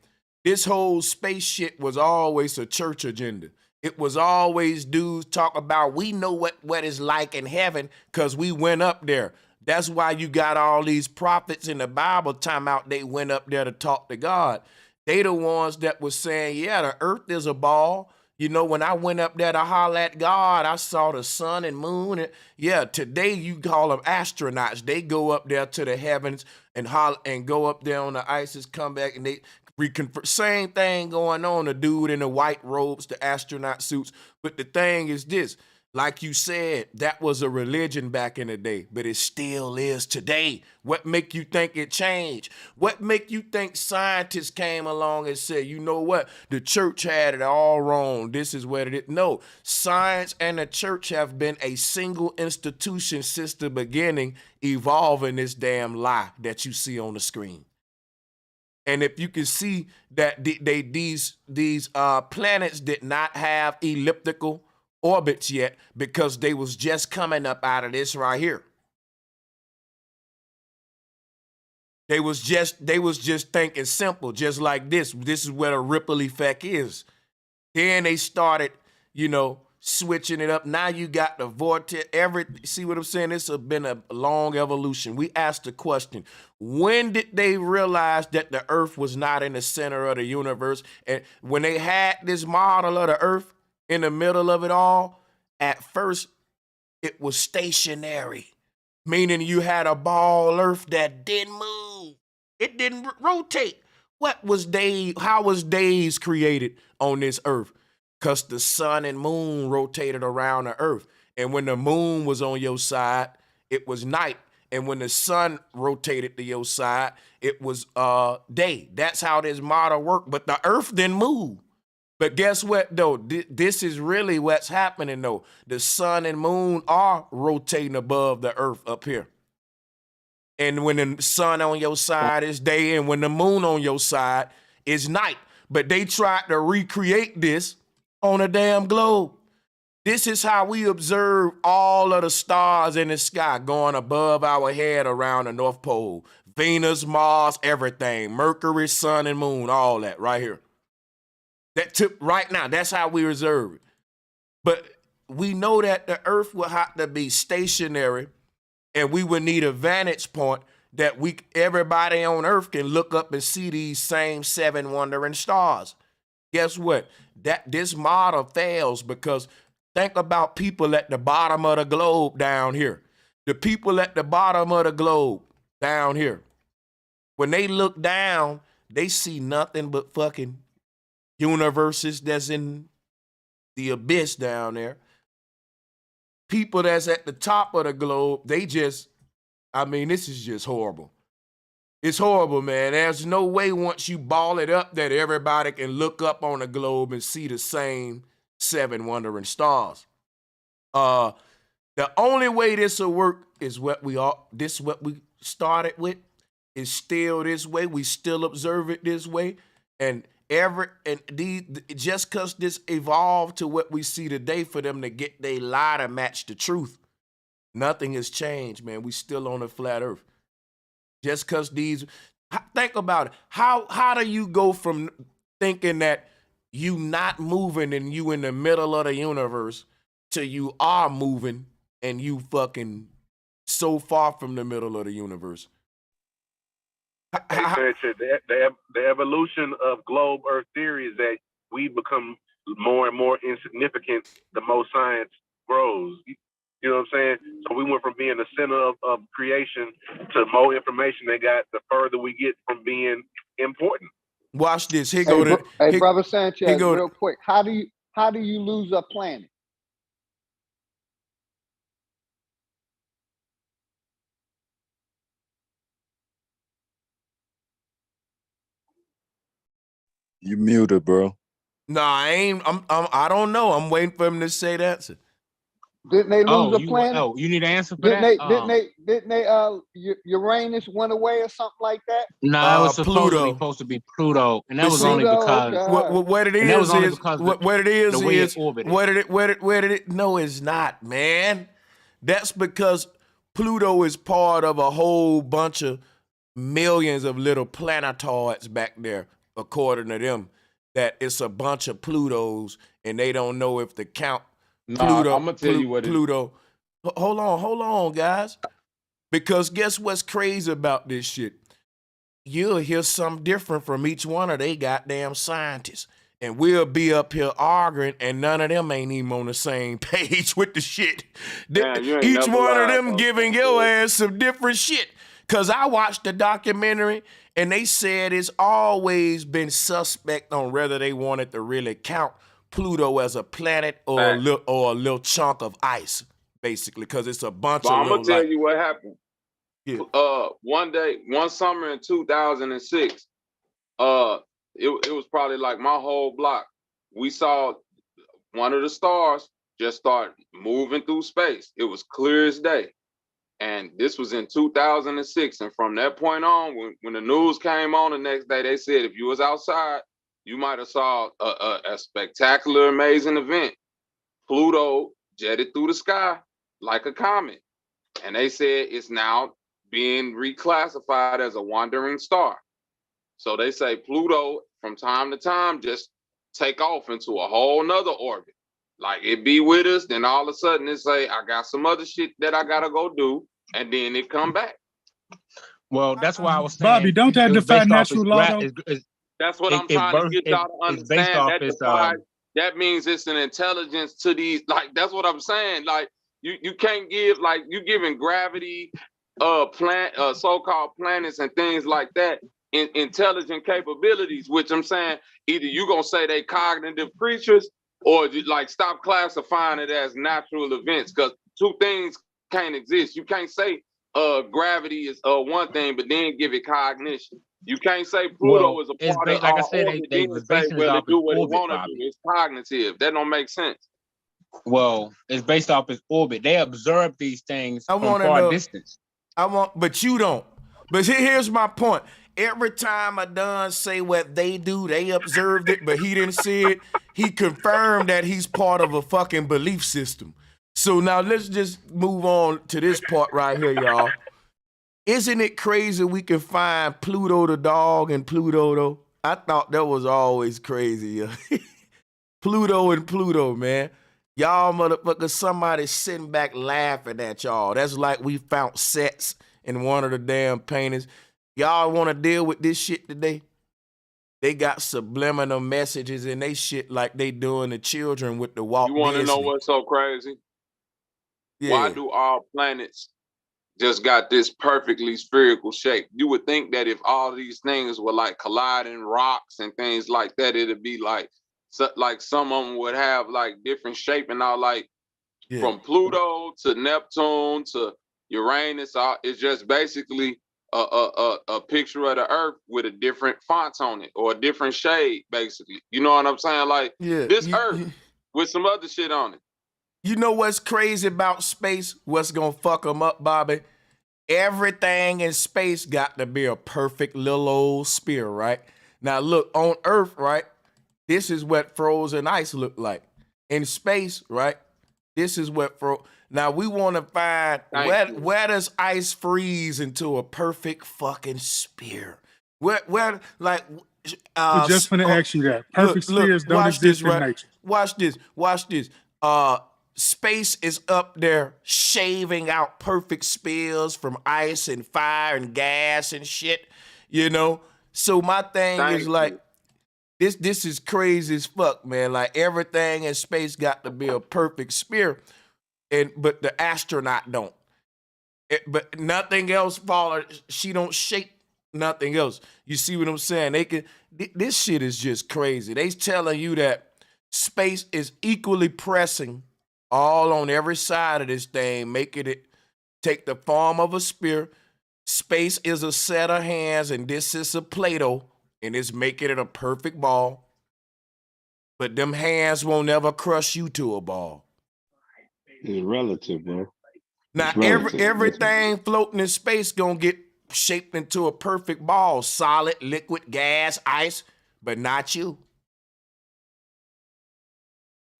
This whole space shit was always a church agenda. It was always dudes talk about, we know what it's like in heaven because we went up there. That's why you got all these prophets in the Bible time out. They went up there to talk to God. They the ones that was saying, yeah, the earth is a ball. You know, when I went up there to holler at God, I saw the sun and moon. And yeah, today you call them astronauts. They go up there to the heavens and holler and go up there on the ISIS, come back, and they reconfirm. Same thing going on. The dude in the white robes, the astronaut suits. But the thing is this, like you said, that was a religion back in the day, but it still is today. What make you think it changed? What make you think scientists came along and said, you know what? The church had it all wrong. This is what it is. No, science and the church have been a single institution since the beginning, evolving this damn lie that you see on the screen. And if you can see that these planets did not have elliptical orbits yet, because they was just coming up out of this right here. They was just thinking simple, just like this. This is where the ripple effect is. Then they started, switching it up. Now you got the vortex. See what I'm saying? This has been a long evolution. We asked the question, when did they realize that the earth was not in the center of the universe? And when they had this model of the earth in the middle of it all, at first it was stationary, meaning you had a ball earth that didn't move. It didn't rotate. How was days created on this earth? Because the sun and moon rotated around the earth. And when the moon was on your side, it was night. And when the sun rotated to your side, it was day. That's how this model worked. But the earth didn't move. But guess what, though? This is really what's happening, though. The sun and moon are rotating above the earth up here. And when the sun on your side is day, and when the moon on your side is night. But they tried to recreate this on a damn globe. This is how we observe all of the stars in the sky going above our head around the North Pole. Venus, Mars, everything. Mercury, sun, and moon, all that right here. Right now, that's how we observe it. But we know that the earth will have to be stationary, and we would need a vantage point that everybody on earth can look up and see these same 7 wandering stars. Guess what? This model fails because think about people at the bottom of the globe down here. The people at the bottom of the globe down here, when they look down, they see nothing but fucking universes that's in the abyss down there. People that's at the top of the globe, this is just horrible. It's horrible, man. There's no way once you ball it up that everybody can look up on the globe and see the same 7 wandering stars. The only way this will work is what we started with. Is still this way. We still observe it this way. Just because this evolved to what we see today for them to get their lie to match the truth, nothing has changed, man. We still on a flat earth. Just because Think about it. How do you go from thinking that you not moving and you in the middle of the universe to you are moving and you fucking so far from the middle of the universe? Hey, Sanchez, the evolution of globe Earth theory is that we become more and more insignificant the more science grows. You know what I'm saying? So we went from being the center of creation to more information they got the further we get from being important. Watch this. Here go to Hey, brother Sanchez, go real quick. How do you lose a planet? You muted, bro. Nah, I ain't. I don't know. I'm waiting for him to say that. Didn't they lose a planet? You need an answer for Didn't that? Didn't they Uranus went away or something like that? No, it was Pluto. supposed to be Pluto, and that But was see, only because what it and that was is only is because what it is the way it is orbited. where did it? No, it's not, man. That's because Pluto is part of a whole bunch of millions of little planetoids back there, according to them. That it's a bunch of Plutos, and they don't know if to count Pluto. I'm gonna tell you what Pluto. Hold on, guys. Because guess what's crazy about this shit? You'll hear something different from each one of they goddamn scientists. And we'll be up here arguing, and none of them ain't even on the same page with the shit. Man, you ain't Each never one of lied, them bro. giving your ass some different shit. Cause I watched the documentary and they said it's always been suspect on whether they wanted to really count Pluto as a planet or a little chunk of ice, basically, because it's a bunch But of I'm gonna little tell like you what happened. One summer in 2006, it was probably like my whole block. We saw one of the stars just start moving through space. It was clear as day. And this was in 2006. And from that point on, when the news came on the next day, they said if you was outside, you might have saw a spectacular, amazing event. Pluto jetted through the sky like a comet. And they said it's now being reclassified as a wandering star. So they say Pluto from time to time just take off into a whole nother orbit. Like it be with us, then all of a sudden it say, I got some other shit that I gotta go do, and then it come back. Well, that's why I was saying, Bobby, don't that defy natural law though? That's what I'm trying to get y'all to understand. That means it's an intelligence to these, like that's what I'm saying. Like you can't give, like you giving gravity, so-called planets and things like that intelligent capabilities, which I'm saying either you gonna say they cognitive creatures or like stop classifying it as natural events, because two things can't exist. You can't say gravity is one thing, but then give it cognition. You can't say Pluto is a part of like I our said, orbit, they then was say, basing it well, off it do its what it orbit, want to do. It's cognitive. That don't make sense. Well, it's based off its orbit. They observe these things from far distance. But you don't. But here's my point. Every time I done say what they do, they observed it, but he didn't see it. He confirmed that he's part of a fucking belief system. So now let's just move on to this part right here, y'all. Isn't it crazy we can find Pluto the dog and Pluto though? I thought that was always crazy. Pluto and Pluto, man. Y'all motherfuckers, somebody sitting back laughing at y'all. That's like we found sets in one of the damn paintings. Y'all want to deal with this shit today? They got subliminal messages in they shit like they doing the children with the Walt You want to know Disney. what's so crazy? Yeah. Why do all planets just got this perfectly spherical shape? You would think that if all these things were like colliding rocks and things like that, it'd be like some of them would have like different shape and all, like from Pluto to Neptune to Uranus. It's just basically a picture of the Earth with a different font on it or a different shade, basically. You know what I'm saying? Like this Earth with some other shit on it. You know what's crazy about space? What's gonna fuck them up, Bobby? Everything in space got to be a perfect little old sphere, right? Now look, on Earth, right? This is what frozen ice look like. In space, right? This is what Now we want to find where does ice freeze into a perfect fucking sphere? Where like We're just gonna ask you that. Perfect spheres don't watch this, exist in right? nature. Watch this. Space is up there shaving out perfect spheres from ice and fire and gas and shit, you know? So my thing is like, this is crazy as fuck, man. Like everything in space got to be a perfect sphere, but the astronaut don't. But nothing else follow. She don't shape nothing else. You see what I'm saying? This shit is just crazy. They telling you that space is equally pressing all on every side of this thing, making it take the form of a sphere. Space is a set of hands, and this is a Play-Doh, and it's making it a perfect ball. But them hands won't ever crush you to a ball. It's relative, bro. Now everything floating in space gonna get shaped into a perfect ball, solid, liquid, gas, ice, but not you.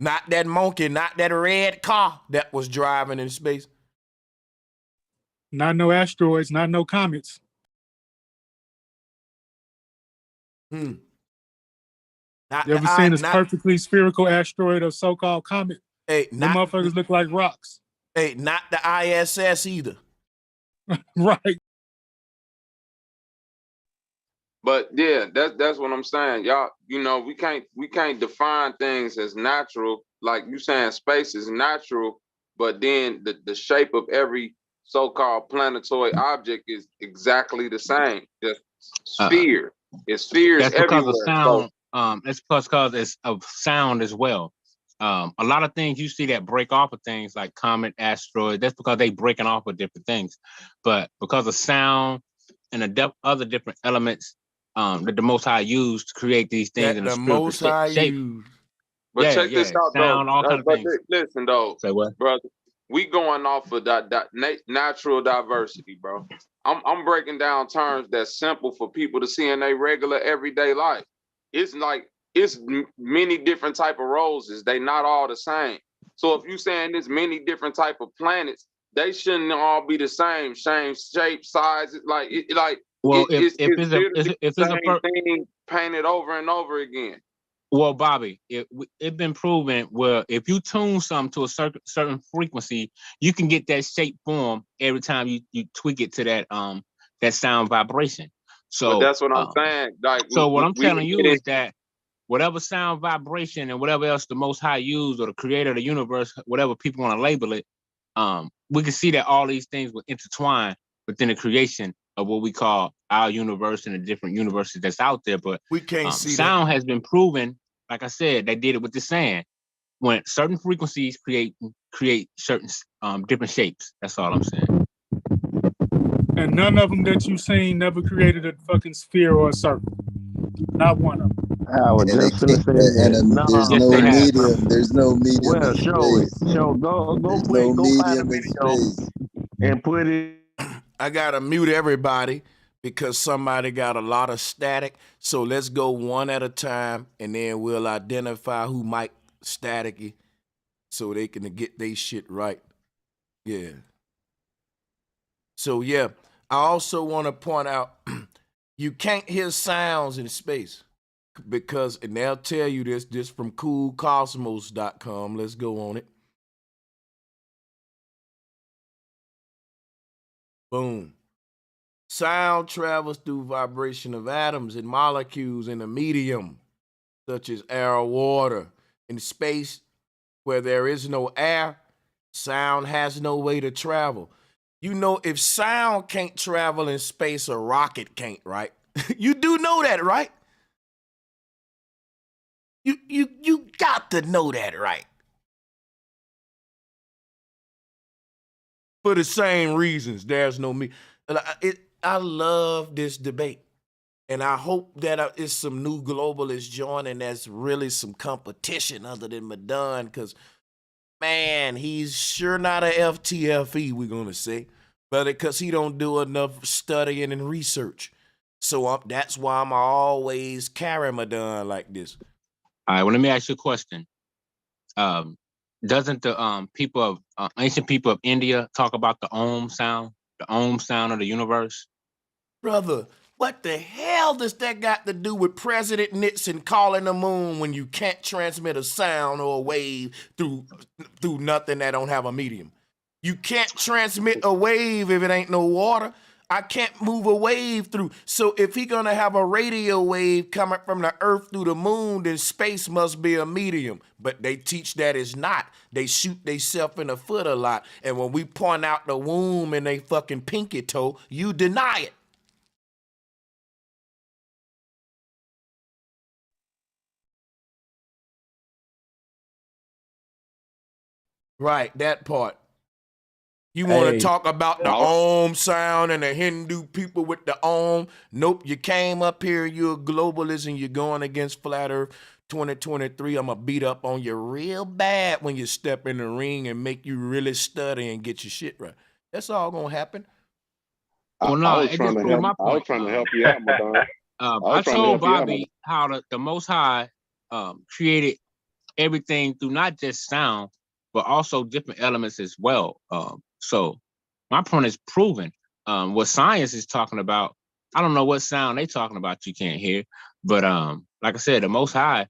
Not that monkey, not that red car that was driving in space. Not no asteroids, not no comets. Not You ever seen this perfectly spherical asteroid or so-called comet? Hey, them motherfuckers look like rocks. Hey, not the ISS either. Right. But yeah, that's what I'm saying. Y'all, you know, we can't define things as natural. Like you saying space is natural, but then the shape of every so-called planetoid object is exactly the same. Just sphere. It's spheres That's because everywhere. of sound. It's because it's of sound as well. A lot of things you see that break off of things like comet, asteroid, that's because they breaking off of different things. But because of sound and other different elements that the Most High used to create these things in a spiritual shape. But check this out, sound, though. all kind of But things. listen, though, Say what? brother. We going off of that natural diversity, bro. I'm breaking down terms that's simple for people to see in their regular everyday life. It's like many different type of roses. They not all the same. So if you saying there's many different type of planets, they shouldn't all be the same shape, size. Well, it's if literally it's the a same thing painted over and over again. Well, Bobby, it's been proven where if you tune something to a certain frequency, you can get that shape form every time you tweak it to that sound vibration. So but that's what I'm saying. Like, so what I'm telling you get is that whatever sound vibration and whatever else the Most High used or the creator of the universe, whatever people want to label it, we can see that all these things will intertwine within the creation of what we call our universe and the different universes that's out there. But we can't see sound has been proven. Like I said, they did it with the sand. When certain frequencies create certain different shapes. That's all I'm saying. And none of them that you've seen never created a fucking sphere or a circle. Not one of them. I was And, just gonna say that. there's Yes, no they have. medium. There's no medium Well, in show it. space. Go No find a medium in video space. and put it. I gotta mute everybody because somebody got a lot of static. So let's go one at a time, and then we'll identify who might staticky, so they can get their shit right. Yeah. So yeah, I also want to point out you can't hear sounds in space because, and they'll tell you this from coolcosmos.com. Let's go on it. Boom. Sound travels through vibration of atoms and molecules in a medium, such as air or water. In space, where there is no air, sound has no way to travel. You know, if sound can't travel in space, a rocket can't, right? You do know that, right? You got to know that, right? For the same reasons, there's no me. I love this debate, and I hope that it's some new globalists joining. That's really some competition other than Madon, because man, he's sure not a FTFE. We're gonna say, but because he don't do enough studying and research. So that's why I'm always carry Madon like this. All right. Well, let me ask you a question. Doesn't the people of ancient people of India talk about the Om sound of the universe? Brother, What the hell does that got to do with President Nixon calling the moon when you can't transmit a sound or a wave through nothing that don't have a medium? You can't transmit a wave if it ain't no water. I can't move a wave through. So if he gonna have a radio wave coming from the earth through the moon, then space must be a medium. But they teach that it's not. They shoot theyself in the foot a lot. And when we point out the womb and they fucking pinky toe, you deny it. Right, that part. You want to talk about the Om sound and the Hindu people with the Om? Nope, you came up here, you're a globalist and you're going against Flat Earth 2023. I'm going to beat up on you real bad when you step in the ring and make you really study and get your shit right. That's all going to happen. Well, no, I was trying to help you out, my dog. I told Bobby how the Most High created everything through not just sound, but also different elements as well. So my point is proven. What science is talking about, I don't know what sound they talking about you can't hear, but like I said, the Most High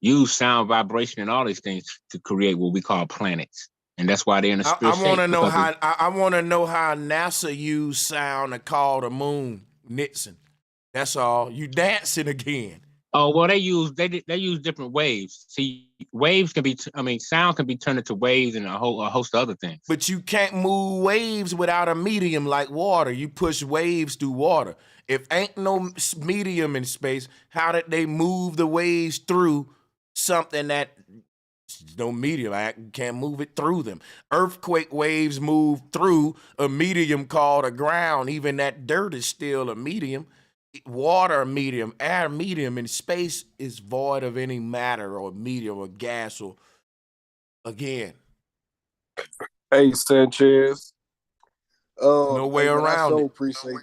use sound, vibration, and all these things to create what we call planets. And that's why they're in the spirit I want to know how I want to know how NASA used sound to call the moon Nixon. That's all. You dancing again. Oh well, they use different waves. See, waves can be, sound can be turned into waves and a host of other things. But you can't move waves without a medium like water. You push waves through water. If ain't no medium in space, how did they move the waves through something that no medium? I can't move it through them. Earthquake waves move through a medium called a ground. Even that dirt is still a medium. Water medium, air medium, and space is void of any matter or medium or gas or again. Hey Sanchez. No way around it. Appreciate.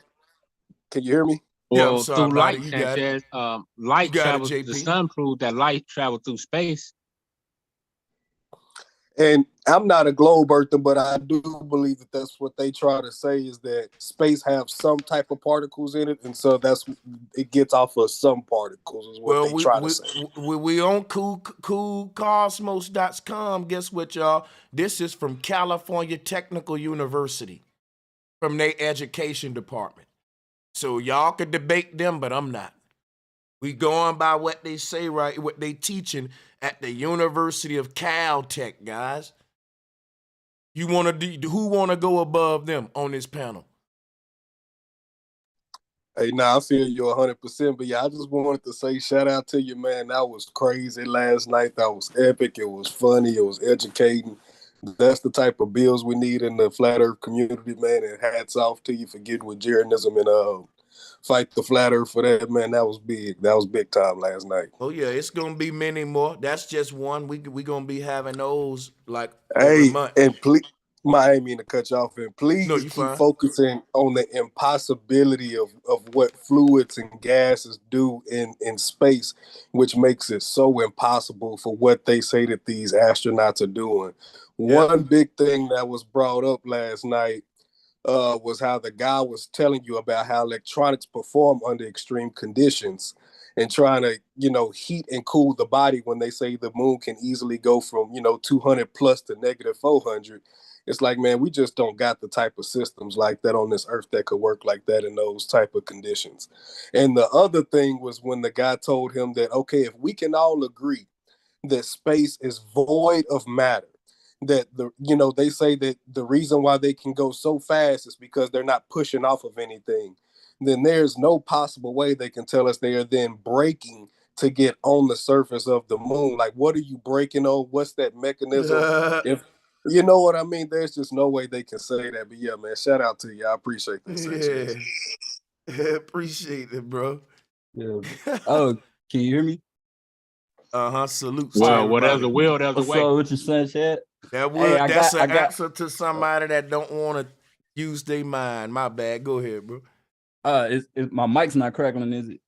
Can you hear me? Well, Yeah, I'm sorry, through buddy. light, You got it. Sanchez, light travels. The JP. sun proved that light traveled through space. And I'm not a globe earther, but I do believe that that's what they try to say is that space have some type of particles in it, and so it gets off of some particles is what they try to say. We on coolcosmos.com. Guess what, y'all? This is from California Technical University, from their education department. So y'all could debate them, but I'm not. We going by what they say, right? What they teaching at the University of Caltech, guys. You want to who want to go above them on this panel? Hey, I feel you 100%. But yeah, I just wanted to say shout out to you, man. That was crazy last night. That was epic. It was funny. It was educating. That's the type of bills we need in the flat earth community, man. And hats off to you for getting with Jeranism and fight the flat earth for that, man. That was big. That was big time last night. Oh yeah, it's gonna be many more. That's just one. We gonna be having those like every every month. And please, I ain't mean to cut you off, and please keep fine. focusing on the impossibility of what fluids and gases do in space, which makes it so impossible for what they say that these astronauts are doing. Yeah. One big thing that was brought up last night was how the guy was telling you about how electronics perform under extreme conditions and trying to, heat and cool the body when they say the moon can easily go from, 200 plus to negative 400. It's like, man, we just don't got the type of systems like that on this earth that could work like that in those type of conditions. And the other thing was when the guy told him that, okay, if we can all agree that space is void of matter, that they say that the reason why they can go so fast is because they're not pushing off of anything, then there's no possible way they can tell us they are then braking to get on the surface of the moon. Like, what are you braking on? What's that mechanism? If you know what I mean, there's just no way they can say that. But yeah, man, shout out to you. I appreciate that. Yeah, appreciate it, bro. Yeah. Oh, can you hear me? Salute. Well, there's a will, there's a way. What's up with your son, Chad? That's an answer to somebody that don't want to use their mind. My bad. Go ahead, bro. My mic's not crackling, is it?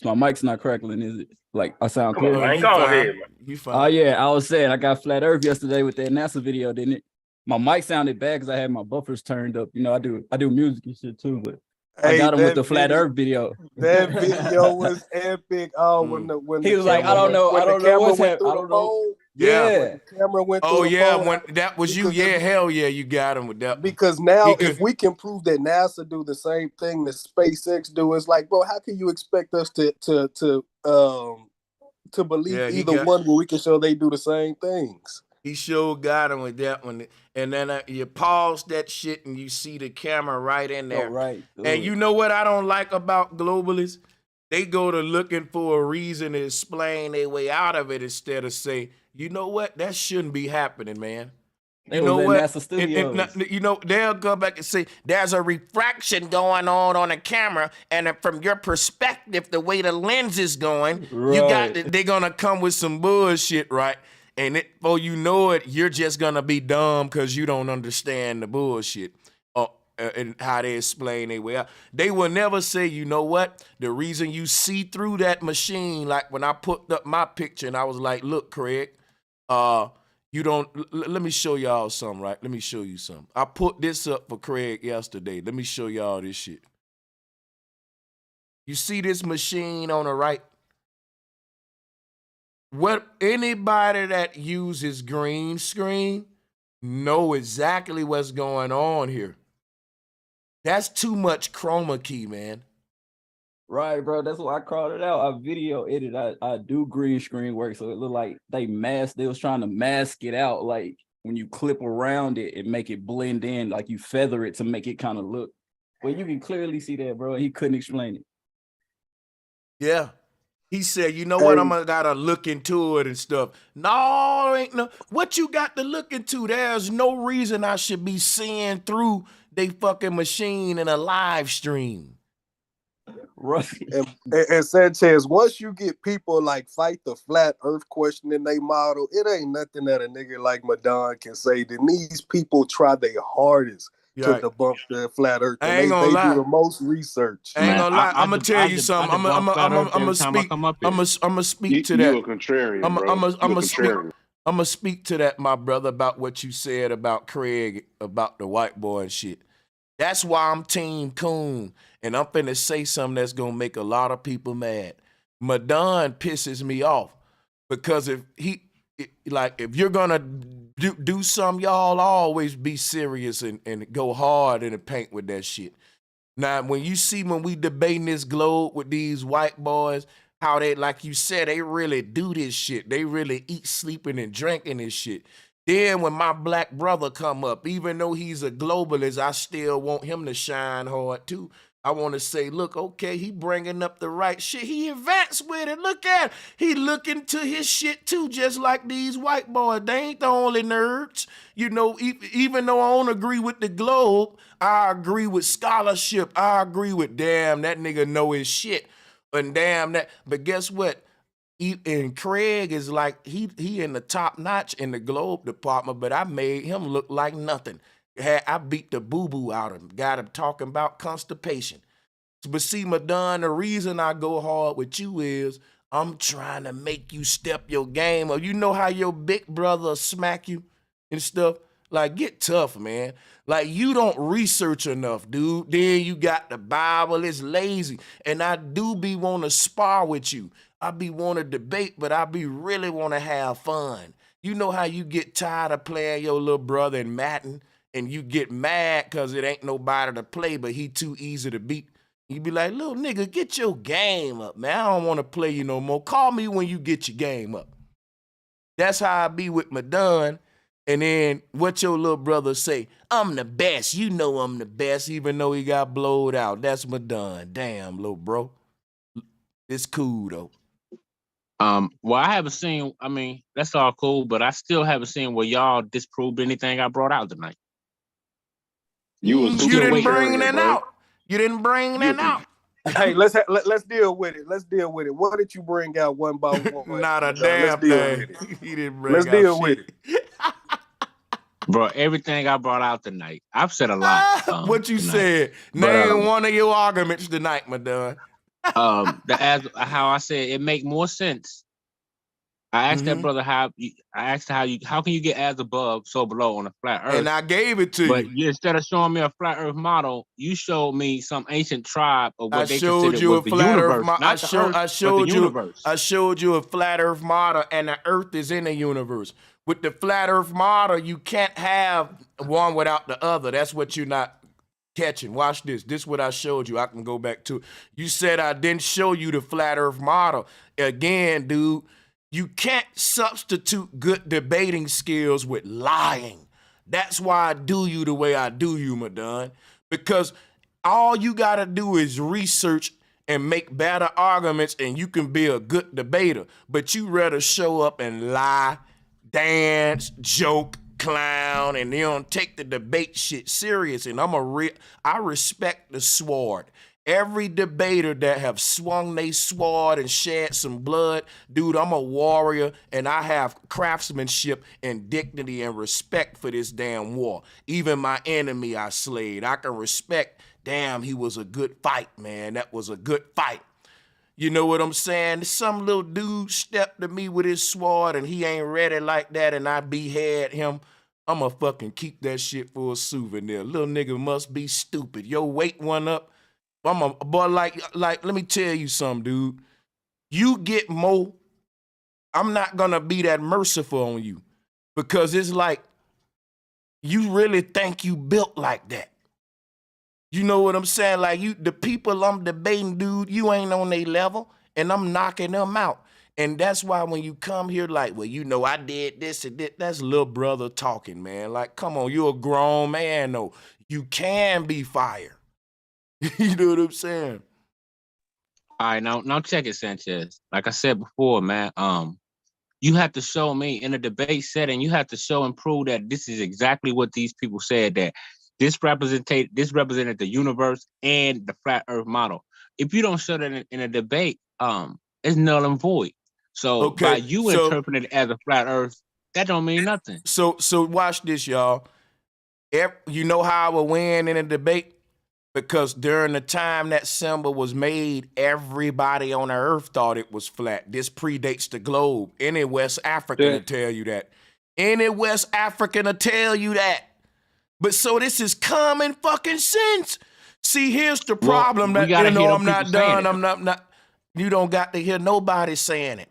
My mic's not crackling, is it? Like, I sound clear? Go ahead, man. You fine. Oh, yeah, I was saying I got flat earth yesterday with that NASA video, didn't it? My mic sounded bad because I had my buffers turned up. You know, I do music and shit too, but I Hey, got him with that the flat video, Earth video. that video was epic. Oh, when He the was like, camera went I when the don't know camera what's went happening. through I the don't know. phone. Yeah. When Yeah. the camera went Oh through the yeah, phone. when that was you, yeah, hell yeah, you got him with that. Because now, Because if we can prove that NASA do the same thing that SpaceX do, it's like, bro, how can you expect us to believe yeah, he either got. one when we can show they do the same things? He sure got him with that one. And then you pause that shit and you see the camera right in Oh, there. right. And you know what I don't like about globalists? They go to looking for a reason to explain their way out of it instead of say, you know what? That shouldn't be happening, man. They You was know at what? NASA Studios. You know, they'll go back and say, there's a refraction going on the camera, and from your perspective, the way the lens is going, Right. they're gonna come with some bullshit, right? And before you know it, you're just gonna be dumb because you don't understand the bullshit and how they explain their way out. They will never say, you know what? The reason you see through that machine, like when I put up my picture and I was like, look, Craig, you don't. Let me show y'all something, right? Let me show you something. I put this up for Craig yesterday. Let me show y'all this shit. You see this machine on the right? What anybody that uses green screen know exactly what's going on here. That's too much chroma key, man. Right, bro. That's why I called it out. I video edit. I do green screen work, so it looked like they was trying to mask it out. Like when you clip around it and make it blend in, like you feather it to make it kind of look. Well, you can clearly see that, bro. He couldn't explain it. Yeah. He said, you know what? I'm gonna gotta look into it and stuff. No, ain't no. What you got to look into? There's no reason I should be seeing through they fucking machine in a live stream. Right. And Sanchez, once you get people like fight the flat earth question in they model, it ain't nothing that a nigga like Madon can say. Then these people try their hardest to debunk the flat earth. I And ain't gonna they lie. do the most research. I ain't gonna lie. I'm gonna tell you something. I'm gonna speak. I'm gonna speak to that. You a contrarian, bro. I'm gonna speak to that, my brother, about what you said about Craig, about the white boy and shit. That's why I'm Team Coon, and I'm finna say something that's gonna make a lot of people mad. Madon pisses me off because if you're gonna do something, y'all always be serious and go hard in the paint with that shit. Now, when we debating this globe with these white boys, how they, like you said, they really do this shit. They really eat, sleeping, and drinking this shit. Then when my black brother come up, even though he's a globalist, I still want him to shine hard too. I want to say, look, okay, he bringing up the right shit. He advanced with it. Look at it. He looking to his shit too, just like these white boys. They ain't the only nerds. You know, even though I don't agree with the globe, I agree with scholarship. I agree with, damn, that nigga know his shit. And damn that. But guess what? And Craig is like, he in the top notch in the globe department, but I made him look like nothing. I beat the boo-boo out of him. Got him talking about constipation. But see, Madon, the reason I go hard with you is I'm trying to make you step your game up. You know how your big brother smack you and stuff? Like, get tough, man. Like, you don't research enough, dude. Then you got the Bible. It's lazy. And I do be want to spar with you. I be want to debate, but I be really want to have fun. You know how you get tired of playing your little brother in Madden and you get mad because it ain't nobody to play, but he too easy to beat. You be like, little nigga, get your game up, man. I don't want to play you no more. Call me when you get your game up. That's how I be with Madon. And then what your little brother say? I'm the best. You know I'm the best, even though he got blowed out. That's Madon. Damn, little bro. It's cool, though. Well, I haven't seen, I mean, that's all cool, but I still haven't seen where y'all disproved anything I brought out tonight. You didn't bring that out. You didn't bring that out. Hey, let's deal with it. Let's deal with it. What did you bring out one by one? Not a damn thing. He didn't bring Let's out deal shit. with it. Bro, everything I brought out tonight, I've said a lot. What you tonight. said? Name one of your arguments tonight, Madon. As how I said, it make more sense I asked that brother how can you get as above, so below on a flat earth? And I gave it to But you. instead of showing me a flat earth model, you showed me some ancient tribe of I what they showed considered you was a the flat earth universe, model. not the earth, but the universe. I showed you a flat earth model, and the earth is in the universe. With the flat earth model, you can't have one without the other. That's what you're not catching. Watch this. This is what I showed you. I can go back to it. You said I didn't show you the flat earth model. Again, dude, you can't substitute good debating skills with lying. That's why I do you the way I do you, Madon. Because all you gotta do is research and make better arguments, and you can be a good debater. But you rather show up and lie, dance, joke, clown, and they don't take the debate shit serious. And I respect the sword. Every debater that have swung they sword and shed some blood, dude, I'm a warrior and I have craftsmanship and dignity and respect for this damn war. Even my enemy I slayed. I can respect, damn, he was a good fight, man. That was a good fight. You know what I'm saying? Some little dude stepped to me with his sword and he ain't ready like that and I behead him. I'ma fucking keep that shit for a souvenir. Little nigga must be stupid. Your weight went up. Boy, like, let me tell you something, dude. You get more, I'm not gonna be that merciful on you because it's like, you really think you built like that. You know what I'm saying? Like the people I'm debating, dude, you ain't on their level and I'm knocking them out. And that's why when you come here like, well, you know, I did this and that, that's little brother talking, man. Like, come on, you're a grown man though. You can be fired. You know what I'm saying? All right, now check it, Sanchez. Like I said before, man, you have to show me in a debate setting, you have to show and prove that this is exactly what these people said, that this represented the universe and the flat earth model. If you don't show that in a debate, it's null and void. So by you interpreting it as a flat earth, that don't mean nothing. So watch this, y'all. You know how I would win in a debate? Because during the time that symbol was made, everybody on the earth thought it was flat. This predates the globe. Any West African will tell you that. Any West African will tell you that. But so this is common fucking sense. See, here's the problem. Well, that, you know, I'm not done. I'm not. You don't got to hear nobody saying it.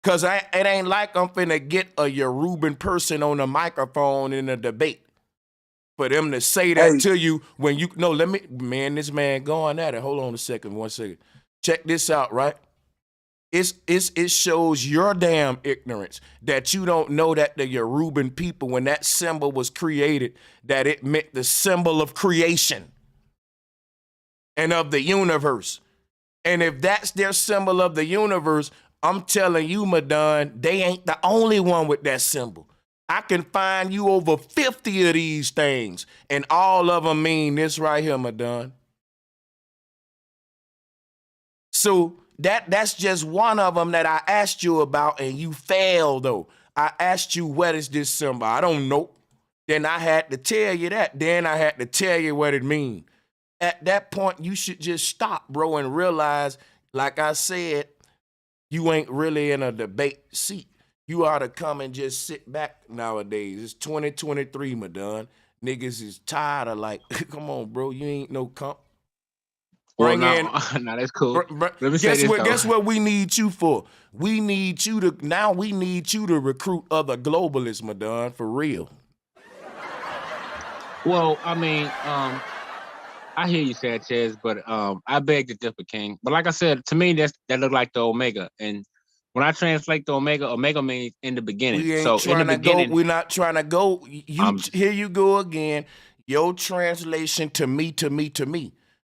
Because it ain't like I'm finna get a Yoruban person on the microphone in a debate. For them to say that to you when you this man going at it. Hold on a second, 1 second. Check this out, right? It shows your damn ignorance that you don't know that the Yoruban people, when that symbol was created, that it meant the symbol of creation and of the universe. And if that's their symbol of the universe, I'm telling you, Madon, they ain't the only one with that symbol. I can find you over 50 of these things, and all of them mean this right here, Madon. So that's just one of them that I asked you about, and you failed, though. I asked you, what is this symbol? I don't know. Then I had to tell you that. Then I had to tell you what it means. At that point, you should just stop, bro, and realize, like I said, you ain't really in a debate seat. You ought to come and just sit back nowadays. It's 2023, Madon. Niggas is tired of like, come on, bro, you ain't no comp. Well, no, that's cool. Let me say this, guess what we need you for? We need you to recruit other globalists, Madon, for real. Well, I mean, I hear you, Sanchez, but I beg to differ, King. But like I said, to me, that look like the Omega. And when I translate the Omega means in the beginning. We ain't so trying in the to beginning, go. We're not trying to go. Here you go again. Your translation to me.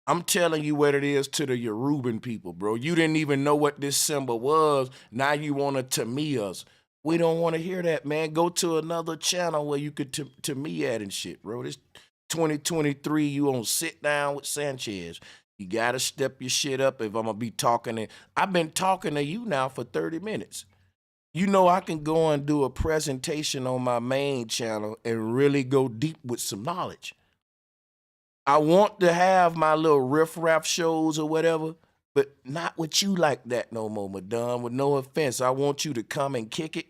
I'm telling you what it is to the Yoruban people, bro. You didn't even know what this symbol was. Now you want to me us. We don't want to hear that, man. Go to another channel where you could to me at and shit, bro. This 2023, you gonna sit down with Sanchez. You gotta step your shit up if I'm gonna be talking. And I've been talking to you now for 30 minutes. You know I can go and do a presentation on my main channel and really go deep with some knowledge. I want to have my little riff-raff shows or whatever, but not with you like that no more, Madon. With no offense, I want you to come and kick it,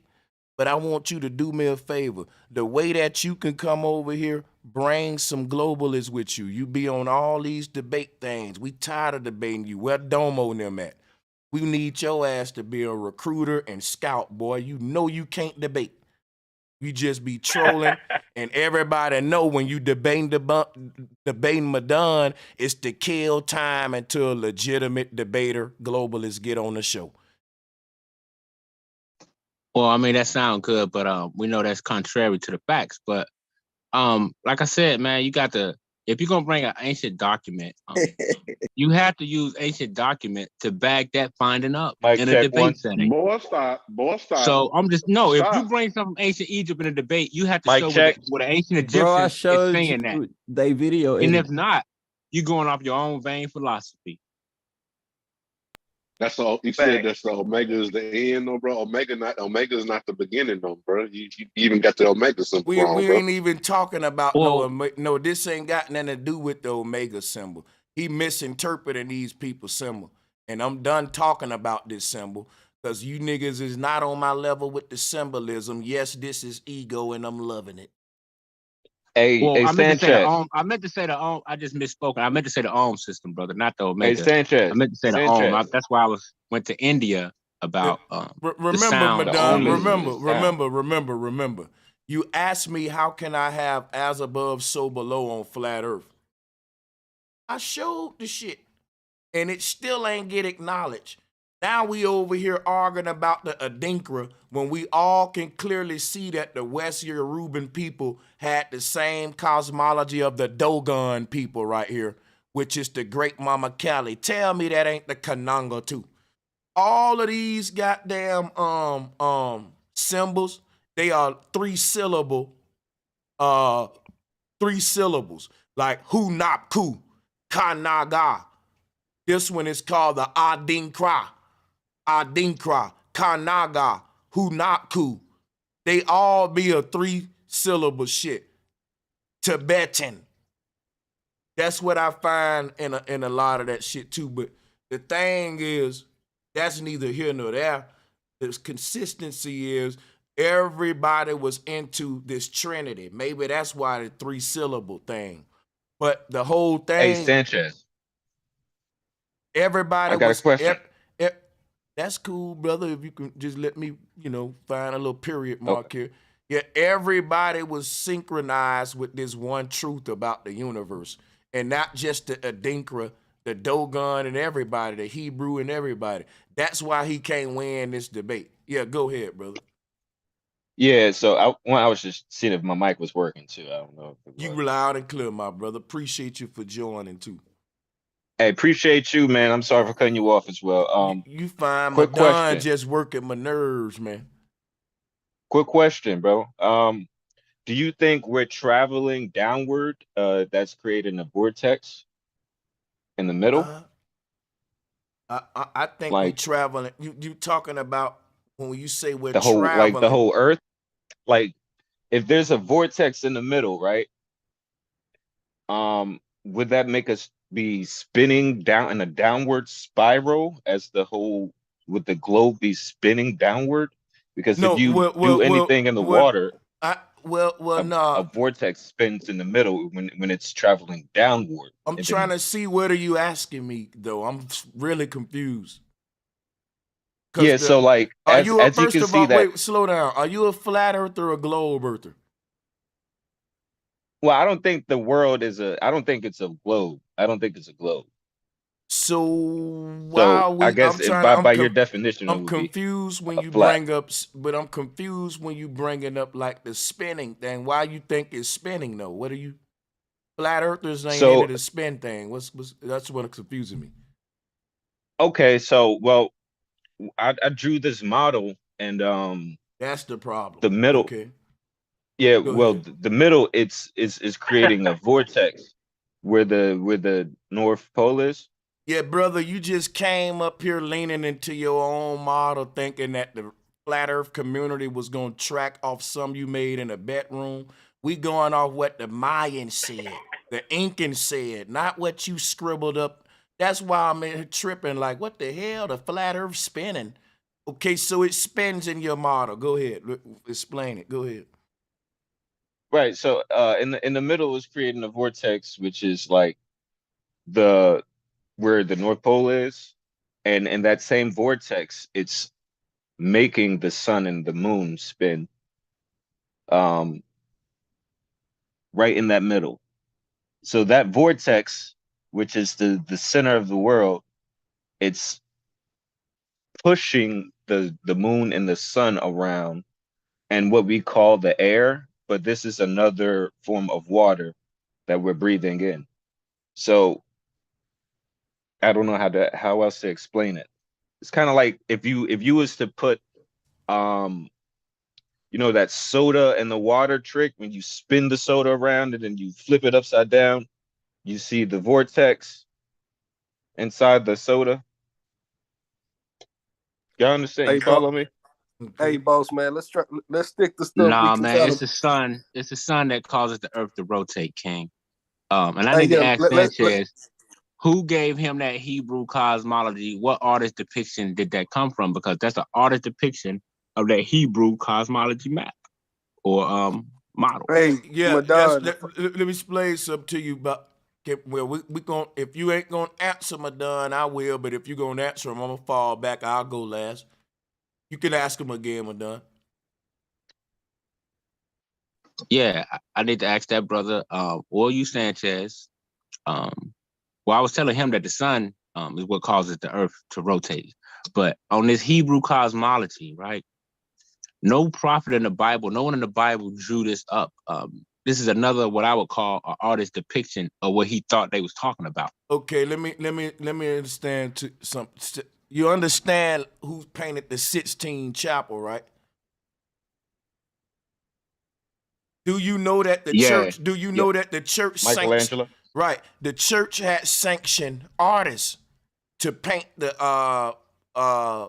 but I want you to do me a favor. The way that you can come over here, bring some globalists with you. You be on all these debate things. We tired of debating you. Where Domo and them at? We need your ass to be a recruiter and scout, boy. You know you can't debate. You just be trolling, and everybody know when you debating Madon, it's to kill time until a legitimate debater, globalists get on the show. Well, I mean, that sounds good, but we know that's contrary to the facts. But like I said, man, you got to, if you're gonna bring an ancient document, you have to use ancient document to back that finding up in a debate setting. Boy, stop. Boy, stop. So I'm just no. Stop. If you bring some from ancient Egypt in a debate, you have to Mic show check. what an ancient Bro, I Egyptian is showed saying you that. they video. And edit. if not, you're going off your own vain philosophy. That's all. You said that's the Omega is the end, though, bro. Omega is not the beginning, though, bro. You even got the Omega symbol We wrong, bro. ain't even talking about Well, no. This ain't got nothing to do with the Omega symbol. He misinterpreting these people's symbol, and I'm done talking about this symbol because you niggas is not on my level with the symbolism. Yes, this is ego, and I'm loving it. Well, Hey, I meant to say the Sanchez. I meant to say the I just misspoke. I meant to say the Ohm system, brother, not the Hey, Omega. Sanchez. I meant to say the Ohm. That's why I went to India about the Remember, sound. The Madon. Ohm Remember. You asked me how can I have as above, so below on flat Earth. I showed the shit, and it still ain't get acknowledged. Now we over here arguing about the Adinkra when we all can clearly see that the West Yoruban people had the same cosmology of the Dogon people right here, which is the Great Mama Kali. Tell me that ain't the Kananga too. All of these goddamn symbols, they are three syllables, like Hu Nap Ku, Kanaga. This one is called the Adinkra, Kanaga, Hunapku. They all be a 3-syllable shit. Tibetan. That's what I find in a lot of that shit too. But the thing is, that's neither here nor there. The consistency is everybody was into this Trinity. Maybe that's why the 3-syllable thing. But the whole thing. Hey, Sanchez. Everybody I got a question. That's cool, brother. If you can just let me, find a little period mark here. Yeah, everybody was synchronized with this one truth about the universe. And not just the Adinkra, the Dogon and everybody, the Hebrew and everybody. That's why he can't win this debate. Yeah, go ahead, brother. Yeah, so I was just seeing if my mic was working too. I don't know if it was. You loud and clear, my brother. Appreciate you for joining too. Hey, appreciate you, man. I'm sorry for cutting you off as well. You find quick Madon question. just working my nerves, man. Quick question, bro. Do you think we're traveling downward? That's creating a vortex in the middle. I think we traveling. You talking about when you say we're the whole traveling, the whole Earth? Like, if there's a vortex in the middle, right? Would that make us be spinning down in a downward spiral would the globe be spinning downward? Because if you do anything in the water, a vortex spins in the middle when it's traveling downward. I'm trying to see what are you asking me though. I'm really confused. Yeah, so like as you can see that. Wait, slow down. Are you a flat earther or a globe earther? Well, I don't think the world is I don't think it's a globe. I don't think it's a globe. So why are we? I guess by your definition, I'm confused when you flat. bring up, but I'm confused when you bring it up like the spinning thing. Why you think it's spinning though? What are you? Flat earthers ain't into the spin thing. That's what's confusing me. Okay, so well, I drew this model and that's the problem. The middle. Okay. Yeah, the middle is creating a vortex where the North Pole is. Yeah, brother, you just came up here leaning into your own model, thinking that the flat Earth community was gonna track off some you made in a bedroom. We going off what the Mayans said, the Incans said, not what you scribbled up That's why I'm in here tripping. Like, what the hell? The flat Earth spinning. Okay, so it spins in your model. Go ahead, explain it. Go ahead. Right. So in the middle is creating a vortex, which is like the where the North Pole is, and in that same vortex, it's making the sun and the moon spin right in that middle. So that vortex, which is the center of the world, it's pushing the moon and the sun around and what we call the air, but this is another form of water that we're breathing in. So I don't know how else to explain it. It's kind of like if you was to put you know that soda and the water trick, when you spin the soda around and then you flip it upside down, you see the vortex inside the soda. Y'all understand? Hey, You follow me? Hey, boss man, let's stick to stuff we Nah, can man, kind it's of. the sun. It's the sun that causes the earth to rotate, King. And I Hey, need to yeah, ask Sanchez, who gave him that Hebrew cosmology? What artist depiction did that come from? Because that's an artist depiction of that Hebrew cosmology map or model. Hey, Yeah, Madon, let me explain something to you about. Well, we going if you ain't gonna answer Madon, I will. But if you gonna answer him, I'm gonna fall back. I'll go last. You can ask him again, Madon. Yeah, I need to ask that brother, or you, Sanchez. Well, I was telling him that the sun is what causes the earth to rotate. But on this Hebrew cosmology, right? No prophet in the Bible, no one in the Bible drew this up. This is another what I would call an artist depiction of what he thought they was talking about. Okay, let me understand to some. You understand who painted the Sistine Chapel, right? Do you know that the church? Do you know that the church Michelangelo? Right, the church had sanctioned artists to paint the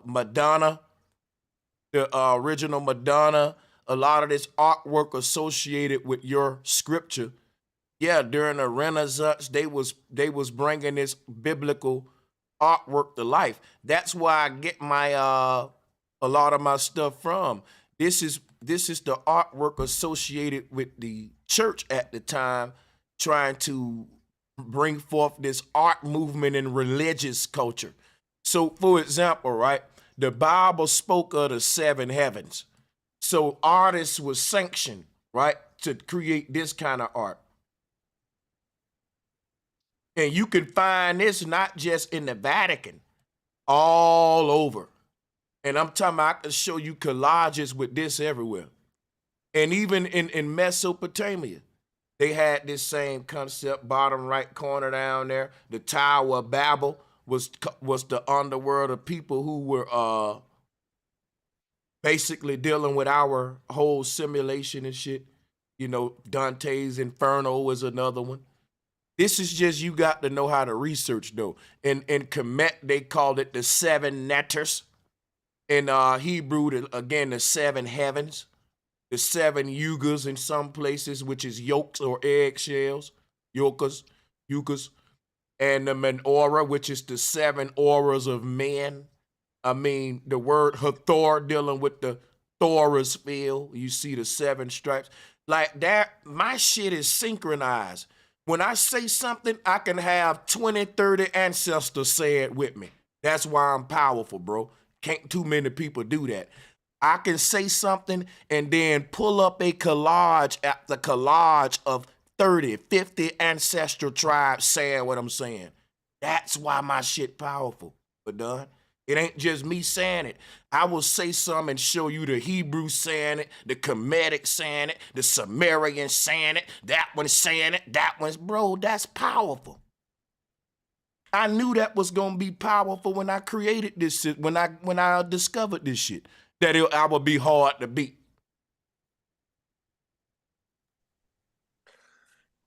Madonna, the original Madonna. A lot of this artwork associated with your scripture. Yeah, during the Renaissance, they was bringing this biblical artwork to life. That's where I get my a lot of my stuff from. This is the artwork associated with the church at the time, trying to bring forth this art movement in religious culture. So, for example, right, the Bible spoke of the seven heavens. So artists were sanctioned, right, to create this kind of art. And you can find this not just in the Vatican, all over. And I'm talking about, I can show you collages with this everywhere. And even in Mesopotamia, they had this same concept, bottom right corner down there. The Tower of Babel was the underworld of people who were basically dealing with our whole simulation and shit. You know, Dante's Inferno was another one. This is just, you got to know how to research though. In Kemet, they called it the seven netters. In Hebrew, again, the seven heavens. The seven yugas in some places, which is yolks or eggshells, yukas. And the menorah, which is the seven auras of men. I mean, the word Hathor dealing with the Thora's field. You see the seven stripes. Like that, my shit is synchronized. When I say something, I can have 20, 30 ancestors say it with me. That's why I'm powerful, bro. Can't too many people do that. I can say something and then pull up a collage after collage of 30, 50 ancestral tribes saying what I'm saying. That's why my shit powerful. But done. It ain't just me saying it. I will say something and show you the Hebrew saying it, the Kemetic saying it, the Sumerian saying it, that one saying it, that one's, bro, that's powerful. I knew that was gonna be powerful when I created this shit, when I discovered this shit, that I would be hard to beat.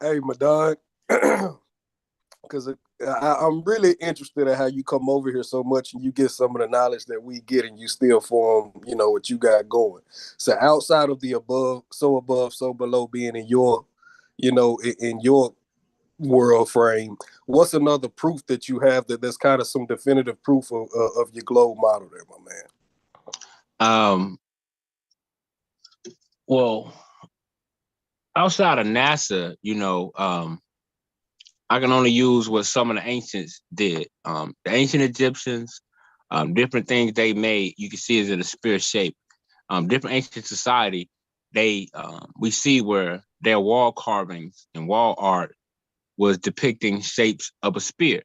Hey, Madon, because I'm really interested in how you come over here so much and you get some of the knowledge that we get and you still form, you know, what you got going. So outside of the above, so below being in your, you know, in your world frame. What's another proof that you have that there's kind of some definitive proof of your globe model there, my man? Well, outside of NASA, I can only use what some of the ancients did. The ancient Egyptians, different things they made, you can see is in a spear shape. Different ancient society, we see where their wall carvings and wall art was depicting shapes of a spear.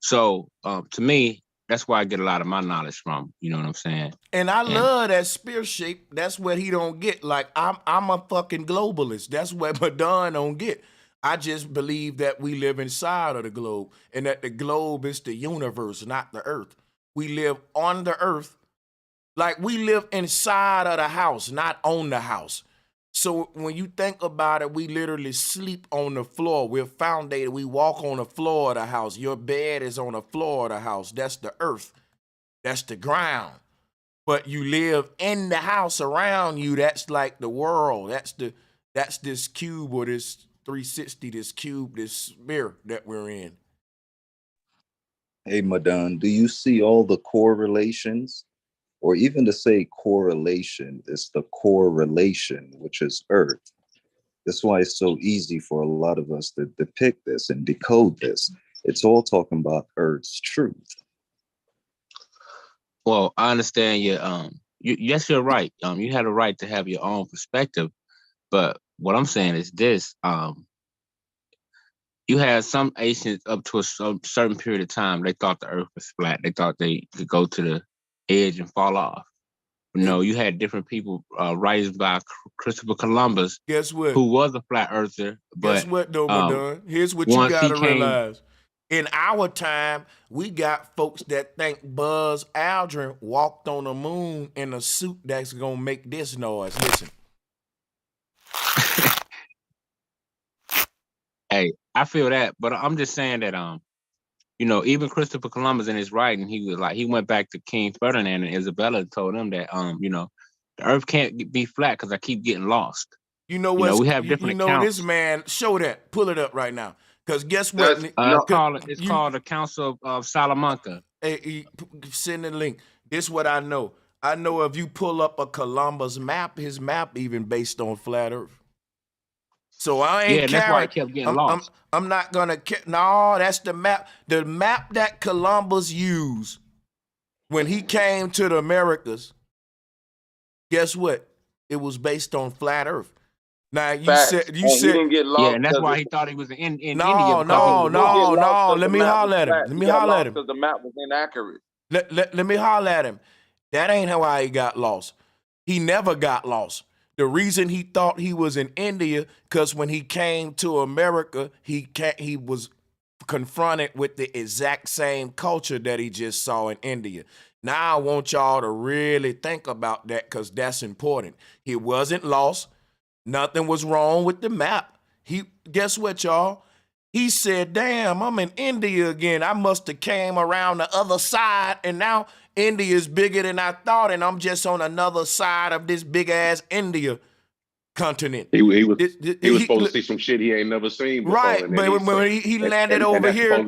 So to me, that's where I get a lot of my knowledge from. You know what I'm saying? And I love that spear shape. That's what he don't get. Like I'm a fucking globalist. That's what Madon don't get. I just believe that we live inside of the globe and that the globe is the universe, not the earth. We live on the earth. Like we live inside of the house, not on the house. So when you think about it, we literally sleep on the floor. We're foundated. We walk on the floor of the house. Your bed is on the floor of the house. That's the earth. That's the ground. But you live in the house around you. That's like the world. That's this cube or this 360, this cube, this sphere that we're in. Hey, Madon, do you see all the correlations? Or even to say correlation, it's the correlation, which is Earth. That's why it's so easy for a lot of us to depict this and decode this. It's all talking about Earth's truth. Well, I understand yes, you're right. You had a right to have your own perspective, but what I'm saying is this: you had some Asians up to a certain period of time. They thought the Earth was flat. They thought they could go to the edge and fall off. No, you had different people raised by Christopher Columbus. Guess what? Who was a flat earther? But guess what, though, Madon? Here's what you gotta realize. In our time, we got folks that think Buzz Aldrin walked on the moon in a suit that's gonna make this noise. Listen. Hey, I feel that, but I'm just saying that even Christopher Columbus in his writing, he went back to King Ferdinand and Isabella and told them that the Earth can't be flat because I keep getting lost. You know what? We have different accounts. This man, show that, pull it up right now. Because guess what? It's called the Council of Salamanca. Hey, send the link. This is what I know. I know if you pull up a Columbus map, his map even based on flat Earth. So I ain't and that's why I kept getting lost. I'm not gonna. No, that's the map. The map that Columbus used when he came to the Americas. Guess what? It was based on flat Earth. Now you said he didn't get lost. Yeah, and that's why he thought he was in India. No. Let me holler at him. Let me holler at him because the map was inaccurate. Let me holler at him. That ain't how he got lost. He never got lost. The reason he thought he was in India, because when he came to America, he was confronted with the exact same culture that he just saw in India. Now I want y'all to really think about that because that's important. He wasn't lost. Nothing was wrong with the map. Guess what, y'all? He said, damn, I'm in India again. I must have came around the other side, and now India is bigger than I thought, and I'm just on another side of this big-ass India continent. He was supposed to see some shit he ain't never seen before. Right, but when he landed over here,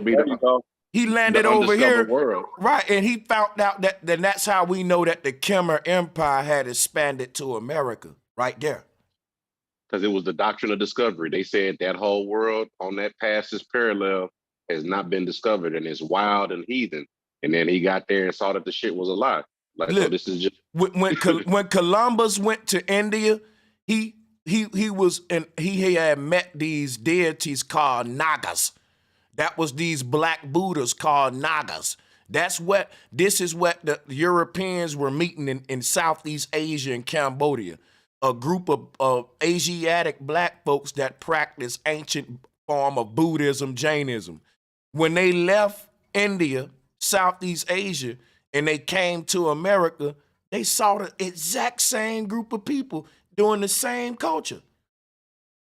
he landed over here, world. Right, and he found out that that's how we know that the Khmer Empire had expanded to America, right there. Because it was the doctrine of discovery. They said that whole world on that passes parallel has not been discovered and it's wild and heathen. And then he got there and saw that the shit was a lie. Like, look, so this is just when Columbus went to India, he had met these deities called Nagas. That was these black Buddhas called Nagas. This is what the Europeans were meeting in Southeast Asia and Cambodia. A group of Asiatic black folks that practice ancient form of Buddhism, Jainism. When they left India, Southeast Asia, and they came to America, they saw the exact same group of people doing the same culture.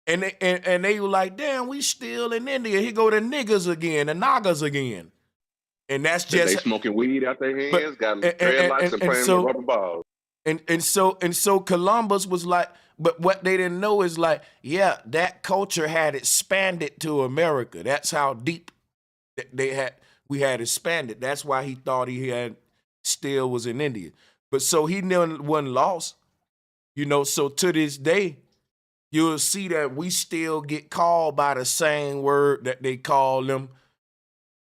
And they were like, damn, we still in India. Here go the niggas again, the Nagas again. And that's just... They smoking weed out their hands, got dreadlocks and playing with rubber balls. And so Columbus was like, But what they didn't know is like, yeah, that culture had expanded to America. That's how deep we had expanded. That's why he thought he had still was in India. But so he never wasn't lost, so to this day, you'll see that we still get called by the same word that they call them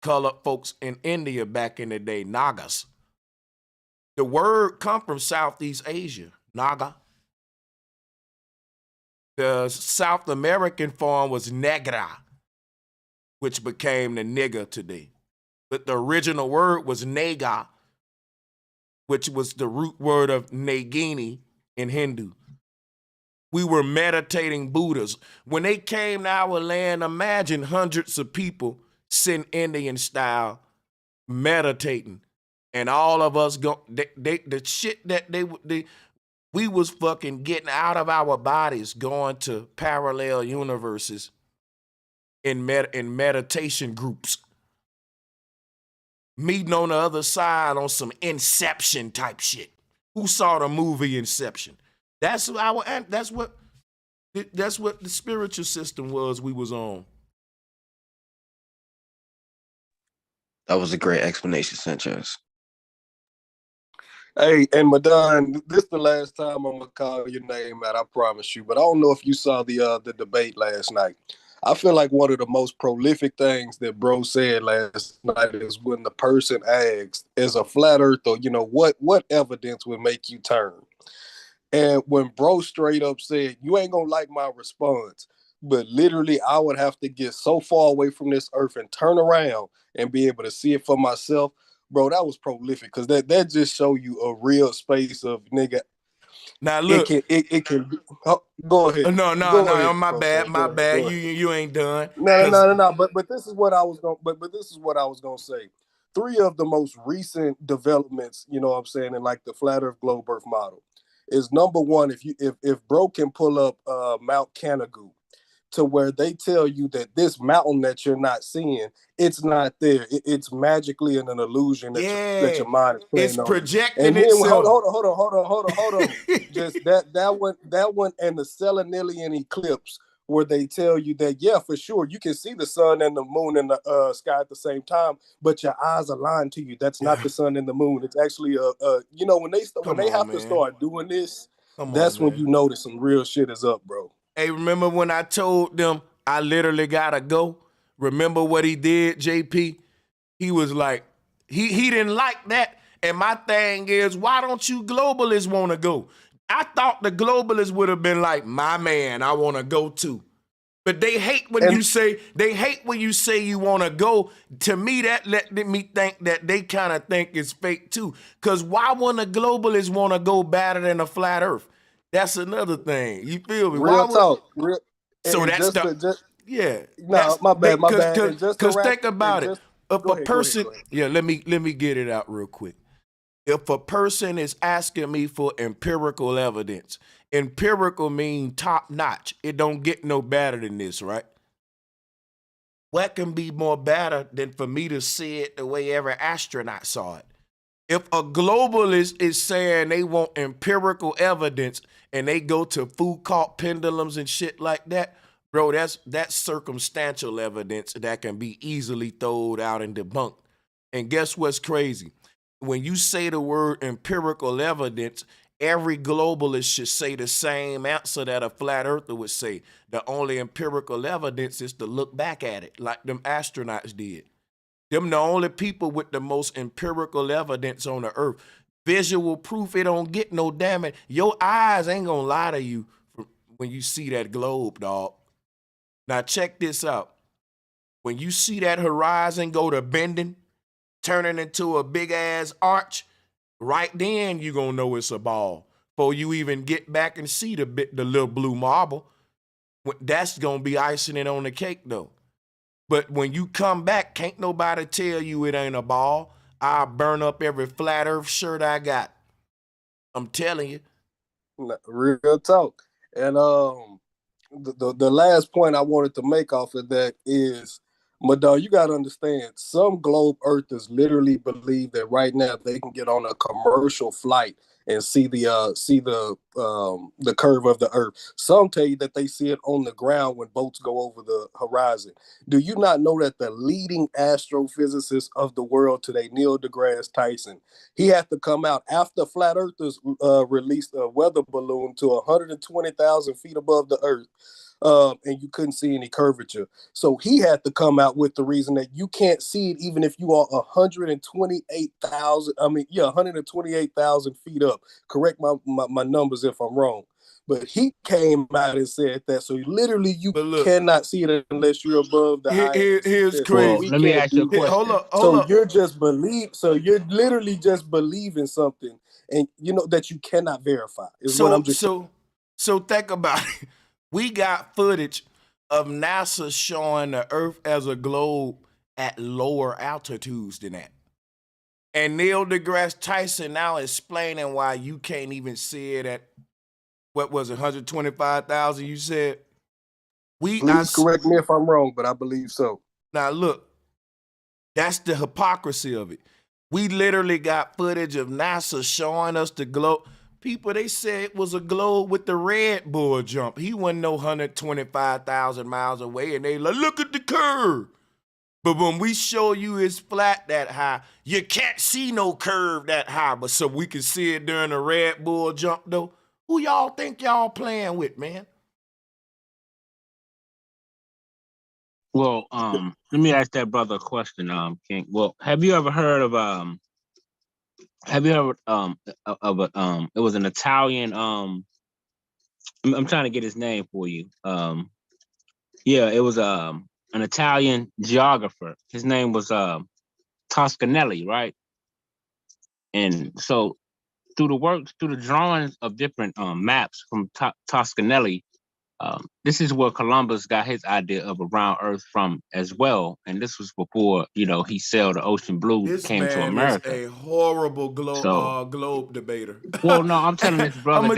colored folks in India back in the day, Nagas. The word come from Southeast Asia, Naga. The South American form was negra, which became the nigger today. But the original word was nega, which was the root word of Nagini in Hindu. We were meditating Buddhas. When they came to our land, imagine hundreds of people sitting Indian style meditating. And all of us the shit that we was fucking getting out of our bodies, going to parallel universes in meditation groups. Meeting on the other side on some Inception type shit. Who saw the movie Inception? That's what the spiritual system was we was on. That was a great explanation, Sanchez. Hey, and Madon, this is the last time I'm gonna call your name out, I promise you. But I don't know if you saw the debate last night. I feel like one of the most prolific things that bro said last night is when the person asked, as a flat earther, what evidence would make you turn? And when bro straight up said, you ain't gonna like my response, but literally I would have to get so far away from this earth and turn around and be able to see it for myself. Bro, that was prolific, because that just show you a real space of nigga. Now look, it can go ahead. No, my bad. You ain't done. No. But this is what I was going. But this is what I was going to say. 3 of the most recent developments, you know what I'm saying, in like the flat Earth globe Earth model, is number one. If bro can pull up Mount Canagoo, to where they tell you that this mountain that you're not seeing, it's not there. It's magically in an illusion that your mind is playing it's on. projecting And then, itself. Hold on. Just that one and the Selenilian eclipse, where they tell you that, yeah, for sure, you can see the sun and the moon in the sky at the same time, but your eyes are lying to you. That's not the sun and the moon. It's actually when they have to start doing this, that's when you know that some real shit is up, bro. Hey, remember when I told them I literally gotta go? Remember what he did, JP? He was like, he didn't like that. And my thing is, why don't you globalists want to go? I thought the globalists would have been like, my man, I want to go too. But they hate when you say you want to go. To me, that let me think that they kind of think it's fake too. Because why wouldn't the globalists want to go better than a flat earth? That's another thing. You feel me? Real talk. So that's my bad. Because think about it. If a person, let me get it out real quick. If a person is asking me for empirical evidence, empirical means top notch. It don't get no better than this, right? What can be more better than for me to see it the way every astronaut saw it? If a globalist is saying they want empirical evidence and they go to Foucault pendulums and shit like that, bro, that's circumstantial evidence that can be easily thrown out and debunked. And guess what's crazy? When you say the word empirical evidence, every globalist should say the same answer that a flat earther would say. The only empirical evidence is to look back at it like them astronauts did. Them the only people with the most empirical evidence on the earth. Visual proof, it don't get no damage. Your eyes ain't gonna lie to you when you see that globe, dog. Now check this out. When you see that horizon go to bending, turning into a big ass arch, right then you gonna know it's a ball. Before you even get back and see the little blue marble, that's gonna be icing it on the cake though. But when you come back, can't nobody tell you it ain't a ball. I'll burn up every flat earth shirt I got. I'm telling you. Real talk. And the last point I wanted to make off of that is, Madonna, you got to understand, some globe earthers literally believe that right now they can get on a commercial flight and see the curve of the earth. Some tell you that they see it on the ground when boats go over the horizon. Do you not know that the leading astrophysicist of the world today, Neil deGrasse Tyson, he had to come out after flat earthers released a weather balloon to 120,000 feet above the earth, and you couldn't see any curvature. So he had to come out with the reason that you can't see it even if you are 128,000. 128,000 feet up. Correct my numbers if I'm wrong. But he came out and said that. So literally, you cannot see it unless you're above the eye. Here's crazy. Well, let me ask you a question. Hold up. You're just believe. So you're literally just believing something, and you know that you cannot verify. So think about it. We got footage of NASA showing the Earth as a globe at lower altitudes than that. And Neil deGrasse Tyson now explaining why you can't even see it at, what was it, 125,000 you said? Please correct me if I'm wrong, but I believe so. Now look, that's the hypocrisy of it. We literally got footage of NASA showing us the globe. People, they said it was a globe with the Red Bull jump. He wasn't no 125,000 miles away, and they like, look at the curve. But when we show you it's flat that high, you can't see no curve that high. But so we can see it during the Red Bull jump, though. Who y'all think y'all playing with, man? Well, let me ask that brother a question, King. Well, have you ever heard of it was an Italian I'm trying to get his name for you. Yeah, it was an Italian geographer. His name was Toscanelli, right? And so through the drawings of different maps from Toscanelli, this is where Columbus got his idea of a round Earth from as well. And this was before, he sailed the ocean blue, came to America. This man is a horrible globe debater. Well, no, I'm telling this brother I'm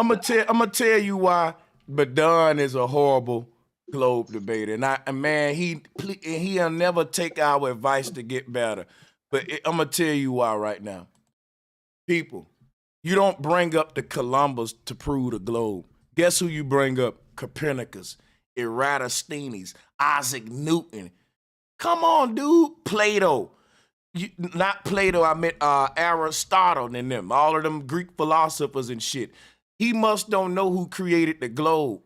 gonna tell you why. But Don is a horrible globe debater, and man, he'll never take our advice to get better. But I'm gonna tell you why right now. People, you don't bring up the Columbus to prove the globe. Guess who you bring up? Copernicus, Eratosthenes, Isaac Newton. Come on, dude. Plato. Not Plato, I meant Aristotle and them. All of them Greek philosophers and shit. He must don't know who created the globe.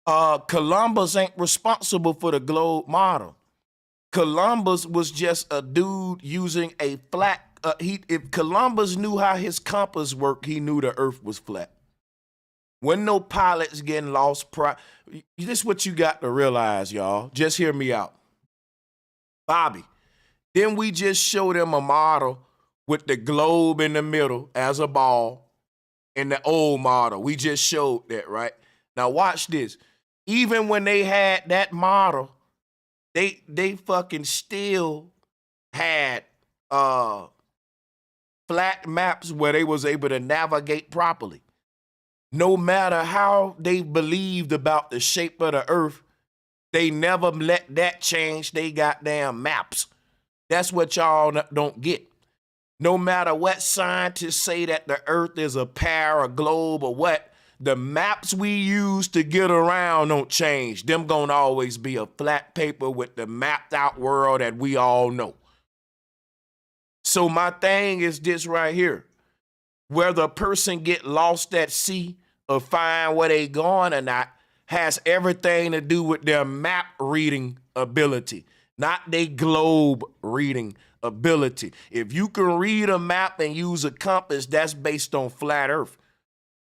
Columbus ain't responsible for the globe model. Columbus was just a dude using a flat. If Columbus knew how his compass worked, he knew the earth was flat. When no pilots getting lost, this is what you got to realize, y'all. Just hear me out. Bobby, then we just show them a model with the globe in the middle as a ball in the old model. We just showed that, right? Now watch this. Even when they had that model, they fucking still had flat maps where they was able to navigate properly. No matter how they believed about the shape of the earth, they never let that change they goddamn maps. That's what y'all don't get. No matter what scientists say that the earth is a globe or what, the maps we use to get around don't change. Them gonna always be a flat paper with the mapped out world that we all know. So my thing is this right here. Whether a person get lost at sea or find where they going or not has everything to do with their map reading ability, not their globe reading ability. If you can read a map and use a compass, that's based on flat earth.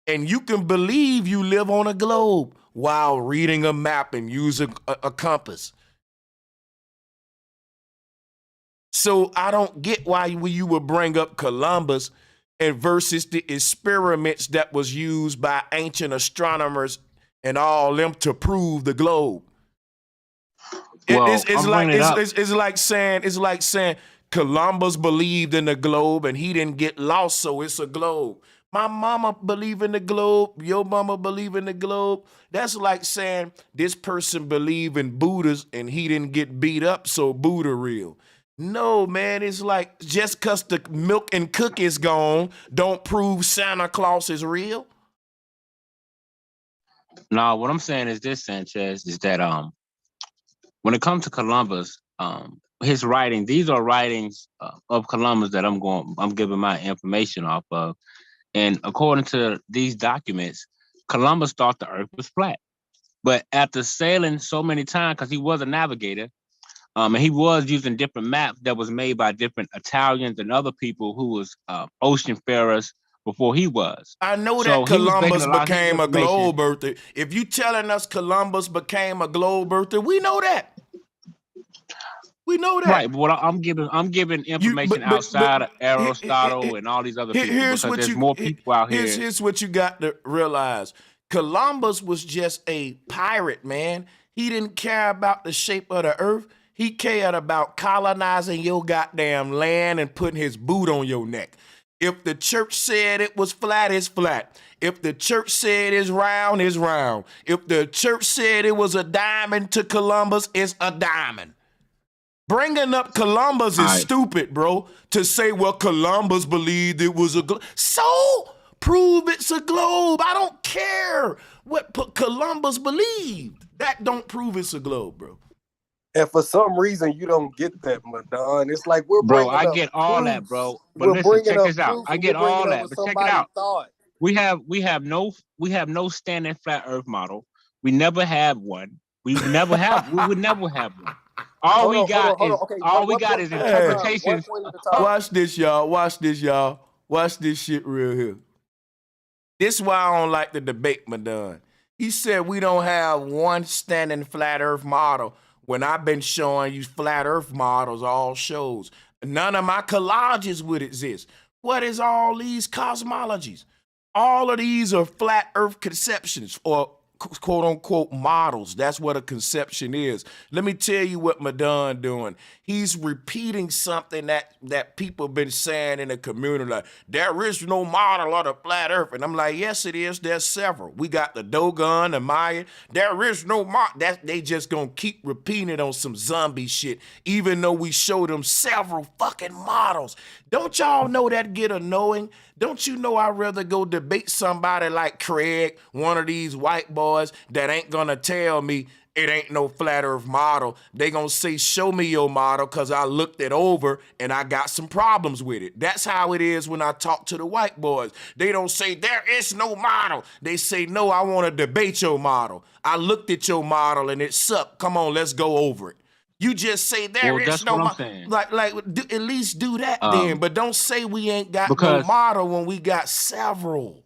And you can believe you live on a globe while reading a map and using a compass. So I don't get why you would bring up Columbus and versus the experiments that was used by ancient astronomers and all them to prove the globe. Well, it's like saying Columbus believed in the globe and he didn't get lost, so it's a globe. My mama believe in the globe, your mama believe in the globe. That's like saying this person believe in Buddhas and he didn't get beat up, so Buddha real. No, man, it's like just because the milk and cookies gone don't prove Santa Claus is real. No, what I'm saying is this, Sanchez, is that when it comes to Columbus, his writing, these are writings of Columbus that I'm giving my information off of. And according to these documents, Columbus thought the earth was flat. But after sailing so many times, because he was a navigator, and he was using different maps that was made by different Italians and other people who was ocean farers before he was. I know So that he was basing Columbus a lot of his became a information. globe earther. If you telling us Columbus became a globe earther, we know that. We know that. Right, but what I'm giving information outside of Aristotle and all these other people Here's because what there's more people out here. Here's what you got to realize. Columbus was just a pirate, man. He didn't care about the shape of the earth. He cared about colonizing your goddamn land and putting his boot on your neck. If the church said it was flat, it's flat. If the church said it's round, it's round. If the church said it was a diamond to Columbus, it's a diamond. Bringing up Columbus is stupid, bro. To say, well, Columbus believed it was a globe. So prove it's a globe. I don't care what Columbus believed. That don't prove it's a globe, bro. And for some reason, you don't get that, Madon. It's like we're Bro, bringing I up get all proof. that, bro. But We're listen, bringing check up this out. proof, I and get you're bringing all up that, what but check it somebody out. thought. We have no standing flat Earth model. We never have one. We would never have one. All we got is interpretations. Watch this, y'all. Watch this, y'all. Watch this shit real here. This is why I don't like the debate, Madon. He said we don't have one standing flat Earth model when I've been showing you flat Earth models all shows. None of my collages would exist. What is all these cosmologies? All of these are flat Earth conceptions or quote unquote models. That's what a conception is. Let me tell you what Madon doing. He's repeating something that people been saying in the community, like, there is no model of the flat Earth. And I'm like, yes, it is. There's several. We got the Dogon, the Maya. There is no model. That they just gonna keep repeating it on some zombie shit, even though we showed them several fucking models. Don't y'all know that get annoying? Don't you know I'd rather go debate somebody like Craig, one of these white boys that ain't gonna tell me it ain't no flat Earth model. They gonna say, show me your model, because I looked it over and I got some problems with it. That's how it is when I talk to the white boys. They don't say, there is no model. They say, no, I wanna debate your model. I looked at your model and it sucked. Come on, let's go over it. You just say there is no model. At least do that then. But don't say we ain't got no model when we got several.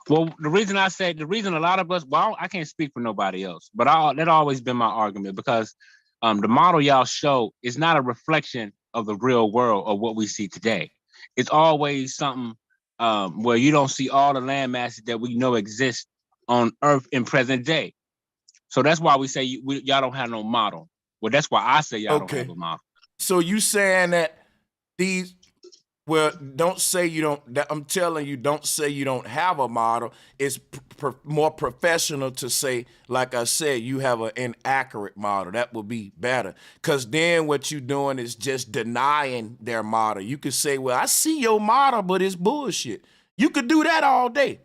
Well, the reason a lot of us, well, I can't speak for nobody else, but that always been my argument, because the model y'all show is not a reflection of the real world or what we see today. It's always something where you don't see all the land masses that we know exist on Earth in present day. So that's why we say y'all don't have no model. Well, that's why I say y'all don't have a model. So you saying that these, well, don't say you don't, I'm telling you, don't say you don't have a model. It's more professional to say, like I said, you have an inaccurate model. That would be better. Because then what you're doing is just denying their model. You could say, well, I see your model, but it's bullshit. You could do that all day.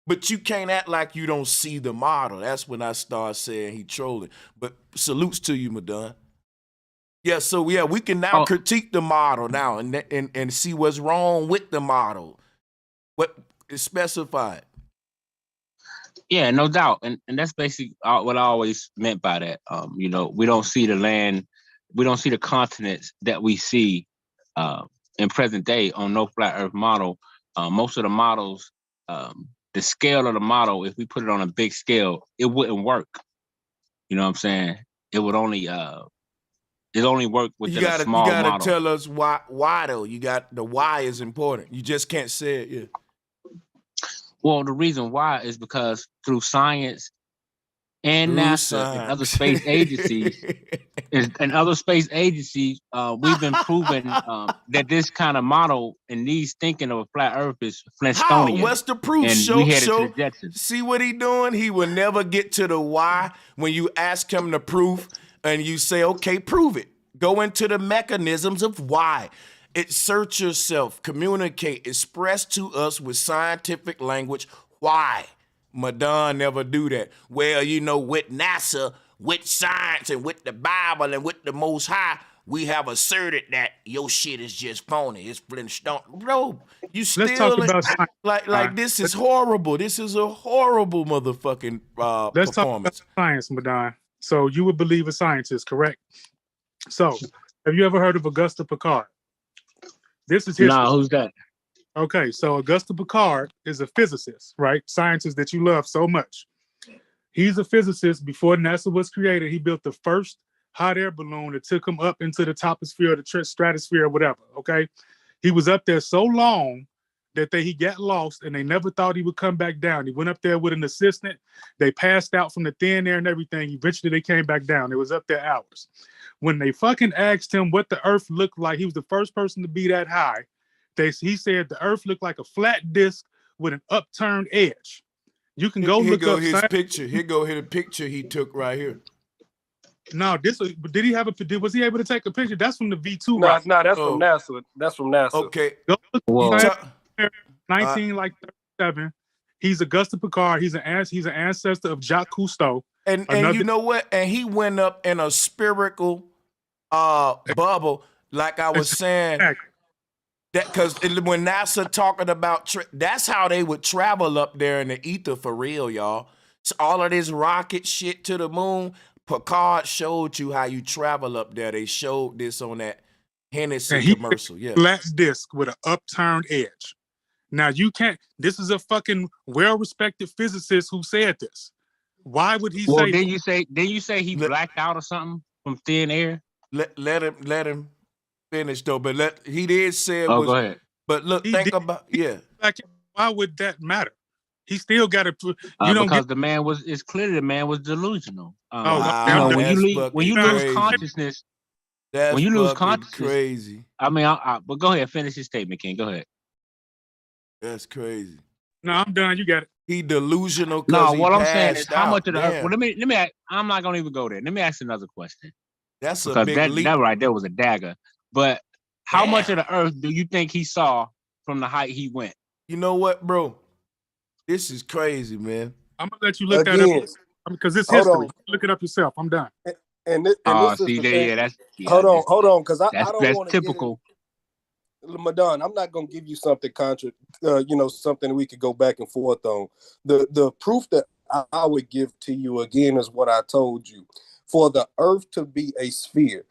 But you can't act like you don't see the model. That's when I start saying he trolling. But salutes to you, Madon. Yeah, so yeah, we can now critique the model now and see what's wrong with the model. What is specified. Yeah, no doubt. And that's basically what I always meant by that. We don't see the land, we don't see the continents that we see in present day on no flat Earth model. Most of the models, the scale of the model, if we put it on a big scale, it wouldn't work. You know what I'm saying? It would only work within a small model. You gotta tell us why though. You got the why is important. You just can't say it, yeah. Well, the reason why is because through science and NASA and other space agencies, we've been proven that this kind of model and these thinking of a flat Earth is Flintstonian. How? What's the proof? And show, we headed to the Jetsons. See what he doing? He will never get to the why when you ask him the proof and you say, okay, prove it. Go into the mechanisms of why. Search yourself, communicate, express to us with scientific language why. Madon never do that. Well, you know, with NASA, with science, and with the Bible, and with the Most High, we have asserted that your shit is just phony. It's Flintstone. Bro, you still Let's talk about science. like this is horrible. This is a horrible motherfucking Let's performance. talk about science, Madon. So you would believe a scientist, correct? So have you ever heard of Auguste Piccard? This is history. No, who's that? Okay, so Auguste Piccard is a physicist, right? Scientist that you love so much. He's a physicist. Before NASA was created, he built the first hot air balloon that took him up into the toposphere, the stratosphere, or whatever, okay? He was up there so long that he got lost and they never thought he would come back down. He went up there with an assistant. They passed out from the thin air and everything. Eventually, they came back down. It was up there hours. When they fucking asked him what the Earth looked like, he was the first person to be that high. He said the Earth looked like a flat disc with an upturned edge. You can go look up his picture. Here go the picture he took right here. No, did he have was he able to take a picture? That's from the V2. No, that's from NASA. That's from NASA. Okay. Go look Whoa. 1937. He's Auguste Piccard. He's an ancestor of Jacques Cousteau. And you know what? And he went up in a spherical bubble, like I was saying. That because when NASA talking about that's how they would travel up there in the ether for real, y'all. So all of this rocket shit to the moon. Piccard showed you how you travel up there. They showed this on that Hennessy commercial. Yeah, flat disc with an upturned edge. Now you can't. This is a fucking well-respected physicist who said this. Why would he say? Well, did you say he blacked out or something from thin air? Let him finish though. But he did say it was. Go ahead. But look, why would that matter? He still got to. Because the man was. It's clear the man was delusional. Wow, when you lose consciousness. That's when you lose consciousness, crazy. I mean, but go ahead, finish your statement, King. Go ahead. That's crazy. No, I'm done. You got it. He delusional. No, what I'm saying is how much of the earth. Well, let me. I'm not gonna even go there. Let me ask another question. That's because a big leap. That right there was a dagger. But how much of the earth do you think he saw from the height he went? You know what, bro? This is crazy, man. I'm gonna let you look that up because it's history. Look it up yourself. I'm done. This see, that's hold on, because I don't want to typical. Madon, I'm not gonna give you something something we could go back and forth on. The proof that I would give to you again is what I told you. For the Earth to be a sphere,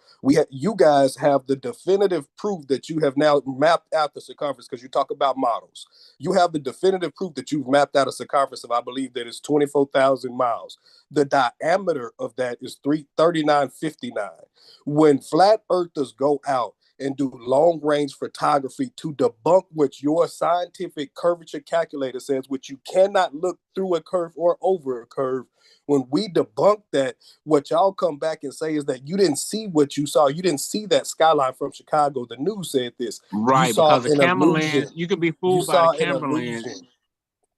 you guys have the definitive proof that you have now mapped out the circumference, because you talk about models. You have the definitive proof that you've mapped out a circumference of, I believe that is 24,000 miles. The diameter of that is 3959. When flat earthers go out and do long-range photography to debunk what your scientific curvature calculator says, which you cannot look through a curve or over a curve. When we debunk that, what y'all come back and say is that you didn't see what you saw. You didn't see that skyline from Chicago. The news said this. Right, because the camera lens, you can be fooled by the camera lens.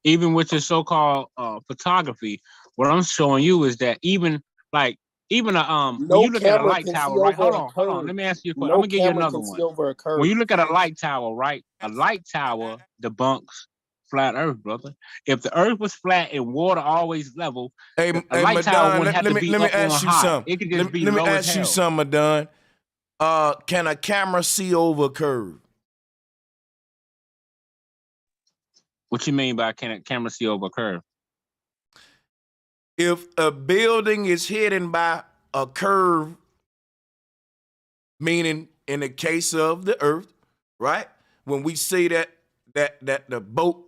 Even with your so-called photography, what I'm showing you is that even when you look at a light tower, right? Hold on. Let me ask you a question. I'm gonna give you another one. When you look at a light tower, right? A light tower debunks flat Earth, brother. If the Earth was flat and water always level, a light tower wouldn't have to be up on high. It could just be low as hell. Let me ask you something, Madon. Can a camera see over a curve? What you mean by can a camera see over a curve? If a building is hidden by a curve, meaning in the case of the Earth, right? When we say that the boat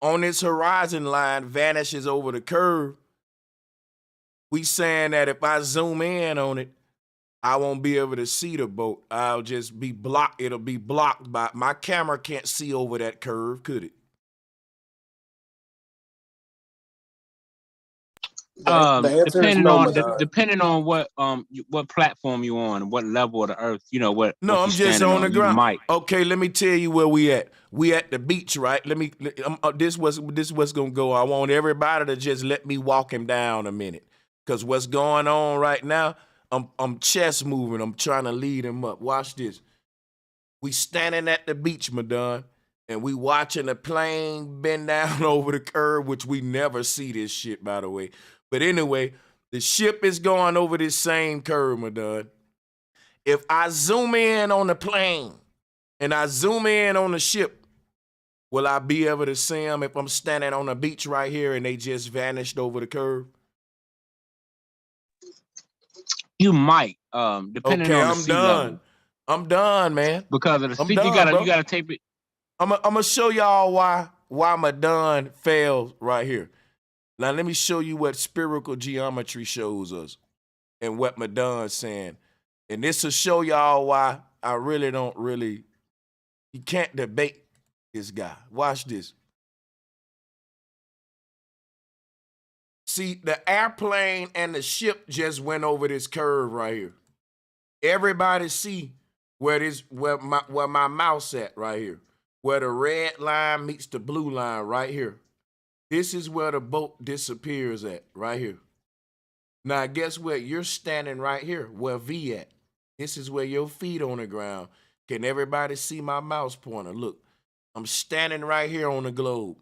on its horizon line vanishes over the curve, we saying that if I zoom in on it, I won't be able to see the boat. I'll just be blocked. It'll be blocked by my camera. Can't see over that curve, could it? Depending on what platform you on, what level of the earth, what. No, what I'm just on the ground. Okay, let me tell you where we at. We at the beach, right? This what's gonna go. I want everybody to just let me walk him down a minute, because what's going on right now? I'm chest moving. I'm trying to lead him up. Watch this. We standing at the beach, Madon, and we watching the plane bend down over the curve, which we never see this shit, by the way. But anyway, the ship is going over this same curve, Madon. If I zoom in on the plane and I zoom in on the ship, will I be able to see them if I'm standing on the beach right here and they just vanished over the curve? You might, depending on the sea level. I'm done, man. Because of the sea, you gotta tape it. I'm gonna show y'all why Madon fails right here. Now let me show you what spherical geometry shows us and what Madon's saying. And this will show y'all why I really don't you can't debate this guy. Watch this. See, the airplane and the ship just went over this curve right here. Everybody see where my mouse at right here. Where the red line meets the blue line right here. This is where the boat disappears at, right here. Now, guess what? You're standing right here, where V at. This is where your feet on the ground. Can everybody see my mouse pointer? Look, I'm standing right here on the globe.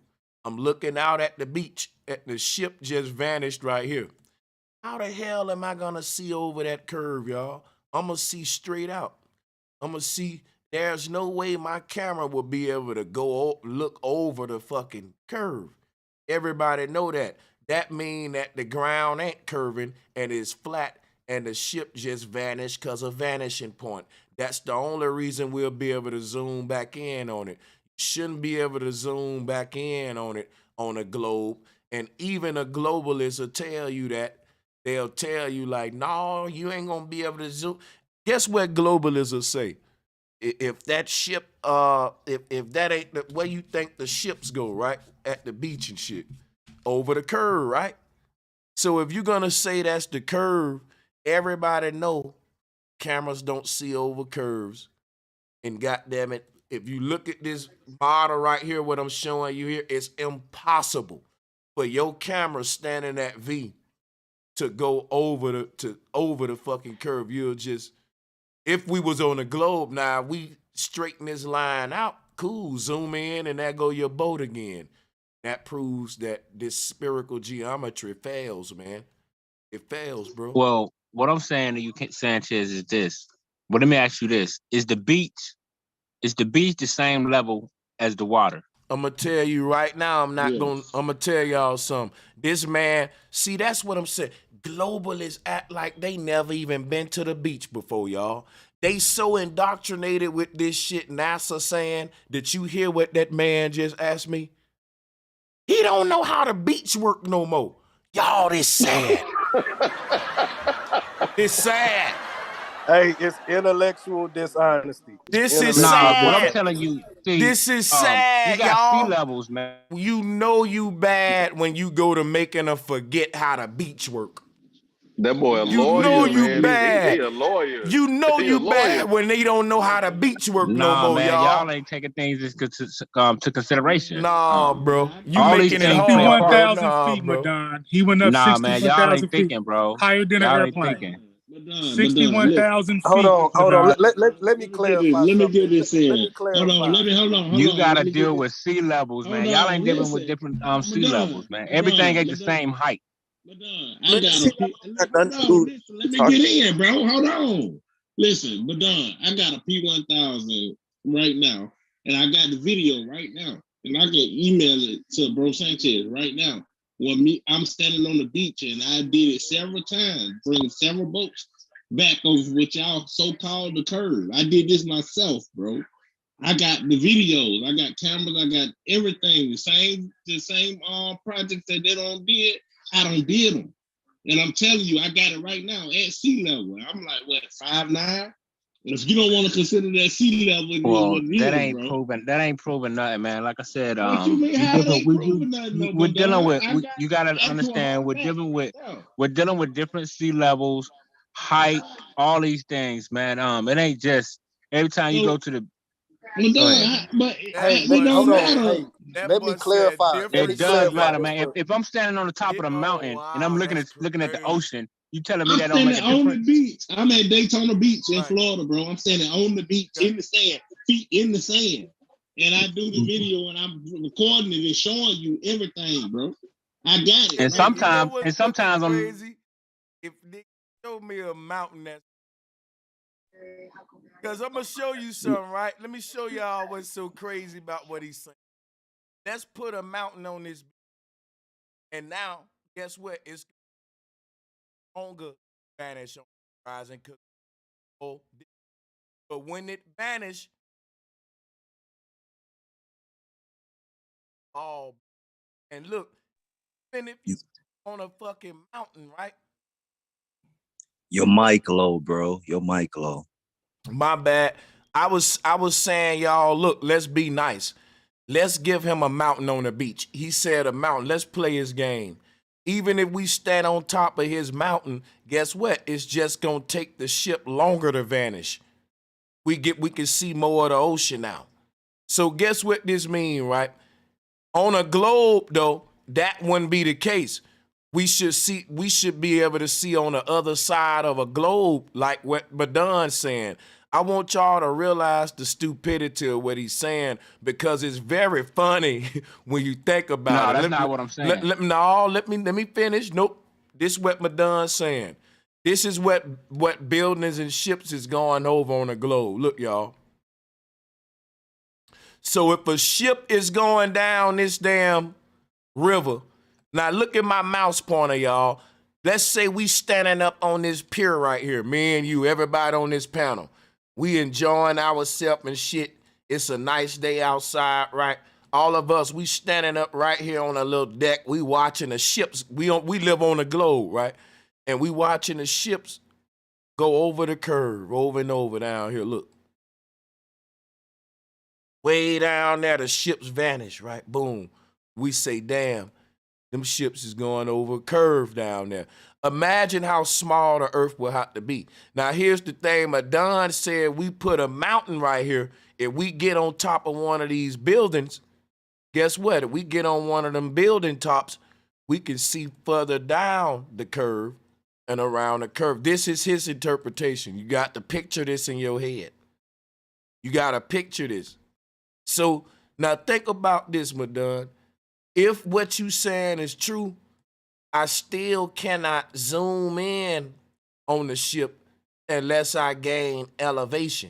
I'm looking out at the beach. The ship just vanished right here. How the hell am I gonna see over that curve, y'all? I'm gonna see straight out. I'm gonna see, there's no way my camera will be able to go look over the fucking curve. Everybody know that. That mean that the ground ain't curving and it's flat and the ship just vanished because of vanishing point. That's the only reason we'll be able to zoom back in on it. Shouldn't be able to zoom back in on it on a globe. And even a globalist will tell you that. They'll tell you like, no, you ain't gonna be able to zoom. Guess what globalists will say? If that ship, if that ain't the way you think the ships go, right? At the beach and shit. Over the curve, right? So if you're gonna say that's the curve, everybody know cameras don't see over curves. And goddamn it, if you look at this model right here, what I'm showing you here, it's impossible for your camera standing at V to go over the fucking curve. You'll just, if we was on a globe now, we straighten this line out, cool, zoom in, and there go your boat again. That proves that this spherical geometry fails, man. It fails, bro. Well, what I'm saying to you, Sanchez, is this. But let me ask you this: Is the beach the same level as the water? I'm gonna tell you right now. I'm gonna tell y'all something. This man, see, that's what I'm saying. Globalists act like they never even been to the beach before, y'all. They so indoctrinated with this shit NASA saying that you hear what that man just asked me. He don't know how the beach work no more. Y'all, this sad. It's sad. Hey, it's intellectual dishonesty. This is sad. What I'm telling you, see, this is sad, you got y'all. sea levels, man. You know you bad when you go to making her forget how the beach work. That boy a you lawyer, know you man. bad. He a lawyer. You know He you a lawyer. bad when they don't know how the beach work no more, man, y'all. Y'all ain't taking things to consideration. Nah, bro. You all making it hard. 61,000 feet, Madon. He went up man, y'all ain't 61,000 feet. thinking, bro. Higher than an Y'all airplane. ain't thinking. 61,000 feet. Hold on. Let me clarify. Let me get this in. Let me clarify. Hold on. You gotta deal with sea levels, man. Y'all ain't dealing with different sea levels, man. Everything ain't the same height. I got listen, let me get in, bro. Hold on. Listen, Madon, I got a P1000 right now, and I got the video right now, and I can email it to Bro Sanchez right now. I'm standing on the beach, and I did it several times, bringing several boats back over what y'all so-called the curve. I did this myself, bro. I got the videos, I got cameras, I got everything. The same projects that they don't did, I don't did them. And I'm telling you, I got it right now at sea level. I'm like, what, 5'9"? If you don't want to consider that sea level, well, that ain't proving nothing, man. Like I said, what you mean, we're dealing with. You gotta understand, we're dealing with different sea levels, height, all these things, man. It ain't just every time you go to the. Hold on. Let me clarify. It does matter, man. If I'm standing on the top of the mountain and I'm looking at the ocean, You telling me I'm that don't make a standing on the difference? beach. I'm at Daytona Beach in Florida, bro. I'm standing on the beach in the sand, feet in the sand. And I do the video and I'm recording it and showing you everything, bro. I got it. And Right sometimes, Look I'm crazy. If they show me a mountain that's, because I'm gonna show you something, right? Let me show y'all what's so crazy about what he's saying. Let's put a mountain on this, and now guess what? It's longer vanish on the horizon. But when it vanished, oh, and look, even if you on a fucking mountain, right? Your mic low, bro. Your mic low. My bad. I was saying, y'all, look, let's be nice. Let's give him a mountain on the beach. He said a mountain. Let's play his game. Even if we stand on top of his mountain, guess what? It's just gonna take the ship longer to vanish. We can see more of the ocean now. So guess what this means, right? On a globe, though, that wouldn't be the case. We should be able to see on the other side of a globe, like what Badon's saying. I want y'all to realize the stupidity of what he's saying, because it's very funny when you think about No, it. that's not what I'm saying. Let me finish. Nope. This is what Badon's saying. This is what buildings and ships is going over on the globe. Look, y'all. So if a ship is going down this damn river, now look at my mouse pointer, y'all. Let's say we standing up on this pier right here, me and you, everybody on this panel. We enjoying ourselves and shit. It's a nice day outside, right? All of us, we standing up right here on a little deck. We watching the ships. We live on the globe, right? And we watching the ships go over the curve, over and over down here. Look. Way down there, the ships vanish, right? Boom. We say, damn, them ships is going over a curve down there. Imagine how small the earth will have to be. Now, here's the thing. Madon said we put a mountain right here. If we get on top of one of these buildings, guess what? If we get on one of them building tops, we can see further down the curve and around the curve. This is his interpretation. You got to picture this in your head. You got to picture this. So now think about this, Madon. If what you saying is true, I still cannot zoom in on the ship unless I gain elevation.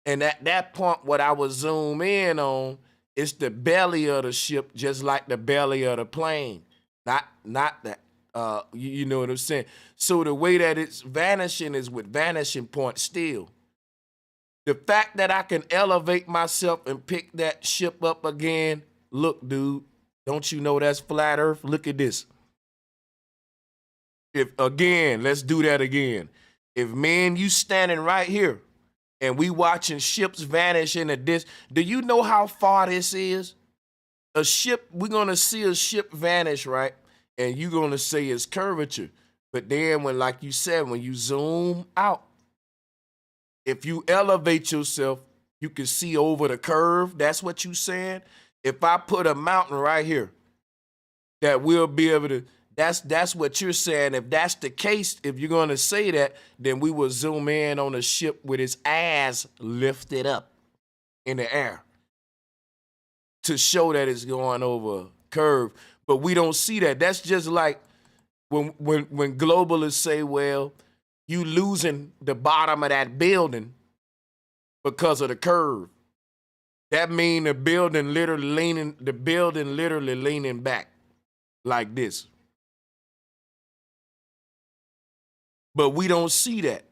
And at that point, what I would zoom in on is the belly of the ship, just like the belly of the plane. Not that, you know what I'm saying? So the way that it's vanishing is with vanishing point still. The fact that I can elevate myself and pick that ship up again, look, dude, don't you know that's flat earth? Look at this. Let's do that again. If me and you standing right here and we watching ships vanish in the distance, do you know how far this is? A ship, we're gonna see a ship vanish, right? And you're gonna say it's curvature. But then when, like you said, when you zoom out, if you elevate yourself, you can see over the curve. That's what you saying? If I put a mountain right here, that we'll be able to, that's what you're saying. If that's the case, if you're going to say that, then we will zoom in on a ship with its ass lifted up in the air to show that it's going over a curve. But we don't see that. That's just like when globalists say, well, you losing the bottom of that building because of the curve. That mean the building literally leaning back like this. But we don't see that.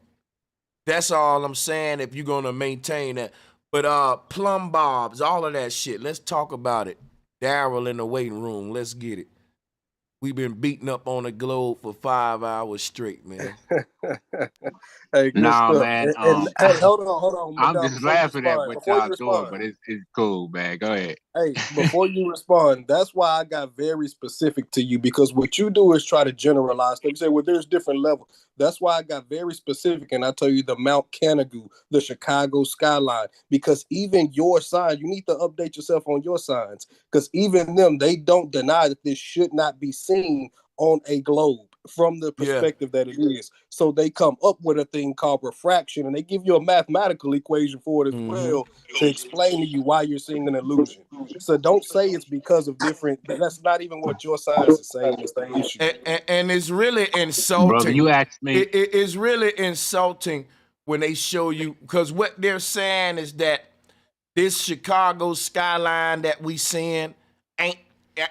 That's all I'm saying if you're gonna maintain that. But plumb bobs, all of that shit, let's talk about it. Daryl in the waiting room, let's get it. We've been beating up on the globe for 5 hours straight, man. Hey, good Nah, stuff. man. And hey, hold on, I'm Madonna, just before you laughing at respond, what y'all doing, but it's cool, man. Go ahead. Hey, before you respond, that's why I got very specific to you, because what you do is try to generalize. You say, well, there's different levels. That's why I got very specific, and I tell you the Mount Canigou, the Chicago skyline, because even your sign, you need to update yourself on your signs, because even them, they don't deny that this should not be seen on a globe. from the perspective that it is. So they come up with a thing called refraction, and they give you a mathematical equation for it as well to explain to you why you're seeing an illusion. So don't say it's because of different. That's not even what your science is saying is the issue. And it's really insulting. Brother, you asked me. It is really insulting when they show you, because what they're saying is that this Chicago skyline that we seeing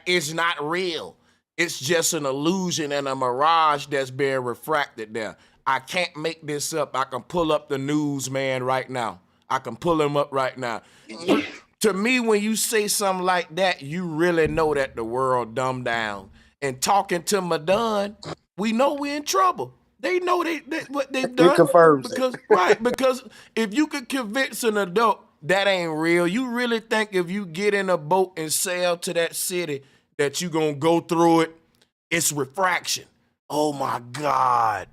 is not real. It's just an illusion and a mirage that's being refracted there. I can't make this up. I can pull up the newsman right now. I can pull him up right now. To me, when you say something like that, you really know that the world dumbed down. And talking to Madon, we know we're in trouble. They know what they've done. It confirms because if you could convince an adult that ain't real, you really think if you get in a boat and sail to that city that you gonna go through it, it's refraction. Oh my God.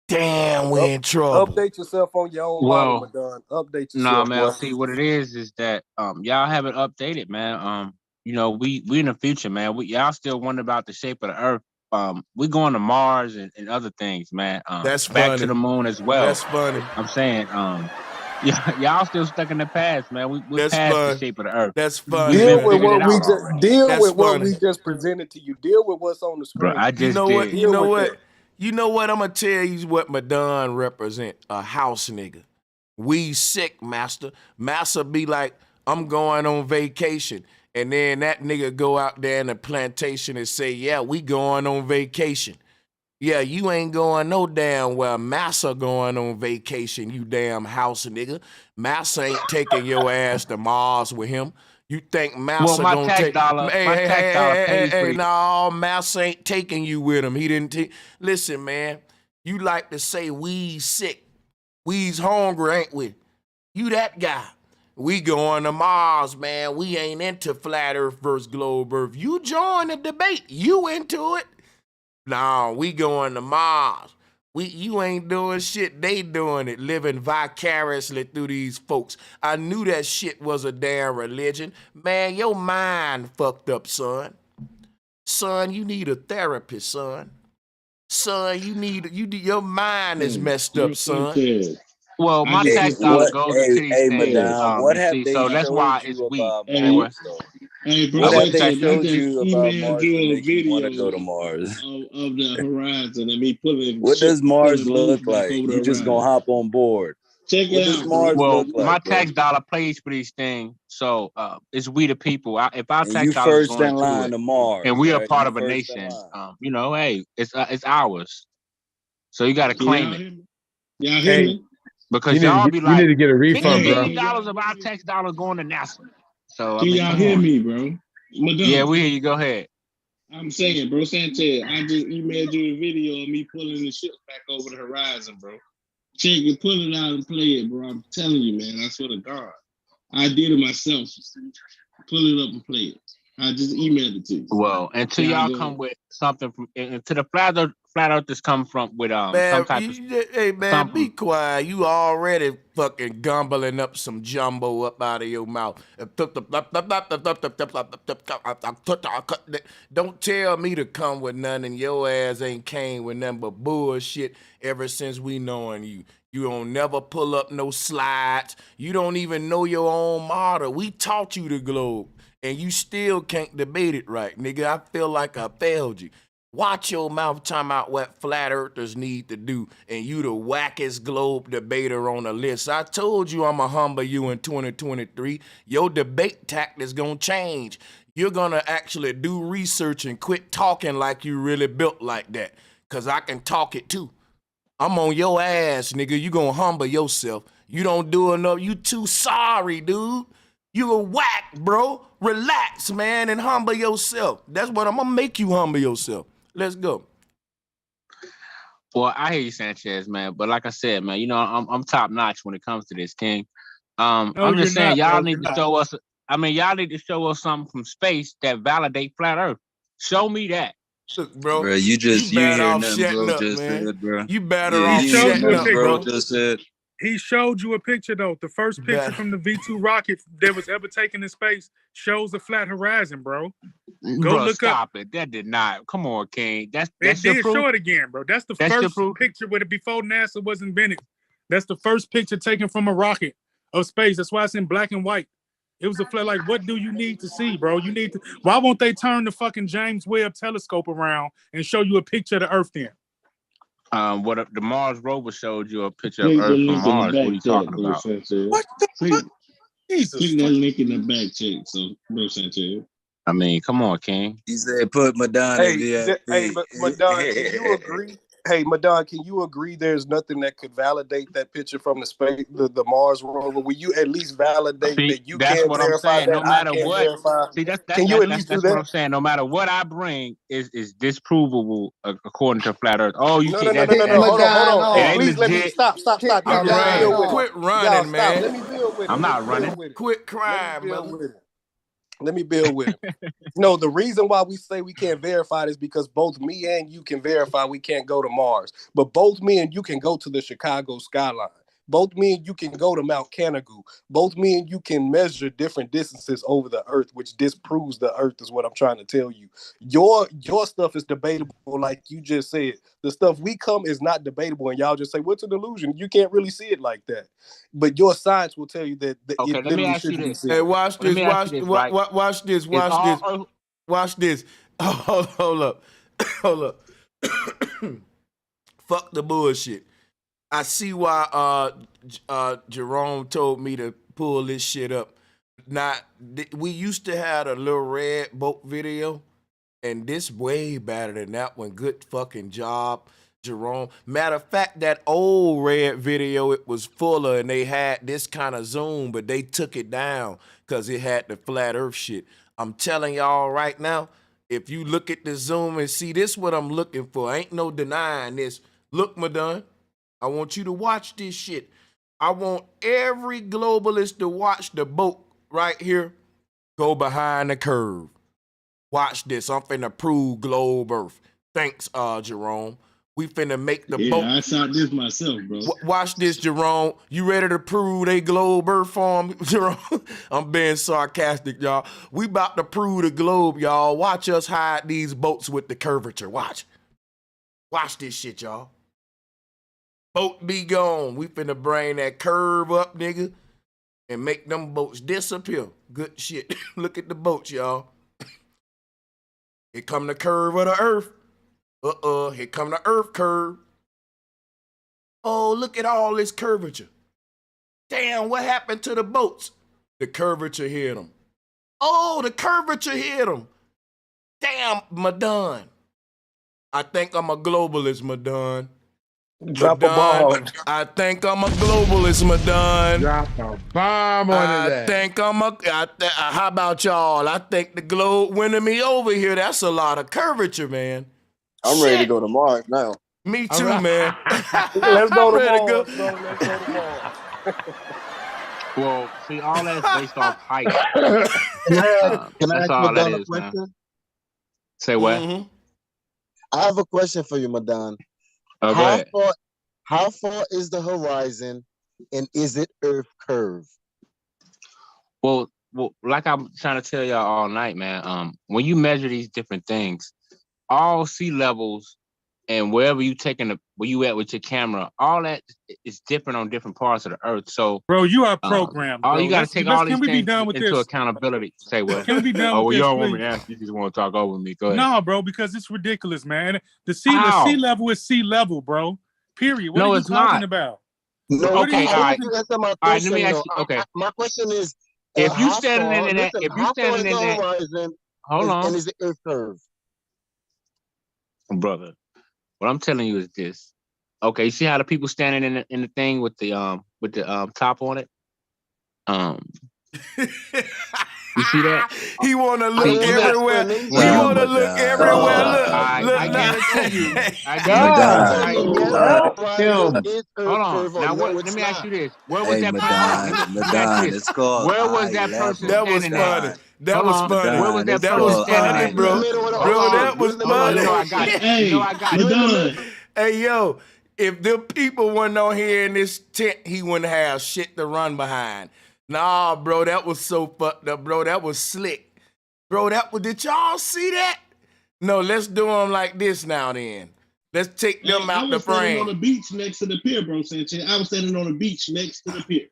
Damn, we in trouble. Update yourself on your own model, Madon. Update yourself. Nah, man. See, what it is that y'all haven't updated, man. You know, we in the future, man. Y'all still wonder about the shape of the Earth. We going to Mars and other things, man. That's back funny. to the moon as well. That's funny. I'm saying, y'all still stuck in the past, man. We're past the shape of the Earth. That's funny. Deal with what we just presented to you. Deal with what's on the screen. Bro, I just You know what? I'm gonna tell you what Madon represent. A house nigga. We sick, master. Master be like, I'm going on vacation. And then that nigga go out there in the plantation and say, yeah, we going on vacation. Yeah, you ain't going no damn well. Massa going on vacation, you damn house nigga. Massa ain't taking your ass to Mars with him. You think Massa gonna take? No, Massa ain't taking you with him. He didn't take. Listen, man, you like to say we sick, we's hungry, ain't we? You that guy. We going to Mars, man. We ain't into flat Earth versus globe Earth. You join the debate. You into it? No, we going to Mars. You ain't doing shit. They doing it, living vicariously through these folks. I knew that shit was a damn religion. Man, your mind fucked up, son. Son, you need a therapist, son. Son, your mind is messed up, son. Well, my tax dollar goes to these things. Madame, what have they so that's why showed it's you weak. about Mars, though? Hey, bro, What have they I showed just you about emailed Mars you to a make you want to video go to Mars? of the horizon and me pulling What does Mars boots look back like? over the You just gonna horizon. hop on board. Check What it does out, Mars bro. Well, look like, my bro? tax dollar pays for these things, so it's we the people. If our And tax you dollars is first going in into line it, to Mars, and we are right? part You of a first in nation, line. hey, it's ours. So you got to claim it. Y'all hear me? Because y'all be You like, need to get a $50 refund, bro. million of our tax dollars going to NASA. So I Can mean, y'all come hear on. me, bro? Madonna. Yeah, we hear you. Go ahead. I'm saying, bro, Sanchez, I just emailed you a video of me pulling the ship back over the horizon, bro. Check it, pull it out and play it, bro. I'm telling you, man. I swear to God. I did it myself. Pull it up and play it. I just emailed it to you. Well, until y'all come with something from, until the flat earthers come from with Man, some type of hey man, be quiet. You already fucking gumbling up some jumbo up out of your mouth. Don't tell me to come with nothing, and your ass ain't came with nothing but bullshit ever since we knowing you. You don't never pull up no slides. You don't even know your own model. We taught you the globe, and you still can't debate it right, nigga. I feel like I failed you. Watch your mouth talking about what flat earthers need to do, and you the wackest globe debater on the list. I told you I'ma humble you in 2023. Your debate tactics gonna change. You're gonna actually do research and quit talking like you really built like that, cause I can talk it too. I'm on your ass, nigga. You gonna humble yourself. You don't do enough. You too sorry, dude. You a whack, bro. Relax, man, and humble yourself. That's what I'm gonna make you humble yourself. Let's go. Well, I hear you, Sanchez, man. But like I said, man, you know, I'm top notch when it comes to this, King. No, I'm just saying, y'all you're need to not. show us. I mean, y'all need to show us something from space that validate flat Earth. Show me that. Look, bro, Bro, you better hear off nothing shutting bro up, just man. said, bro. You better Yeah, off you hear shutting nothing up, bro bro. just said. He showed you a picture though. The first picture from the V2 rocket that was ever taken in space shows a flat horizon, bro. Go look stop up. it. That did not. Come on, King. That's It your did proof? show it again, bro. That's the first picture with it before NASA was invented. That's the first picture taken from a rocket of space. That's why it's in black and white. It was a flat. Like, what do you need to see, bro? You need to. Why won't they turn the fucking James Webb telescope around and show you a picture of the Earth then? What the Mars rover showed you a picture of Earth from Mars. What are you talking about? What the fuck? Jesus. Click that link in the back check, so Bro Sanchez. I mean, come on, King. He said put Madonna in VIP. Hey, Madonna, can you agree? Hey, Madonna, can you agree there's nothing that could validate that picture from the space, the Mars rover? Will you at least validate that you can't verify that? No matter what. Verify? See, that's what I'm saying. No matter what I bring is disprovable according to flat Earth. Oh, you No. can't. Hold on. Hey, It please ain't let me legit. stop. I'm Y'all running. build with it. Quit running, Y'all man. stop. Let me build with it. I'm not running. Quit crying, brother. Let me build with it. No, the reason why we say we can't verify is because both me and you can verify we can't go to Mars. But both me and you can go to the Chicago skyline. Both me and you can go to Mount Canigou. Both me and you can measure different distances over the Earth, which disproves the Earth is what I'm trying to tell you. Your stuff is debatable, like you just said. The stuff we come is not debatable, and y'all just say, what's an illusion? You can't really see it like that. But your science will tell you that Okay, it let me literally ask you shouldn't be this. seen. Hey, watch this. Watch this. Hold up. Fuck the bullshit. I see why Jerome told me to pull this shit up. Now, we used to have a little red boat video, and this way better than that one. Good fucking job, Jerome. Matter of fact, that old red video, it was fuller, and they had this kind of zoom, but they took it down because it had the flat earth shit. I'm telling y'all right now, if you look at the zoom and see this, what I'm looking for, ain't no denying this. Look, Madonna, I want you to watch this shit. I want every globalist to watch the boat right here go behind the curve. Watch this. I'm finna prove globe Earth. Thanks, Jerome. We finna make the boat. I saw this myself, bro. Watch this, Jerome. You ready to prove they globe Earth form, Jerome? I'm being sarcastic, y'all. We about to prove the globe, y'all. Watch us hide these boats with the curvature. Watch. Watch this shit, y'all. Boat be gone. We finna bring that curve up, nigga, and make them boats disappear. Good shit. Look at the boats, y'all. Here come the curve of the Earth. Here come the Earth curve. Oh, look at all this curvature. Damn, what happened to the boats? The curvature hit them. Oh, the curvature hit them. Damn, Madonna. I think I'm a globalist, Madonna. Drop a bomb. I think I'm a globalist, Madonna. Drop a bomb on that. I think how about y'all? I think the globe winning me over here. That's a lot of curvature, man. I'm ready to go to Mars now. Me too, man. Let's go to ready Mars, to bro. Let's go to Mars. Well, see, all that's based off height. Can I That's ask all that Madonna a is, man. question? Say what? Mm-hmm. I have a question for you, Madonna. Oh, go ahead. How far is the horizon, and is it Earth curve? Well, like I'm trying to tell y'all all night, man. When you measure these different things, all sea levels and wherever you where you at with your camera, all that is different on different parts of the Earth. So, bro, you are programmed. All bro. you got to take all these things with into this? accountability. Say what? Can we be done Oh, with well, this, you don't want please? me to ask. You just want to talk over me. Go ahead. No, bro, because it's ridiculous, man. The sea level is sea level, bro. Period. What are you talking about? No, okay, all right. Answer my question, All right, let me ask you. Okay, my question is, if you standing in that, horizon, hold on, and is the Earth curve? Brother, what I'm telling you is this. Okay, you see how the people standing in the thing with the top on it? You see that? He want to look everywhere. He want to look everywhere. Look, I guarantee you. Hold on. Now, let me ask you this: where was that person? Where was that person standing at? That was funny. Where was that That person was standing funny, at? bro. Bro, that was funny. You know I got it. Hey, Hey, yo, If the people weren't on here in this tent, he wouldn't have shit to run behind. Nah, bro, that was so fucked up, bro. That was slick. Bro, did y'all see that? No, let's do them like this now then. Let's take them out the frame. I was standing on the beach next to the pier, bro, Sanchez. I was standing on the beach next to the pier.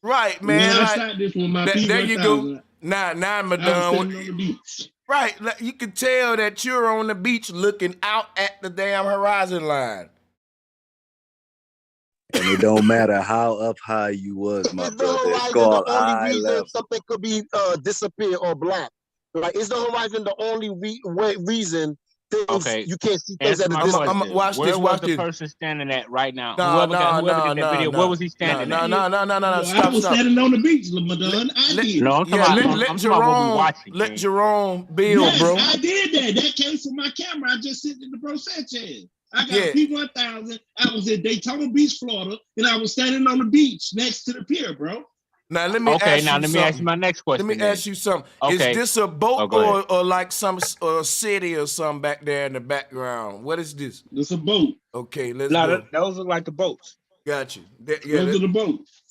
Right, man. When I shot this with my P1000. There you go. Nah, Madonna. I was standing on the beach. Right, you can tell that you're on the beach looking out at the damn horizon line. And it don't matter how up high you was, my brother. It's called eye level. Something could be disappear or black. Like, is the horizon the only reason things you can't see things at a distance? Watch Where this. was Watch the this. person standing at right now? No, Whoever did that video, where was he standing at? No. I was standing on the beach, Madonna. I did. No, I'm talking about let Jerome build, yes, bro. I did that. That came from my camera. I just sent it to Bro Sanchez. I got P1000. I was in Daytona Beach, Florida, and I was standing on the beach next to the pier, bro. Now let me ask you my next question. Let me ask you something. Okay. Is this a boat or like some city or something back there in the background? What is this? It's a boat. Okay, let's go. Those are like the boats. Got you. Those are the boats.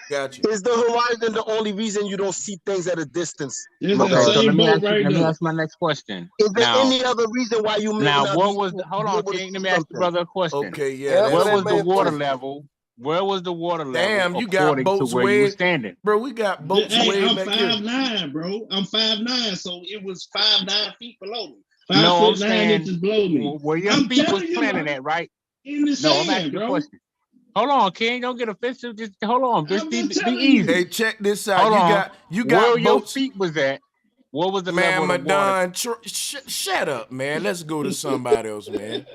Got you. Is the horizon the only reason you don't see things at a distance? So let me ask my next question. Is there any other reason why you may not what was hold on, King? Let me ask the brother a question. Okay, yeah. Where was the water level? Where was the water level? Damn, you got boats where you were standing. Bro, we got boats way I'm back here. 5'9", bro. I'm 5'9", so it was 5'9" feet below me. 5'9" inches below me. Where your feet was planted at, right? In the sand, I'm asking bro. you a question. Hold on, King. Don't get offensive. Just hold on. Just be easy. Hey, check this out. Hold you got where boats. your feet was at. What was the level of the water? Shut up, man. Let's go to somebody else, man.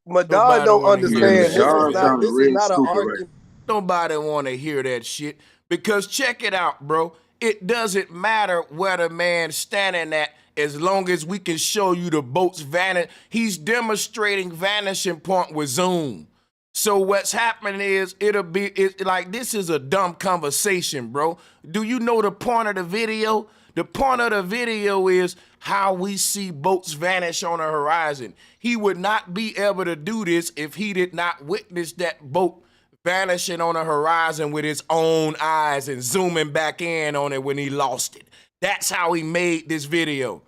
Madonna don't understand. This is not an argument. Nobody want to hear that shit. Because check it out, bro. It doesn't matter where the man's standing at as long as we can show you the boat's vanish. He's demonstrating vanishing point with zoom. So what's happening is it's like this is a dumb conversation, bro. Do you know the point of the video? The point of the video is how we see boats vanish on the horizon. He would not be able to do this if he did not witness that boat vanishing on the horizon with his own eyes and zooming back in on it when he lost it. That's how he made this video.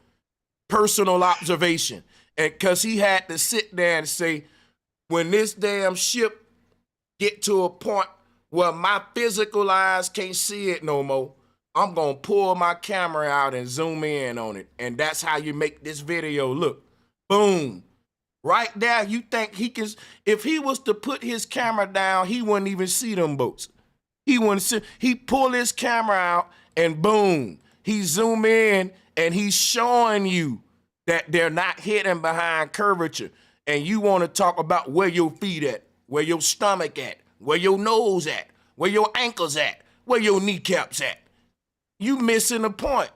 Personal observation. And because he had to sit there and say, when this damn ship get to a point where my physical eyes can't see it no more, I'm going to pull my camera out and zoom in on it. And that's how you make this video look. Boom. Right there, you think he can, if he was to put his camera down, he wouldn't even see them boats. He wouldn't see, he pull his camera out and boom, he zoom in and he's showing you that they're not hidden behind curvature. And you want to talk about where your feet at, where your stomach at, where your nose at, where your ankles at, where your kneecaps at. You missing the point.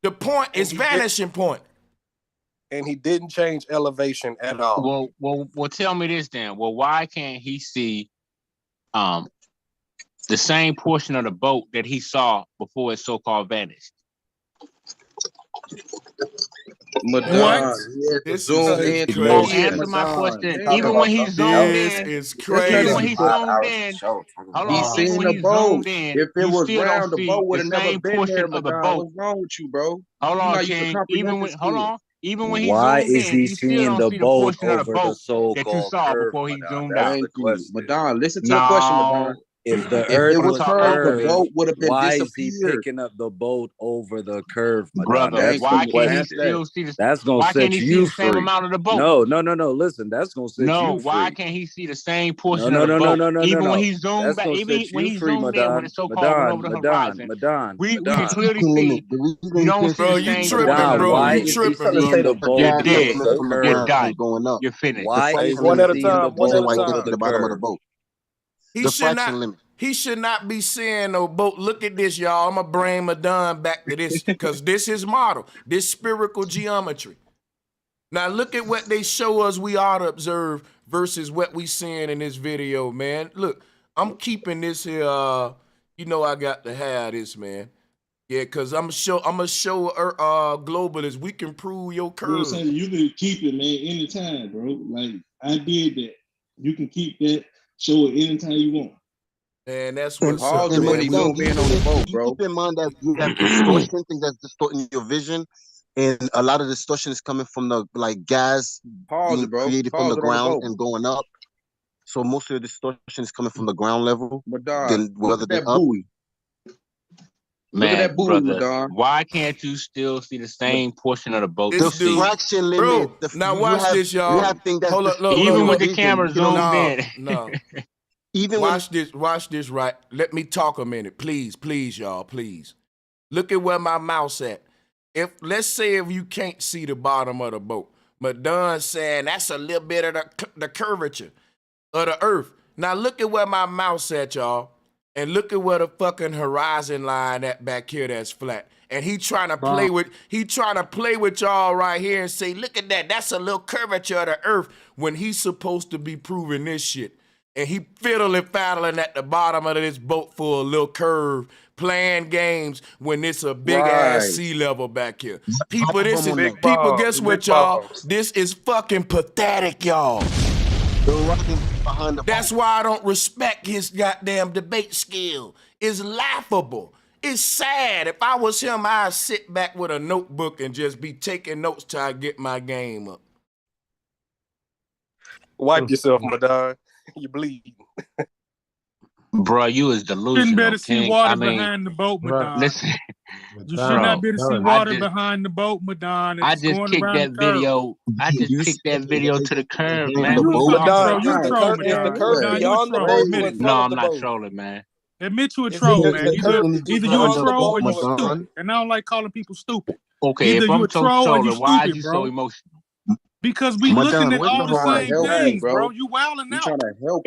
The point is vanishing point. And he didn't change elevation at all. Well, tell me this then. Well, why can't he see the same portion of the boat that he saw before it so-called vanished? Madonna, zoom in. Answer my question. Even when he zoomed in, it's crazy. Even when he zoomed in, He's seen the boat. If it was still round, don't the boat would see have the never same been portion there. of the Madonna, boat. what's wrong with you, bro? Hold You're on, not using King. comprehension Even when he Why zoomed is in, he you still seeing don't the see the boat portion of the over the boat that you so-called saw curve? before he Madonna? zoomed That's out. the Thank you, question. Madonna. Listen to the question, Madonna. If the If earth it was was curved, the curved, boat would have been why is he disappeared. picking up the boat over the curve, Madonna? Brother, That's why the can't he question. still see the? That's gonna Why set can't he see you the same free. amount of the boat? No. Listen, that's gonna set No, you why free. can't he see the same portion of the boat? Even when he zoomed That's back, gonna even set when you he free, zoomed in when it so-called went over the horizon, we can clearly see you don't see Bro, the you same tripping, portion of the bro. boat. You tripping, bro. You're dead. You're done. going up. You're finished. Why Hey, is one he at a seeing the time. One at boat a over time. the curve? He should not be seeing no boat. Look at this, y'all. I'm gonna bring Madonna back to this because this is model. This spherical geometry. Now look at what they show us we ought to observe versus what we seeing in this video, man. Look, I'm keeping this here. You know I got to have this, man. Yeah, cause I'm gonna show globalists we can prove your curve. You can keep it, man, anytime, bro. Like I did that. You can keep that, show it anytime you want. And that's what's and, up, and man. Madonna, keep in mind that you have distortion, things that's distorting your vision, and a lot of distortion is coming from the gas being created from the ground and going up. So most of the distortion is coming from the ground level. Then whether they're up. buoy. Man, Look at that buoy, brother, Madonna. why can't you still see the same portion of the boat? This you see? Fraction limit. Bro, now watch this, y'all. You have things that's Hold up, look, Even with the vision. camera zoomed in. No. Even watch this, right? Let me talk a minute, please, y'all, please. Look at where my mouse at. Let's say if you can't see the bottom of the boat, Madon's saying that's a little bit of the curvature of the earth. Now look at where my mouse at, y'all. And look at where the fucking horizon line at back here that's flat. And he trying to play with y'all right here and say, look at that, that's a little curvature of the earth when he's supposed to be proving this shit. And he fiddling at the bottom of this boat for a little curve, playing games when it's a big ass sea level back here. People, guess what, y'all? This is fucking pathetic, y'all. That's why I don't respect his goddamn debate skill. It's laughable. It's sad. If I was him, I'd sit back with a notebook and just be taking notes till I get my game up. Wipe yourself, Madon. You bleed. Bro, you is delusional. You shouldn't better see water I mean, behind the boat, Madon. Listen. You should not be able to see water behind the boat, Madon. I just kicked that video. I just kicked that video to the curb, man. You What a troll, you Madon. No, I'm not trolling, man. Admit you a troll, man. Either you a troll or you stupid. And I don't like calling people stupid. Okay, either if I'm so trolling, why are you so emotional? Because we looking at all the same things, bro. You wilding out. Trying to help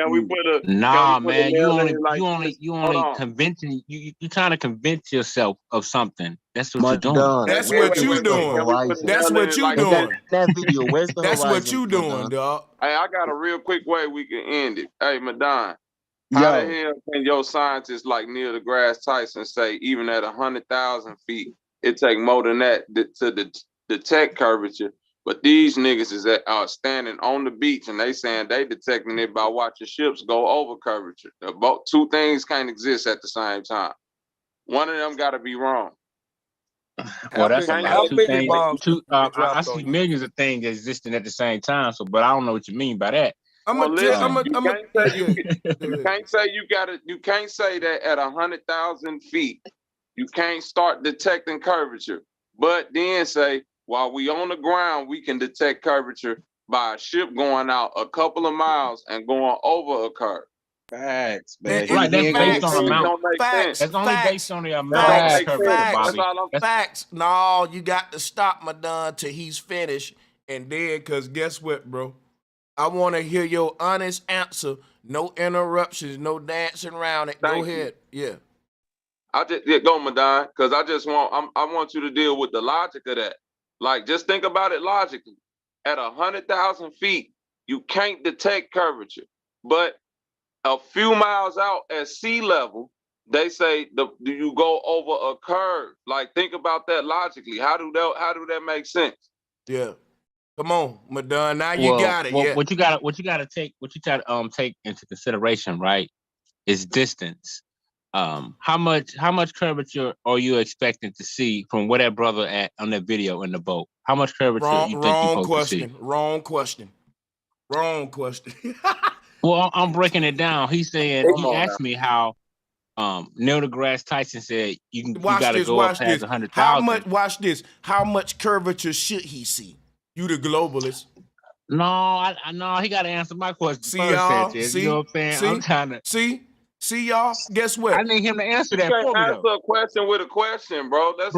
Nah, man. You only convincing you trying to convince yourself of something. That's what you're doing. That's what you doing. That's what you doing. That video, where's the That's horizon, what you doing, dog. Hey, I got a real quick way we can end it. Hey, Madon, how the hell can your scientists like Neil deGrasse Tyson say even at 100,000 feet, it take more than that to detect curvature? But these niggas are standing on the beach and they saying they detecting it by watching ships go over curvature. Two things can't exist at the same time. One of them got to be wrong. Well, that's a lot. I see millions of things existing at the same time. So, but I don't know what you mean by that. You can't say that at 100,000 feet you can't start detecting curvature, but then say while we on the ground we can detect curvature by a ship going out a couple of miles and going over a curve. Facts, man. Right, that's based on amount. Facts. That's only based on the amount of curvature, Bobby. Facts. No, you got to stop Madon till he's finished, and then, cause guess what, bro? I want to hear your honest answer. No interruptions. No dancing around it. Go ahead. Yeah. Go, Madon, because I want you to deal with the logic of that. Like, just think about it logically. At 100,000 feet, you can't detect curvature. But a few miles out at sea level, they say do you go over a curve? Like, think about that logically. How do that make sense? Yeah. Come on, Madon. Now you got it. Yeah. What you gotta take into consideration, right, is distance. How much curvature are you expecting to see from where that brother at on that video in the boat? How much curvature you think you're supposed to see? Wrong question. Well, I'm breaking it down. He asked me how Neil deGrasse Tyson said you gotta go up past 100,000. Watch this. How much curvature should he see? You the globalist. No, no, he gotta answer my question. See y'all? See, you know what I'm saying? I'm trying to see y'all. Guess what? I need him to answer that. You can't answer a question with a question, bro. That's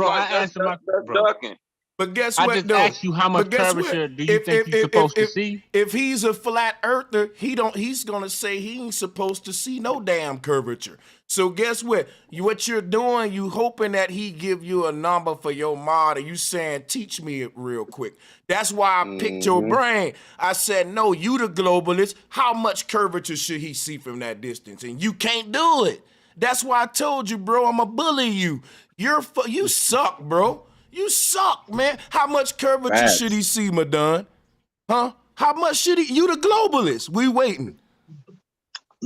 ducking. But guess what? I just asked you how much curvature do you think you're supposed to see? If he's a flat earther, he's gonna say he ain't supposed to see no damn curvature. So guess what? What you're doing, you hoping that he give you a number for your mod, and you saying, teach me it real quick. That's why I picked your brain. I said, no, you the globalist. How much curvature should he see from that distance? And you can't do it. That's why I told you, bro, I'm gonna bully you. You suck, bro. You suck, man. How much curvature should he see, Madon? Huh? How much should he? You the globalist. We waiting.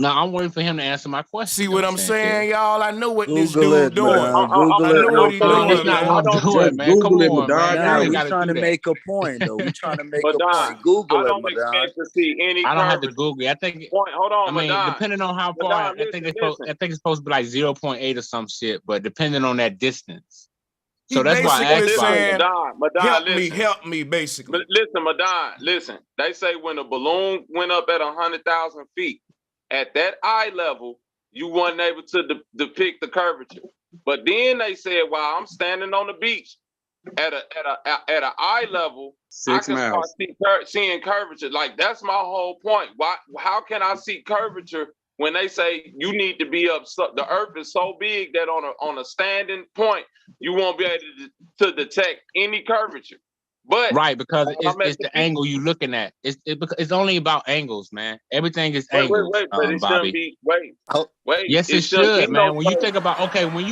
No, I'm waiting for him to answer my question. See what I'm saying, y'all? I know what this Google dude it, doing. Madonna. Google I it know real what he quick. That's doing, not man. what I'm doing, man. Come Google it, on, man. Madonna. Nah, I ain't we got to trying do to that. make a point, though. We trying to make a Madon, point. Google I it, don't Madonna. expect to see any I don't have to curvature. Google it. I think. Hold on, I mean, Madon. depending on how far, Madon, I think it's supposed to be like 0.8 or some shit. But depending on that distance, He so that's why I basically asked Bobby. saying, Madon, help me, basically. Listen, Madon, listen. They say when a balloon went up at 100,000 feet, at that eye level, you weren't able to depict the curvature. But then they said, while I'm standing on the beach at a eye level, 6 I can miles. start seeing curvature. Like, that's my whole point. Why? How can I see curvature when they say you need to be up? The Earth is so big that on a standing point, you won't be able to detect any curvature. But Right, because it's the angle you looking at. It's only about angles, man. Everything is angles, but it shouldn't Bobby. be. Wait. Yes, it shouldn't be should, man. When you curve. think about when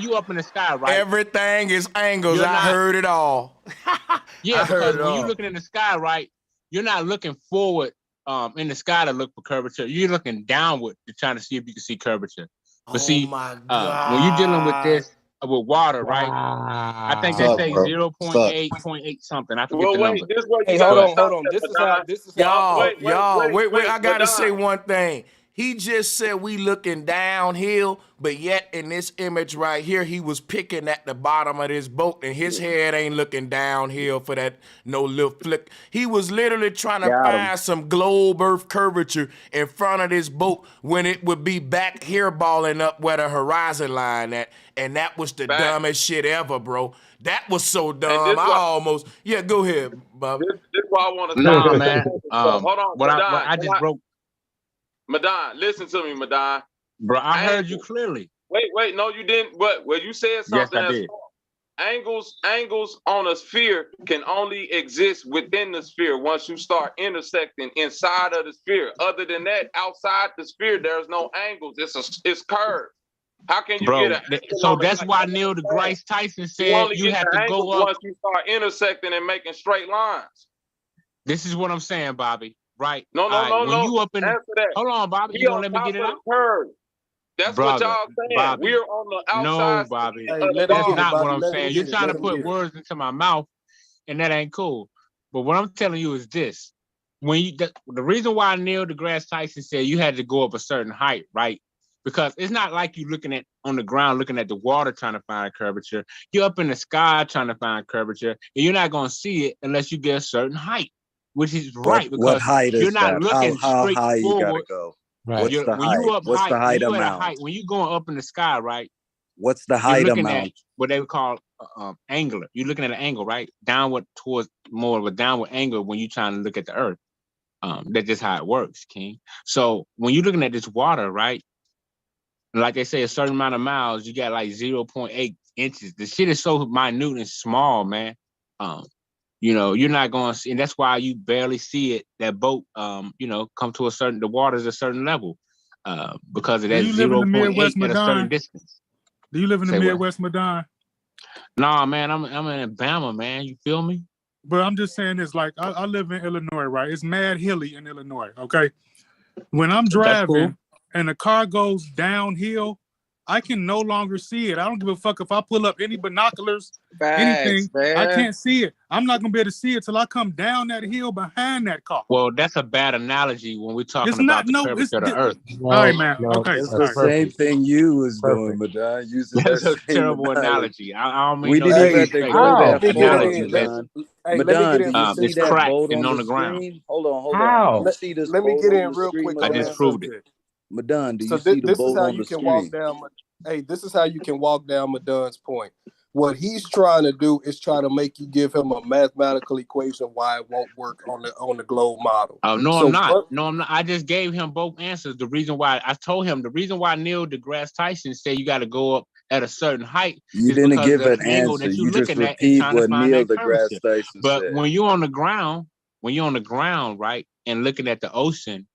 you up in the sky, right? Everything is angles. You're I not- heard it all. Yeah, I heard because it when all. you're looking in the sky, right, you're not looking forward in the sky to look for curvature. You're looking downward to trying to see if you can see curvature. But see, my God. when you're dealing with this with water, right? I think they say 0.8 something. I forget the number. This what Hey, you hold gotta on, stop hold on. at, This is Madon. how. This is Y'all, how. wait. I gotta Madon. say one thing. He just said we looking downhill, but yet in this image right here, he was picking at the bottom of this boat, and his head ain't looking downhill for that no little flick. He was literally trying to find some globe earth curvature in front of this boat when it would be back here balling up where the horizon line at, and that was the dumbest shit ever, bro. That was so dumb. Go ahead, Bob. This why I want to Nah, man. Hold on, What Madon. I just broke. Madon, listen to me, Madon. Bro, I heard you clearly. Wait, no, you didn't. What? Well, you said something. Yes, I did. Angles on a sphere can only exist within the sphere once you start intersecting inside of the sphere. Other than that, outside the sphere, there's no angles. It's curved. How can you get an angle? So that's why Neil deGrasse Tyson said you have to go up once you start intersecting and making straight lines. This is what I'm saying, Bobby. Right? No. When you up in, answer that. Hold on, Bobby. You gonna let me get it out? That's Brother, what y'all saying. Bobby. We're on the outside. No, Bobby. That's not what I'm saying. You're trying to put words into my mouth, and that ain't cool. But what I'm telling you is this: the reason why Neil deGrasse Tyson said you had to go up a certain height, right? Because it's not like you looking at on the ground, looking at the water, trying to find curvature. You're up in the sky trying to find curvature, and you're not gonna see it unless you get a certain height, which is right because what height you're is not that? looking How straight high you gotta forward. go? Right. What's the When height? you up What's high, the height when you amount? at a height, when you going up in the sky, right? What's the You're height looking amount? at what they would call angular. You're looking at an angle, right? Downward towards more of a downward angle when you're trying to look at the earth. That's just how it works, King. So when you're looking at this water, right? Like they say, a certain amount of miles, you got like 0.8 inches. The shit is so minute and small, man. You're not going to see, and that's why you barely see it. That boat, come to the water's a certain level, because of that 0.8 at a certain distance. Do you live in the Midwest, Madon? Nah, man, I'm in Alabama, man. You feel me? But I'm just saying this, like I live in Illinois, right? It's mad hilly in Illinois, okay? When I'm driving and the car goes downhill, I can no longer see it. I don't give a fuck if I pull up any binoculars, anything. Man. I can't see it. I'm not gonna be able to see it till I come down that hill behind that car. Well, that's a bad analogy when we're talking about the curvature of the earth. All right, man. Okay. It's the same thing you was doing, Madon. Using That's that a same terrible analogy. I don't mean we no didn't even have to disrespect. go that Analogy, far, Madon. Madon, do you see it's that cracked boat and on on the the ground. screen? Hold on. You see this Let me boat get on in the real screen, quick. I on just that proved it. subject. Madon, do So you see the this is boat how on you the can walk screen? down. Hey, this is how you can walk down Madon's point. What he's trying to do is try to make you give him a mathematical equation why it won't work on the globe model. No, I'm not. No, I'm not. I just gave him both answers. The reason why I told him the reason why Neil deGrasse Tyson said you got to go up at a certain height You is didn't because give the an angle answer. that you're You just looking at and repeat trying to what find Neil that curvature. deGrasse Tyson But said. when you're on the ground, right, and looking at the ocean,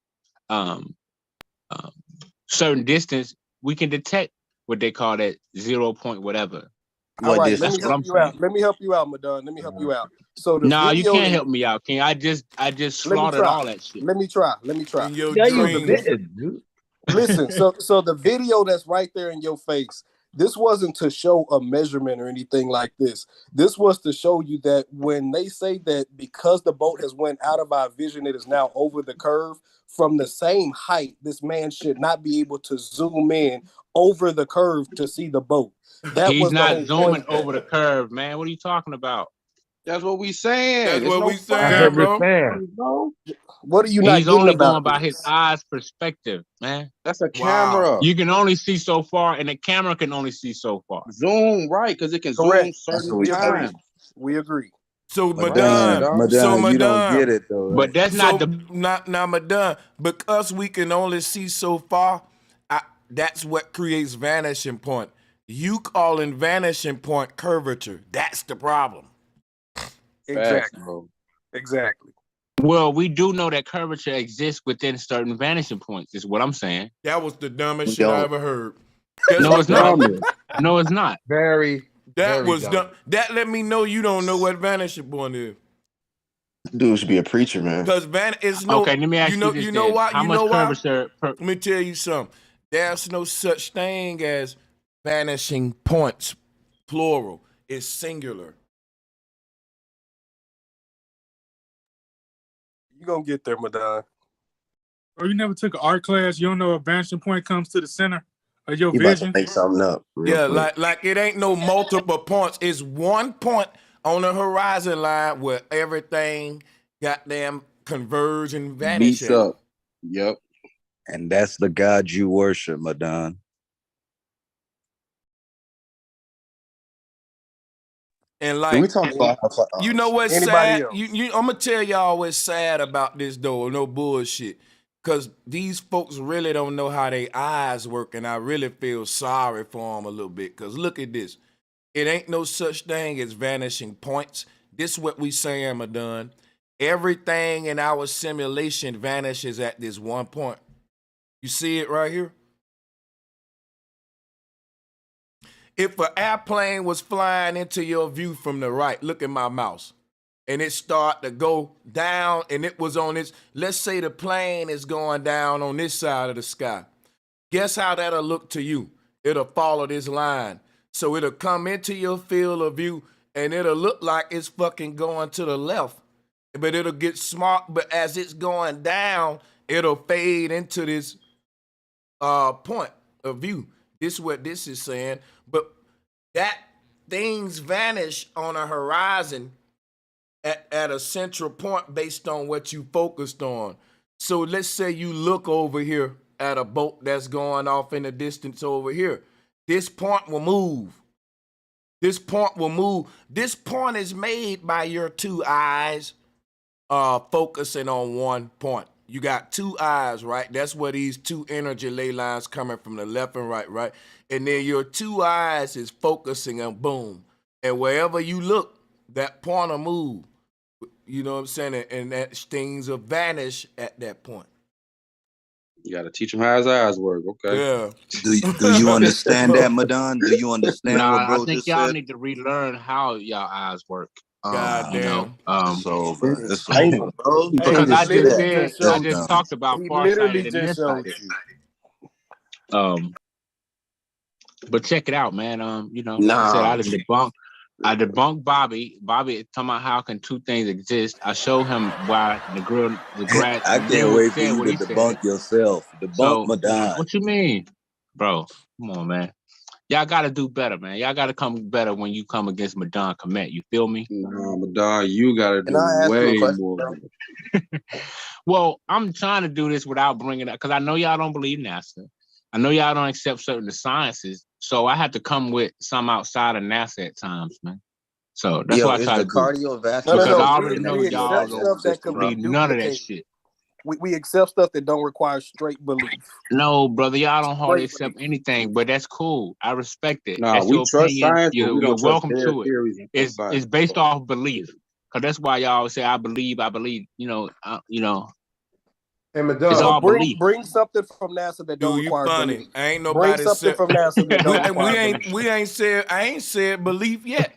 certain distance, we can detect what they call that 0 point whatever. All right, let me help you out. Let me help you out, Madon. Let me help you out. So the No, you video can't help me out, King. I just slaughtered all that shit. Let me try. In your Yeah, you dreams. did, dude. Listen, so the video that's right there in your face, this wasn't to show a measurement or anything like this. This was to show you that when they say that because the boat has went out of our vision, it is now over the curve. From the same height, this man should not be able to zoom in over the curve to see the boat. That He's was the not whole zooming point. over the curve, man. What are you talking about? That's what we saying. That's There's what no we That's saying, what we're bro. saying. bro. What are you not He's getting only going about by his this? eyes perspective, man. That's a Wow. camera. You can only see so far, and the camera can only see so far. Zoom, right, because it can Correct. zoom certain We agree. times. We agree. So Right, Madon, dog. You don't get it though, But right? that's so not the. not now Madon, because we can only see so far. That's what creates vanishing point. You calling vanishing point curvature. That's the problem. Exactly. bro. Exactly. Well, we do know that curvature exists within certain vanishing points. Is what I'm saying. That was the dumbest We shit I don't. ever heard. No, it's not. Dumb. No, it's not. Very, That very was dumb. dumb. That let me know you don't know what vanishing point is. Dude should be a preacher, man. Because it's no. Okay, let me ask you this. You know then. why? How You much know why? curvature? Let me tell you something. There's no such thing as vanishing points, plural. It's singular. You gonna get there, Madon. Or you never took an art class, you don't know a vanishing point comes to the center of your You about to vision. make something up. Yeah, Quick. like it ain't no multiple points. It's one point on the horizon line where everything goddamn converge and vanish. Beats up. Yep. And that's the God you worship, Madon. And Can we like, talk about you know what's Anybody sad? else? I'm gonna tell y'all what's sad about this though. No bullshit. Cause these folks really don't know how their eyes work, and I really feel sorry for them a little bit. Cause look at this. It ain't no such thing as vanishing points. This is what we saying, Madon. Everything in our simulation vanishes at this one point. You see it right here? If an airplane was flying into your view from the right, look at my mouse, and it start to go down, and it was on this, let's say the plane is going down on this side of the sky. Guess how that'll look to you? It'll follow this line. So it'll come into your field of view, and it'll look like it's fucking going to the left, but it'll get smart, but as it's going down, it'll fade into this point of view. This is what this is saying. But that things vanish on a horizon at a central point based on what you focused on. So let's say you look over here at a boat that's going off in the distance over here. This point will move. This point will move. This point is made by your two eyes focusing on one point. You got two eyes, right? That's where these two energy ley lines coming from the left and right? And then your two eyes is focusing on boom. And wherever you look, that point will move. You know what I'm saying? And that things will vanish at that point. You got to teach him how his eyes work. Okay. Yeah. Do you understand that, Madon? Do you understand what Nah, bro I think just y'all said? need to relearn how y'all eyes work. God You know, damn. It's over. It's Hey, over. bro. You Hey, because can't he I just say just literally that. said, just I That's showed just you. dumb. talked about He farsighted literally and just showed nearsighted. you. But check it out, man. You know, like I said, Nah. I debunked Bobby. Bobby talking about how can two things exist. I show him why the I can't dude wait for said you what to he said. debunk yourself. Debunk So Madon. what you mean, bro? Come on, man. Y'all got to do better, man. Y'all got to come better when you come against Madon Komet. You feel me? Nah, Madon, you got to Can I do ask you a way question, more. bro? Well, I'm trying to do this without bringing up, because I know y'all don't believe NASA. I know y'all don't accept certain sciences. So I have to come with some outside of NASA at times, man. So that's Yo, what I is try the to do. cardiovascular Because I No. system already know We connected to your y'all accept digestive stuff that don't can system, be bro? believe none of that duplicated. shit. We accept stuff that don't require straight belief. No, brother, y'all don't hardly Straight accept belief. anything, but that's cool. I respect it. Nah, That's we your trust opinion. science, but we You're don't trust welcome their to it. theories and stuff It's science. based off belief. Because that's why y'all always say, I believe. And It's Madon, all belief. Bring something from NASA that don't Dude, you require funny. belief. Ain't Bring nobody something said from NASA that don't require belief. I ain't said belief yet.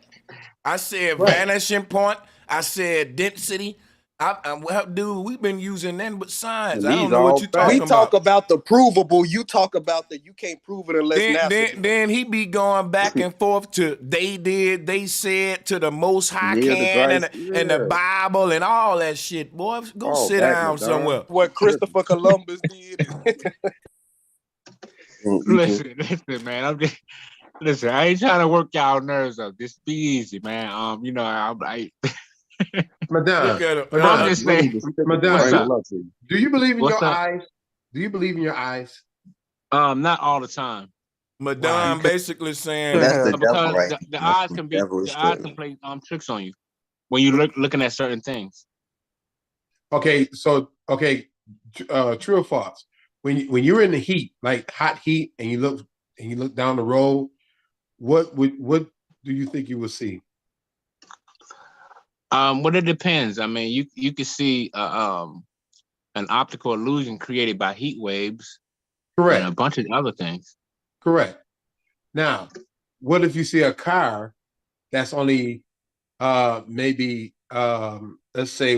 I said right. vanishing point. I said density. Well, dude, we've been using nothing but science. And I don't these know what all you're facts. talking We about. talk about the provable. You talk about that you can't prove it unless NASA does. Then he be going back and forth to they did, they said, to the Most High Neil can deGrasse, and the yeah. Bible and all that shit. Boy, go All sit that, down Madonna. somewhere. What Christopher Columbus did. Listen, man. Listen, I ain't trying to work y'all nerves up. Just be easy, man. You know, Madonna, Look at him. I'm just saying. What's up? do you believe in What's your up? eyes? Do you believe in your eyes? Not all the time. Madonna basically saying That's the devil, because right? the That's eyes some can be devilish the eyes shit. can play tricks on you when you looking at certain things. Okay, so true or false? When you're in the heat, like hot heat, and you look down the road, what do you think you will see? Well, it depends. I mean, you can see an optical illusion created by heat waves, Correct, and a bunch of other things. correct. Now, what if you see a car that's only maybe let's say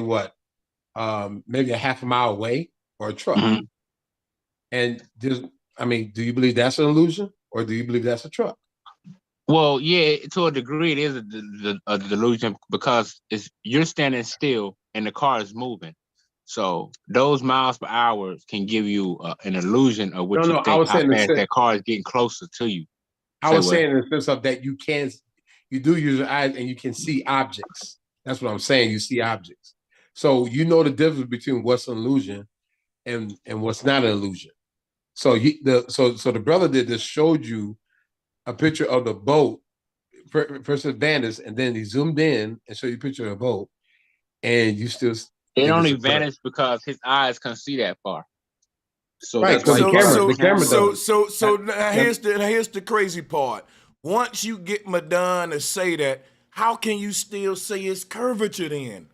maybe a half a mile away, or a truck? Mm-hmm. And do you believe that's an illusion, or do you believe that's a truck? Well, yeah, to a degree, it is a delusion because you're standing still and the car is moving. So those miles per hour can give you an illusion of what you I think was how saying fast that car is getting closer to you. I was saying in the sense of that you do use your eyes and you can see objects. That's what I'm saying. You see objects. So you know the difference between what's an illusion and what's not an illusion. So the brother that just showed you a picture of the boat, first it vanished, and then he zoomed in and showed you a picture of the boat, and you still it only vanished because his eyes couldn't see that far. So right, that's why the camera does. So now here's the crazy part. Once you get Madonna to say that, how can you still say it's curvature then?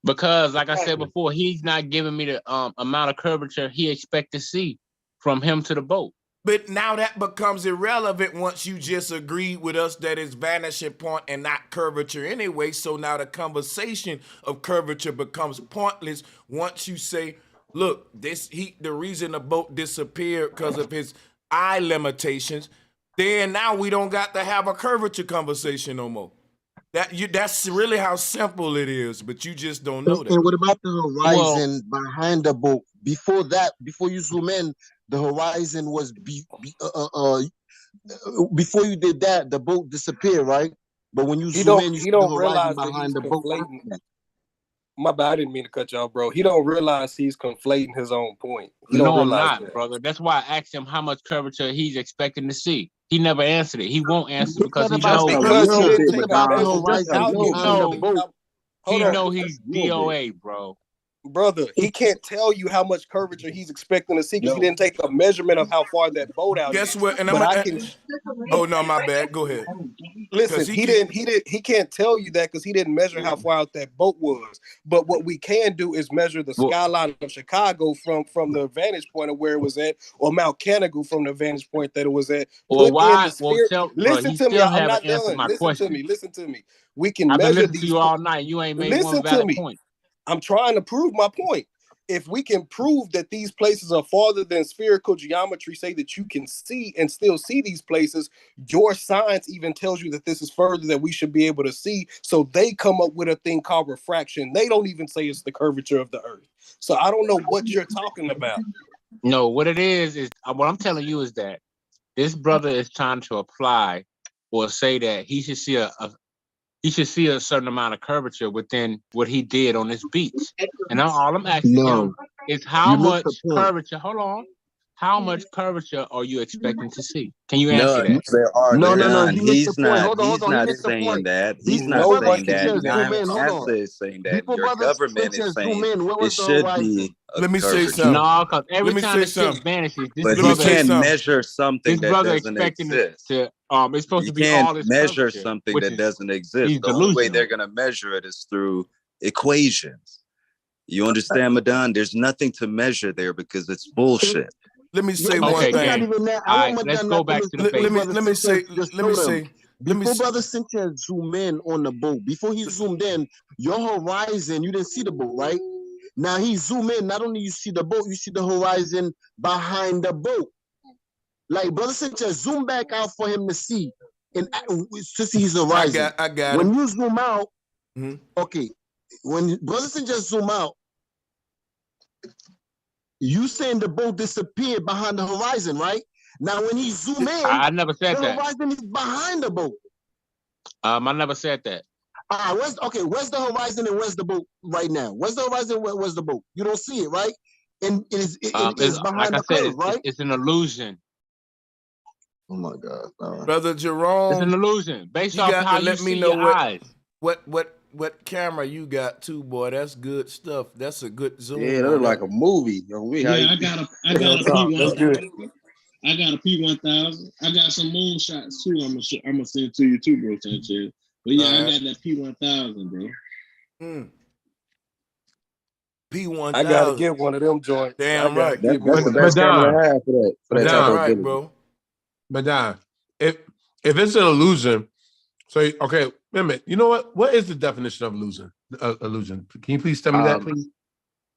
Because, like I said before, he's not giving me the amount of curvature he expect to see from him to the boat. But now that becomes irrelevant once you just agreed with us that it's vanishing point and not curvature anyway. So now the conversation of curvature becomes pointless once you say, look, the reason the boat disappeared because of his eye limitations, then now we don't got to have a curvature conversation no more. That's really how simple it is, but you just don't know that. And what about the horizon behind the boat? Before that, before you zoom in, the horizon was before you did that, the boat disappeared, right? But when you zoom in, you see the horizon behind the boat. My bad, I didn't mean to cut y'all, bro. He don't realize he's conflating his own point. No, I'm not, brother. That's why I asked him how much curvature he's expecting to see. He never answered it. He won't answer because he knows he's DOA, bro. Brother, he can't tell you how much curvature he's expecting to see because he didn't take a measurement of how far that boat out. Guess is. what? And oh no, my bad. Go ahead. Listen, he can't tell you that because he didn't measure how far out that boat was. But what we can do is measure the skyline of Chicago from the vantage point of where it was at, or Mount Canagu from the vantage point that it was at. Listen to me. I'm not done. Listen to me. We can measure these. To you all night. You ain't made one valid point. I'm trying to prove my point. If we can prove that these places are farther than spherical geometry say that you can see and still see these places, your science even tells you that this is further that we should be able to see. So they come up with a thing called refraction. They don't even say it's the curvature of the earth. So I don't know what you're talking about. No, what it is what I'm telling you is that this brother is trying to apply or say that he should see a certain amount of curvature within what he did on this beach. And all I'm asking him is how much curvature, hold on, how much curvature are you expecting to see? Can you answer that? There are none. He's not saying that. He's not saying that. NASA is saying that. Your government is saying it should be. Let me say something. No, because every time the shit vanishes, but he can't measure something that doesn't exist. It's supposed to be all this measure something that doesn't exist. The only way they're going to measure it is through equations. You understand, Madon? There's nothing to measure there because it's bullshit. Let me say one thing. All right, let's go back to the basics. Let me say before Brother Sanchez zoom in on the boat, before he zoomed in, your horizon, you didn't see the boat, right? Now he zoom in, not only you see the boat, you see the horizon behind the boat. Like Brother Sanchez, zoom back out for him to see, and to see his horizon. I got when him. you zoom out, okay, when Brother Sanchez zoom out, you saying the boat disappeared behind the horizon, right? Now when he zoom in, I never said the that. horizon is behind the boat. I never said that. Where's the horizon and where's the boat right now? Where's the horizon? Where's the boat? You don't see it, right? And it's behind like the curve, right? It's an illusion. Oh my God, Brother Jerome, it's an illusion based you off got how to let you me see know your eyes. what camera you got too, boy. That's good stuff. That's a good zoom. Yeah, that look like a movie. Yeah, I got a P1000. I got a P1000. I got some moonshots too. I'm gonna send it to you too, bro, Sanchez. But yeah, I got that P1000, bro. P1000. I gotta get one of them joints. Damn right. That's the best camera to have for that type of ability. Bro. Madon, if it's an illusion, so okay, wait a minute. You know what? What is the definition of illusion? Illusion. Can you please tell me that, please?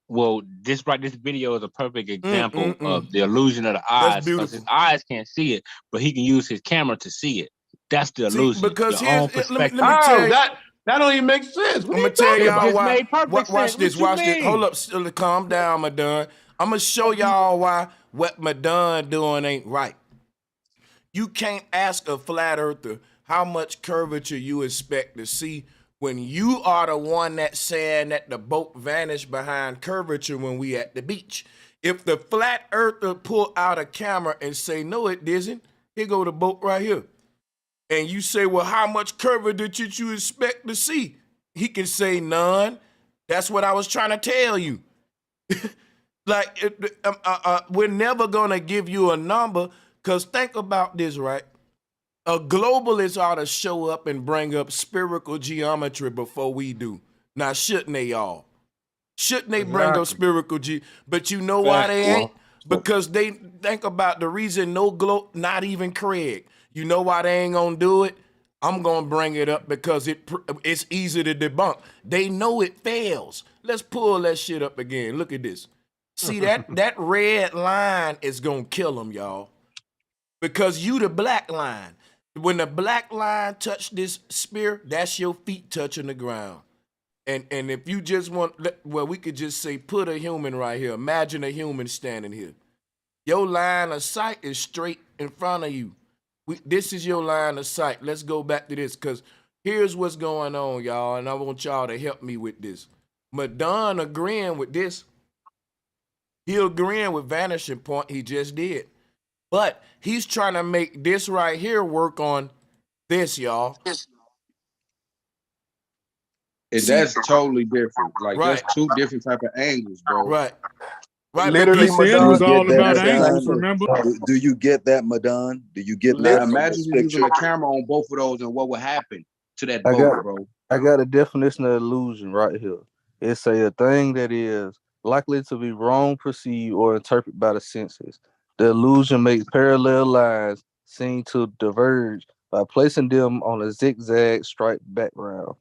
Well, this video is a perfect example of the illusion of the eyes. Because his eyes can't see it, but he can use his camera to see it. That's the illusion. Because your own let perspective. me tell you, that don't even make sense. What I'm are gonna tell you y'all talking why. Made perfect Watch sense. this. What Watch you this. mean? Hold up. Calm down, Madon. I'm gonna show y'all why what Madon doing ain't right. You can't ask a flat earther how much curvature you expect to see when you are the one that's saying that the boat vanished behind curvature when we at the beach. If the flat earther pull out a camera and say, no, it isn't, here go the boat right here. And you say, well, how much curvature did you expect to see? He can say none. That's what I was trying to tell you. We're never gonna give you a number, because think about this, right? A globalist ought to show up and bring up spherical geometry before we do. Now, shouldn't they all? Shouldn't they bring up spherical But you know why they ain't? Because they think about the reason not even Craig. You know why they ain't gonna do it? I'm gonna bring it up because it's easy to debunk. They know it fails. Let's pull that shit up again. Look at this. See, that red line is gonna kill them, y'all. Because you the black line. When the black line touch this spear, that's your feet touching the ground. And if you just want, well, we could just say, put a human right here. Imagine a human standing here. Your line of sight is straight in front of you. This is your line of sight. Let's go back to this, because here's what's going on, y'all, and I want y'all to help me with this. Madon agreeing with this. He agreeing with vanishing point. He just did. But he's trying to make this right here work on this, y'all. And that's totally different. Like, there's two different type of angles, bro. Right. Literally, it was all about angles, remember? Do you get that, Madon? Do you get Now, that? imagine you using a camera on both of those and what would happen to that boat, bro. I got a definition of illusion right here. It say a thing that is likely to be wrong perceived or interpreted by the senses. The illusion makes parallel lines seem to diverge by placing them on a zigzag striped background.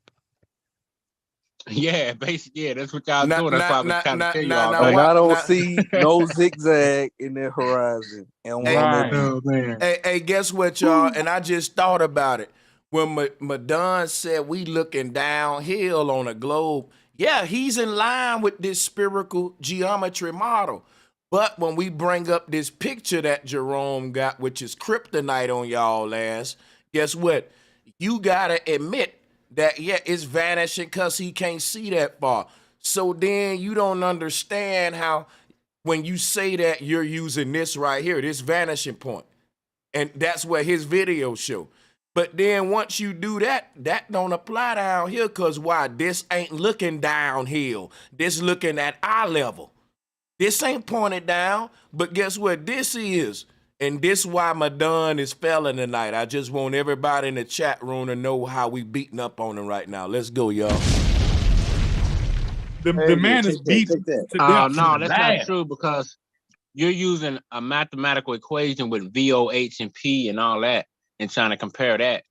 Yeah, basically, yeah, that's what y'all doing. That's why I'm trying to tell you all. And I don't see no zigzag in the horizon. And Hey, guess what, y'all? And I just thought about it. When Madon said we looking downhill on a globe, yeah, he's in line with this spherical geometry model. But when we bring up this picture that Jerome got, which is kryptonite on y'all ass, guess what? You gotta admit that, yeah, it's vanishing because he can't see that far. So then you don't understand how when you say that you're using this right here, this vanishing point. And that's what his videos show. But then once you do that, that don't apply down here, because why? This ain't looking downhill. This looking at eye level. This ain't pointed down, but guess what this is? And this why Madon is failing tonight. I just want everybody in the chat room to know how we beating up on him right now. Let's go, y'all. The man is beat to death. No, that's not true, because you're using a mathematical equation with VOH and P and all that and trying to compare that.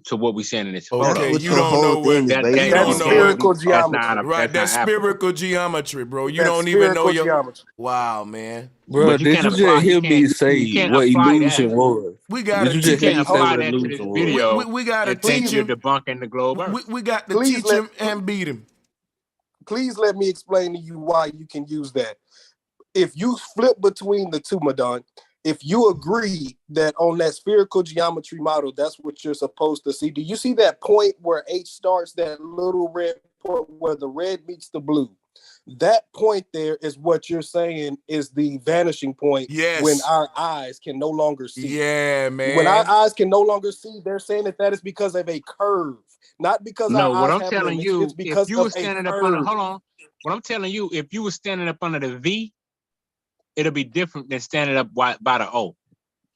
to what we saying in this Okay, photo. you don't know what That That's don't know spherical what, that's geometry. not right? That's applicable. spherical geometry, bro. You That's don't even know spherical your geometry. wow, man. Bro, But you did can't you just apply. hear me You say can't what apply that. illusion was? We Did gotta you You just hear can't me say apply what that to this illusion was? video we gotta and think teach you're him. debunking the globe Earth. We got to Please teach him and beat him. Please let me explain to you why you can use that. If you flip between the two, Madon, if you agree that on that spherical geometry model, that's what you're supposed to see. Do you see that point where H starts, that little red point where the red meets the blue? That point there is what you're saying is the vanishing point when our eyes can no longer see. Yeah, man. When our eyes can no longer see, they're saying that is because of a curve, not because No, our what eyes I'm have telling limits. you, It's if because you were of a standing up curve. under, hold on. What I'm telling you, if you were standing up under the V, it'll be different than standing up by the O.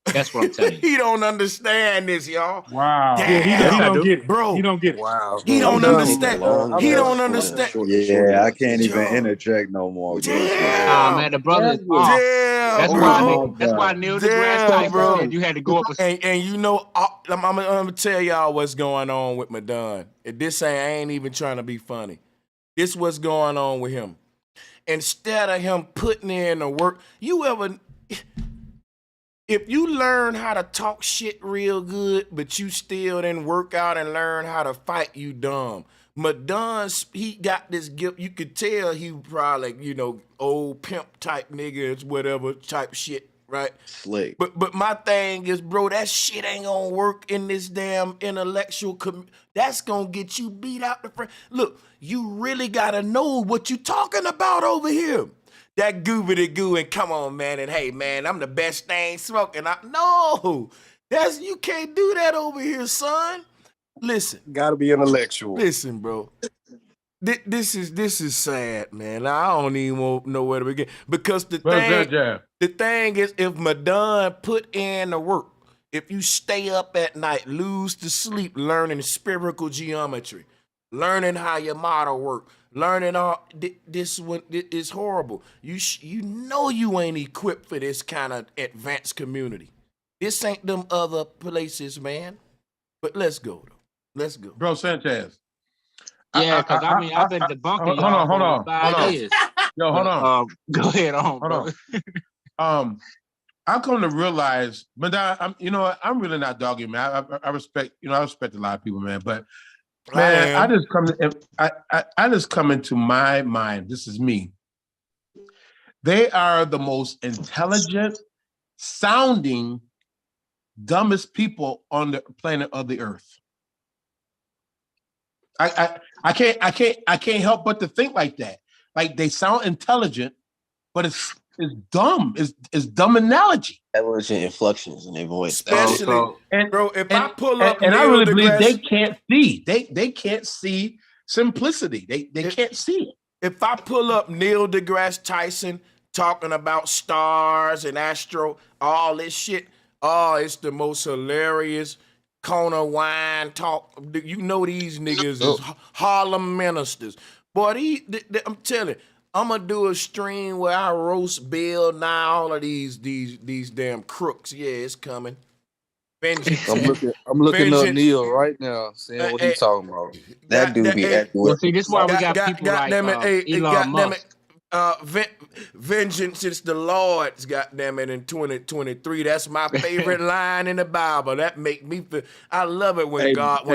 That's what I'm telling you. He don't understand this, y'all. Wow. Damn. Yeah, he don't get it, bro. He don't get it. Wow. He I'm don't done. understand. He don't understand. Yeah, I can't even interject no more. Man, the brother is off. Damn, That's why Neil deGrasse Tyson said you had to go up. And you know, I'm gonna tell y'all what's going on with Madon. I ain't even trying to be funny. This what's going on with him. Instead of him putting in the work, if you learn how to talk shit real good, but you still didn't work out and learn how to fight, you dumb. Madon, he got this gift. You could tell he probably, old pimp type niggas, whatever type shit, right? Slick. But my thing is, bro, that shit ain't gonna work in this damn intellectual that's gonna get you beat out the front. Look, you really gotta know what you talking about over here. That goobity goo and come on, man, and hey, man, I'm the best thing smoking. No, you can't do that over here, son. Listen. Gotta be intellectual. Listen, bro. This is sad, man. I don't even know where to begin. Because the thing is, if Madon put in the work, if you stay up at night, lose the sleep, learning spherical geometry, learning how your model work, learning all this one is horrible. You know you ain't equipped for this kind of advanced community. This ain't them other places, man. But let's go though. Let's go, Bro Sanchez. Yeah, because I've been debunking y'all for 5 years. Yo, hold on. Go ahead on, bro. I come to realize, but I'm really not dogging, man. I respect, I respect a lot of people, man. But man, I just come into my mind. This is me. They are the most intelligent sounding, dumbest people on the planet of the earth. I can't help but to think like that. Like they sound intelligent, but it's dumb. It's dumb analogy. Intelligent inflections in their voice. Especially, bro, if I pull up and I really believe they deGrasse, can't see. They can't see simplicity. They can't see it. If I pull up Neil deGrasse Tyson talking about stars and astro, all this shit, it's the most hilarious corner wine talk. You know these niggas is Harlem ministers. Boy, I'm telling you, I'm gonna do a stream where I roast Bill now, all of these damn crooks. Yeah, it's coming. Vengeance. I'm looking up Neil right now, seeing what he's talking about. That dude be acting. Well, see, this is why we got people like Elon Musk. Vengeance is the Lord's, goddamn it, in 2023. That's my favorite line in the Bible. That make me feel. I love it when God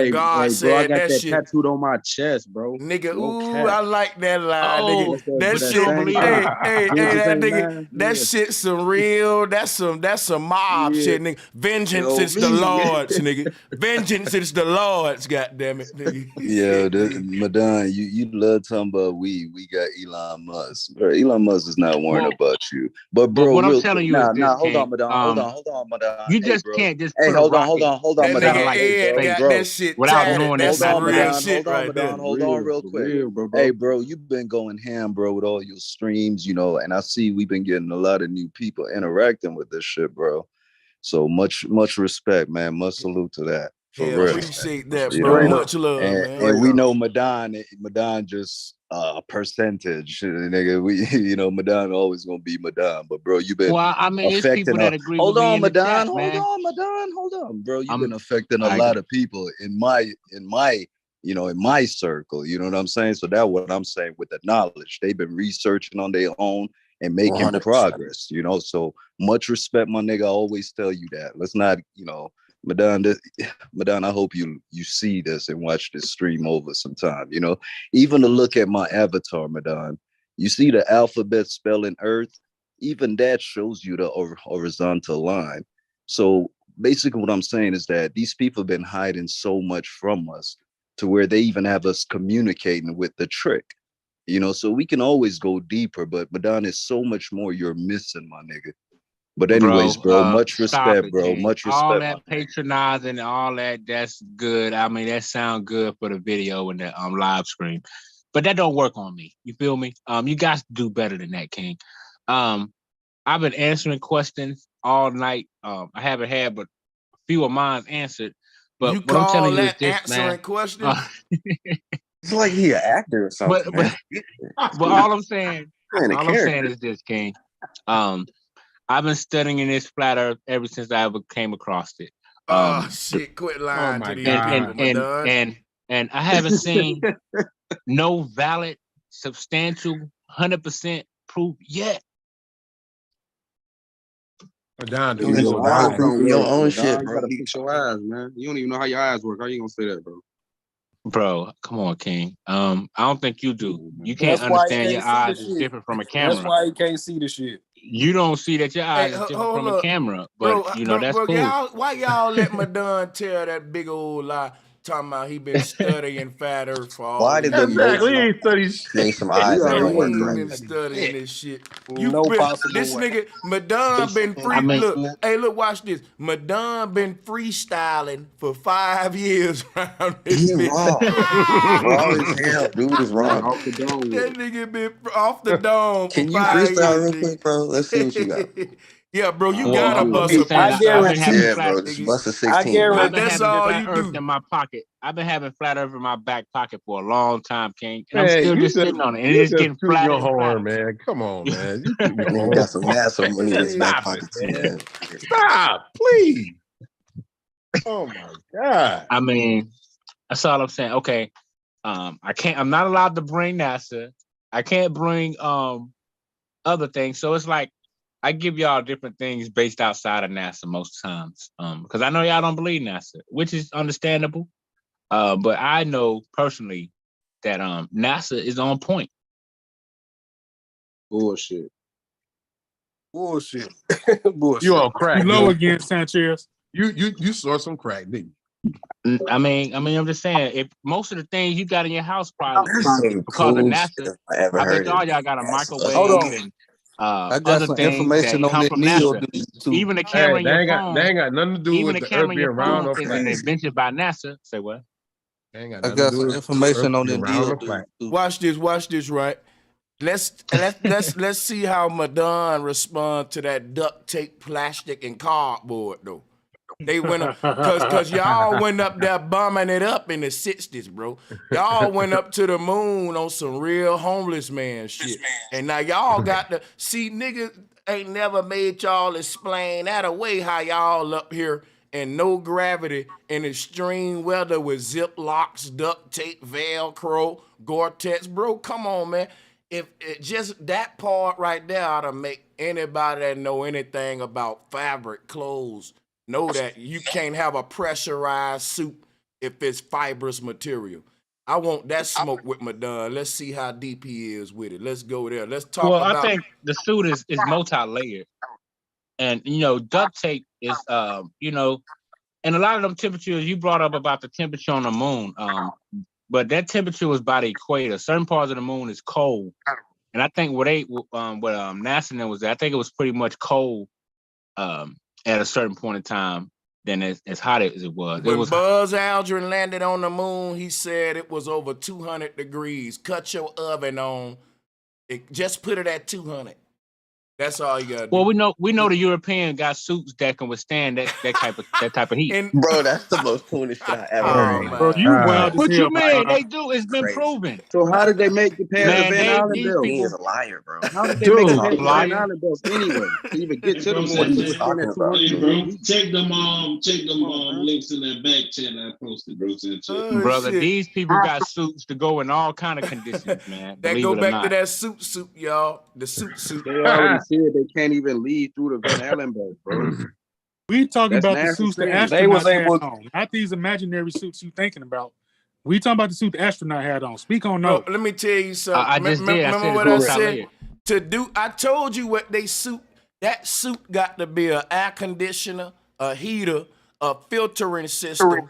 said I got that shit. tattooed on my chest, bro. Nigga, No cap. I like that line, nigga. That shit, that nigga, that shit some real. That's some mob shit, nigga. Vengeance is the Lord's, nigga. Vengeance is the Lord's, goddamn it, nigga. Yeah, Madon, you love talking about we got Elon Musk. Bro, Elon Musk is not worrying about you. But bro, what I'm telling you is this, hold on, Madon. You just can't just hey, hold on, Madon. That shit without knowing that's some real shit right there. Hold on real quick. Bro. Hey, bro, you've been going ham, bro, with all your streams, and I see we've been getting a lot of new people interacting with this shit, bro. So much respect, man. Much salute to that. For real. Appreciate that, bro. Much love, man. And we know Madon just percentage, nigga. We, Madonna always gonna be Madonna, but bro, you've been Well, I mean, it's affecting. people that agree Hold with me on, in the Madonna. chat, Hold man. on, Madonna. Hold on, bro. You've been I'm affecting a lot of people in my circle. You know what I'm saying? So that's what I'm saying with the knowledge. They've been researching on their own and making 100%. progress. So much respect, my nigga. I always tell you that. Let's not, Madonna, I hope you see this and watch this stream over sometime. Even to look at my avatar, Madonna, you see the alphabet spelling Earth. Even that shows you the horizontal line. So basically, what I'm saying is that these people have been hiding so much from us to where they even have us communicating with the trick. So we can always go deeper, but Madonna is so much more you're missing, my nigga. But anyways, bro, much respect, bro. King. Much all respect. that patronizing and all that's good. I mean, that sound good for the video and the live stream, but that don't work on me. You feel me? You guys do better than that, King. I've been answering questions all night. I haven't had but a few of mine answered. But you what I'm telling you is that this, answering man. questions? It's like he an actor or something, man. But all I'm saying is this, King. I've been studying this flat Earth ever since I ever came across it. Shit! Quit lying to these and, people, Madonna. And I haven't seen no valid, substantial, 100% proof yet. Madonna, Your eyes don't your work, own Madonna. shit, You bro. gotta fix your eyes, man. You don't even know how your eyes work. How you gonna say that, bro? Bro, come on, King. I don't think you do. You can't That's why he understand can't your see the eyes is shit. different from a That's camera. why he can't see the shit. You don't see that your eyes is different from a camera, but that's cool. Why y'all let Madonna tell that big old lie talking about he been studying Fat Earth for all Why these did the years? Exactly. He ain't studied make some eyes that don't He work ain't correctly? been studying this shit. No possible This way. nigga Madonna been look, watch this. Madonna been freestyling for 5 years around this He bitch. wrong. Wrong as hell. Dude is Nah, wrong. off the dome with That it. nigga been off the dome for Can you 5 freestyle years, real nigga. quick, bro? Let's see what you got. Yeah, bro, you Well, gotta bust I'm a just saying, I I've been having guarantee. Yeah, flat. bro. Just bust a I 16. I've been That's having all flat you Earth do. in my pocket. I've been having flat Earth in my back pocket for a long time, King, and I'm Man, still you just just sitting on it, and you it's just getting tooting flatter your and horn, flatter. man. Come on, man. You tooting your Nigga horn. got some NASA money in his back Stop pocket it, too, man. man. Stop, please. Oh my God. I mean, that's all I'm saying. Okay, I'm not allowed to bring NASA. I can't bring other things. So it's like I give y'all different things based outside of NASA most times. Because I know y'all don't believe NASA, which is understandable. But I know personally that NASA is on point. Bullshit. Bullshit. You on crack, You low dude. again, Sanchez. You saw some crack, didn't you? I mean, I'm just saying, if most of the things you got in your house probably That's is some because of cool NASA, shit I ever I bet heard. all y'all got a Hold microwave on. and I got other some things that information on come that from Neo NASA. dude too. Even the Hey, camera in your they phone, ain't got nothing to do even with the the Earth camera in being your round phone or is flat. an invention by NASA. Say what? They ain't got I nothing to got do some with information Earth on that being round Neo or dude flat. too. Watch this, right? Let's see how Madonna respond to that duct tape, plastic, and cardboard though. They went up cause y'all went up there bumming it up in the 60s, bro. Y'all went up to the moon on some real homeless man shit. And now y'all got to see niggas ain't never made y'all explain that away how y'all up here in no gravity in extreme weather with zip locks, duct tape, Velcro, Gore-Tex. Bro, come on, man. If it just that part right there ought to make anybody that know anything about fabric, clothes, know that you can't have a pressurized suit if it's fibrous material. I want that smoke with Madonna. Let's see how deep he is with it. Let's go there. Let's talk Well, about. I think the suit is multi-layered, and duct tape is and a lot of them temperatures you brought up about the temperature on the moon. But that temperature was by the equator. Certain parts of the moon is cold, and I think what NASA was, I think it was pretty much cold at a certain point in time than as hot as it was. When Buzz Aldrin landed on the moon, he said it was over 200 degrees. Cut your oven on. Just put it at 200. That's all you gotta do. Well, we know the European got suits that can withstand that type of heat. And, Bro, that's the most coolest shit I ever heard. Bro, you wild as What you hell, mean? man. They do. It's been Crazy. proven. So how did they make the Man, Van Allen these belt? He people. is a liar, bro. How did they make the Dude, Van liar. Allen belts anyway? To even get to the Bro, point, What are they you were saying talking that about? 200 Hey, degrees bro, heat. check them links in that back chat I posted, bro. oh, Brother, shit. these people got suits to go in all kind of conditions, man. That Believe go it or back not. to that suit, y'all. The suit. They already said they can't even lead through the Van Allen belt, bro. We talking That's about the NASA suits the saying. They was astronauts had able. on, not these imaginary suits you thinking about. We talking about the suit the astronaut had on. Speak on Bro, those. let me tell you something. I just did. I Remember said what it's I multi-layered. said? To do, I told you what they suit. That suit got to be an air conditioner, a heater, a filtering system,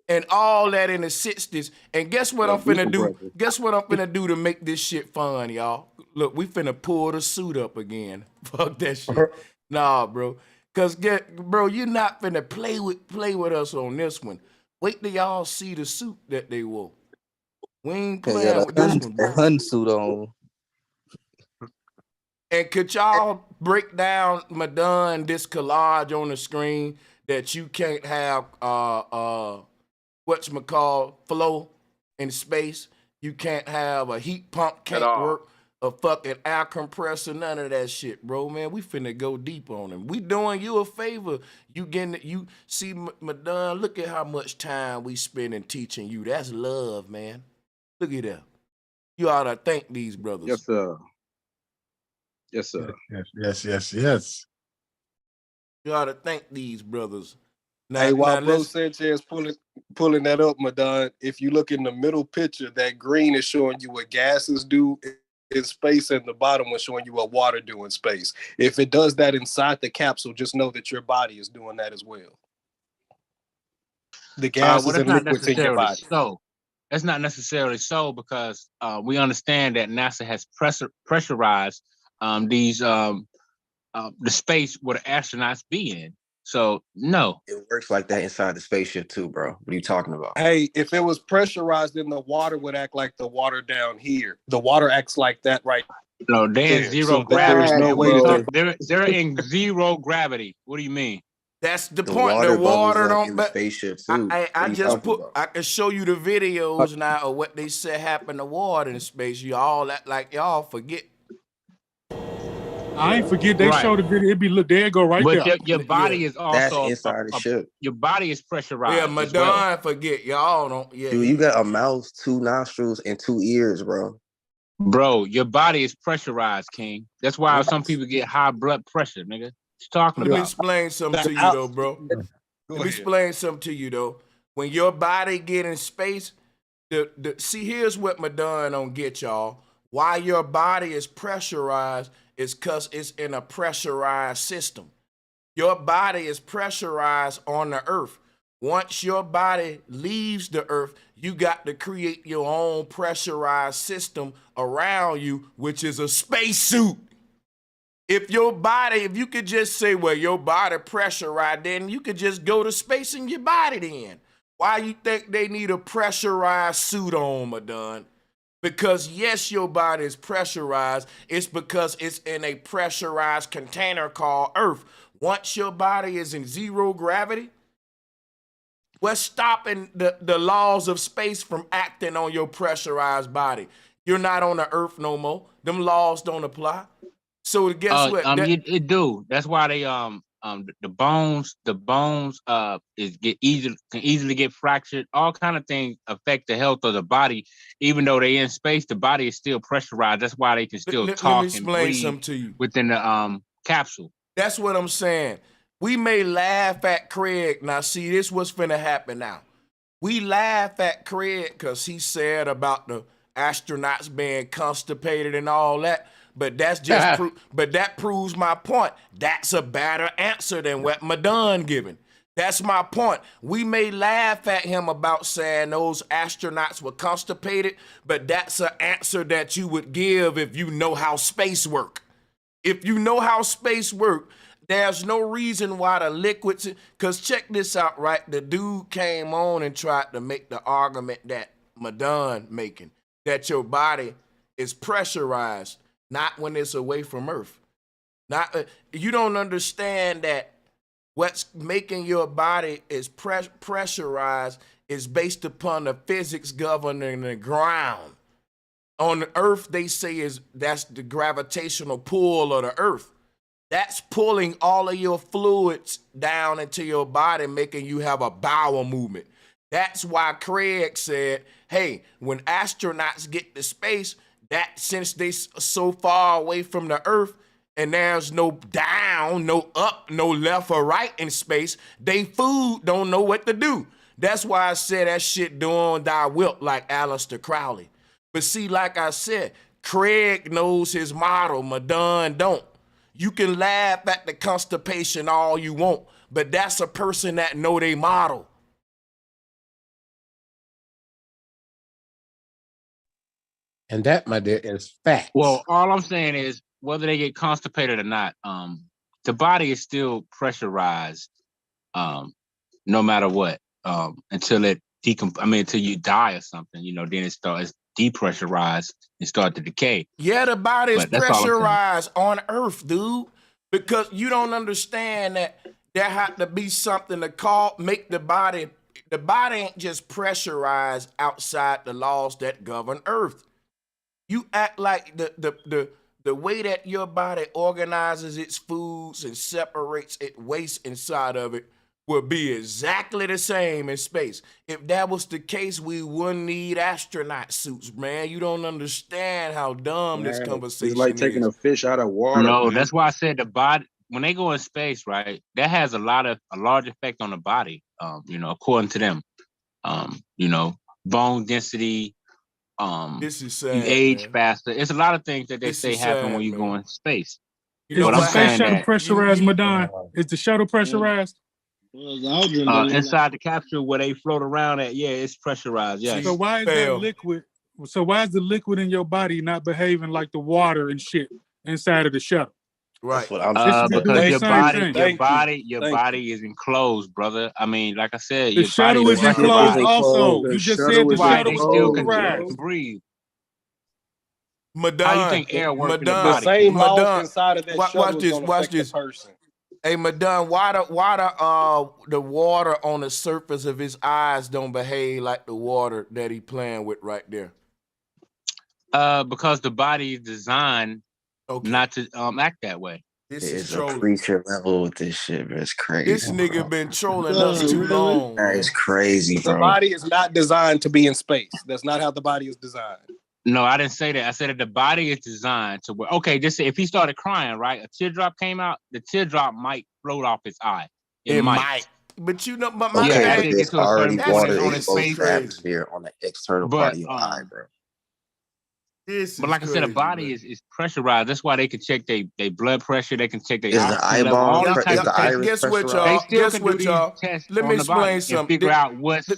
and all that in the 60s. And guess what I'm finna do? Guess what I'm finna do to make this shit fun, y'all? Look, we finna pull the suit up again. Fuck that shit. Nah, bro. Cause bro, you're not finna play with us on this one. Wait till y'all see the suit that they wore. We ain't Got playing a with this one, bro. hunting suit on. And could y'all break down, Madon, this collage on the screen that you can't have whatchamacall flow in space? You can't have a heat pump, can't work, a fucking air compressor, none of that shit, bro. Man, we finna go deep on him. We doing you a favor. You see, Madon, look at how much time we spend in teaching you. That's love, man. Look at that. You ought to thank these brothers. Yes, sir. Yes, sir. Yes. You ought to thank these brothers. Now, Hey, while Bro let's, Sanchez pulling that up, Madon, if you look in the middle picture, that green is showing you what gases do in space, and the bottom was showing you what water do in space. If it does that inside the capsule, just know that your body is doing that as well. The Well, gases that's and not liquids in your necessarily body. so. That's not necessarily so because we understand that NASA has pressurized the space where the astronauts be in. So no, It works like that inside the spaceship too, bro. What are you talking about? Hey, if it was pressurized, then the water would act like the water down here. The water acts like that right no, they're in there. zero So there is gravity. no way that They're in zero gravity. What do you mean? that's the The point. The water bubbles water up don't. in the spaceship too. I What are you just talking put. about? I can show you the videos now of what they said happened to water in space. Y'all act like y'all forget. I ain't forget they showed the video. It be look there, it go right But there. your body is That's also inside the ship. your body is pressurized. Yeah, as well. Madon forget. Y'all don't. Yeah, Dude, you got a mouth, 2 nostrils, and 2 ears, bro. Bro, your body is pressurized, King. That's why some people get high blood pressure, nigga. What you talking Let me about? explain something to you though, bro. Let me explain something to you though. When your body get in space, see, here's what Madon don't get, y'all. Why your body is pressurized is because it's in a pressurized system. Your body is pressurized on the earth. Once your body leaves the earth, you got to create your own pressurized system around you, which is a spacesuit. If you could just say, well, your body pressurized, then you could just go to space in your body then. Why you think they need a pressurized suit on, Madon? Because yes, your body is pressurized. It's because it's in a pressurized container called Earth. Once your body is in zero gravity, what's stopping the laws of space from acting on your pressurized body? You're not on the Earth no more. Them laws don't apply. So guess what? It do. That's why they the bones can easily get fractured. All kind of things affect the health of the body. Even though they in space, the body is still pressurized. That's why they can still let me talk and explain breathe something to you. within the capsule. That's what I'm saying. We may laugh at Craig. Now, see, this what's finna happen now. We laugh at Craig because he said about the astronauts being constipated and all that. But that's just but that proves my point. That's a better answer than what Madon given. That's my point. We may laugh at him about saying those astronauts were constipated, but that's an answer that you would give if you know how space work. If you know how space work, there's no reason why the liquids, because check this out, right? The dude came on and tried to make the argument that Madon making, that your body is pressurized, not when it's away from Earth. Not you don't understand that what's making your body is pressurized is based upon the physics governing the ground. On the earth, they say that's the gravitational pull of the earth. That's pulling all of your fluids down into your body, making you have a bowel movement. That's why Craig said, hey, when astronauts get to space, that since they so far away from the earth and there's no down, no up, no left or right in space, they food don't know what to do. That's why I said that shit doing die wilt like Aleister Crowley. But see, like I said, Craig knows his model, Madon don't. You can laugh at the constipation all you want, but that's a person that know they model. And that, my dear, is facts. Well, all I'm saying is whether they get constipated or not, the body is still pressurized, no matter what, until it until you die or something, then it starts depressurized and start to decay. Yeah, the body is But that's all I'm saying. pressurized on Earth, dude, because you don't understand that there had to be something to make the body ain't just pressurized outside the laws that govern Earth. You act like the way that your body organizes its foods and separates its waste inside of it will be exactly the same in space. If that was the case, we wouldn't need astronaut suits, man. You don't understand how dumb this conversation It's like taking is. a fish out of water. No, man. that's why I said the body, when they go in space, right, that has a large effect on the body, according to them. Bone density, this is you sad, age man. faster. It's a lot of things that they This say is happen sad, when you man. go in space. Is the space shuttle pressurized, Madon? Is the shuttle pressurized? Inside the capsule where they float around at, yeah, it's pressurized. Yes. So why is that liquid? So why is the liquid in your body not behaving like the water and shit inside of the shuttle? Right. Because your body is enclosed, brother. I mean, like I said, the your body shuttle is enclosed also. You just said the shuttle they was still pressurized. can breathe. Madon, how you think air works in the The body? same mouth inside of that shuttle is gonna Watch affect the this. person. Hey, Madon, why the water on the surface of his eyes don't behave like the water that he playing with right there? Because the body is designed not to act that way. This It's is a trolling. preacher level with this shit, bro. It's crazy. This nigga bro. been trolling us too long. That is crazy, The bro. body is not designed to be in space. That's not how the body is designed. No, I didn't say that. I said that the body is designed to where, okay, just say if he started crying, right? A teardrop came out, the teardrop might float off his eye. It might. But my Okay, as but it there's gets to a certain already point water on his exposed face. to the atmosphere on the external part of your eye, bro. But like I said, the body is pressurized. That's why they can check their blood pressure. They can check their Is the oxygen level. All these types of tests. Guess what, y'all? They still Guess can do what, these y'all? tests Let me on the body explain something. and figure out what's.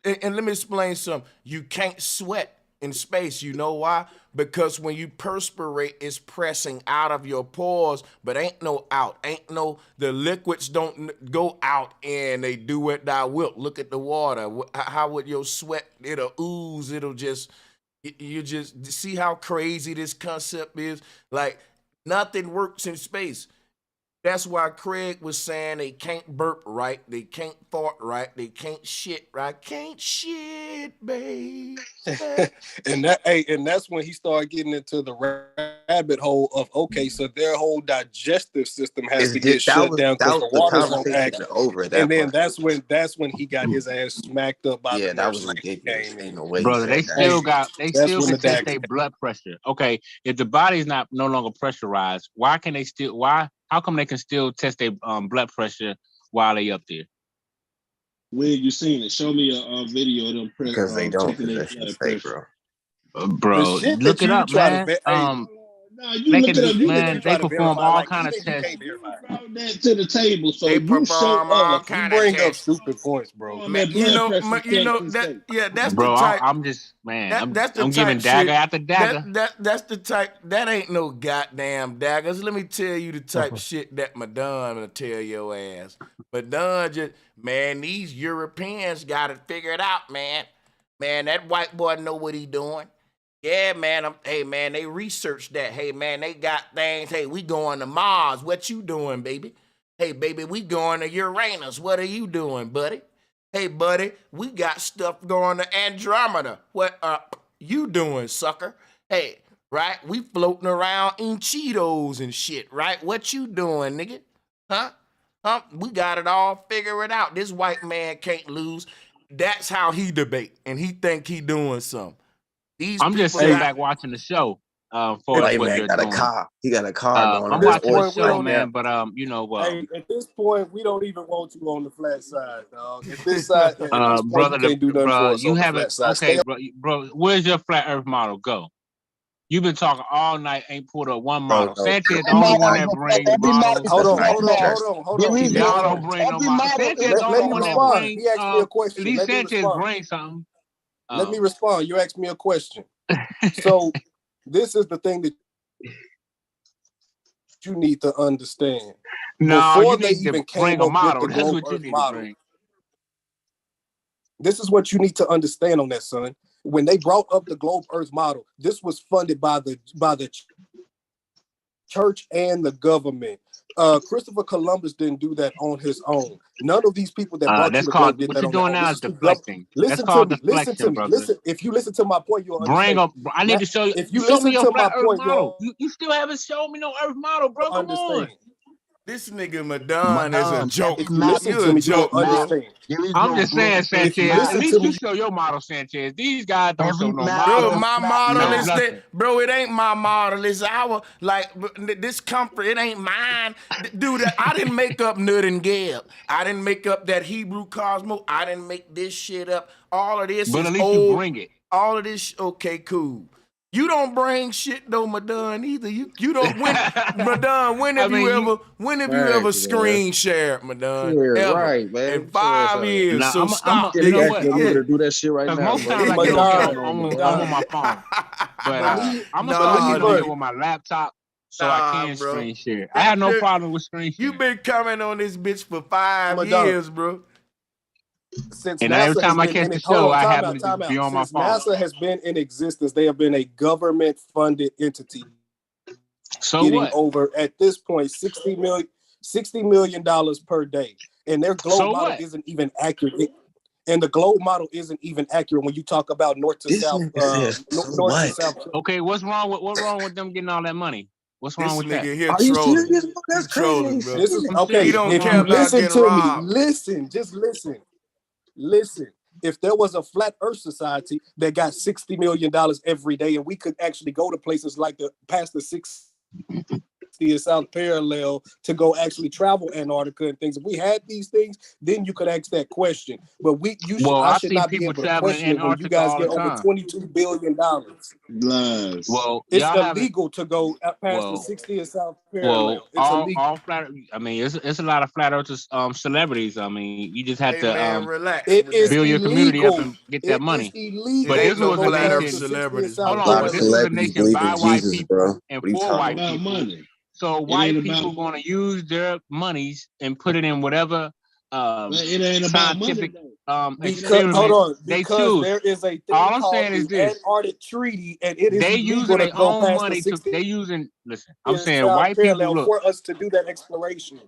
And let me explain something. You can't sweat in space. You know why? Because when you perspirate, it's pressing out of your pores, but ain't no out. The liquids don't go out and they do what thou wilt. Look at the water. How would your sweat, it'll ooze, it'll just, you just see how crazy this concept is? Like, nothing works in space. That's why Craig was saying they can't burp right, they can't fart right, they can't shit right. Can't shit, babe. and that's when he started getting into the rabbit hole of so their whole digestive system has to get shut down because the waters don't act. And then that's when he got his ass smacked up by the nurse. Brother, they still can the test their blood pressure. Okay, if the body's no longer pressurized, how come they can still test their blood pressure while they up there? Where you seen it? Show me a video of them because they don't, checking their because that blood shit's fake, pressure. bro. Look it up, man. No, you look it up. You they perform all kind of tests. You brought that to the table, so They you show perform all us. kind You of bring up tests. stupid points, bro. Man, that's bro, the type. I'm just, man. That's the I'm type giving dagger shit, after dagger. That's the type. That ain't no goddamn daggers. Let me tell you the type shit that Madon will tell your ass. Madon just, man, these Europeans got it figured out, man. Man, that white boy know what he doing. Yeah, man. Hey, man, they researched that. Hey, man, they got things. Hey, we going to Mars. What you doing, baby? Hey, baby, we going to Uranus. What are you doing, buddy? Hey, buddy, we got stuff going to Andromeda. What you doing, sucker? Hey, right? We floating around in Cheetos and shit, right? What you doing, nigga? Huh? We got it all figured out. This white man can't lose. That's how he debate, and he think he doing something. I'm just sitting back watching the show. For what man they're got a doing. car. He got a car going I'm on. watching the Horse show, right man. now. But you know, Hey, at this point, we don't even want you on the flat side, dog. At this point, you can't do nothing for us you on the haven't. flat side. Okay, bro, where's your flat Earth model? Go. You've been talking all night. Ain't pulled up one model. no. Sanchez the only one that brings models. Hold on. Y'all don't bring no model. Sanchez the Let only me one that respond. brings. He asked me a At question. least Let me Sanchez respond. brings something. Let me respond. You asked me a question. So this is the thing that you need to understand. No, Before you they need to even bring came a up with model. the That's globe what you Earth need to model, bring. this is what you need to understand on that, son. When they brought up the globe Earth model, this was funded by the church and the government. Christopher Columbus didn't do that on his own. None of these people that brought you That's the called globe did what that you're on their doing own. now This is is the government. deflecting. That's Listen to called me. Listen to deflection, me. brother. Listen. If you listen to my point, you'll Bring understand. up. I need to show you. If you Show me listen your to flat my Earth point, model. you'll You still haven't shown me no Earth model, bro. Come understand. on. This nigga Madon is a joke. If you listen to me, you'll understand. I'm just saying, If you Sanchez. At listen least to you me, show your model, Sanchez. These guys don't show no Bro, model. my model is nothing. that. Bro, it ain't my model. It's our this comfort. It ain't mine, dude. I didn't make up Nut and Gab. I didn't make up that Hebrew cosmos. I didn't make this shit up. All of this But is at least old. you bring it. All of this. Okay, cool. You don't bring shit though, Madon, either. You don't when Madon, when have you ever screen shared, Madon? Yeah, Ever. right, man. In 5 years. Nah, So stop. you know what? Actually able to do that shit right Because now, most bro. times I get on camera, I'm on my phone. But I'm gonna start getting on here with my laptop so I can screen share. I have no problem with screen share. You've been coming on this bitch for 5 Madon, years, bro. Since And every NASA has time I been catch in the it, hold show, on, I time happen out, to time just be out. on my Since phone. NASA has been in existence, they have been a government-funded entity. So getting what? over at this point $60 million per day, and their globe So model what? isn't even accurate. And the globe model isn't even accurate when you talk about north to south. North to south. Okay, what's wrong with them getting all that money? What's wrong with that? Here trolling. That's trolling, crazy. bro. This is I'm okay. serious. What's If wrong you with that? listen to me, robbed. listen, just listen. If there was a flat Earth society that got $60 million every day, and we could actually go to places like past the 60th South parallel to go actually travel Antarctica and things. If we had these things, then you could ask that question. But I should see not be people able to traveling question it when you Antarctica guys all get the over time. $22 billion. Well, It's y'all haven't. illegal to go past the 60th South parallel. It's all illegal. flat. I mean, it's a lot of flat earthers, celebrities. I mean, you just have to relax. It is build your community up illegal. and get It that money. is illegal But this to was go a past nation. the 60th Hold South on, parallel. but this was a nation by white Jesus, people bro. and What are you for talking white about? people. Money. So white people going to use their monies and put it in whatever it ain't scientific Because experiment they because choose. there is a thing All I'm called saying is the this: Antarctic Treaty, and it is they illegal using to their go own past the money to. 60th They using. Listen, I'm saying South white people. parallel Look, for us to do that exploration.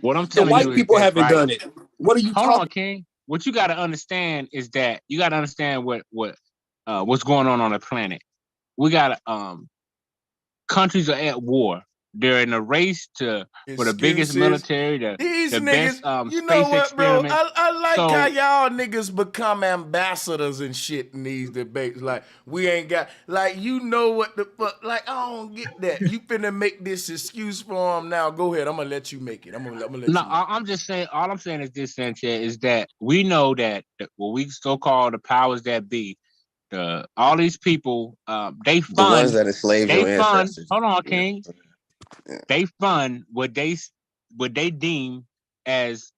what I'm The telling white you is people this, haven't right? done it. What are you Hold on, talking? King. What you got to understand is that you got to understand what's going on the planet. We got countries are at war. They're in a race for the biggest military, These the niggas, best you know space what, bro? experiment. I like how y'all niggas become ambassadors and shit in these debates. Like, we ain't got, like, you know what the fuck, like, I don't get that. You finna make this excuse for them now. Go ahead, I'm gonna let you make it. I'm gonna let you make it. I'm just saying, all I'm saying is this, Sanchez, is that we know that what we so-called the powers that be, all these people, they fund. The ones that enslaved your ancestors. Hold on, King. Yeah. They fund what they deem as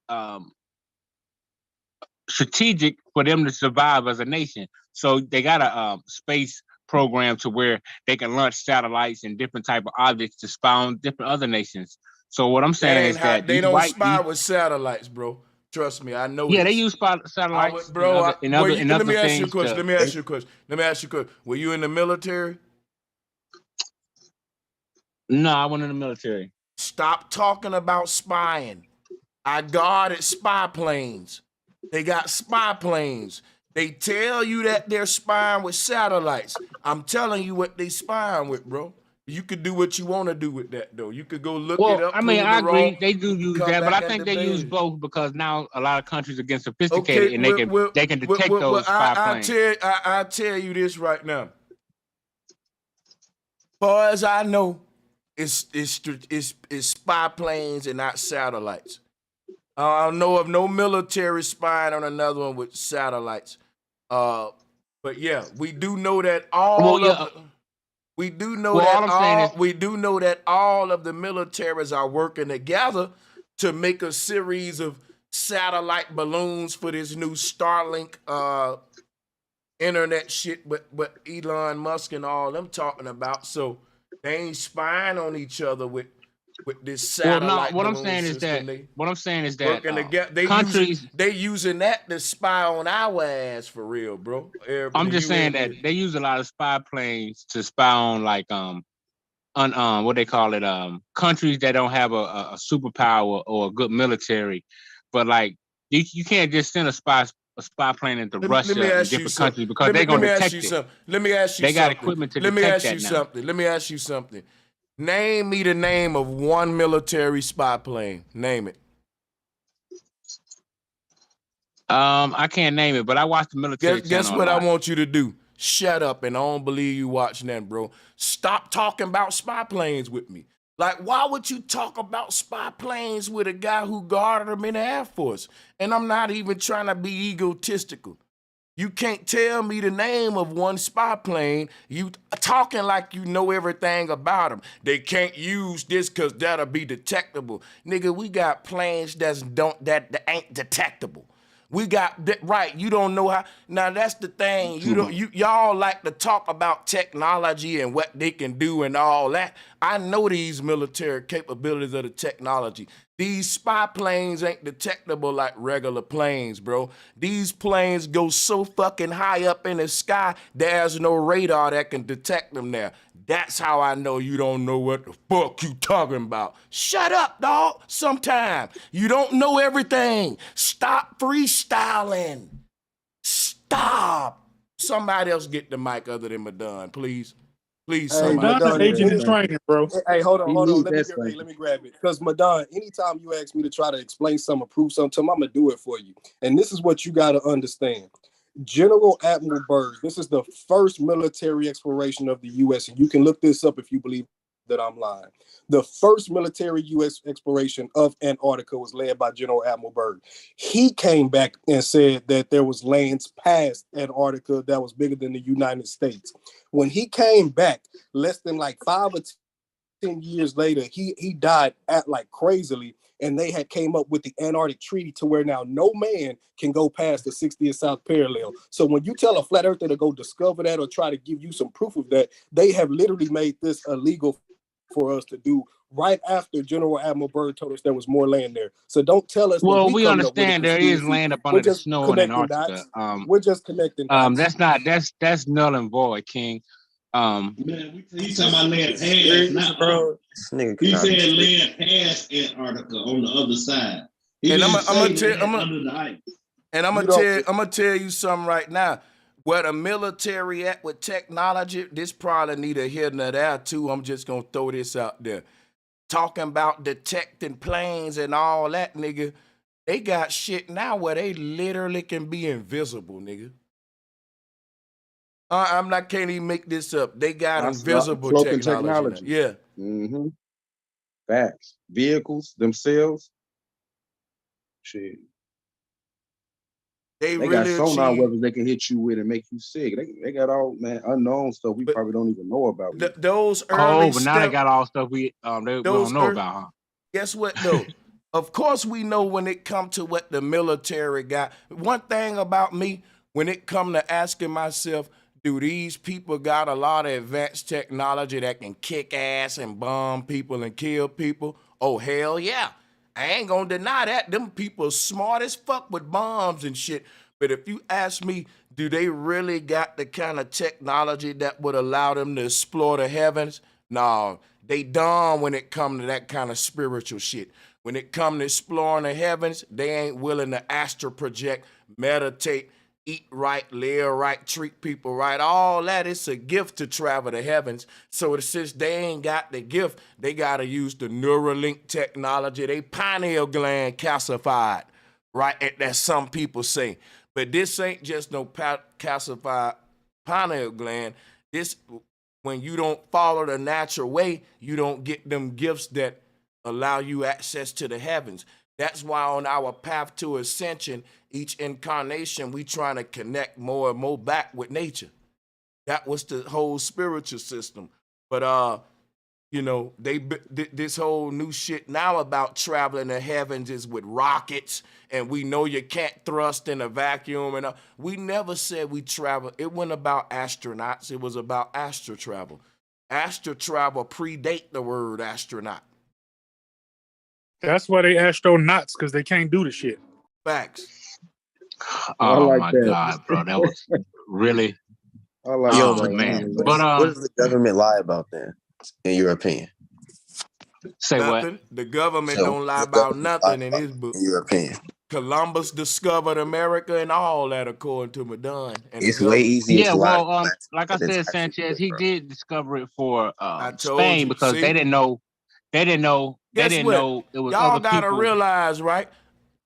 strategic for them to survive as a nation. So they got a space program to where they can launch satellites and different type of objects to spy on different other nations. So what I'm saying is that they don't spy with satellites, bro. Trust me, I know Yeah, they this. use satellites Bro, and other let me ask you a things. question. Let me ask you a question. Were you in the military? No, I went in the military. Stop talking about spying. I guarded spy planes. They got spy planes. They tell you that they're spying with satellites. I'm telling you what they spying with, bro. You could do what you want to do with that, though. You could go look it up. I mean, I agree. They do you use come that, but back I and think they use debate. both because now a lot of countries are getting Okay, sophisticated and they can detect those spy planes. I tell you this right now. Far as I know, it's spy planes and not satellites. I don't know of no military spying on another one with satellites. But yeah, we do know that all of the militaries are working together to make a series of satellite balloons for this new Starlink internet shit, but Elon Musk and all them talking about. So they ain't spying on each other with this satellite balloon system. What I'm saying is that countries they using that to spy on our ass for real, bro. I'm just saying that they use a lot of spy planes to spy on like what they call it countries that don't have a superpower or a good military, but like you can't just send a spy plane into Russia and different countries because they're gonna detect it. Let me ask you they got equipment to detect that now. Let me ask you something. Name me the name of one military spy plane. Name it. I can't name it, but I watched the military channel. Guess what I want you to do? Shut up, and I don't believe you watching that, bro. Stop talking about spy planes with me. Like, why would you talk about spy planes with a guy who guarded them in the Air Force? And I'm not even trying to be egotistical. You can't tell me the name of one spy plane. You talking like you know everything about them. They can't use this because that'll be detectable. Nigga, we got planes that ain't detectable. We got that right. You don't know how. Now that's the thing. Y'all like to talk about technology and what they can do and all that. I know these military capabilities of the technology. These spy planes ain't detectable like regular planes, bro. These planes go so fucking high up in the sky, there's no radar that can detect them there. That's how I know you don't know what the fuck you talking about. Shut up, dog. Sometime. You don't know everything. Stop freestyling. Stop. Somebody else get the mic other than Madon, please. Please, somebody. Madon's agent in training, bro. Hey, hold on. Let me grab it. Because Madon, anytime you ask me to try to explain something or prove something, I'm gonna do it for you. And this is what you gotta understand. General Admiral Byrd, this is the first military exploration of the U.S., and you can look this up if you believe that I'm lying. The first military U.S. exploration of Antarctica was led by General Admiral Byrd. He came back and said that there was lands past Antarctica that was bigger than the United States. When he came back, less than like 5 or 10 years later, he died like crazily, and they had came up with the Antarctic Treaty to where now no man can go past the 60th south parallel. So when you tell a flat earther to go discover that or try to give you some proof of that, they have literally made this illegal for us to do right after General Admiral Byrd told us there was more land there. So don't tell us. Well, we understand there is land up under the snow in Antarctica. We're just connecting dots. That's null and void, King. Man, he's talking about land past, not bro. He said land past Antarctica on the other side. And I'm gonna tell you something right now. Where the military at with technology, this probably need a hidden of that too. I'm just gonna throw this out there. Talking about detecting planes and all that, nigga. They got shit now where they literally can be invisible, nigga. Can't even make this up. They got invisible technology. Yeah. Mm-hmm. Facts. Vehicles themselves. Shit. They really got sonar weapons they can hit you with and make you sick. They got all unknown stuff we probably don't even know about. Those early but now they got all stuff we don't know about, huh? Guess what though? Of course we know when it come to what the military got. One thing about me, when it come to asking myself, do these people got a lot of advanced technology that can kick ass and bomb people and kill people? Oh, hell yeah. I ain't gonna deny that. Them people smart as fuck with bombs and shit. But if you ask me, do they really got the kind of technology that would allow them to explore the heavens? No, they dumb when it come to that kind of spiritual shit. When it come to exploring the heavens, they ain't willing to astral project, meditate, eat right, live right, treat people right. All that is a gift to travel the heavens. So since they ain't got the gift, they got to use the Neuralink technology. They pineal gland calcified, right? That some people say. But this ain't just no calcified pineal gland. This, when you don't follow the natural way, you don't get them gifts that allow you access to the heavens. That's why on our path to ascension, each incarnation, we trying to connect more and more back with nature. That was the whole spiritual system. But you know, this whole new shit now about traveling the heavens is with rockets, and we know you can't thrust in a vacuum. And we never said we travel. It wasn't about astronauts. It was about astral travel. Astral travel predate the word astronaut. That's why they astronauts, because they can't do the shit. Facts. Oh like my that. God, bro, that was really. I like Oh that. man, What but does the government lie about then, in your opinion? say Nothing. what? The government So don't lie the about government lie nothing in about, his book. in your opinion? Columbus discovered America and all that, according to Madonna and the It's way government. easier Yeah, to lie well, than like I to said, actually do Sanchez, it, he bro. did discover it for I told Spain you. because See? they didn't know Guess what? it was Y'all other gotta people. realize, right?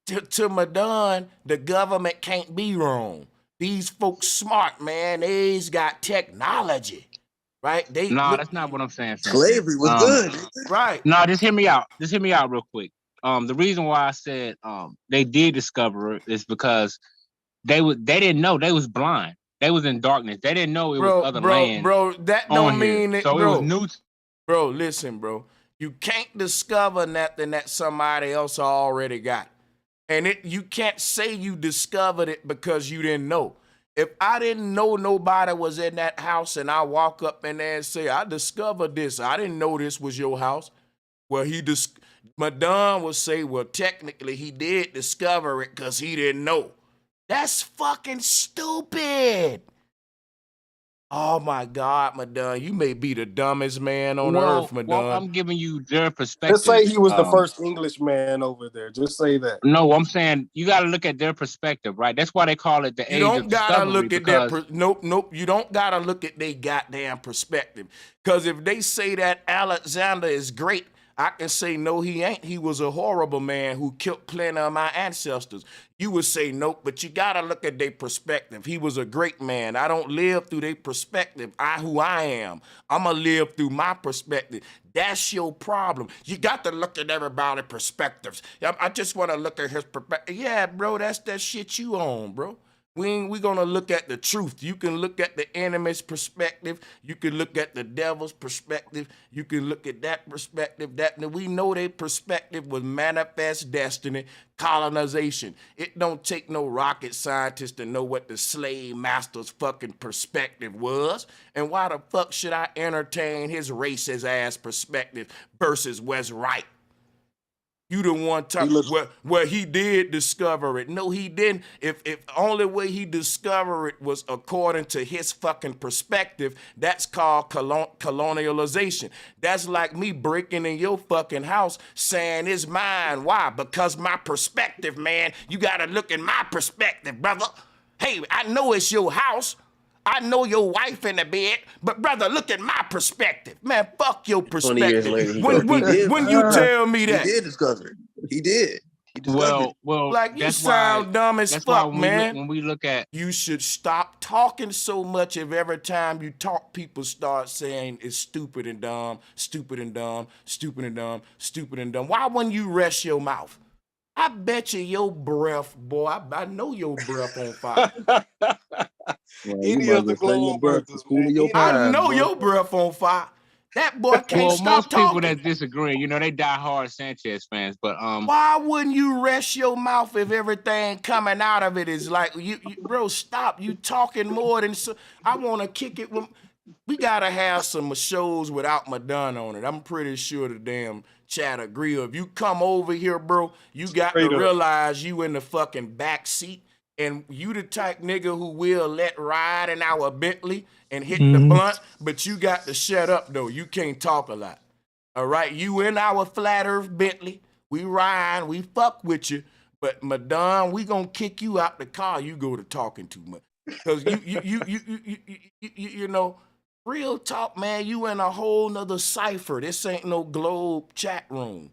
To Madonna, the government can't be wrong. These folks smart, man. They's got technology, right? They Nah, look that's not what I'm saying, Sanchez. Slavery was good. right. No, just hear me out. Just hear me out real quick. The reason why I said they did discover it is because they didn't know, they was blind. They was in darkness. They didn't know it was other land Bro, that on don't here. mean it, So bro. it was new. Bro, listen, bro. You can't discover nothing that somebody else already got. And you can't say you discovered it because you didn't know. If I didn't know nobody was in that house and I walk up in there and say, I discovered this, I didn't know this was your house. Well, Madonna will say, well, technically he did discover it because he didn't know. That's fucking stupid. Oh my God, Madonna, you may be the dumbest man on earth, Madonna. Well, I'm giving you their perspective. Just say he was the first Englishman over there. Just say that. No, I'm saying you got to look at their perspective, right? That's why they call it the You age don't of gotta discovery. look at Because nope. You don't gotta look at their goddamn perspective. Because if they say that Alexander is great, I can say no, he ain't. He was a horrible man who killed plenty of my ancestors. You would say nope, but you gotta look at their perspective. He was a great man. I don't live through their perspective. Who I am. I'ma live through my perspective. That's your problem. You got to look at everybody's perspectives. I just want to look at his perspective. Yeah, bro, that's that shit you own, bro. We gonna look at the truth. You can look at the enemy's perspective. You can look at the devil's perspective. You can look at that perspective. We know their perspective was manifest destiny, colonization. It don't take no rocket scientist to know what the slave master's fucking perspective was. And why the fuck should I entertain his racist ass perspective versus what's right? You the one time where he did discover it. No, he didn't. If only way he discovered it was according to his fucking perspective, that's called colonialization. That's like me breaking in your fucking house saying it's mine. Why? Because my perspective, man. You gotta look at my perspective, brother. Hey, I know it's your house. I know your wife in the bed, but brother, look at my perspective. Man, fuck your 20 years perspective. later, he When you tell me that. He did discover it. He did. He discovered it. well, Like, you that's sound why, dumb as that's why fuck, man. when we look at, You should stop talking so much if every time you talk, people start saying it's stupid and dumb, stupid and dumb, stupid and dumb, stupid and dumb. Why wouldn't you rest your mouth? I bet you your breath, boy, I know your breath on fire. Any of the globe earthers, man. I know your breath on fire. That boy can't well, stop most people talking. that disagree, you know, they die hard Sanchez fans, but Why wouldn't you rest your mouth if everything coming out of it is like you bro? Stop! You talking more than so. I want to kick it with We gotta have some shows without Madonna on it. I'm pretty sure the damn chat agree. If you come over here, bro, you got Straight to up. realize you in the fucking back seat, and you the type nigga who will let ride in our Bentley and hit the blunt, but you got to shut up though. You can't talk a lot. All right, you in our flat earth Bentley. We ride, we fuck with you, but Madonna, we gonna kick you out the car. You go to talking too much, cause you know. Real talk, man, you in a whole nother cipher. This ain't no globe chat room.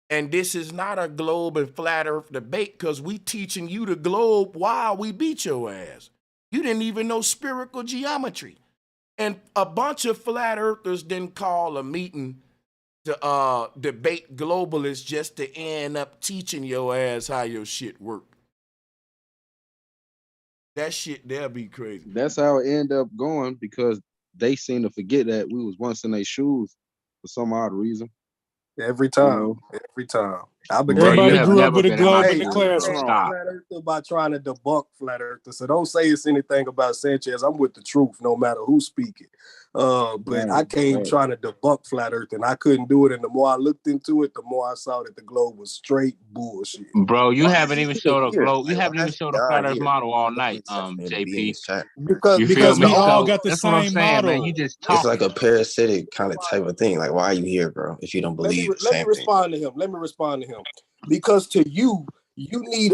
And this is not a globe and flat earth debate because we teaching you the globe while we beat your ass. You didn't even know spherical geometry. And a bunch of flat earthers didn't call a meeting to debate globalists just to end up teaching your ass how your shit work. That shit there be crazy. That's how it ended up going because they seem to forget that we was once in their shoes for some odd reason. Every time, every time. Everybody grew up with a globe in the classroom. Flat earther by trying to debunk flat earther. So don't say it's anything about Sanchez. I'm with the truth, no matter who's speaking. But I came trying to debunk flat earth, and I couldn't do it. And the more I looked into it, the more I saw that the globe was straight bullshit. Bro, you haven't even showed a globe. You haven't even showed a flat earth model all night, JP. Because we all got the same model. Man. You just talk. It's like a parasitic kind of type of thing. Like, why are you here, bro? If you don't believe the same thing. Let me respond to him. Because to you, you need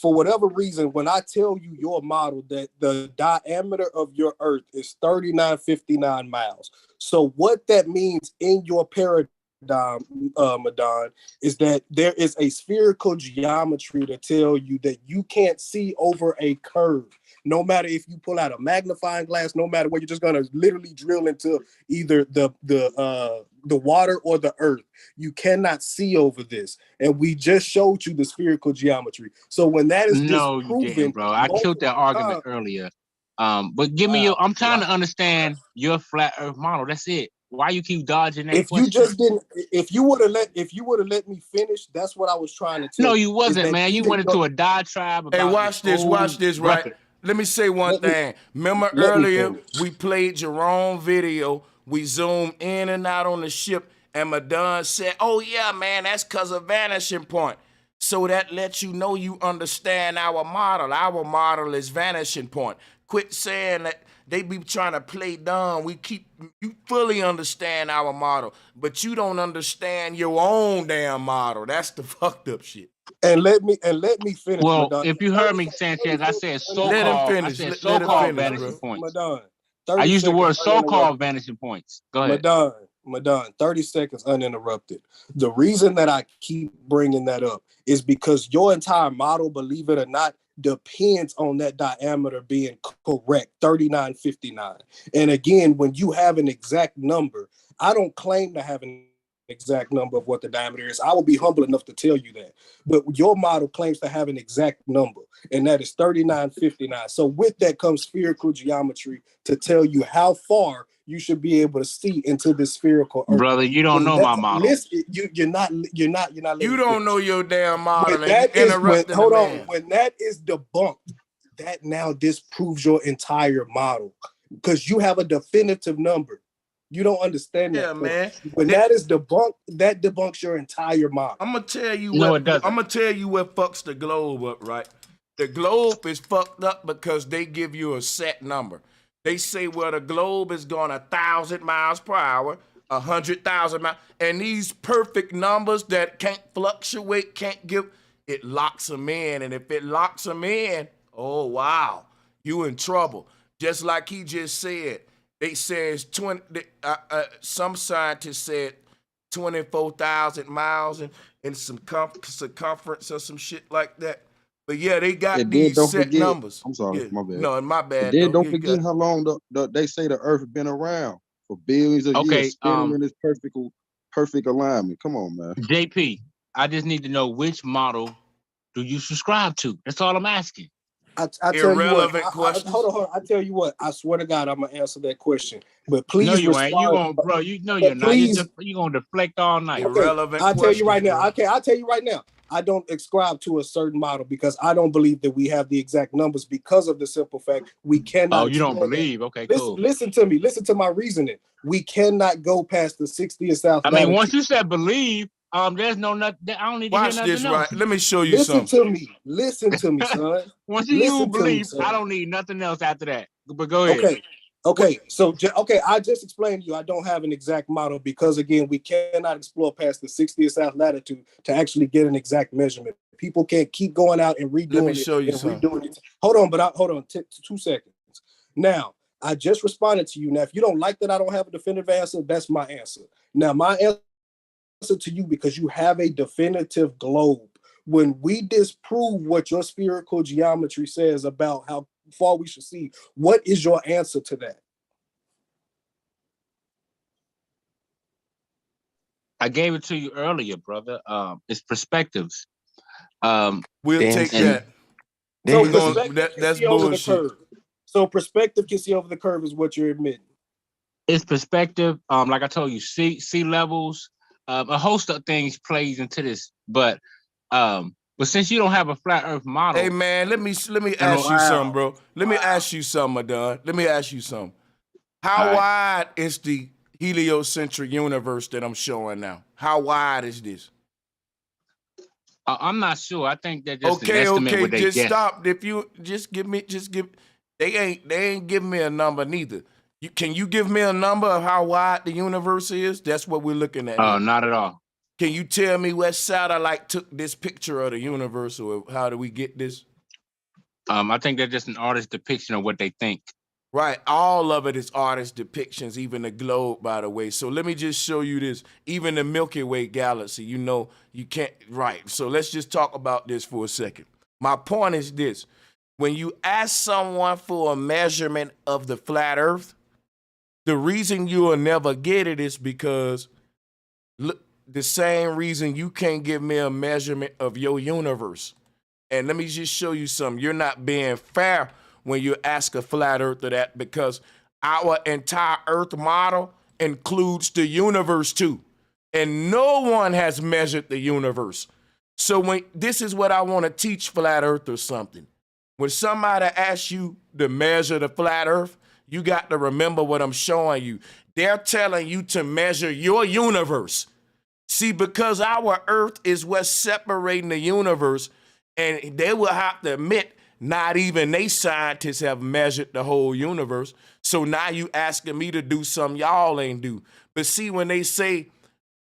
for whatever reason, when I tell you your model that the diameter of your Earth is 3959 miles. So what that means in your paradigm, Madon, is that there is a spherical geometry to tell you that you can't see over a curve. No matter if you pull out a magnifying glass, no matter what, you're just gonna literally drill into either the water or the earth. You cannot see over this, and we just showed you the spherical geometry. So when that is disproven, you didn't, bro. I killed that argument earlier. But give me your. I'm trying to understand your flat Earth model. That's it. Why you keep dodging that question? You just didn't, if you would have let me finish, that's what I was trying to tell you. No, you wasn't, man. You went into a diatribe about. Hey, watch this, right? Let me say one thing. Remember earlier we played Jerome video. We zoomed in and out on the ship, and Madon said, "Oh yeah, man, that's because of vanishing point." So that lets you know you understand our model. Our model is vanishing point. Quit saying that they be trying to play dumb. You fully understand our model, but you don't understand your own damn model. That's the fucked up shit. And let me finish. Well, Madon. if you heard me, Sanchez, I said so-called. I said so-called vanishing points. Madon, I used the word so-called vanishing points. Go ahead. Madon, 30 seconds uninterrupted. The reason that I keep bringing that up is because your entire model, believe it or not, depends on that diameter being correct, 3959. And again, when you have an exact number, I don't claim to have an exact number of what the diameter is. I will be humble enough to tell you that. But your model claims to have an exact number, and that is 3959. So with that comes spherical geometry to tell you how far you should be able to see into the spherical Earth. Brother, you don't know my model. Listen, you're not. You don't know your damn model. When that is debunked, that now disproves your entire model because you have a definitive number. You don't understand that. Yeah, man. When that is debunked, that debunks your entire model. I'm gonna tell you it doesn't. I'm gonna tell you what fucks the globe up, right? The globe is fucked up because they give you a set number. They say, well, the globe is going 1,000 miles per hour, 100,000 miles, and these perfect numbers that can't fluctuate, can't give, it locks them in. And if it locks them in, oh wow, you in trouble. Just like he just said. They says 20. Some scientists said 24,000 miles and some circumference or some shit like that. But yeah, they got these set numbers. I'm sorry, my bad. No, my bad. Then don't forget how long they say the Earth has been around for billions of years, spinning in this perfect alignment. Come on, man. JP, I just need to know which model do you subscribe to? That's all I'm asking. I tell irrelevant question. Hold on. I tell you what. I swear to God, I'm gonna answer that question. But please, no, you ain't. You gonna, bro? You know you're not. You gonna deflect all night. Irrelevant. I'll tell you right now. Okay, I'll tell you right now. I don't ascribe to a certain model because I don't believe that we have the exact numbers because of the simple fact we cannot. Oh, you don't believe? Okay, listen, cool. Listen to me. Listen to my reasoning. We cannot go past the 60th south I latitude. mean, once you said believe, there's no nothing. I don't need to hear nothing else. Right. Let me show you Listen something. to me. Listen to me, son. Once you believe, I don't need nothing else after that. But go ahead. Okay. So, I just explained to you I don't have an exact model because, again, we cannot explore past the 60th south latitude to actually get an exact measurement. People can't keep going out and redoing Let me show you something. redoing it. Hold on, 2 seconds. Now, I just responded to you. Now, if you don't like that I don't have a definitive answer, that's my answer. Now, my answer to you, because you have a definitive globe. When we disprove what your spherical geometry says about how far we should see, what is your answer to that? I gave it to you earlier, brother. It's perspectives. We'll take that. So that's bullshit. So perspective can see over the curve is what you're admitting. It's perspective. Like I told you, sea levels, a host of things plays into this. But since you don't have a flat Earth model, hey man, let me ask you something, bro. Let me ask you something, Adon. Let me ask you something. How wide is the heliocentric universe that I'm showing now? How wide is this? I'm not sure. I think that just an estimate what they just guess. stop. If you just give, they ain't giving me a number neither. Can you give me a number of how wide the universe is? That's what we're looking at. Not at all. Can you tell me what satellite took this picture of the universe, or how do we get this? I think that's just an artist's depiction of what they think. Right. All of it is artist depictions, even the globe, by the way. So let me just show you this. Even the Milky Way galaxy, you can't, right. So let's just talk about this for a second. My point is this. When you ask someone for a measurement of the flat Earth, the reason you will never get it is because the same reason you can't give me a measurement of your universe. And let me just show you something. You're not being fair when you ask a flat earther that, because our entire Earth model includes the universe too. And no one has measured the universe. So this is what I want to teach flat earthers something. When somebody asks you to measure the flat Earth, you got to remember what I'm showing you. They're telling you to measure your universe. See, because our Earth is what's separating the universe, and they will have to admit not even they scientists have measured the whole universe. So now you asking me to do something y'all ain't do. But see, when they say,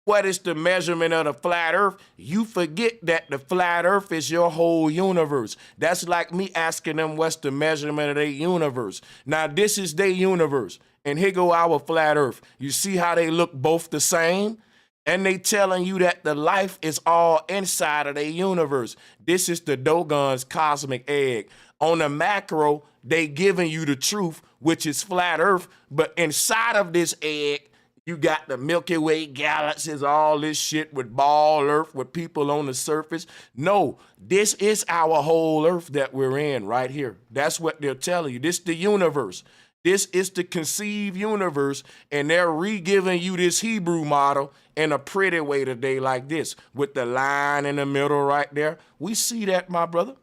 what is the measurement of the flat Earth? You forget that the flat Earth is your whole universe. That's like me asking them what's the measurement of their universe. Now, this is their universe, and here go our flat Earth. You see how they look both the same? And they telling you that the life is all inside of their universe. This is the Dogon's cosmic egg. On the macro, they giving you the truth, which is flat Earth. But inside of this egg, you got the Milky Way galaxies, all this shit with ball Earth, with people on the surface. No, this is our whole Earth that we're in right here. That's what they're telling you. This is the universe. This is the conceived universe, and they're re-giving you this Hebrew model in a pretty way today like this, with the line in the middle right there. We see that, my brother.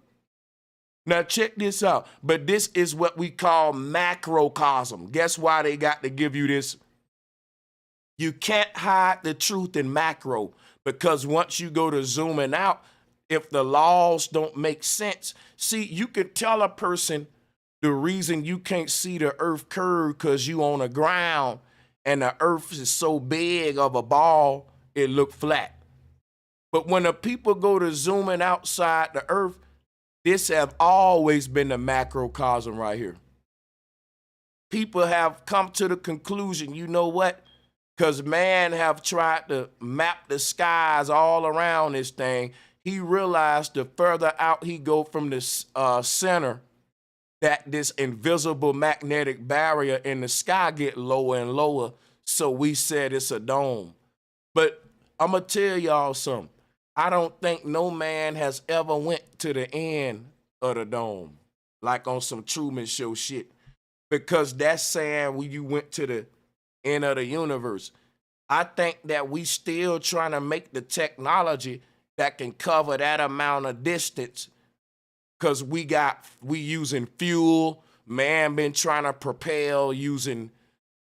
Now check this out. But this is what we call macrocosm. Guess why they got to give you this? You can't hide the truth in macro, because once you go to zooming out, if the laws don't make sense, see, you can tell a person the reason you can't see the earth curve because you on the ground and the earth is so big of a ball, it look flat. But when the people go to zooming outside the earth, this have always been the macrocosm right here. People have come to the conclusion, you know what? Because man have tried to map the skies all around this thing. He realized the further out he go from the center, that this invisible magnetic barrier in the sky get lower and lower. So we said it's a dome. But I'm going to tell y'all something. I don't think no man has ever went to the end of the dome, like on some Truman Show shit, because that's saying when you went to the end of the universe. I think that we still trying to make the technology that can cover that amount of distance, because we using fuel. Man been trying to propel using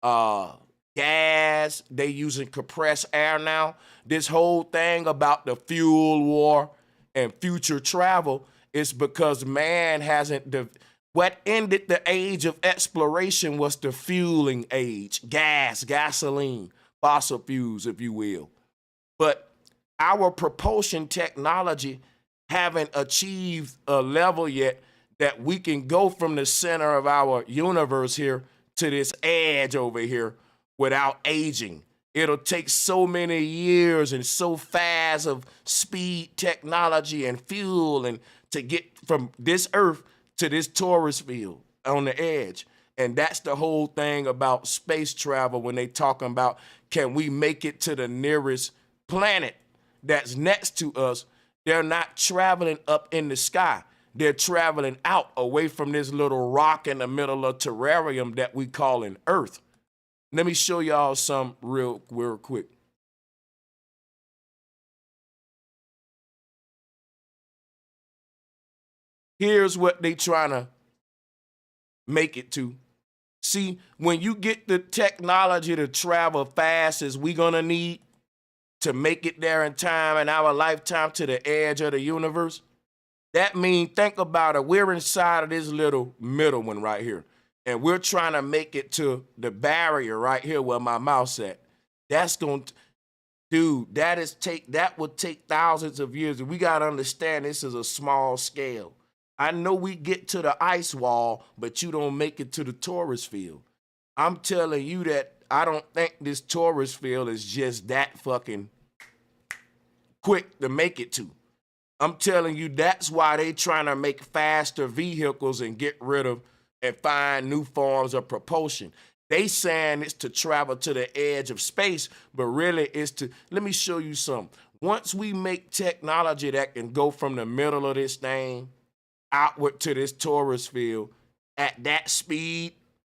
gas. They using compressed air now. This whole thing about the fuel war and future travel is because man hasn't. What ended the age of exploration was the fueling age, gasoline, fossil fuels, if you will. But our propulsion technology haven't achieved a level yet that we can go from the center of our universe here to this edge over here without aging. It'll take so many years and so fast of speed, technology, and fuel, and to get from this earth to this tourist field on the edge. And that's the whole thing about space travel when they talking about, can we make it to the nearest planet that's next to us? They're not traveling up in the sky. They're traveling out away from this little rock in the middle of terrarium that we call an Earth. Let me show y'all some real quick. Here's what they trying to make it to. See, when you get the technology to travel fast as we gonna need to make it there in time, in our lifetime, to the edge of the universe, that means, think about it, we're inside of this little middle one right here, and we're trying to make it to the barrier right here where my mouse at. That's going to, dude, that would take thousands of years. We got to understand this is a small scale. I know we get to the ice wall, but you don't make it to the tourist field. I'm telling you that I don't think this tourist field is just that fucking quick to make it to. I'm telling you, that's why they trying to make faster vehicles and get rid of and find new forms of propulsion. They saying it's to travel to the edge of space, but really it's to, let me show you something. Once we make technology that can go from the middle of this thing outward to this tourist field at that speed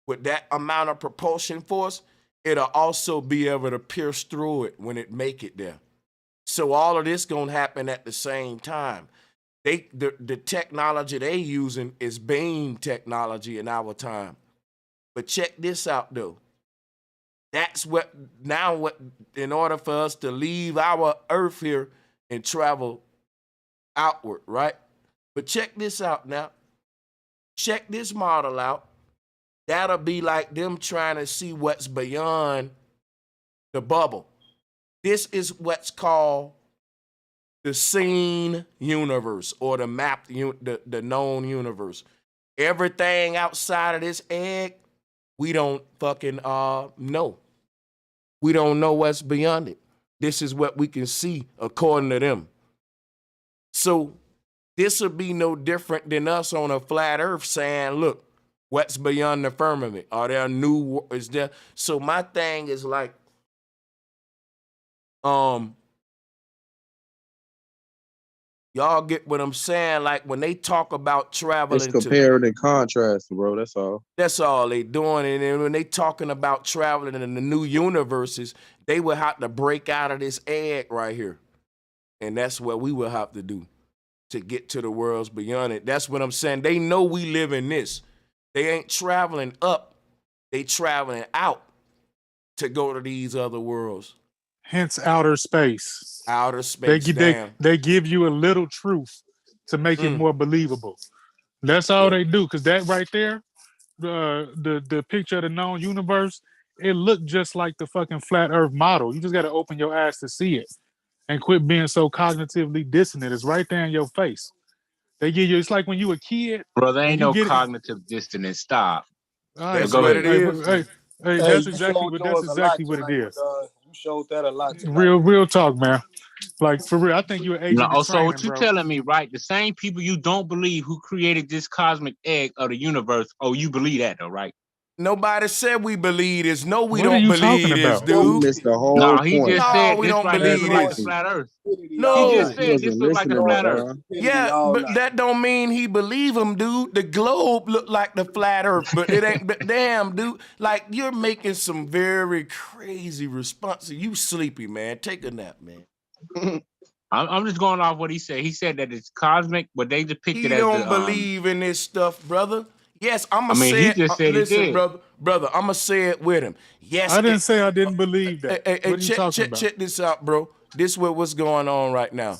with that amount of propulsion force, it'll also be able to pierce through it when it make it there. So all of this gonna happen at the same time. The technology they using is beam technology in our time. But check this out though. That's what in order for us to leave our earth here and travel outward, right? But check this out now. Check this model out. That'll be like them trying to see what's beyond the bubble. This is what's called the seen universe, or the mapped, the known universe. Everything outside of this egg, we don't fucking know. We don't know what's beyond it. This is what we can see according to them. So this would be no different than us on a flat earth saying, look, what's beyond the firmament? Are there new, is there? So my thing is like, y'all get what I'm saying? Like when they talk about traveling, it's comparing and contrasting, bro. That's all. That's all they doing. And then when they talking about traveling in the new universes, they will have to break out of this egg right here. And that's what we will have to do to get to the worlds beyond it. That's what I'm saying. They know we live in this. They ain't traveling up. They traveling out to go to these other worlds. Hence outer space. Outer space. They give you a little truth to make it more believable. That's all they do. Because that right there, the picture of the known universe, it looked just like the fucking flat earth model. You just got to open your eyes to see it and quit being so cognitively dissonant. It's right there in your face. They give you, it's like when you a kid. Bro, there ain't no cognitive dissonance. Stop. That's what it is. Hey, that's exactly what it is. You showed that a lot tonight. Real talk, man. Like for real, I think you're an agent. No, so what you telling me, right? The same people you don't believe who created this cosmic egg of the universe. Oh, you believe that though, right? Nobody said we believe this. No, we don't believe this, dude. Missed the whole no, he point. just said we this don't right believe here this. like the flat earth. No, he just said this look like the flat earth. Yeah, but that don't mean he believe him, dude. The globe look like the flat earth, but it ain't. But damn, dude, like you're making some very crazy responses. You sleepy, man. Take a nap, man. I'm just going off what he said. He said that it's cosmic, but they depict it He as don't the believe in this stuff, brother. Yes, I'm I gonna mean, say he it. just said he Listen, did. brother, I'm gonna say it with him. Yes, I didn't say I didn't believe that. Hey, What are you talking about? check this out, bro. This is what's going on right now.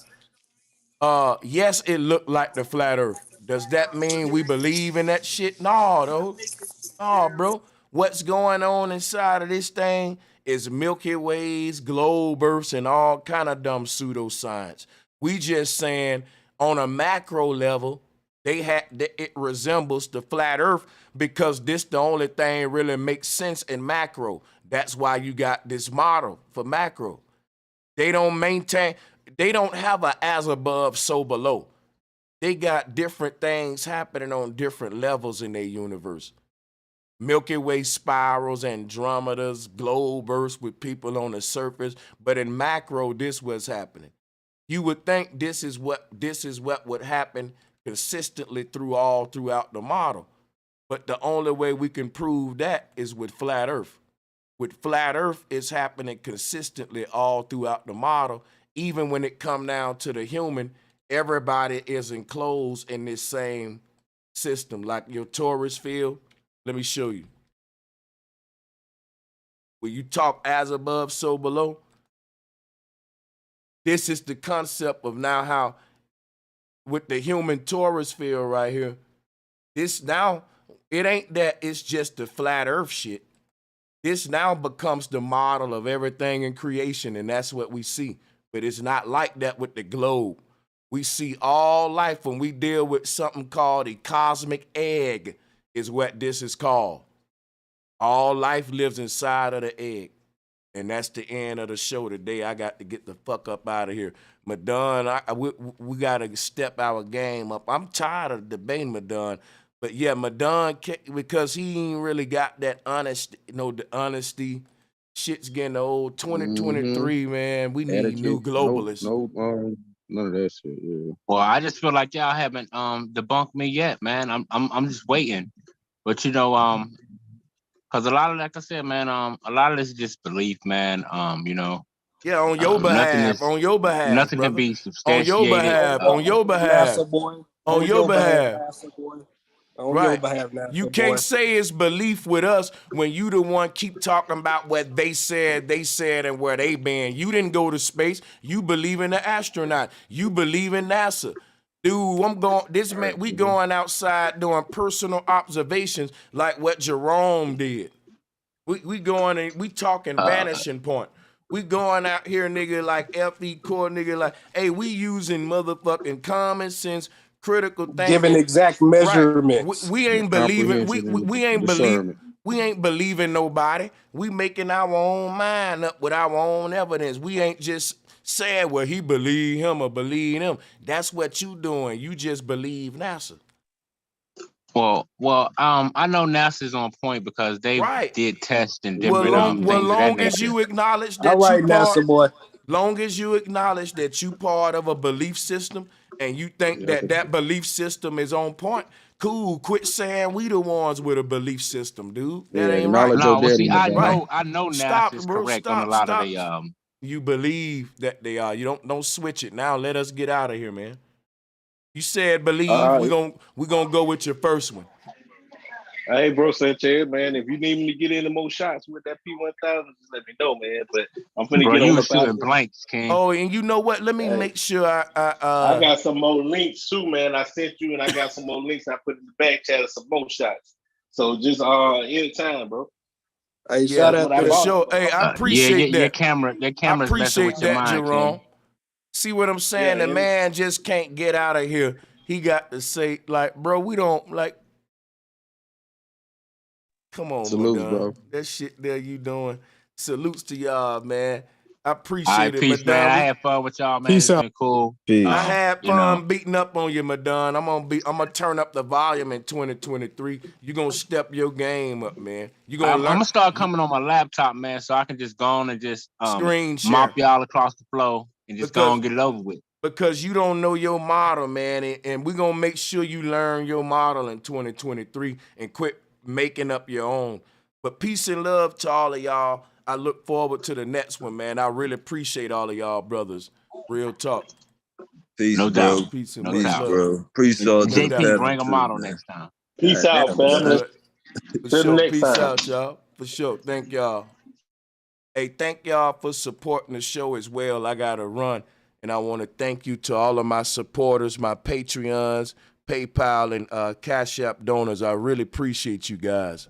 Yes, it looked like the flat Earth. Does that mean we believe in that shit? No, though. No, bro. What's going on inside of this thing is Milky Ways, globe Earths, and all kind of dumb pseudoscience. We just saying on a macro level, it resembles the flat Earth because this the only thing really makes sense in macro. That's why you got this model for macro. They don't have a as above, so below. They got different things happening on different levels in their universe. Milky Way spirals, Andromedas, globe Earths with people on the surface. But in macro, this was happening. You would think this is what would happen consistently throughout the model. But the only way we can prove that is with flat Earth. With flat Earth, it's happening consistently all throughout the model. Even when it come down to the human, everybody is enclosed in this same system. Like your torus field, let me show you. When you talk as above, so below, this is the concept of now how with the human torus field right here, this now, it ain't that it's just the flat Earth shit. This now becomes the model of everything in creation, and that's what we see. But it's not like that with the globe. We see all life when we deal with something called a cosmic egg, is what this is called. All life lives inside of the egg. And that's the end of the show today. I got to get the fuck up out of here. Madon, we got to step our game up. I'm tired of debating Madon. But yeah, Madon, because he ain't really got that honesty, the honesty. Shit's getting old. 2023, man. We need new globalists. None of that shit. Yeah. Well, I just feel like y'all haven't debunked me yet, man. I'm just waiting. But because a lot of, like I said, man, a lot of this is just belief, man. Yeah, on your behalf, nothing brother. can be substantiated. On your behalf. NASA boy. On your behalf. NASA boy. On Right. your behalf, NASA You boy. can't say it's belief with us when you the one keep talking about what they said, and where they been. You didn't go to space. You believe in the astronaut. You believe in NASA. Dude, we going outside doing personal observations like what Jerome did. We going and we talking vanishing point. We going out here, nigga, like FE core, nigga, like, hey, we using motherfucking common sense, critical thinking, giving exact measurements. Right. We ain't believing. We ain't believing nobody. We making our own mind up with our own evidence. We ain't just saying, well, he believe him or believe him. That's what you doing. You just believe NASA. Well, I know NASA's on point because they did tests and different things. Long as you acknowledge that long as you acknowledge that you part of a belief system and you think that belief system is on point, cool. Quit saying we the ones with a belief system, dude. That ain't right. No, well, see, I know NASA is correct on a lot of the You believe that they are. You don't switch it. Now let us get out of here, man. You said believe. We gonna go with your first one. Hey, bro, Sanchez, man. If you need me to get into more shots with that P1000, just let me know, man. But I'm finna get on the shooting blanks, King. Oh, and you know what? Let me make sure I got some more links too, man. I sent you, and I got some more links. I put in the back chat of some more shots. So just anytime, bro. Hey, shout out to show. Hey, I appreciate that. Your camera's messing with your mind, Jerome. King. See what I'm saying? The man just can't get out of here. He got to say, like, bro, we don't like. Come on, salutes, bro. That shit there you doing. Salutes to y'all, man. I appreciate it, peace, man. I had fun with y'all, man. It's been cool. I had fun beating up on you, Madon. I'm gonna turn up the volume in 2023. You gonna step your game up, man. You gonna I'm gonna start coming on my laptop, man, so I can just go on and just screen share, mop y'all across the floor and just go and get it over with. Because you don't know your model, man, and we're gonna make sure you learn your model in 2023 and quit making up your own. But peace and love to all of y'all. I look forward to the next one, man. I really appreciate all of y'all brothers. Real talk. Peace, No bro. doubt. Peace and No Peace, doubt. love. bro. Appreciate to the JP, panel bring a too, model man. next time. Peace God out, damn, That's family. good. For Till the sure. next Peace time. out, y'all. For sure. Thank y'all. Hey, thank y'all for supporting the show as well. I got to run. And I want to thank you to all of my supporters, my Patreons, PayPal, and Cash App donors. I really appreciate you guys.